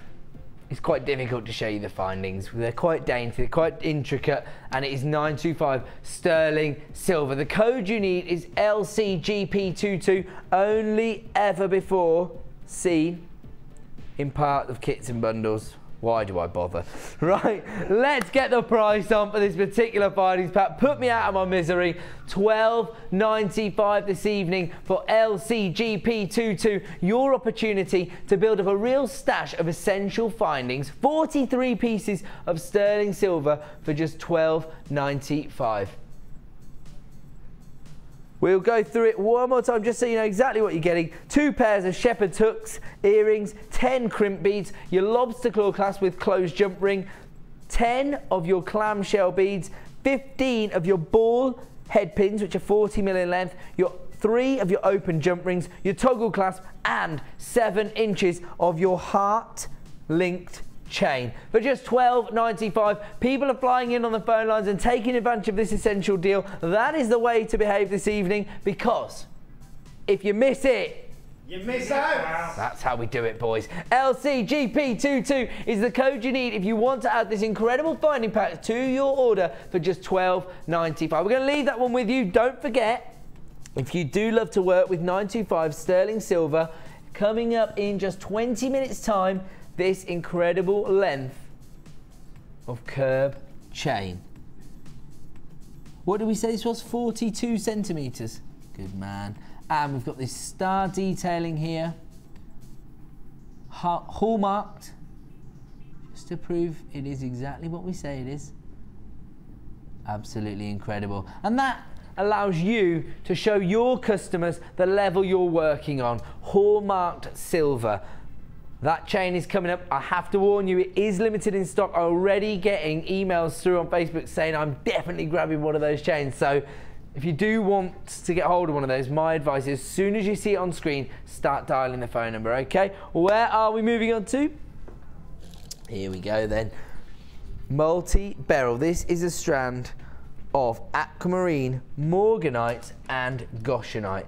it's quite difficult to show you the findings. They're quite dainty, they're quite intricate, and it is 925 sterling silver. The code you need is LCGP22, only ever before seen in part of kits and bundles. Why do I bother? Right, let's get the price on for this particular findings pack. Put me out of my misery. $12.95 this evening for LCGP22. Your opportunity to build up a real stash of essential findings. 43 pieces of sterling silver for just $12.95. We'll go through it one more time just so you know exactly what you're getting. 2 pairs of shepherd's hooks, earrings, 10 crimp beads, your lobster claw clasp with closed jump ring, 10 of your clamshell beads, 15 of your ball head pins, which are 40 mil in length, your 3 of your open jump rings, your toggle clasp, and 7 inches of your heart linked chain for just $12.95. People are flying in on the phone lines and taking advantage of this essential deal. That is the way to behave this evening, because if you miss it, You miss out. that's how we do it, boys. LCGP22 is the code you need if you want to add this incredible finding pack to your order for just $12.95. We're going to leave that one with you. Don't forget, if you do love to work with 925 sterling silver, coming up in just 20 minutes time, this incredible length of curb chain. What did we say this was? 42 centimeters. Good man. And we've got this star detailing here, hallmarked, just to prove it is exactly what we say it is. Absolutely incredible. And that allows you to show your customers the level you're working on. Hallmarked silver. That chain is coming up. I have to warn you, it is limited in stock. I'm already getting emails through on Facebook saying I'm definitely grabbing one of those chains. So if you do want to get hold of one of those, my advice is as soon as you see it on screen, start dialing the phone number, okay? Where are we moving on to? Here we go then. Multi-beryl. This is a strand of aquamarine, morganite and goshenite.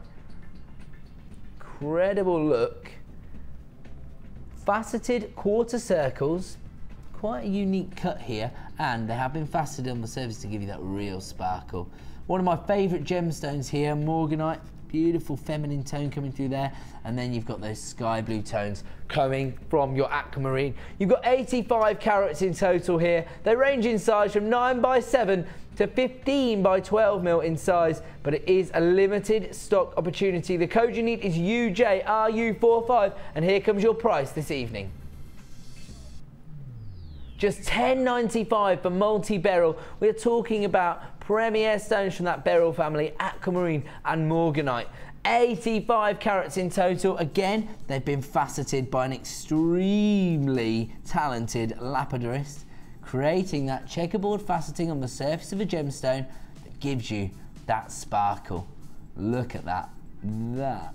Incredible look. Faceted quarter circles. Quite a unique cut here, and they have been faceted on the surface to give you that real sparkle. One of my favourite gemstones here, morganite, beautiful feminine tone coming through there, and then you've got those sky blue tones coming from your aquamarine. You've got 85 carats in total here. They range in size from 9x7 to 15x12mm in size, but it is a limited stock opportunity. The code you need is UJRU45, and here comes your price this evening. Just $10.95 for multi-beryl. We're talking about premier stones from that beryl family, aquamarine and morganite. 85 carats in total. Again, they've been faceted by an extremely talented lapidarist, creating that checkerboard faceting on the surface of a gemstone that gives you that sparkle. Look at that. That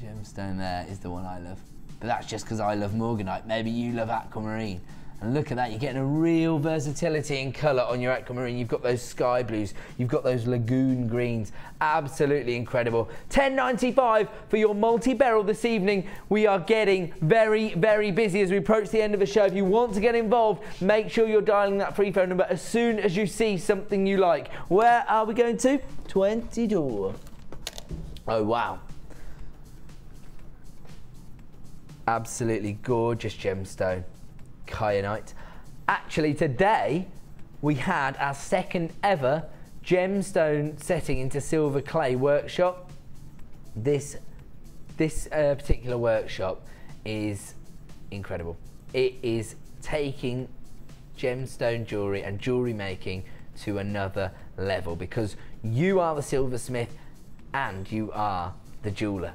gemstone there is the one I love. But that's just because I love morganite. Maybe you love aquamarine. And look at that, you're getting a real versatility in colour on your aquamarine. You've got those sky blues, you've got those lagoon greens. Absolutely incredible. $10.95 for your multi-beryl this evening. We are getting very, very busy as we approach the end of the show. If you want to get involved, make sure you're dialing that free phone number as soon as you see something you like. Where are we going to? 22. Oh, wow. Absolutely gorgeous gemstone. Kyanite. Actually, today we had our second ever gemstone setting into silver clay workshop. This particular workshop is incredible. It is taking gemstone jewellery and jewellery making to another level, because you are the silversmith and you are the jeweller.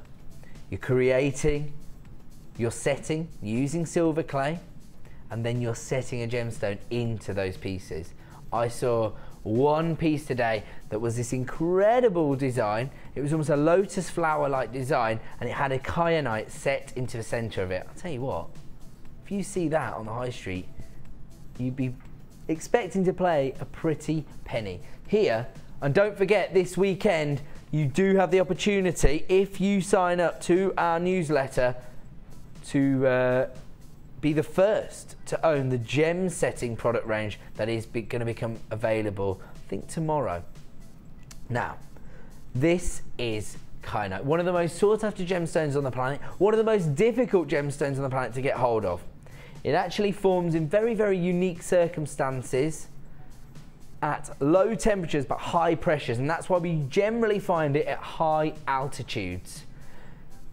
You're creating, you're setting using silver clay, and then you're setting a gemstone into those pieces. I saw one piece today that was this incredible design. It was almost a lotus flower-like design, and it had a kyanite set into the centre of it. I'll tell you what, if you see that on the high street, you'd be expecting to pay a pretty penny. Here, and don't forget this weekend, you do have the opportunity, if you sign up to our newsletter, to be the first to own the gem setting product range that is going to become available, I think, tomorrow. Now, this is kyanite, one of the most sought after gemstones on the planet, one of the most difficult gemstones on the planet to get hold of. It actually forms in very, very unique circumstances at low temperatures but high pressures, and that's why we generally find it at high altitudes.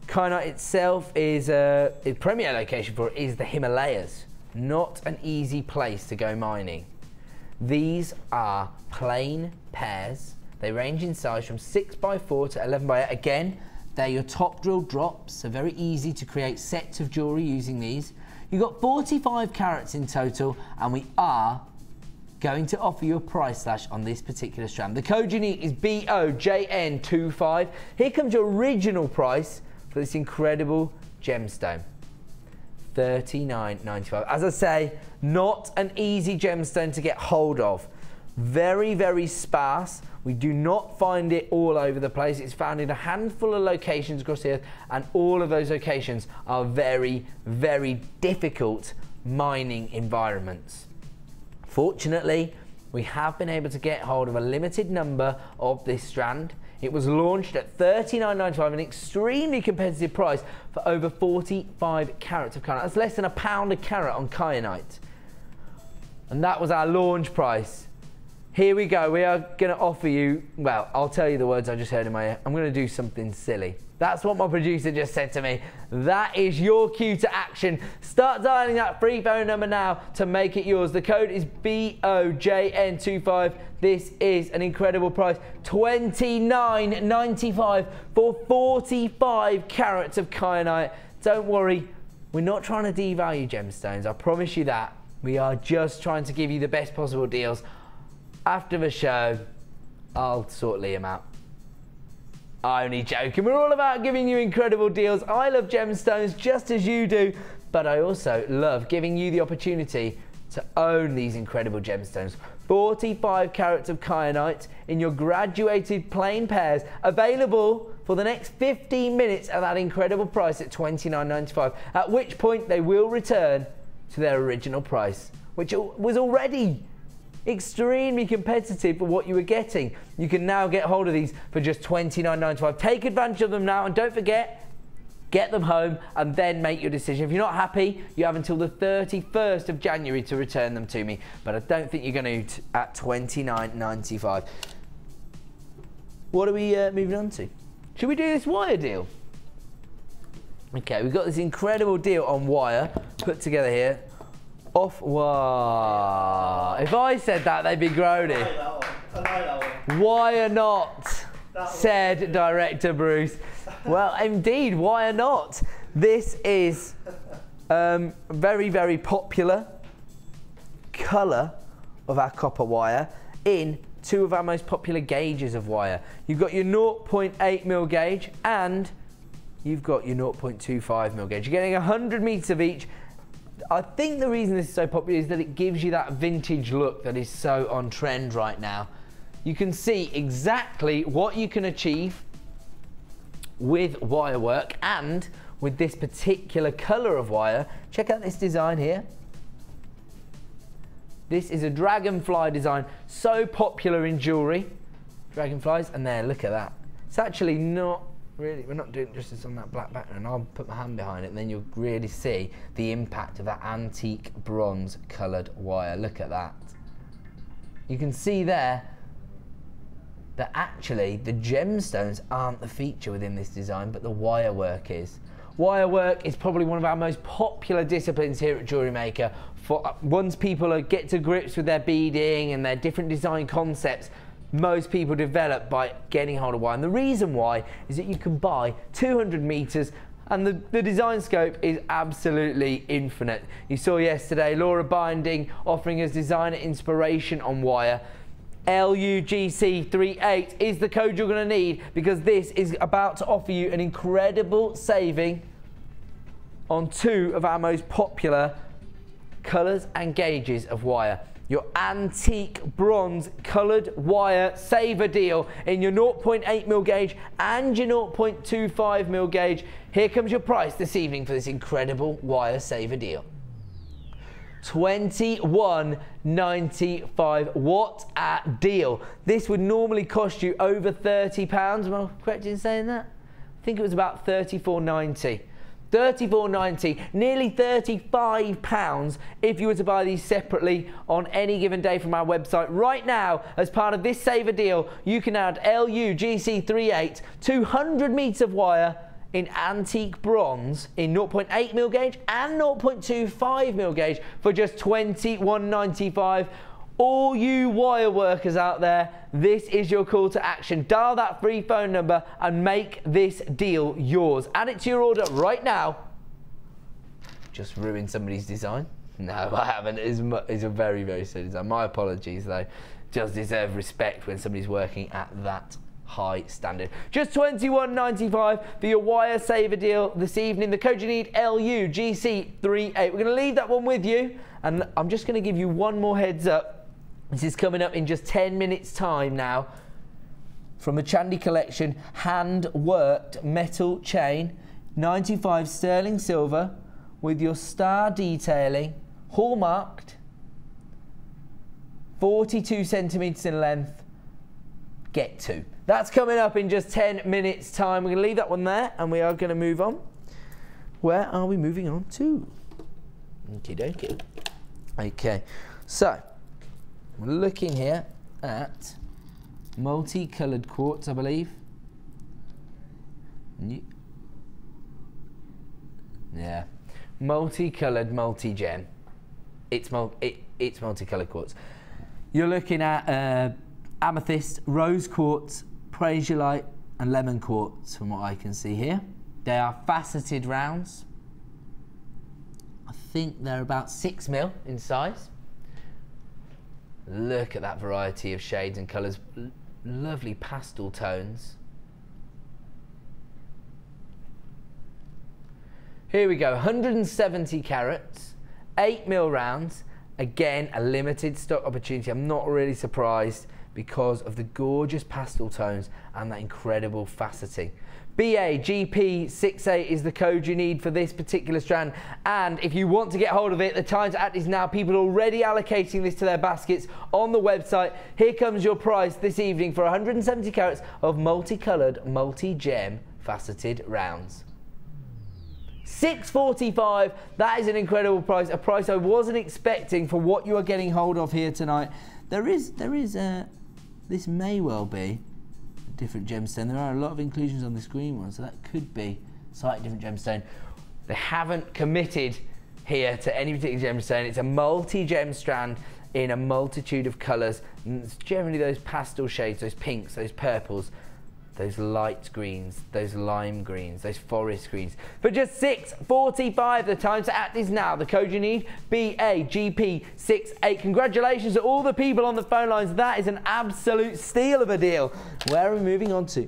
Kyanite itself is its premier location for it is the Himalayas. Not an easy place to go mining. These are plain pairs. They range in size from 6x4 to 11x8. Again, they're your top drill drops, so very easy to create sets of jewellery using these. You've got 45 carats in total, and we are going to offer you a price slash on this particular strand. The code you need is BOJN25. Here comes your original price for this incredible gemstone. $39.95. As I say, not an easy gemstone to get hold of. Very, very sparse. We do not find it all over the place. It's found in a handful of locations across the earth, and all of those locations are very, very difficult mining environments. Fortunately, we have been able to get hold of a limited number of this strand. It was launched at $39.95, an extremely competitive price for over 45 carats of kyanite. That's less than £1 a carat on kyanite. And that was our launch price. Here we go. We are going to offer you, well, I'll tell you the words I just heard in my ear. I'm going to do something silly. That's what my producer just said to me. That is your cue to action. Start dialing that free phone number now to make it yours. The code is BOJN25. This is an incredible price. $29.95 for 45 carats of kyanite. Don't worry, we're not trying to devalue gemstones. I promise you that. We are just trying to give you the best possible deals. After the show, I'll sort Liam out. I'm only joking. We're all about giving you incredible deals. I love gemstones just as you do, but I also love giving you the opportunity to own these incredible gemstones. 45 carats of kyanite in your graduated plain pairs, available for the next 15 minutes at that incredible price at $29.95, at which point they will return to their original price, which was already extremely competitive for what you were getting. You can now get hold of these for just $29.95. Take advantage of them now, and don't forget, get them home and then make your decision. If you're not happy, you have until the 31st of January to return them to me, but I don't think you're going to at $29.95. What are we moving on to? Should we do this wire deal? Okay, we've got this incredible deal on wire put together here. Wow. If I said that, they'd be groaning. I like that one. Why not? Said director Bruce. Well, indeed, why not? This is very, very popular colour of our copper wire in two of our most popular gauges of wire. You've got your 0.8mm gauge and you've got your 0.25mm gauge. You're getting 100 metres of each. I think the reason this is so popular is that it gives you that vintage look that is so on trend right now. You can see exactly what you can achieve with wire work and with this particular colour of wire. Check out this design here. This is a dragonfly design, so popular in jewellery. Dragonflies, and there, look at that. It's actually not really, we're not doing justice on that black background. I'll put my hand behind it and then you'll really see the impact of that antique bronze coloured wire. Look at that. You can see there that actually the gemstones aren't the feature within this design, but the wire work is. Wire work is probably one of our most popular disciplines here at JewelleryMaker. Once people get to grips with their beading and their different design concepts, most people develop by getting hold of wire. And the reason why is that you can buy 200 meters and the design scope is absolutely infinite. You saw yesterday Laura Binding offering us designer inspiration on wire. LUGC38 is the code you're going to need, because this is about to offer you an incredible saving on two of our most popular colours and gauges of wire. Your antique bronze coloured wire saver deal in your 0.8mm gauge and your 0.25mm gauge. Here comes your price this evening for this incredible wire saver deal. $21.95. What a deal. This would normally cost you over £30. Am I correct in saying that? I think it was about $34.90. $34.90, nearly £35 if you were to buy these separately on any given day from our website. Right now, as part of this saver deal, you can add LUGC38, 200 metres of wire in antique bronze in 0.8mm gauge and 0.25mm gauge for just $21.95. All you wire workers out there, this is your call to action. Dial that free phone number and make this deal yours. Add it to your order right now. Just ruined somebody's design? No, I haven't. It's a very, very silly design. My apologies, though. Does deserve respect when somebody's working at that high standard. Just $21.95 for your wire saver deal this evening. The code you need, LUGC38. We're going to leave that one with you, and I'm just going to give you one more heads up. This is coming up in just 10 minutes time now. From the Chandy collection, hand-worked metal chain, 95 sterling silver with your star detailing, hallmarked, 42 centimetres in length. Get to. That's coming up in just 10 minutes time. We're going to leave that one there, and we are going to move on. Where are we moving on to? Okie dokie. Okay, so we're looking here at multicoloured quartz, I believe. Yeah, multicoloured, multi-gem. It's multicoloured quartz. You're looking at amethyst, rose quartz, prasiolite and lemon quartz from what I can see here. They are faceted rounds. I think they're about 6 mil in size. Look at that variety of shades and colours. Lovely pastel tones. Here we go, 170 carats, 8 mil rounds. Again, a limited stock opportunity. I'm not really surprised because of the gorgeous pastel tones and that incredible faceting. BAGP68 is the code you need for this particular strand, and if you want to get hold of it, the time to act is now. People are already allocating this to their baskets on the website. Here comes your price this evening for 170 carats of multicoloured, multi-gem faceted rounds. $6.45. That is an incredible price, a price I wasn't expecting for what you are getting hold of here tonight. This may well be a different gemstone. There are a lot of inclusions on this green one, so that could be a slightly different gemstone. They haven't committed here to any particular gemstone. It's a multi-gem strand in a multitude of colours. And it's generally those pastel shades, those pinks, those purples, those light greens, those lime greens, those forest greens. For just $6.45, the time to act is now. The code you need, BAGP68. Congratulations to all the people on the phone lines. That is an absolute steal of a deal. Where are we moving on to?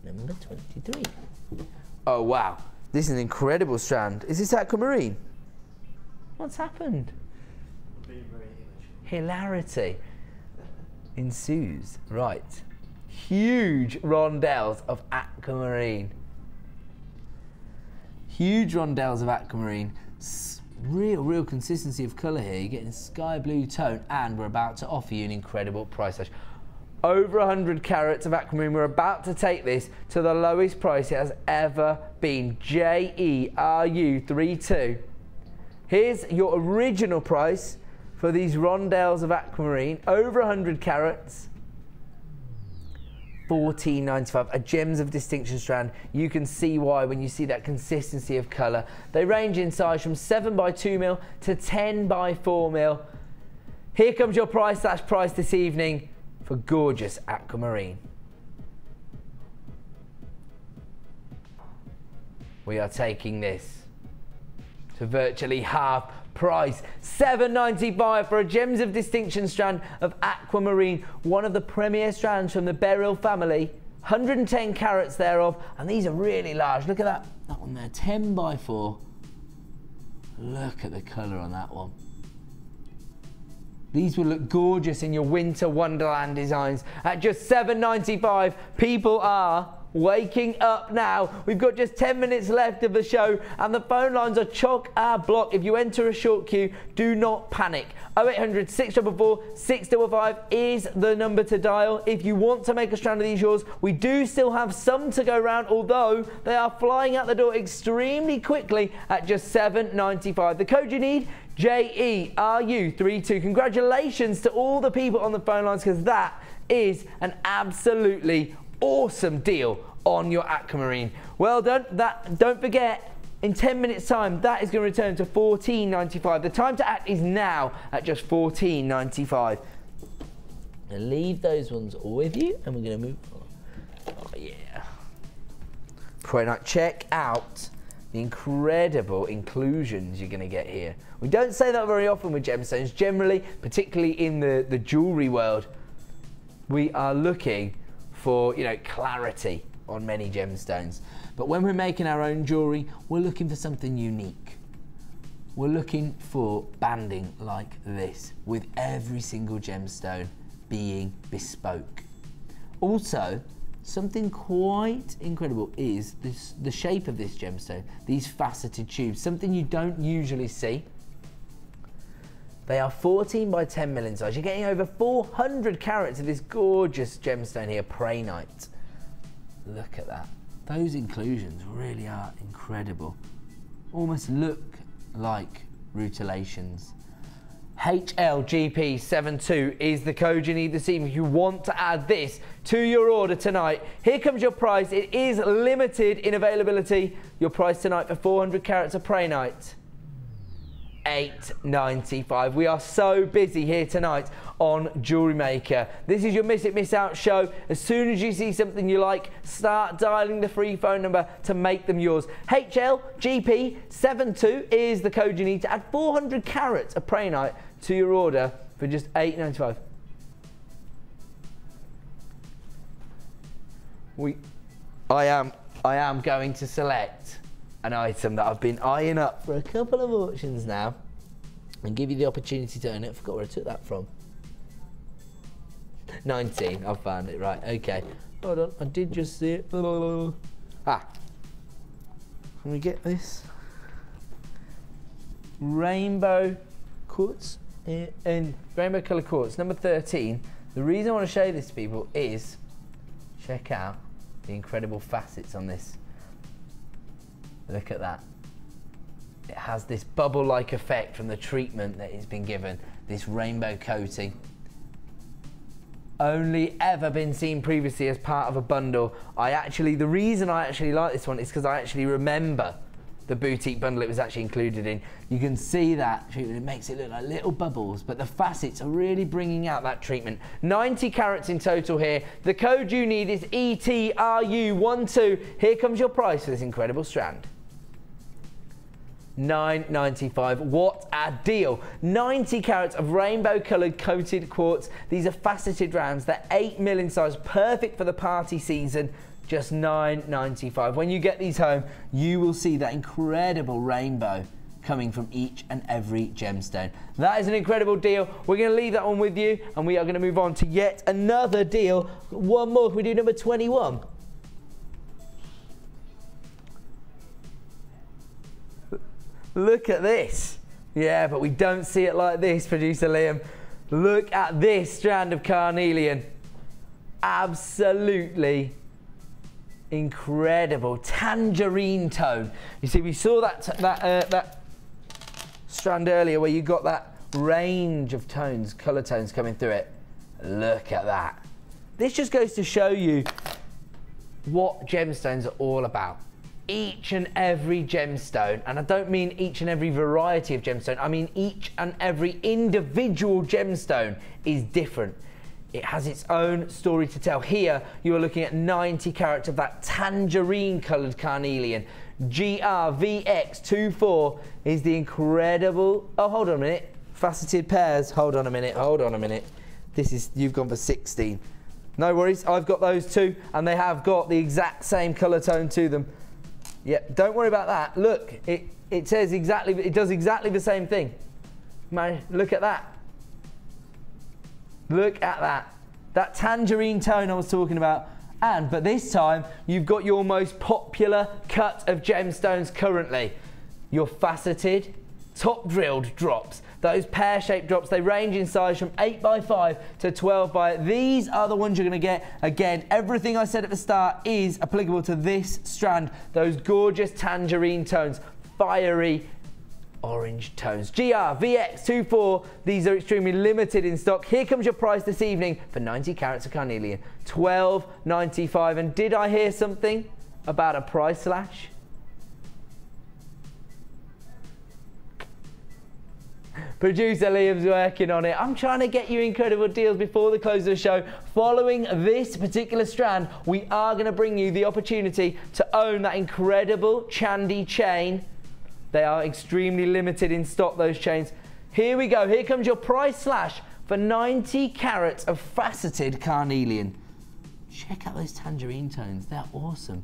Number 23. Oh, wow. This is an incredible strand. Is this aquamarine? What's happened? Hilarity ensues. Right. Huge rondelles of aquamarine. Huge rondelles of aquamarine. Real consistency of colour here. You're getting sky blue tone, and we're about to offer you an incredible price slash. Over 100 carats of aquamarine. We're about to take this to the lowest price it has ever been. JERU32. Here's your original price for these rondelles of aquamarine. Over 100 carats. $14.95, a Gems of Distinction strand. You can see why when you see that consistency of colour. They range in size from 7 by 2 mil to 10 by 4 mil. Here comes your price slash price this evening for gorgeous aquamarine. We are taking this to virtually half price. $7.95 for a Gems of Distinction strand of aquamarine, one of the premier strands from the beryl family. 110 carats thereof, and these are really large. Look at that one there, 10 by 4. Look at the colour on that one. These will look gorgeous in your winter wonderland designs at just $7.95. People are waking up now. We've got just 10 minutes left of the show, and the phone lines are chock-a-block. If you enter a short queue, do not panic. 0800 644 655 is the number to dial if you want to make a strand of these yours. We do still have some to go round, although they are flying out the door extremely quickly at just $7.95. The code you need, JERU32. Congratulations to all the people on the phone lines, because that is an absolutely awesome deal on your aquamarine. Well done. Don't forget, in 10 minutes time, that is going to return to $14.95. The time to act is now at just $14.95. And leave those ones all with you, and we're going to move on. Oh yeah. Quite nice. Check out the incredible inclusions you're going to get here. We don't say that very often with gemstones. Generally, particularly in the jewellery world, we are looking for, you know, clarity on many gemstones. But when we're making our own jewellery, we're looking for something unique. We're looking for banding like this, with every single gemstone being bespoke. Also, something quite incredible is the shape of this gemstone, these faceted tubes, something you don't usually see. They are 14 by 10 mil in size. You're getting over 400 carats of this gorgeous gemstone here, Praenite. Look at that. Those inclusions really are incredible. Almost look like rutilations. HLGP72 is the code you need this evening if you want to add this to your order tonight. Here comes your price. It is limited in availability. Your price tonight for 400 carats of Praenite, $8.95. We are so busy here tonight on Jewellery Maker. This is your Miss It, Miss Out show. As soon as you see something you like, start dialing the free phone number to make them yours. HLGP72 is the code you need to add 400 carats of Praenite to your order for just $8.95. I am going to select an item that I've been eyeing up for a couple of auctions now and give you the opportunity to own it. I forgot where I took that from. 19, I found it, right, okay. Hold on, I did just see it. Ah, can we get this? Rainbow quartz, and rainbow colour quartz, number 13. The reason I want to show this to people is, check out the incredible facets on this. Look at that. It has this bubble-like effect from the treatment that it's been given, this rainbow coating. Only ever been seen previously as part of a bundle. The reason I actually like this one is because I actually remember the boutique bundle it was actually included in. You can see that treatment, it makes it look like little bubbles, but the facets are really bringing out that treatment. 90 carats in total here. The code you need is ETRU12. Here comes your price for this incredible strand. $9.95. What a deal. 90 carats of rainbow coloured coated quartz. These are faceted rounds. They're 8 mil in size, perfect for the party season. Just $9.95. When you get these home, you will see that incredible rainbow coming from each and every gemstone. That is an incredible deal. We're going to leave that one with you, and we are going to move on to yet another deal. One more. Can we do number 21? Look at this. Yeah, but we don't see it like this, producer Liam. Look at this strand of carnelian. Absolutely incredible. Tangerine tone. You see, we saw that strand earlier where you got that range of tones, colour tones coming through it. Look at that. This just goes to show you what gemstones are all about. Each and every gemstone, and I don't mean each and every variety of gemstone, I mean each and every individual gemstone is different. It has its own story to tell. Here, you are looking at 90 carats of that tangerine coloured carnelian. GRVX24 is the incredible, oh, hold on a minute, faceted pairs, hold on a minute. This is, you've gone for 16. No worries, I've got those too, and they have got the exact same colour tone to them. Yeah, don't worry about that. Look, it says exactly, it does exactly the same thing. Man, look at that. Look at that. That tangerine tone I was talking about. But this time, you've got your most popular cut of gemstones currently. Your faceted, top drilled drops. Those pear-shaped drops, they range in size from 8x5 to 12x. These are the ones you're going to get. Again, everything I said at the start is applicable to this strand. Those gorgeous tangerine tones, fiery orange tones. GRVX24, these are extremely limited in stock. Here comes your price this evening for 90 carats of carnelian, $12.95. And did I hear something about a price slash? Producer Liam's working on it. I'm trying to get you incredible deals before the close of the show. Following this particular strand, we are going to bring you the opportunity to own that incredible Chandy chain. They are extremely limited in stock, those chains. Here we go. Here comes your price slash for 90 carats of faceted carnelian. check out those tangerine tones. They're awesome.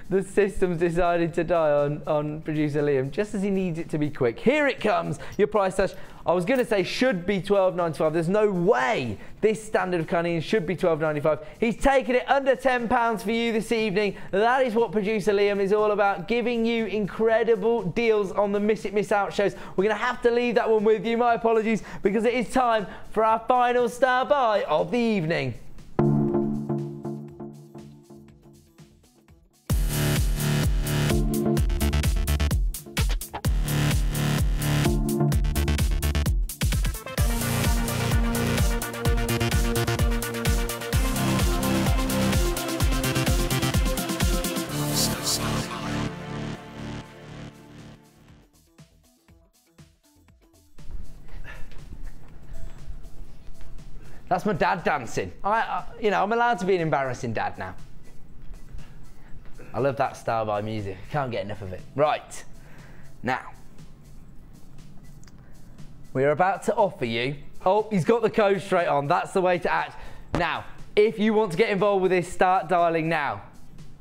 The system's decided to die on producer Liam just as he needs it to be quick. Here it comes, your price slash. I was going to say should be £12.95. There's no way this standard of Carnelian should be £12.95. He's taken it under £10 for you this evening. That is what producer Liam is all about, giving you incredible deals on the Miss It Miss Out shows. We're going to have to leave that one with you. My apologies, because it is time for our final star buy of the evening. That's my dad dancing. You know, I'm allowed to be an embarrassing dad now. I love that style by music. I can't get enough of it. Right, now, we're about to offer you, oh, he's got the code straight on. That's the way to act. Now, if you want to get involved with this, start dialing now,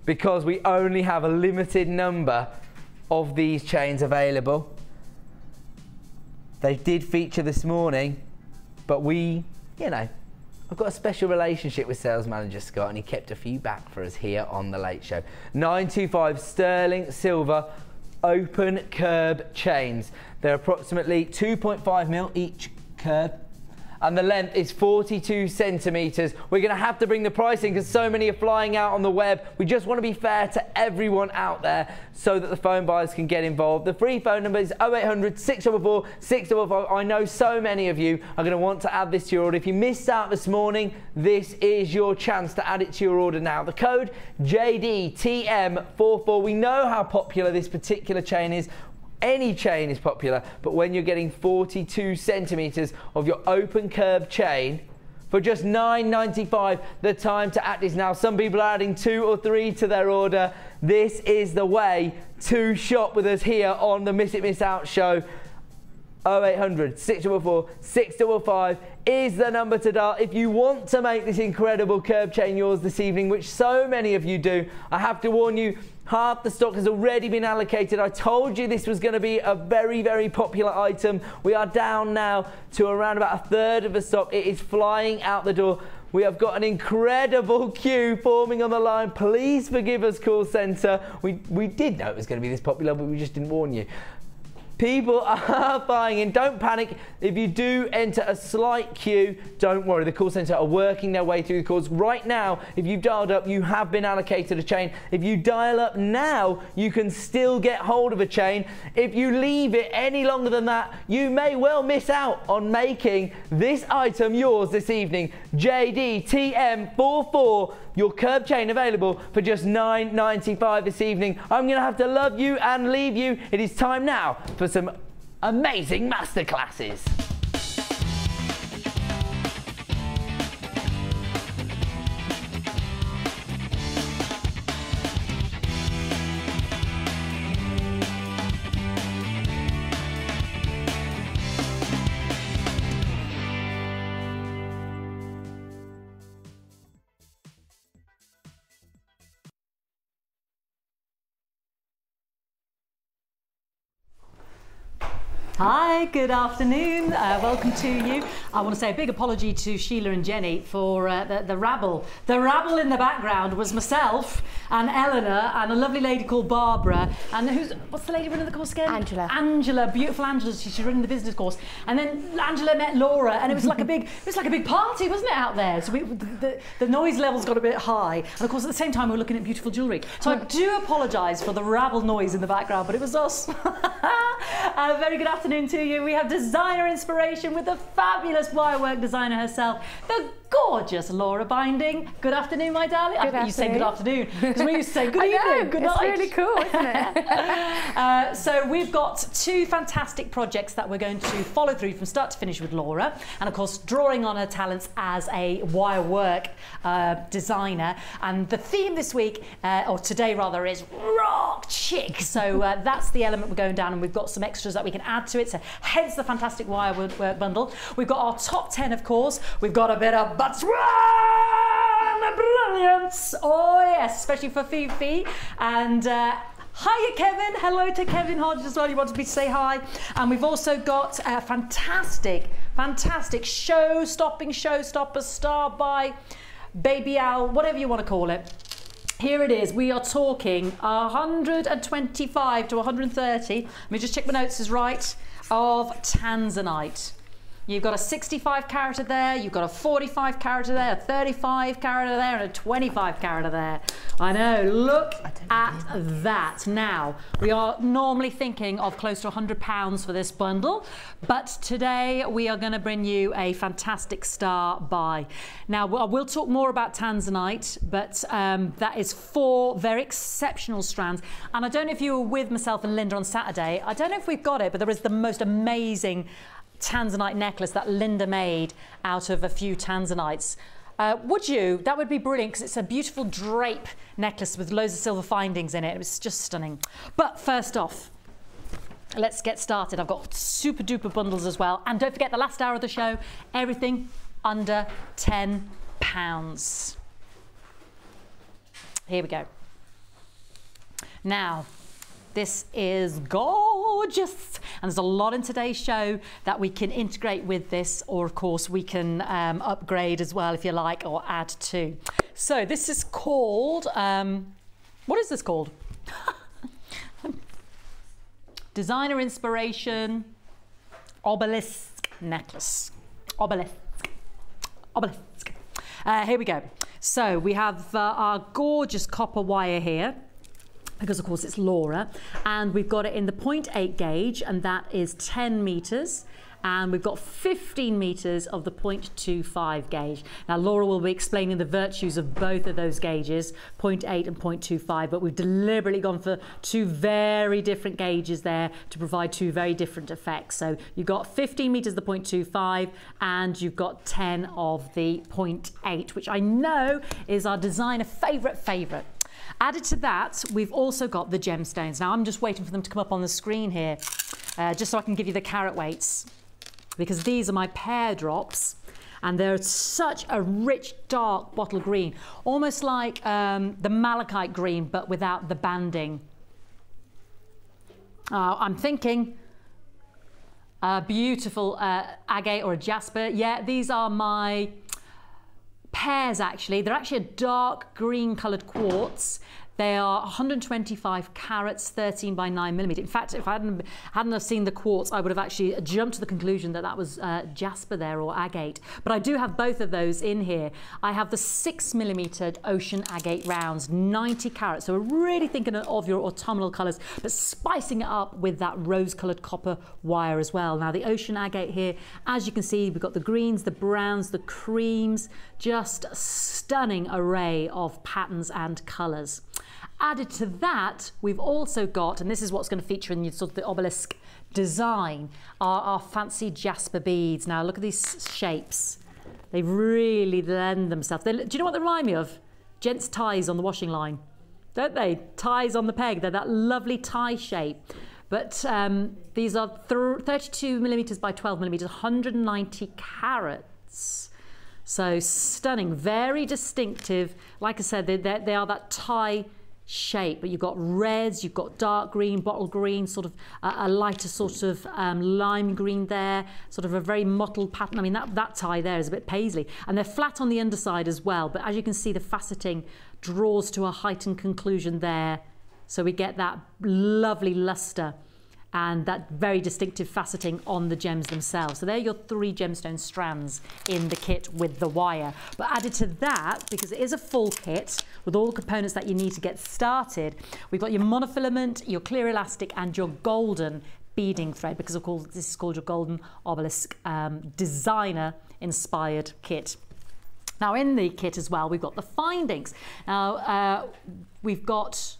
because we only have a limited number of these chains available. They did feature this morning, but we, you know, I've got a special relationship with sales manager Scott, and he kept a few back for us here on the Late Show. 925 sterling silver open curb chains. They're approximately 2.5mm each curb, and the length is 42 centimetres. We're going to have to bring the price in because so many are flying out on the web. We just want to be fair to everyone out there so that the phone buyers can get involved. The free phone number is 0800 644 655. I know so many of you are going to want to add this to your order. If you missed out this morning, this is your chance to add it to your order now. The code JDTM44. We know how popular this particular chain is. Any chain is popular, but when you're getting 42 centimetres of your open curb chain for just £9.95, the time to act is now. Some people are adding 2 or 3 to their order. This is the way to shop with us here on the Miss It Miss Out show. 0800 644 655 is the number to dial if you want to make this incredible curb chain yours this evening, which so many of you do. I have to warn you, half the stock has already been allocated. I told you this was going to be a very, very popular item. We are down now to around about a third of the stock. It is flying out the door. We have got an incredible queue forming on the line. Please forgive us, call centre. We did know it was going to be this popular, but we just didn't warn you. People are buying in. Don't panic. If you do enter a slight queue, don't worry. The call centre are working their way through the calls. Right now, if you've dialed up, you have been allocated a chain. If you dial up now, you can still get hold of a chain. If you leave it any longer than that, you may well miss out on making this item yours this evening. JDTM44. Your curb chain available for just £9.95 this evening. I'm going to have to love you and leave you. It is time now for some amazing masterclasses. Hi, good afternoon. Welcome to you. I want to say a big apology to Sheila and Jenny for the rabble. The rabble in the background was myself and Eleanor and a lovely lady called Barbara. And what's the lady running the course again? Angela. Angela, beautiful Angela. She's running the business course. And then Angela met Laura, and it was like a big party, wasn't it, out there? So the noise levels got a bit high. And of course, at the same time, we were looking at beautiful jewellery. So I do apologise for the rabble noise in the background, but it was us. Very good afternoon to you. We have designer inspiration with the fabulous wirework designer herself, the gorgeous Laura Binding. Good afternoon, my darling. Good afternoon. You say good afternoon because we used to say good evening, good night. It's really cool, isn't it? So we've got 2 fantastic projects that we're going to follow through from start to finish with Laura, and of course drawing on her talents as a wirework designer. And the theme this week, or today rather, is rock chic. So that's the element we're going down, and we've got some extras that we can add to it, so hence the fantastic wire work bundle. We've got our top 10, of course. We've got a bit of Botswana brilliance. Oh yes, especially for Fifi. And hiya Kevin, hello to Kevin Hodge as well, you wanted me to say hi. And we've also got a fantastic showstopper star by Baby Owl, whatever you want to call it. Here it is. We are talking 125 to 130. Let me just check my notes is right. Of tanzanite. You've got a 65 carat there, you've got a 45 carat there, a 35 carat there, and a 25 carat there. I know, look at that. Now, we are normally thinking of close to £100 for this bundle, but today we are going to bring you a fantastic star buy. Now, we'll talk more about tanzanite, but that is 4 very exceptional strands. And I don't know if you were with myself and Linda on Saturday, I don't know if we've got it, but there is the most amazing tanzanite necklace that Linda made out of a few tanzanites. Would you? That would be brilliant because it's a beautiful drape necklace with loads of silver findings in it. It was just stunning. But first off, let's get started. I've got super duper bundles as well. And don't forget the last hour of the show, everything under £10. Here we go. Now, this is gorgeous, and there's a lot in today's show that we can integrate with this, or of course we can upgrade as well if you like, or add to. So this is called, what is this called? Designer Inspiration Obelisk Necklace. Obelisk. Here we go. So we have our gorgeous copper wire here, because of course it's Laura, and we've got it in the 0.8 gauge, and that is 10 meters, and we've got 15 meters of the 0.25 gauge. Now Laura will be explaining the virtues of both of those gauges, 0.8 and 0.25, but we've deliberately gone for 2 very different gauges there to provide 2 very different effects. So you've got 15 meters of the 0.25, and you've got 10 of the 0.8, which I know is our designer favorite. Added to that, we've also got the gemstones. Now, I'm just waiting for them to come up on the screen here, just so I can give you the carat weights, because these are my pear drops, and they're such a rich, dark bottle green, almost like the malachite green, but without the banding. I'm thinking a beautiful agate or a jasper. Yeah, these are my pears actually. They're actually a dark green coloured quartz. They are 125 carats, 13 by 9 millimeter. In fact, if I hadn't have seen the quartz, I would have actually jumped to the conclusion that that was jasper there, or agate. But I do have both of those in here. I have the 6 millimeter ocean agate rounds, 90 carats. So we're really thinking of your autumnal colours, but spicing it up with that rose coloured copper wire as well. Now the ocean agate here, as you can see, we've got the greens, the browns, the creams, just a stunning array of patterns and colours. Added to that, we've also got, and this is what's going to feature in sort of the obelisk design, our fancy jasper beads. Now look at these shapes. They really lend themselves. Do you know what they remind me of? Gents' ties on the washing line, don't they? Ties on the peg. They're that lovely tie shape. But these are 32 millimeters by 12 millimeters, 190 carats. So stunning, very distinctive. Like I said, they are that tie shape, but you've got reds, you've got dark green, bottle green, sort of a lighter sort of lime green there, sort of a very mottled pattern. I mean, that tie there is a bit paisley, and they're flat on the underside as well, but as you can see, the faceting draws to a heightened conclusion there, so we get that lovely luster and that very distinctive faceting on the gems themselves. So they're your 3 gemstone strands in the kit with the wire. But added to that, because it is a full kit with all the components that you need to get started, we've got your monofilament, your clear elastic, and your golden beading thread, because of course this is called your golden obelisk designer inspired kit. Now in the kit as well, we've got the findings. Now we've got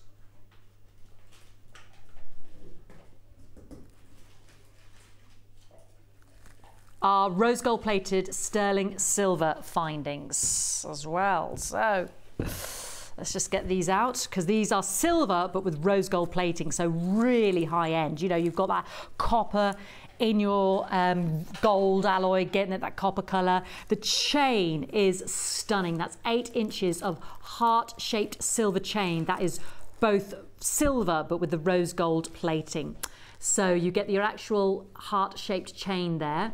our rose gold plated sterling silver findings as well. So let's just get these out, because these are silver but with rose gold plating, so really high end. You know, you've got that copper in your gold alloy, getting it that copper colour. The chain is stunning. That's 8 inches of heart-shaped silver chain. That is both silver but with the rose gold plating. So you get your actual heart-shaped chain there.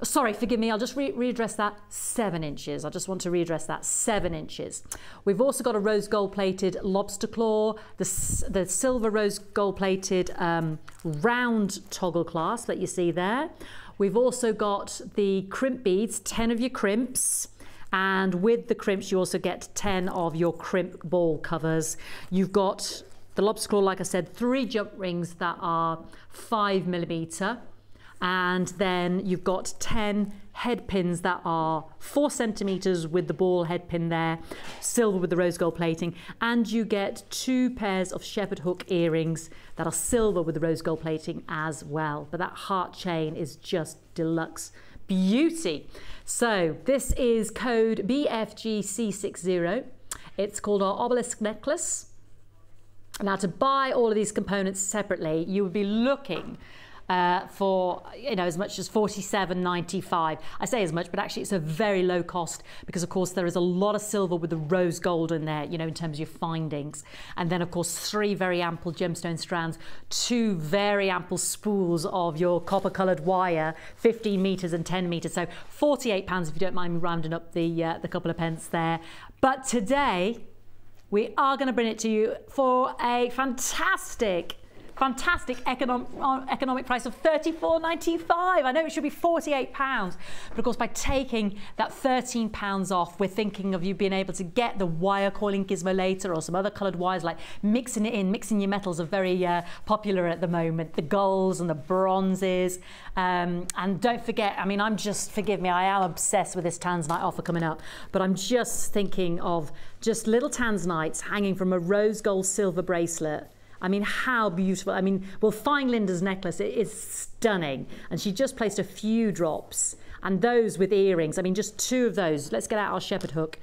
Sorry, forgive me, I'll just readdress that. 7 inches. I just want to readdress that. 7 inches. We've also got a rose gold plated lobster claw, the silver rose gold plated round toggle clasp that you see there. We've also got the crimp beads, 10 of your crimps. And with the crimps, you also get 10 of your crimp ball covers. You've got the lobster claw, like I said, 3 jump rings that are 5mm. And then you've got 10 head pins that are 4 centimetres with the ball head pin there, silver with the rose gold plating, and you get 2 pairs of shepherd hook earrings that are silver with the rose gold plating as well. But that heart chain is just deluxe beauty. So this is code BFGC60. It's called our obelisk necklace. Now, to buy all of these components separately, you would be looking for, you know, as much as $47.95. I say as much, but actually it's a very low cost because, of course, there is a lot of silver with the rose gold in there, you know, in terms of your findings. And then, of course, 3 very ample gemstone strands, 2 very ample spools of your copper-coloured wire, 15 metres and 10 metres. So £48 if you don't mind me rounding up the couple of pence there. But today, we are going to bring it to you for a fantastic economic price of $34.95. I know it should be £48, but of course by taking that £13 off, we're thinking of you being able to get the wire coiling gizmo later, or some other coloured wires, like mixing your metals are very popular at the moment, the golds and the bronzes. And don't forget, I mean, forgive me, I am obsessed with this Tanzanite offer coming up, but I'm just thinking of just little Tanzanites hanging from a rose gold silver bracelet. I mean, how beautiful. I mean, we'll find Linda's necklace. It is stunning. And she just placed a few drops, and those with earrings. I mean, just 2 of those. Let's get out our shepherd hook.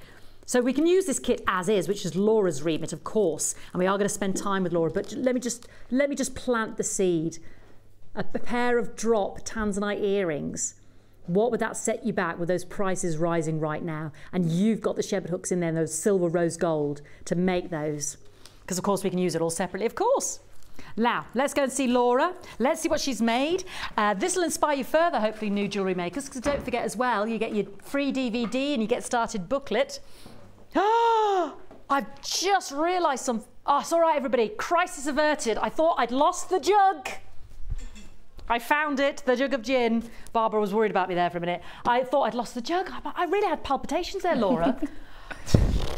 So we can use this kit as is, which is Laura's remit, of course. And we are going to spend time with Laura, but let me just plant the seed. A pair of drop Tanzanite earrings. What would that set you back with those prices rising right now? And you've got the shepherd hooks in there, and those silver rose gold to make those. Because, of course, we can use it all separately, of course. Now, let's go and see Laura. Let's see what she's made. This will inspire you further, hopefully, new jewellery makers, because don't forget as well, you get your free DVD and you get started booklet. Oh, I've just realised something. Oh, it's all right, everybody. Crisis averted. I thought I'd lost the jug. I found it, the jug of gin. Barbara was worried about me there for a minute. I thought I'd lost the jug. I really had palpitations there, Laura.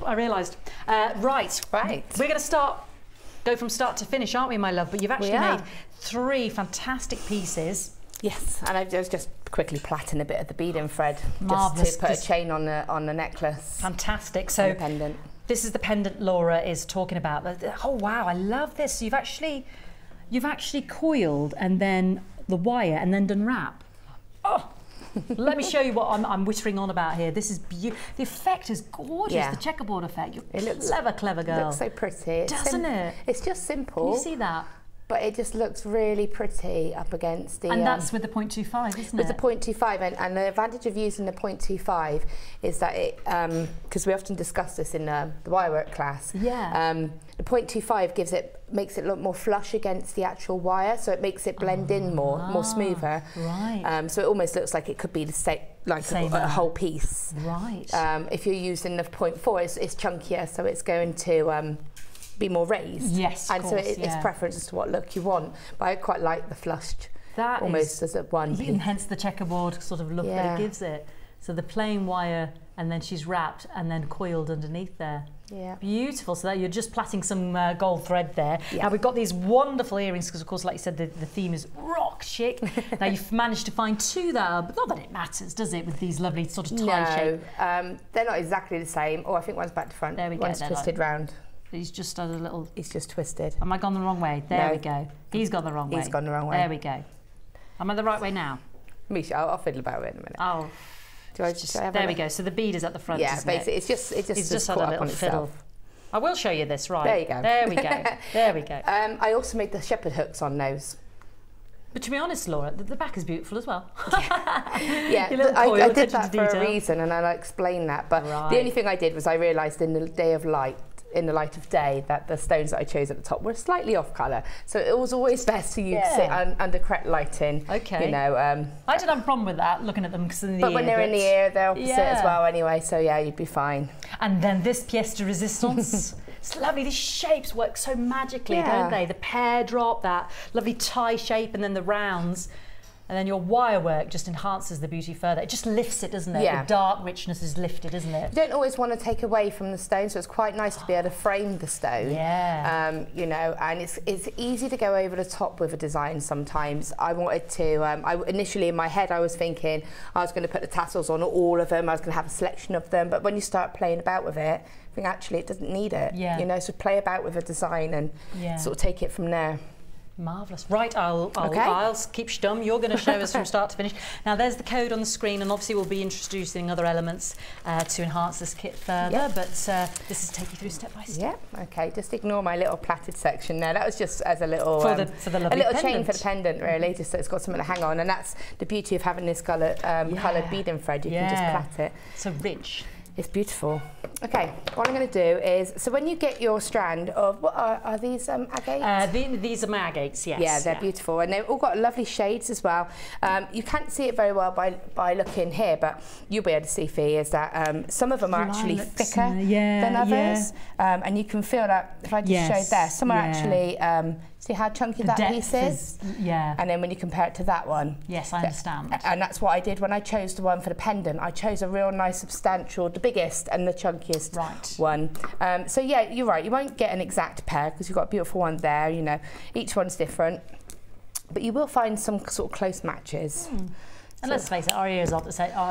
I realised. Right. We're going to go from start to finish, aren't we, my love? But you've actually made 3 fantastic pieces. Yes, and I was just quickly plaiting a bit of the beading thread Marvellous. just to put a chain on the necklace. Fantastic. So the pendant. This is the pendant Laura is talking about. Oh wow, I love this. So you've actually coiled and then the wire and then done wrap. Oh. Let me show you what I'm whittering on about here. This is beautiful. The effect is gorgeous, the checkerboard effect. You're clever girl. It looks so pretty. Doesn't it? It's just simple. Can you see that? But it just looks really pretty up against the... And that's with the 0.25, isn't it? With the 0.25, and the advantage of using the 0.25 is that it, because we often discuss this in the wirework class, the 0.25 makes it look more flush against the actual wire, so it makes it blend in more smoother. Right. So it almost looks like it could be the same, like a whole piece. Right. If you're using the 0.4, it's chunkier, so it's going to be more raised. Yes, and so it's preference as to what look you want. But I quite like the flushed, almost as a one piece. And hence the checkerboard sort of look that it gives it. So the plain wire, and then she's wrapped and then coiled underneath there. Yeah. Beautiful. So that you're just plaiting some gold thread there. Yeah. Now we've got these wonderful earrings because, of course, like you said, the theme is rock chic. Now you've managed to find 2 that but not that it matters, does it, with these lovely sort of tie shape? No, they're not exactly the same. Oh, I think one's back to front. There we go. One's twisted round. He's just done a little... He's just twisted. Am I gone the wrong way? There we go. He's gone the wrong way. He's gone the wrong way. There we go. Am I the right way now? Misha, I'll fiddle about it in a minute. Oh. There we go. So the bead is at the front, isn't basically, it? It's just had a little fiddle. I will show you this, right? There you go. There we go. There we go. I also made the shepherd hooks on those. But to be honest, Laura, the back is beautiful as well. Yeah, I did that for a reason, and I'll explain that. But the only thing I did was I realised in the light of day, that the stones that I chose at the top were slightly off colour. So it was always best for you to sit under correct lighting. Okay. You know. I didn't have a problem with that, looking at them because in the But when they're in the air, they're opposite as well anyway. So yeah, you'd be fine. And then this pièce de résistance. It's lovely. These shapes work so magically, don't they? The pear drop, that lovely tie shape, and then the rounds. And then your wire work just enhances the beauty further. It just lifts it, doesn't it? Yeah. The dark richness is lifted, isn't it? You don't always want to take away from the stone, so it's quite nice to be able to frame the stone. Yeah. You know, and it's easy to go over the top with a design sometimes. I wanted to, initially in my head I was thinking I was going to put the tassels on all of them, I was going to have a selection of them, but when you start playing about with it, I think actually it doesn't need it. Yeah. You know, so play about with a design and sort of take it from there. Marvellous. Right, I'll keep stum. You're going to show us from start to finish. Now, there's the code on the screen, and obviously we'll be introducing other elements to enhance this kit further, but this is take you through step by step. Yeah, okay, just ignore my little plaited section there. That was just as a little, for the lovely little pendant. chain for the pendant, really, just so it's got something to hang on, and that's the beauty of having this coloured beading thread. You can just plait it. So rich. It's beautiful. Okay, what I'm going to do is, so when you get your strand of, what are these agates? These are my agates, yes. Yeah, they're beautiful, and they've all got lovely shades as well. You can't see it very well by looking here, but you'll be able to see, Fee, is that some of them are actually thicker than others, and you can feel that, if I just showed there, some are actually, see how chunky that piece is? And then when you compare it to that one. Yes, I understand. And that's what I did when I chose the one for the pendant. I chose a real nice, substantial, the biggest and the chunkiest one. So yeah, you're right. You won't get an exact pair because you've got a beautiful one there. You know, each one's different, but you will find some sort of close matches. And let's face it, our ears are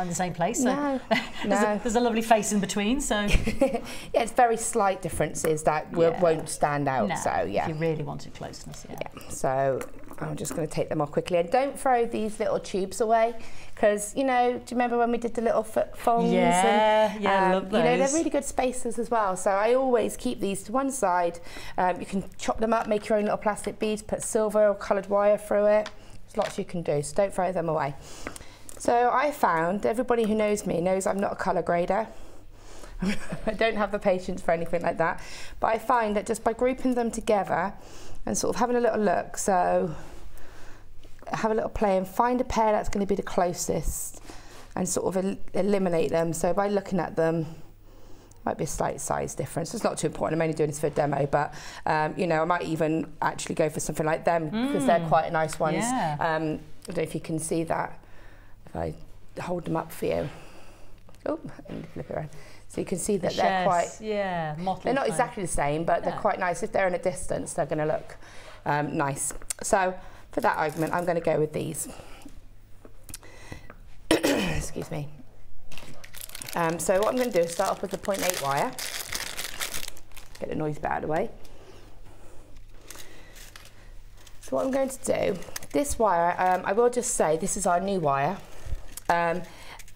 in the same place. So no, there's a lovely face in between. So yeah, it's very slight differences that won't stand out. No, so yeah, if you really wanted closeness. Yeah. So I'm just going to take them off quickly, and don't throw these little tubes away, because you know, do you remember when we did the little foot thongs? Yeah, I love those. You know, they're really good spacers as well. So I always keep these to one side. You can chop them up, make your own little plastic beads, put silver or coloured wire through it. There's lots you can do, so don't throw them away. So I found, everybody who knows me knows I'm not a colour grader. I don't have the patience for anything like that. But I find that just by grouping them together and sort of having a little look, so have a little play and find a pair that's going to be the closest and sort of eliminate them. So by looking at them, might be a slight size difference. It's not too important. I'm only doing this for a demo, but you know, I might even actually go for something like them because they're quite nice ones. Yeah. I don't know if you can see that. If I hold them up for you. Oh, and flip it around. So you can see that they're quite... Yeah, mottled. They're not exactly the same, but they're quite nice. If they're in a distance, they're going to look nice. So for that argument, I'm going to go with these. Excuse me. So what I'm going to do is start off with the 0.8 wire. Get the noise bit out of the way. So what I'm going to do, this wire, I will just say this is our new wire.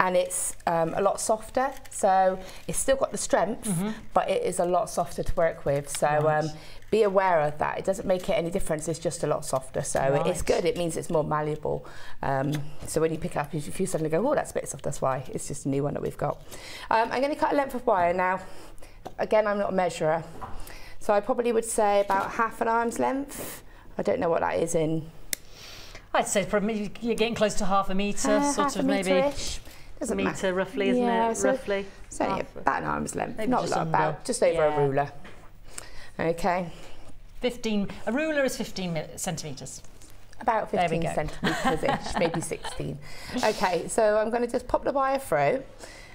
And it's a lot softer, so it's still got the strength, but it is a lot softer to work with. So be aware of that. It doesn't make it any difference. It's just a lot softer, so it's good. It means it's more malleable. So when you pick it up, if you suddenly go, oh, that's a bit soft, that's why. It's just a new one that we've got. I'm going to cut a length of wire now. Again, I'm not a measurer, so I probably would say about half an arm's length. I don't know what that is in. I'd say probably you're getting close to half a metre, sort of maybe. Doesn't metre matter. roughly, isn't it? So roughly. It's only about an arm's length, Maybe not just a lot, under. about just over a ruler. Okay. 15. A ruler is 15 centimetres. About 15 centimetres-ish, maybe 16. Okay, so I'm going to just pop the wire through. And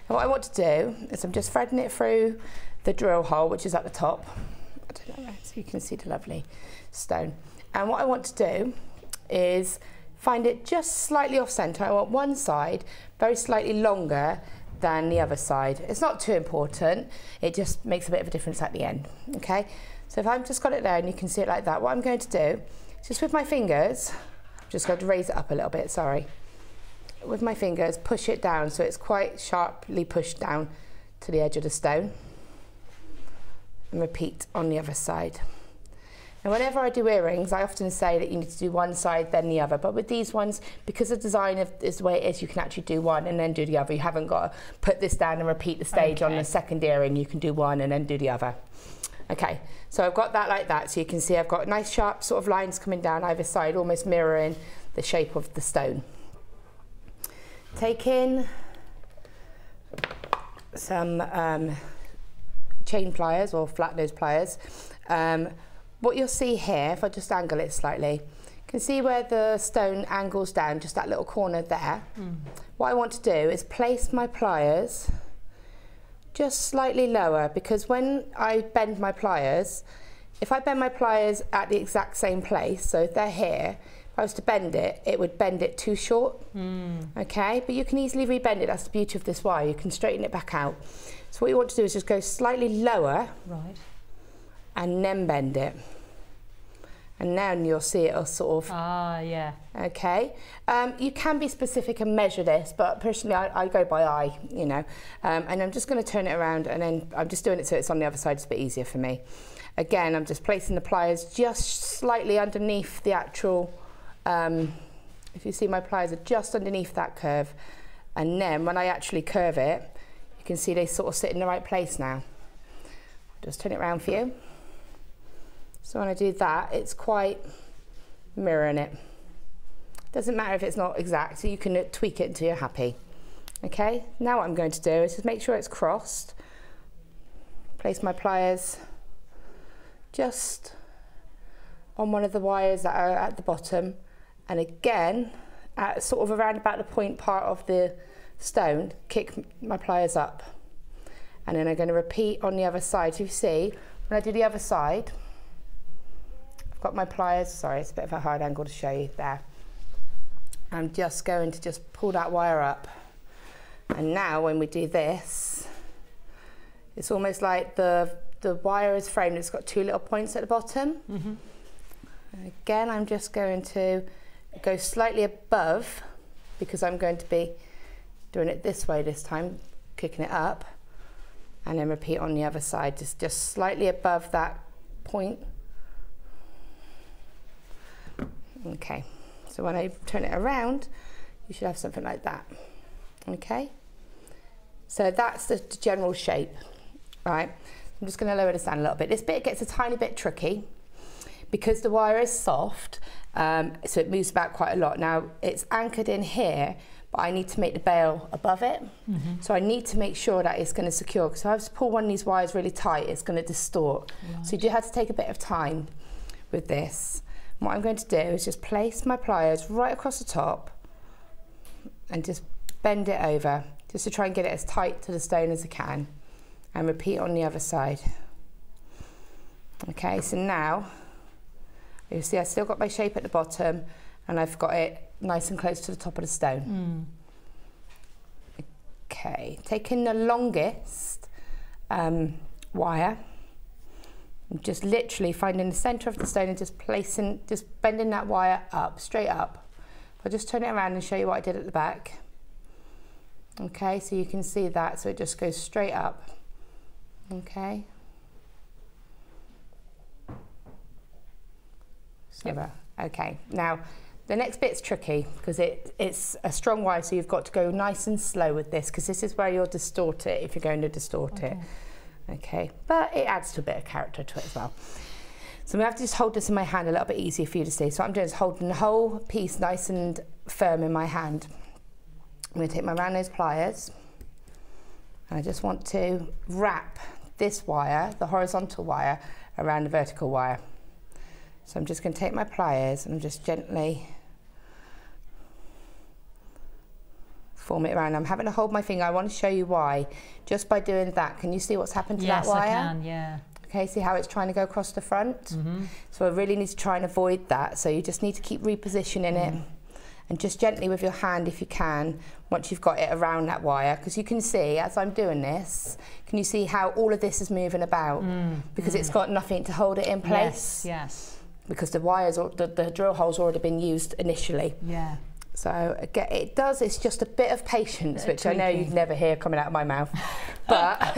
what I want to do is I'm just threading it through the drill hole, which is at the top. I don't know, so you can see the lovely stone. And what I want to do is find it just slightly off centre. I want one side very slightly longer than the other side. It's not too important. It just makes a bit of a difference at the end. Okay. So if I've just got it there and you can see it like that, what I'm going to do is just with my fingers, I'm just going to raise it up a little bit. Sorry. With my fingers, push it down so it's quite sharply pushed down to the edge of the stone. And repeat on the other side. And whenever I do earrings, I often say that you need to do one side, then the other. But with these ones, because the design is the way it is, you can actually do one and then do the other. You haven't got to put this down and repeat the stage on the second earring. You can do one and then do the other. Okay, so I've got that like that. So you can see I've got nice sharp sort of lines coming down either side, almost mirroring the shape of the stone. Take in some chain pliers or flat nose pliers. What you'll see here, if I just angle it slightly, you can see where the stone angles down, just that little corner there. What I want to do is place my pliers just slightly lower, because when I bend my pliers, if I bend my pliers at the exact same place, so if they're here, if I was to bend it, it would bend it too short. Okay, but you can easily rebend it. That's the beauty of this wire. You can straighten it back out. So what you want to do is just go slightly lower, and then bend it. And now you'll see it'll sort of... Okay. You can be specific and measure this, but personally I go by eye, you know. And I'm just going to turn it around, and then I'm just doing it so it's on the other side. It's a bit easier for me. Again, I'm just placing the pliers just slightly underneath the actual... if you see, my pliers are just underneath that curve. And then when I actually curve it, you can see they sort of sit in the right place now. Just turn it around for you. So when I do that, it's quite mirroring it. Doesn't matter if it's not exact, so you can tweak it until you're happy. Okay, now what I'm going to do is just make sure it's crossed. Place my pliers just on one of the wires that are at the bottom, and again, at sort of around about the point part of the stone, kick my pliers up. And then I'm going to repeat on the other side. So you see, when I do the other side, got my pliers, sorry, it's a bit of a hard angle to show you there. I'm just going to just pull that wire up. And now when we do this, it's almost like the wire is framed, it's got two little points at the bottom. Again, I'm just going to go slightly above, because I'm going to be doing it this way this time, kicking it up, and then repeat on the other side, just slightly above that point. Okay, so when I turn it around, you should have something like that. Okay, so that's the general shape. Right, I'm just going to lower this down a little bit. This bit gets a tiny bit tricky because the wire is soft, so it moves about quite a lot. Now it's anchored in here, but I need to make the bail above it. So I need to make sure that it's going to secure, because if I have to pull one of these wires really tight, it's going to distort. So you do have to take a bit of time with this. What I'm going to do is just place my pliers right across the top and just bend it over, just to try and get it as tight to the stone as I can, and repeat on the other side. Okay, so now you see I've still got my shape at the bottom, and I've got it nice and close to the top of the stone. Okay, taking the longest wire, just literally finding the center of the stone and just bending that wire up, straight up. I'll just turn it around and show you what I did at the back. Okay, so you can see that, so it just goes straight up. Okay. Okay, now the next bit's tricky because it's a strong wire, so you've got to go nice and slow with this, because this is where you'll distort it if you're going to distort it. Okay, but it adds to a bit of character to it as well. So I'm going to have to just hold this in my hand a little bit easier for you to see. So what I'm doing is holding the whole piece nice and firm in my hand. I'm going to take my round nose pliers, and I just want to wrap this wire, the horizontal wire, around the vertical wire. So I'm just going to take my pliers and just gently form it around. I'm having to hold my finger. I want to show you why. Just by doing that, can you see what's happened to that wire? Yes, I can, yeah. Okay, see how it's trying to go across the front? So I really need to try and avoid that. So you just need to keep repositioning it, and just gently with your hand, if you can, once you've got it around that wire, because you can see as I'm doing this, can you see how all of this is moving about? Because it's got nothing to hold it in place. Yes, yes. Because the wires, or the drill hole's already been used initially. Yeah. So again, it's just a bit of patience, which I know you'd never hear coming out of my mouth, but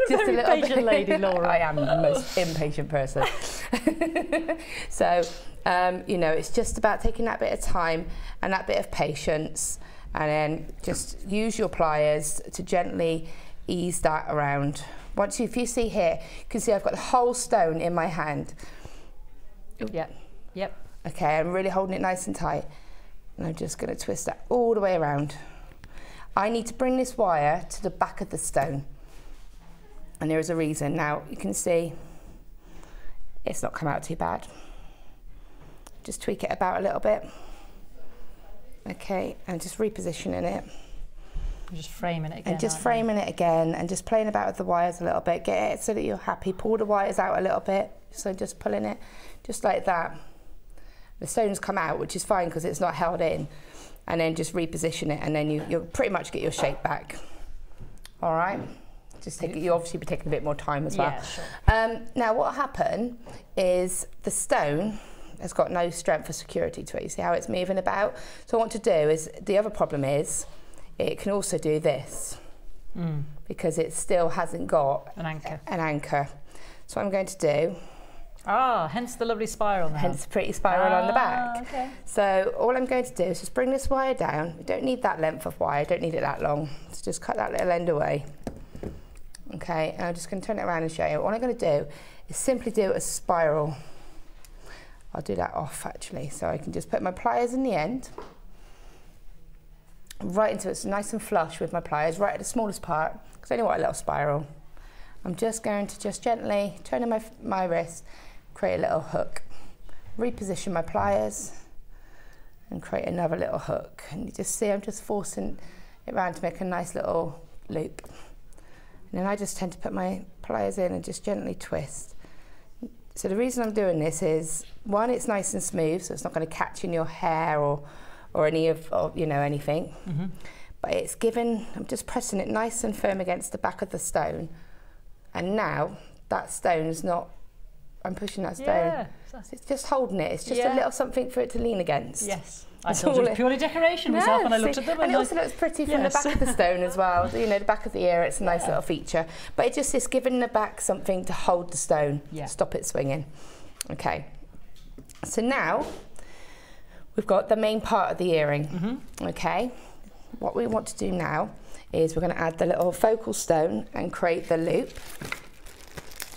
You're a very patient lady, Laura. I am the most impatient person. So, you know, it's just about taking that bit of time and that bit of patience, and then just use your pliers to gently ease that around. If you see here, you can see I've got the whole stone in my hand. Yep. Yep. Okay, I'm really holding it nice and tight. And I'm just going to twist that all the way around. I need to bring this wire to the back of the stone. And there is a reason. Now, you can see it's not come out too bad. Just tweak it about a little bit. Okay, and just repositioning it. And just framing it again. And just framing it again, and just playing about with the wires a little bit. Get it so that you're happy. Pull the wires out a little bit. So just pulling it, just like that. The stones come out, which is fine because it's not held in, and then just reposition it, and then you'll pretty much get your shape back. All right, just take it. You obviously be taking a bit more time as well. Yeah, sure. Now, what will happen is the stone has got no strength or security to it. You see how it's moving about. So what I want to do is, the other problem is, it can also do this because it still hasn't got an anchor. So what I'm going to do. Ah, hence the lovely spiral now. Hence the pretty spiral on the back. Okay. So all I'm going to do is just bring this wire down. We don't need that length of wire, don't need it that long. Let's just cut that little end away. Okay, and I'm just going to turn it around and show you. What I'm going to do is simply do a spiral. I'll do that off actually, so I can just put my pliers in the end, right into it's nice and flush with my pliers, right at the smallest part, because I only want a little spiral. I'm just going to just gently turn in my wrist, create a little hook, reposition my pliers, and create another little hook. And you just see I'm just forcing it around to make a nice little loop. And then I just tend to put my pliers in and just gently twist. So the reason I'm doing this is, one, it's nice and smooth, so it's not going to catch in your hair or any of you know, anything. But it's given, I'm just pressing it nice and firm against the back of the stone. And now that stone's not, I'm pushing that stone. Yeah. It's just holding it. It's just a little something for it to lean against. Yes. I thought it was purely decoration myself when I looked at them. And it also looks pretty from the back of the stone as well. You know, the back of the ear, it's a nice little feature. But it just is giving the back something to hold the stone, stop it swinging. Okay. So now we've got the main part of the earring. Okay. What we want to do now is we're going to add the little focal stone and create the loop.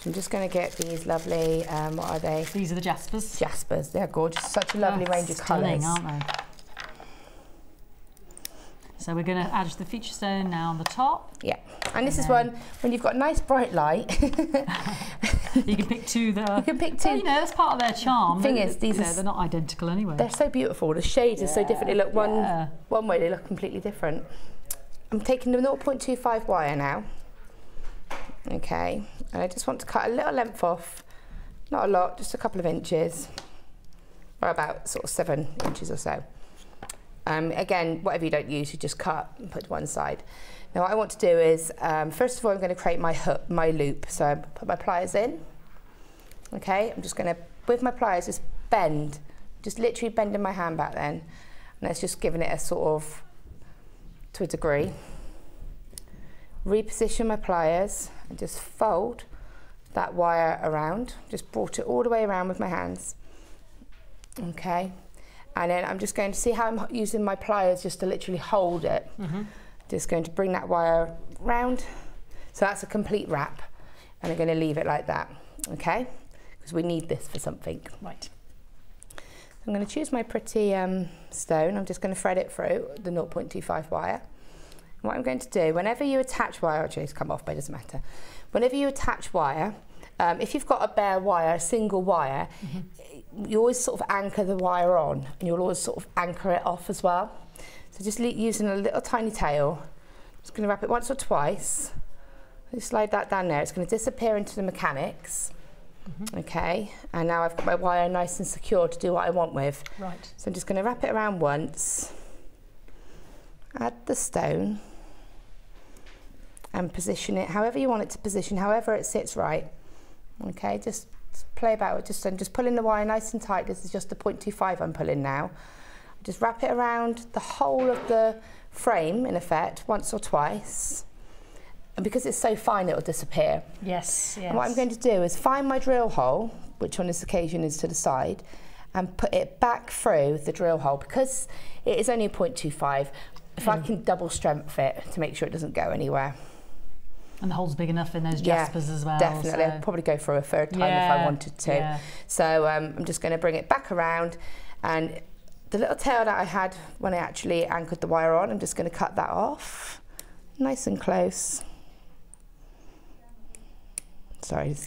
I'm just going to get these lovely, what are they? These are the jaspers. Jaspers, they're gorgeous. Such a lovely range of colours. Aren't they? So we're going to add the feature stone now on the top. Yeah, and this is one, when you've got a nice bright light. You can pick two that are, you can pick two. Well, you know, that's part of their charm. Thing is, these they're not identical anyway. They're so beautiful. The shades are so different. They look one way, they look completely different. I'm taking the 0.25 wire now. Okay, and I just want to cut a little length off, not a lot, just a couple of inches, or about sort of 7 inches or so. Again, whatever you don't use, you just cut and put to one side. Now what I want to do is, first of all, I'm going to create my hook, my loop. So I put my pliers in. Okay, I'm just going to, with my pliers, just bend, just literally bending my hand back then, and that's just giving it a sort of, to a degree. Reposition my pliers and just fold that wire around. Just brought it all the way around with my hands. Okay, and then I'm just going to see how I'm using my pliers just to literally hold it. Just going to bring that wire round. So that's a complete wrap, and I'm going to leave it like that. Okay, because we need this for something. Right. I'm going to choose my pretty stone. I'm just going to thread it through the 0.25 wire. What I'm going to do, whenever you attach wire, actually it's come off, but it doesn't matter. Whenever you attach wire, if you've got a bare wire, a single wire, you always sort of anchor the wire on, and you'll always sort of anchor it off as well. So just using a little tiny tail, just going to wrap it once or twice. Just slide that down there. It's going to disappear into the mechanics. Okay, and now I've got my wire nice and secure to do what I want with. Right. So I'm just going to wrap it around once, add the stone, and position it however you want it to position, however it sits right. Okay, just play about it, and just pulling the wire nice and tight. This is just the 0.25 I'm pulling now. Just wrap it around the whole of the frame, in effect, once or twice. And because it's so fine, it'll disappear. Yes, yes. And what I'm going to do is find my drill hole, which on this occasion is to the side, and put it back through the drill hole. Because it is only a 0.25, if I can double strength it to make sure it doesn't go anywhere. And the hole's big enough in those jaspers as well. Definitely. So. I'd probably go for a third time if I wanted to. Yeah. So I'm just going to bring it back around, and the little tail that I had when I actually anchored the wire on, I'm just going to cut that off, nice and close. Sorry.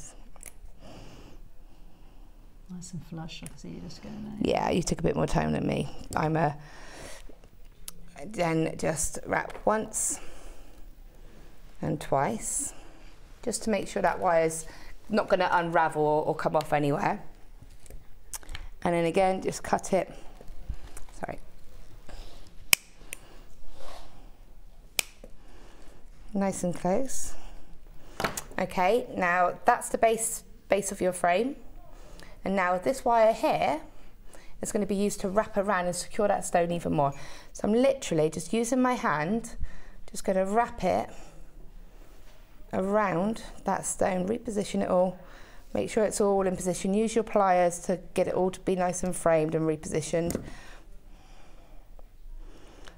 Nice and flush. I can see you just going there. Yeah, you took a bit more time than me. Then just wrap once and twice, just to make sure that wire's not going to unravel or come off anywhere. And then again, just cut it. Sorry. Nice and close. Okay, now that's the base of your frame. And now this wire here is going to be used to wrap around and secure that stone even more. So I'm literally just using my hand, just going to wrap it around that stone, reposition it all, make sure it's all in position. Use your pliers to get it all to be nice and framed and repositioned.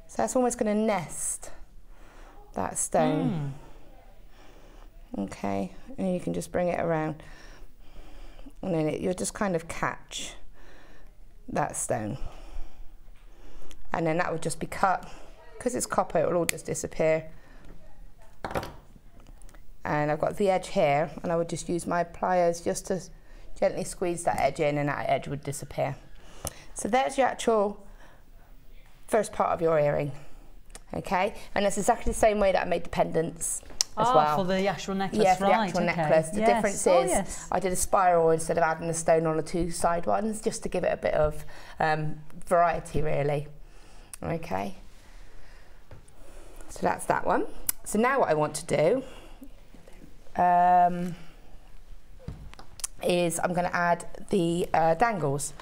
So that's almost going to nest that stone. Okay, and you can just bring it around, and then you'll just kind of catch that stone, and then that would just be cut. Because it's copper, it will all just disappear. And I've got the edge here, and I would just use my pliers just to gently squeeze that edge in, and that edge would disappear. So there's your actual first part of your earring. Okay, and that's exactly the same way that I made the pendants as well. For the actual necklace, yeah, for right, the actual necklace. The difference is I did a spiral instead of adding a stone on the two side ones, just to give it a bit of variety, really. Okay, so that's that one. So now what I want to do is I'm going to add the dangles.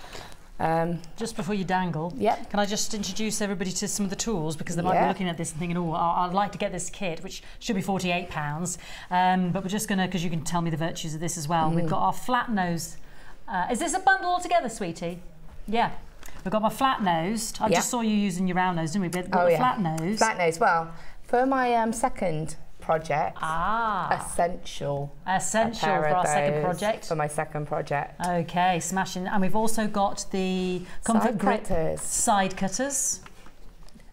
Just before you dangle, can I just introduce everybody to some of the tools, because they might be looking at this and thinking, oh, I'd like to get this kit, which should be £48, but we're just going to, because you can tell me the virtues of this as well. We've got our flat nose. Is this a bundle altogether, sweetie? Yeah. We've got my flat nosed. I just saw you using your round nose, didn't we? But we've got the flat nose. Flat nose. Well, for my second project, essential for our second project. For my second project. Okay, smashing. And we've also got the comfort grip side cutters.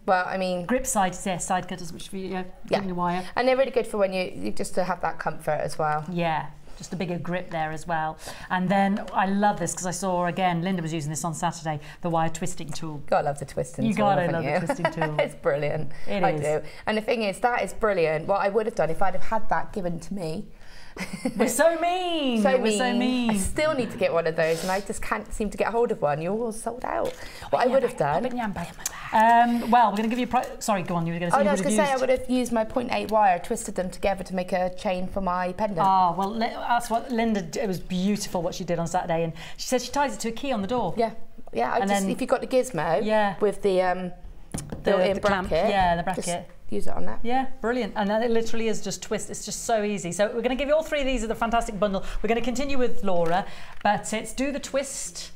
Well, I mean, grip side cutters, which for you, the wire. And they're really good for when you just to have that comfort as well. Yeah. Just a bigger grip there as well. And then I love this because I saw, again, Linda was using this on Saturday, the wire twisting tool. Gotta love the twisting tool. You gotta love the twisting tool. It's brilliant. I do. And the thing is, that is brilliant. What I would have done if I'd have had that given to me. We're so mean. We're so mean. I still need to get one of those, and I just can't seem to get hold of one. You're all sold out. What I would have done. Well, we're going to give you. Sorry, go on. You were going to say. I was going to say I would have used my 0.8 wire, twisted them together to make a chain for my pendant. Oh well, that's what Linda. It was beautiful what she did on Saturday, and she said she ties it to a key on the door. Yeah. If you've got the gizmo. With the built-in clamp. bracket. Yeah, the bracket. Use it on that. Yeah, brilliant. And then it literally is just twist. It's just so easy. So we're going to give you all three of these as a fantastic bundle. We're going to continue with Laura, but it's Do the Twist,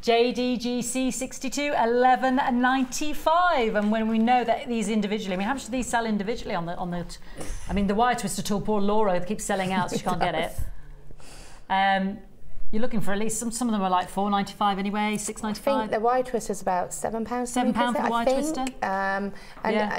JDGC 62 11.95. And when we know that these individually, I mean, how much do these sell individually on the? I mean, the wire twister tool. Poor Laura keeps selling out, so she can't get it. You're looking for at least some of them are like £4.95 anyway, £6.95. I think the wire twister is about £7. £7 for the wire twister. And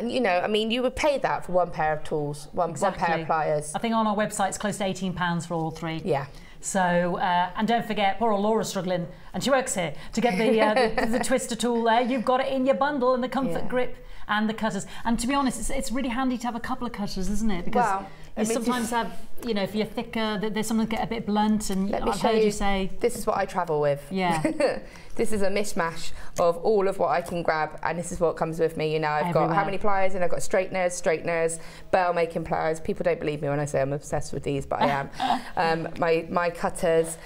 you know, I mean, you would pay that for one pair of tools, one pair of pliers. I think on our website it's close to £18 for all three. Yeah. So and don't forget, poor old Laura's struggling, and she works here to get the twister tool there. You've got it in your bundle, and the comfort grip and the cutters. And to be honest, it's really handy to have a couple of cutters, isn't it? Because You sometimes have, you know, if you're thicker, there's some that get a bit blunt, and I've heard you say... This is what I travel with. Yeah. This is a mishmash of all of what I can grab, and this is what comes with me. You know, I've got how many pliers, and I've got straighteners, bell making pliers. People don't believe me when I say I'm obsessed with these, but I am. My cutters,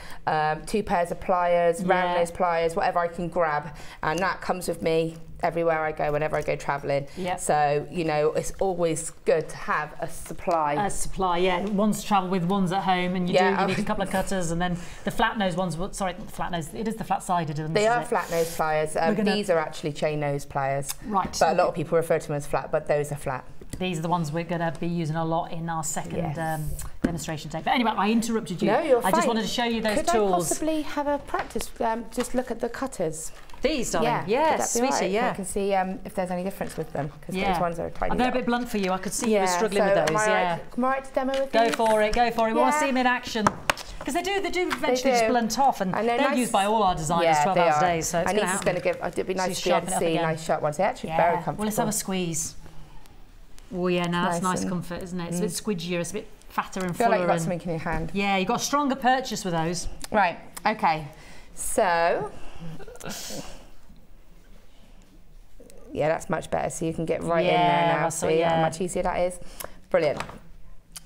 2 pairs of pliers, round nose pliers, whatever I can grab, and that comes with me everywhere I go, whenever I go travelling. Yep. So, you know, it's always good to have a supply. A supply, yeah. One's to travel with, one's at home, and you need a couple of cutters, and then the flat nose ones, sorry, the flat nose, it is the flat-sided ones. They are flat nose pliers. These are actually chain nose pliers. Right. But a lot of people refer to them as flat, but those are flat. These are the ones we're going to be using a lot in our second demonstration day. But anyway, I interrupted you. No, you're fine. I just wanted to show you those tools. Could I possibly have a practice, just look at the cutters? These, darling? Yeah, yes, sweetie, right? yeah. I can see if there's any difference with them, because those ones are tiny. They're a bit blunt for you. I could see you were struggling with those. Am I right to demo with Go for it, go for it. We want to see them in action. Because they do eventually just blunt off, and they're used by all our designers 12 hours a day, so it's going to happen. It'd be nice to be able to see nice sharp ones. They're actually very comfortable. Well, let's have a squeeze. Oh yeah, now that's nice comfort, isn't it? It's a bit squidgier, it's a bit fatter and fuller. I feel like you've got something in your hand. Yeah, you've got a stronger purchase with those. Right, okay. So, yeah, that's much better. So you can get right in there now. See how much easier that is? Brilliant.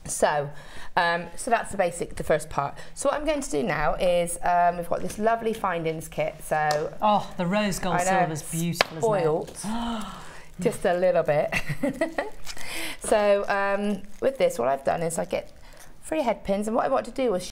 So, so that's the first part. So what I'm going to do now is, we've got this lovely findings kit. So, oh, the rose gold silver is beautiful, spoiled. Isn't it? Just a little bit. So with this, what I've done is I get 3 head pins, and what I want to do is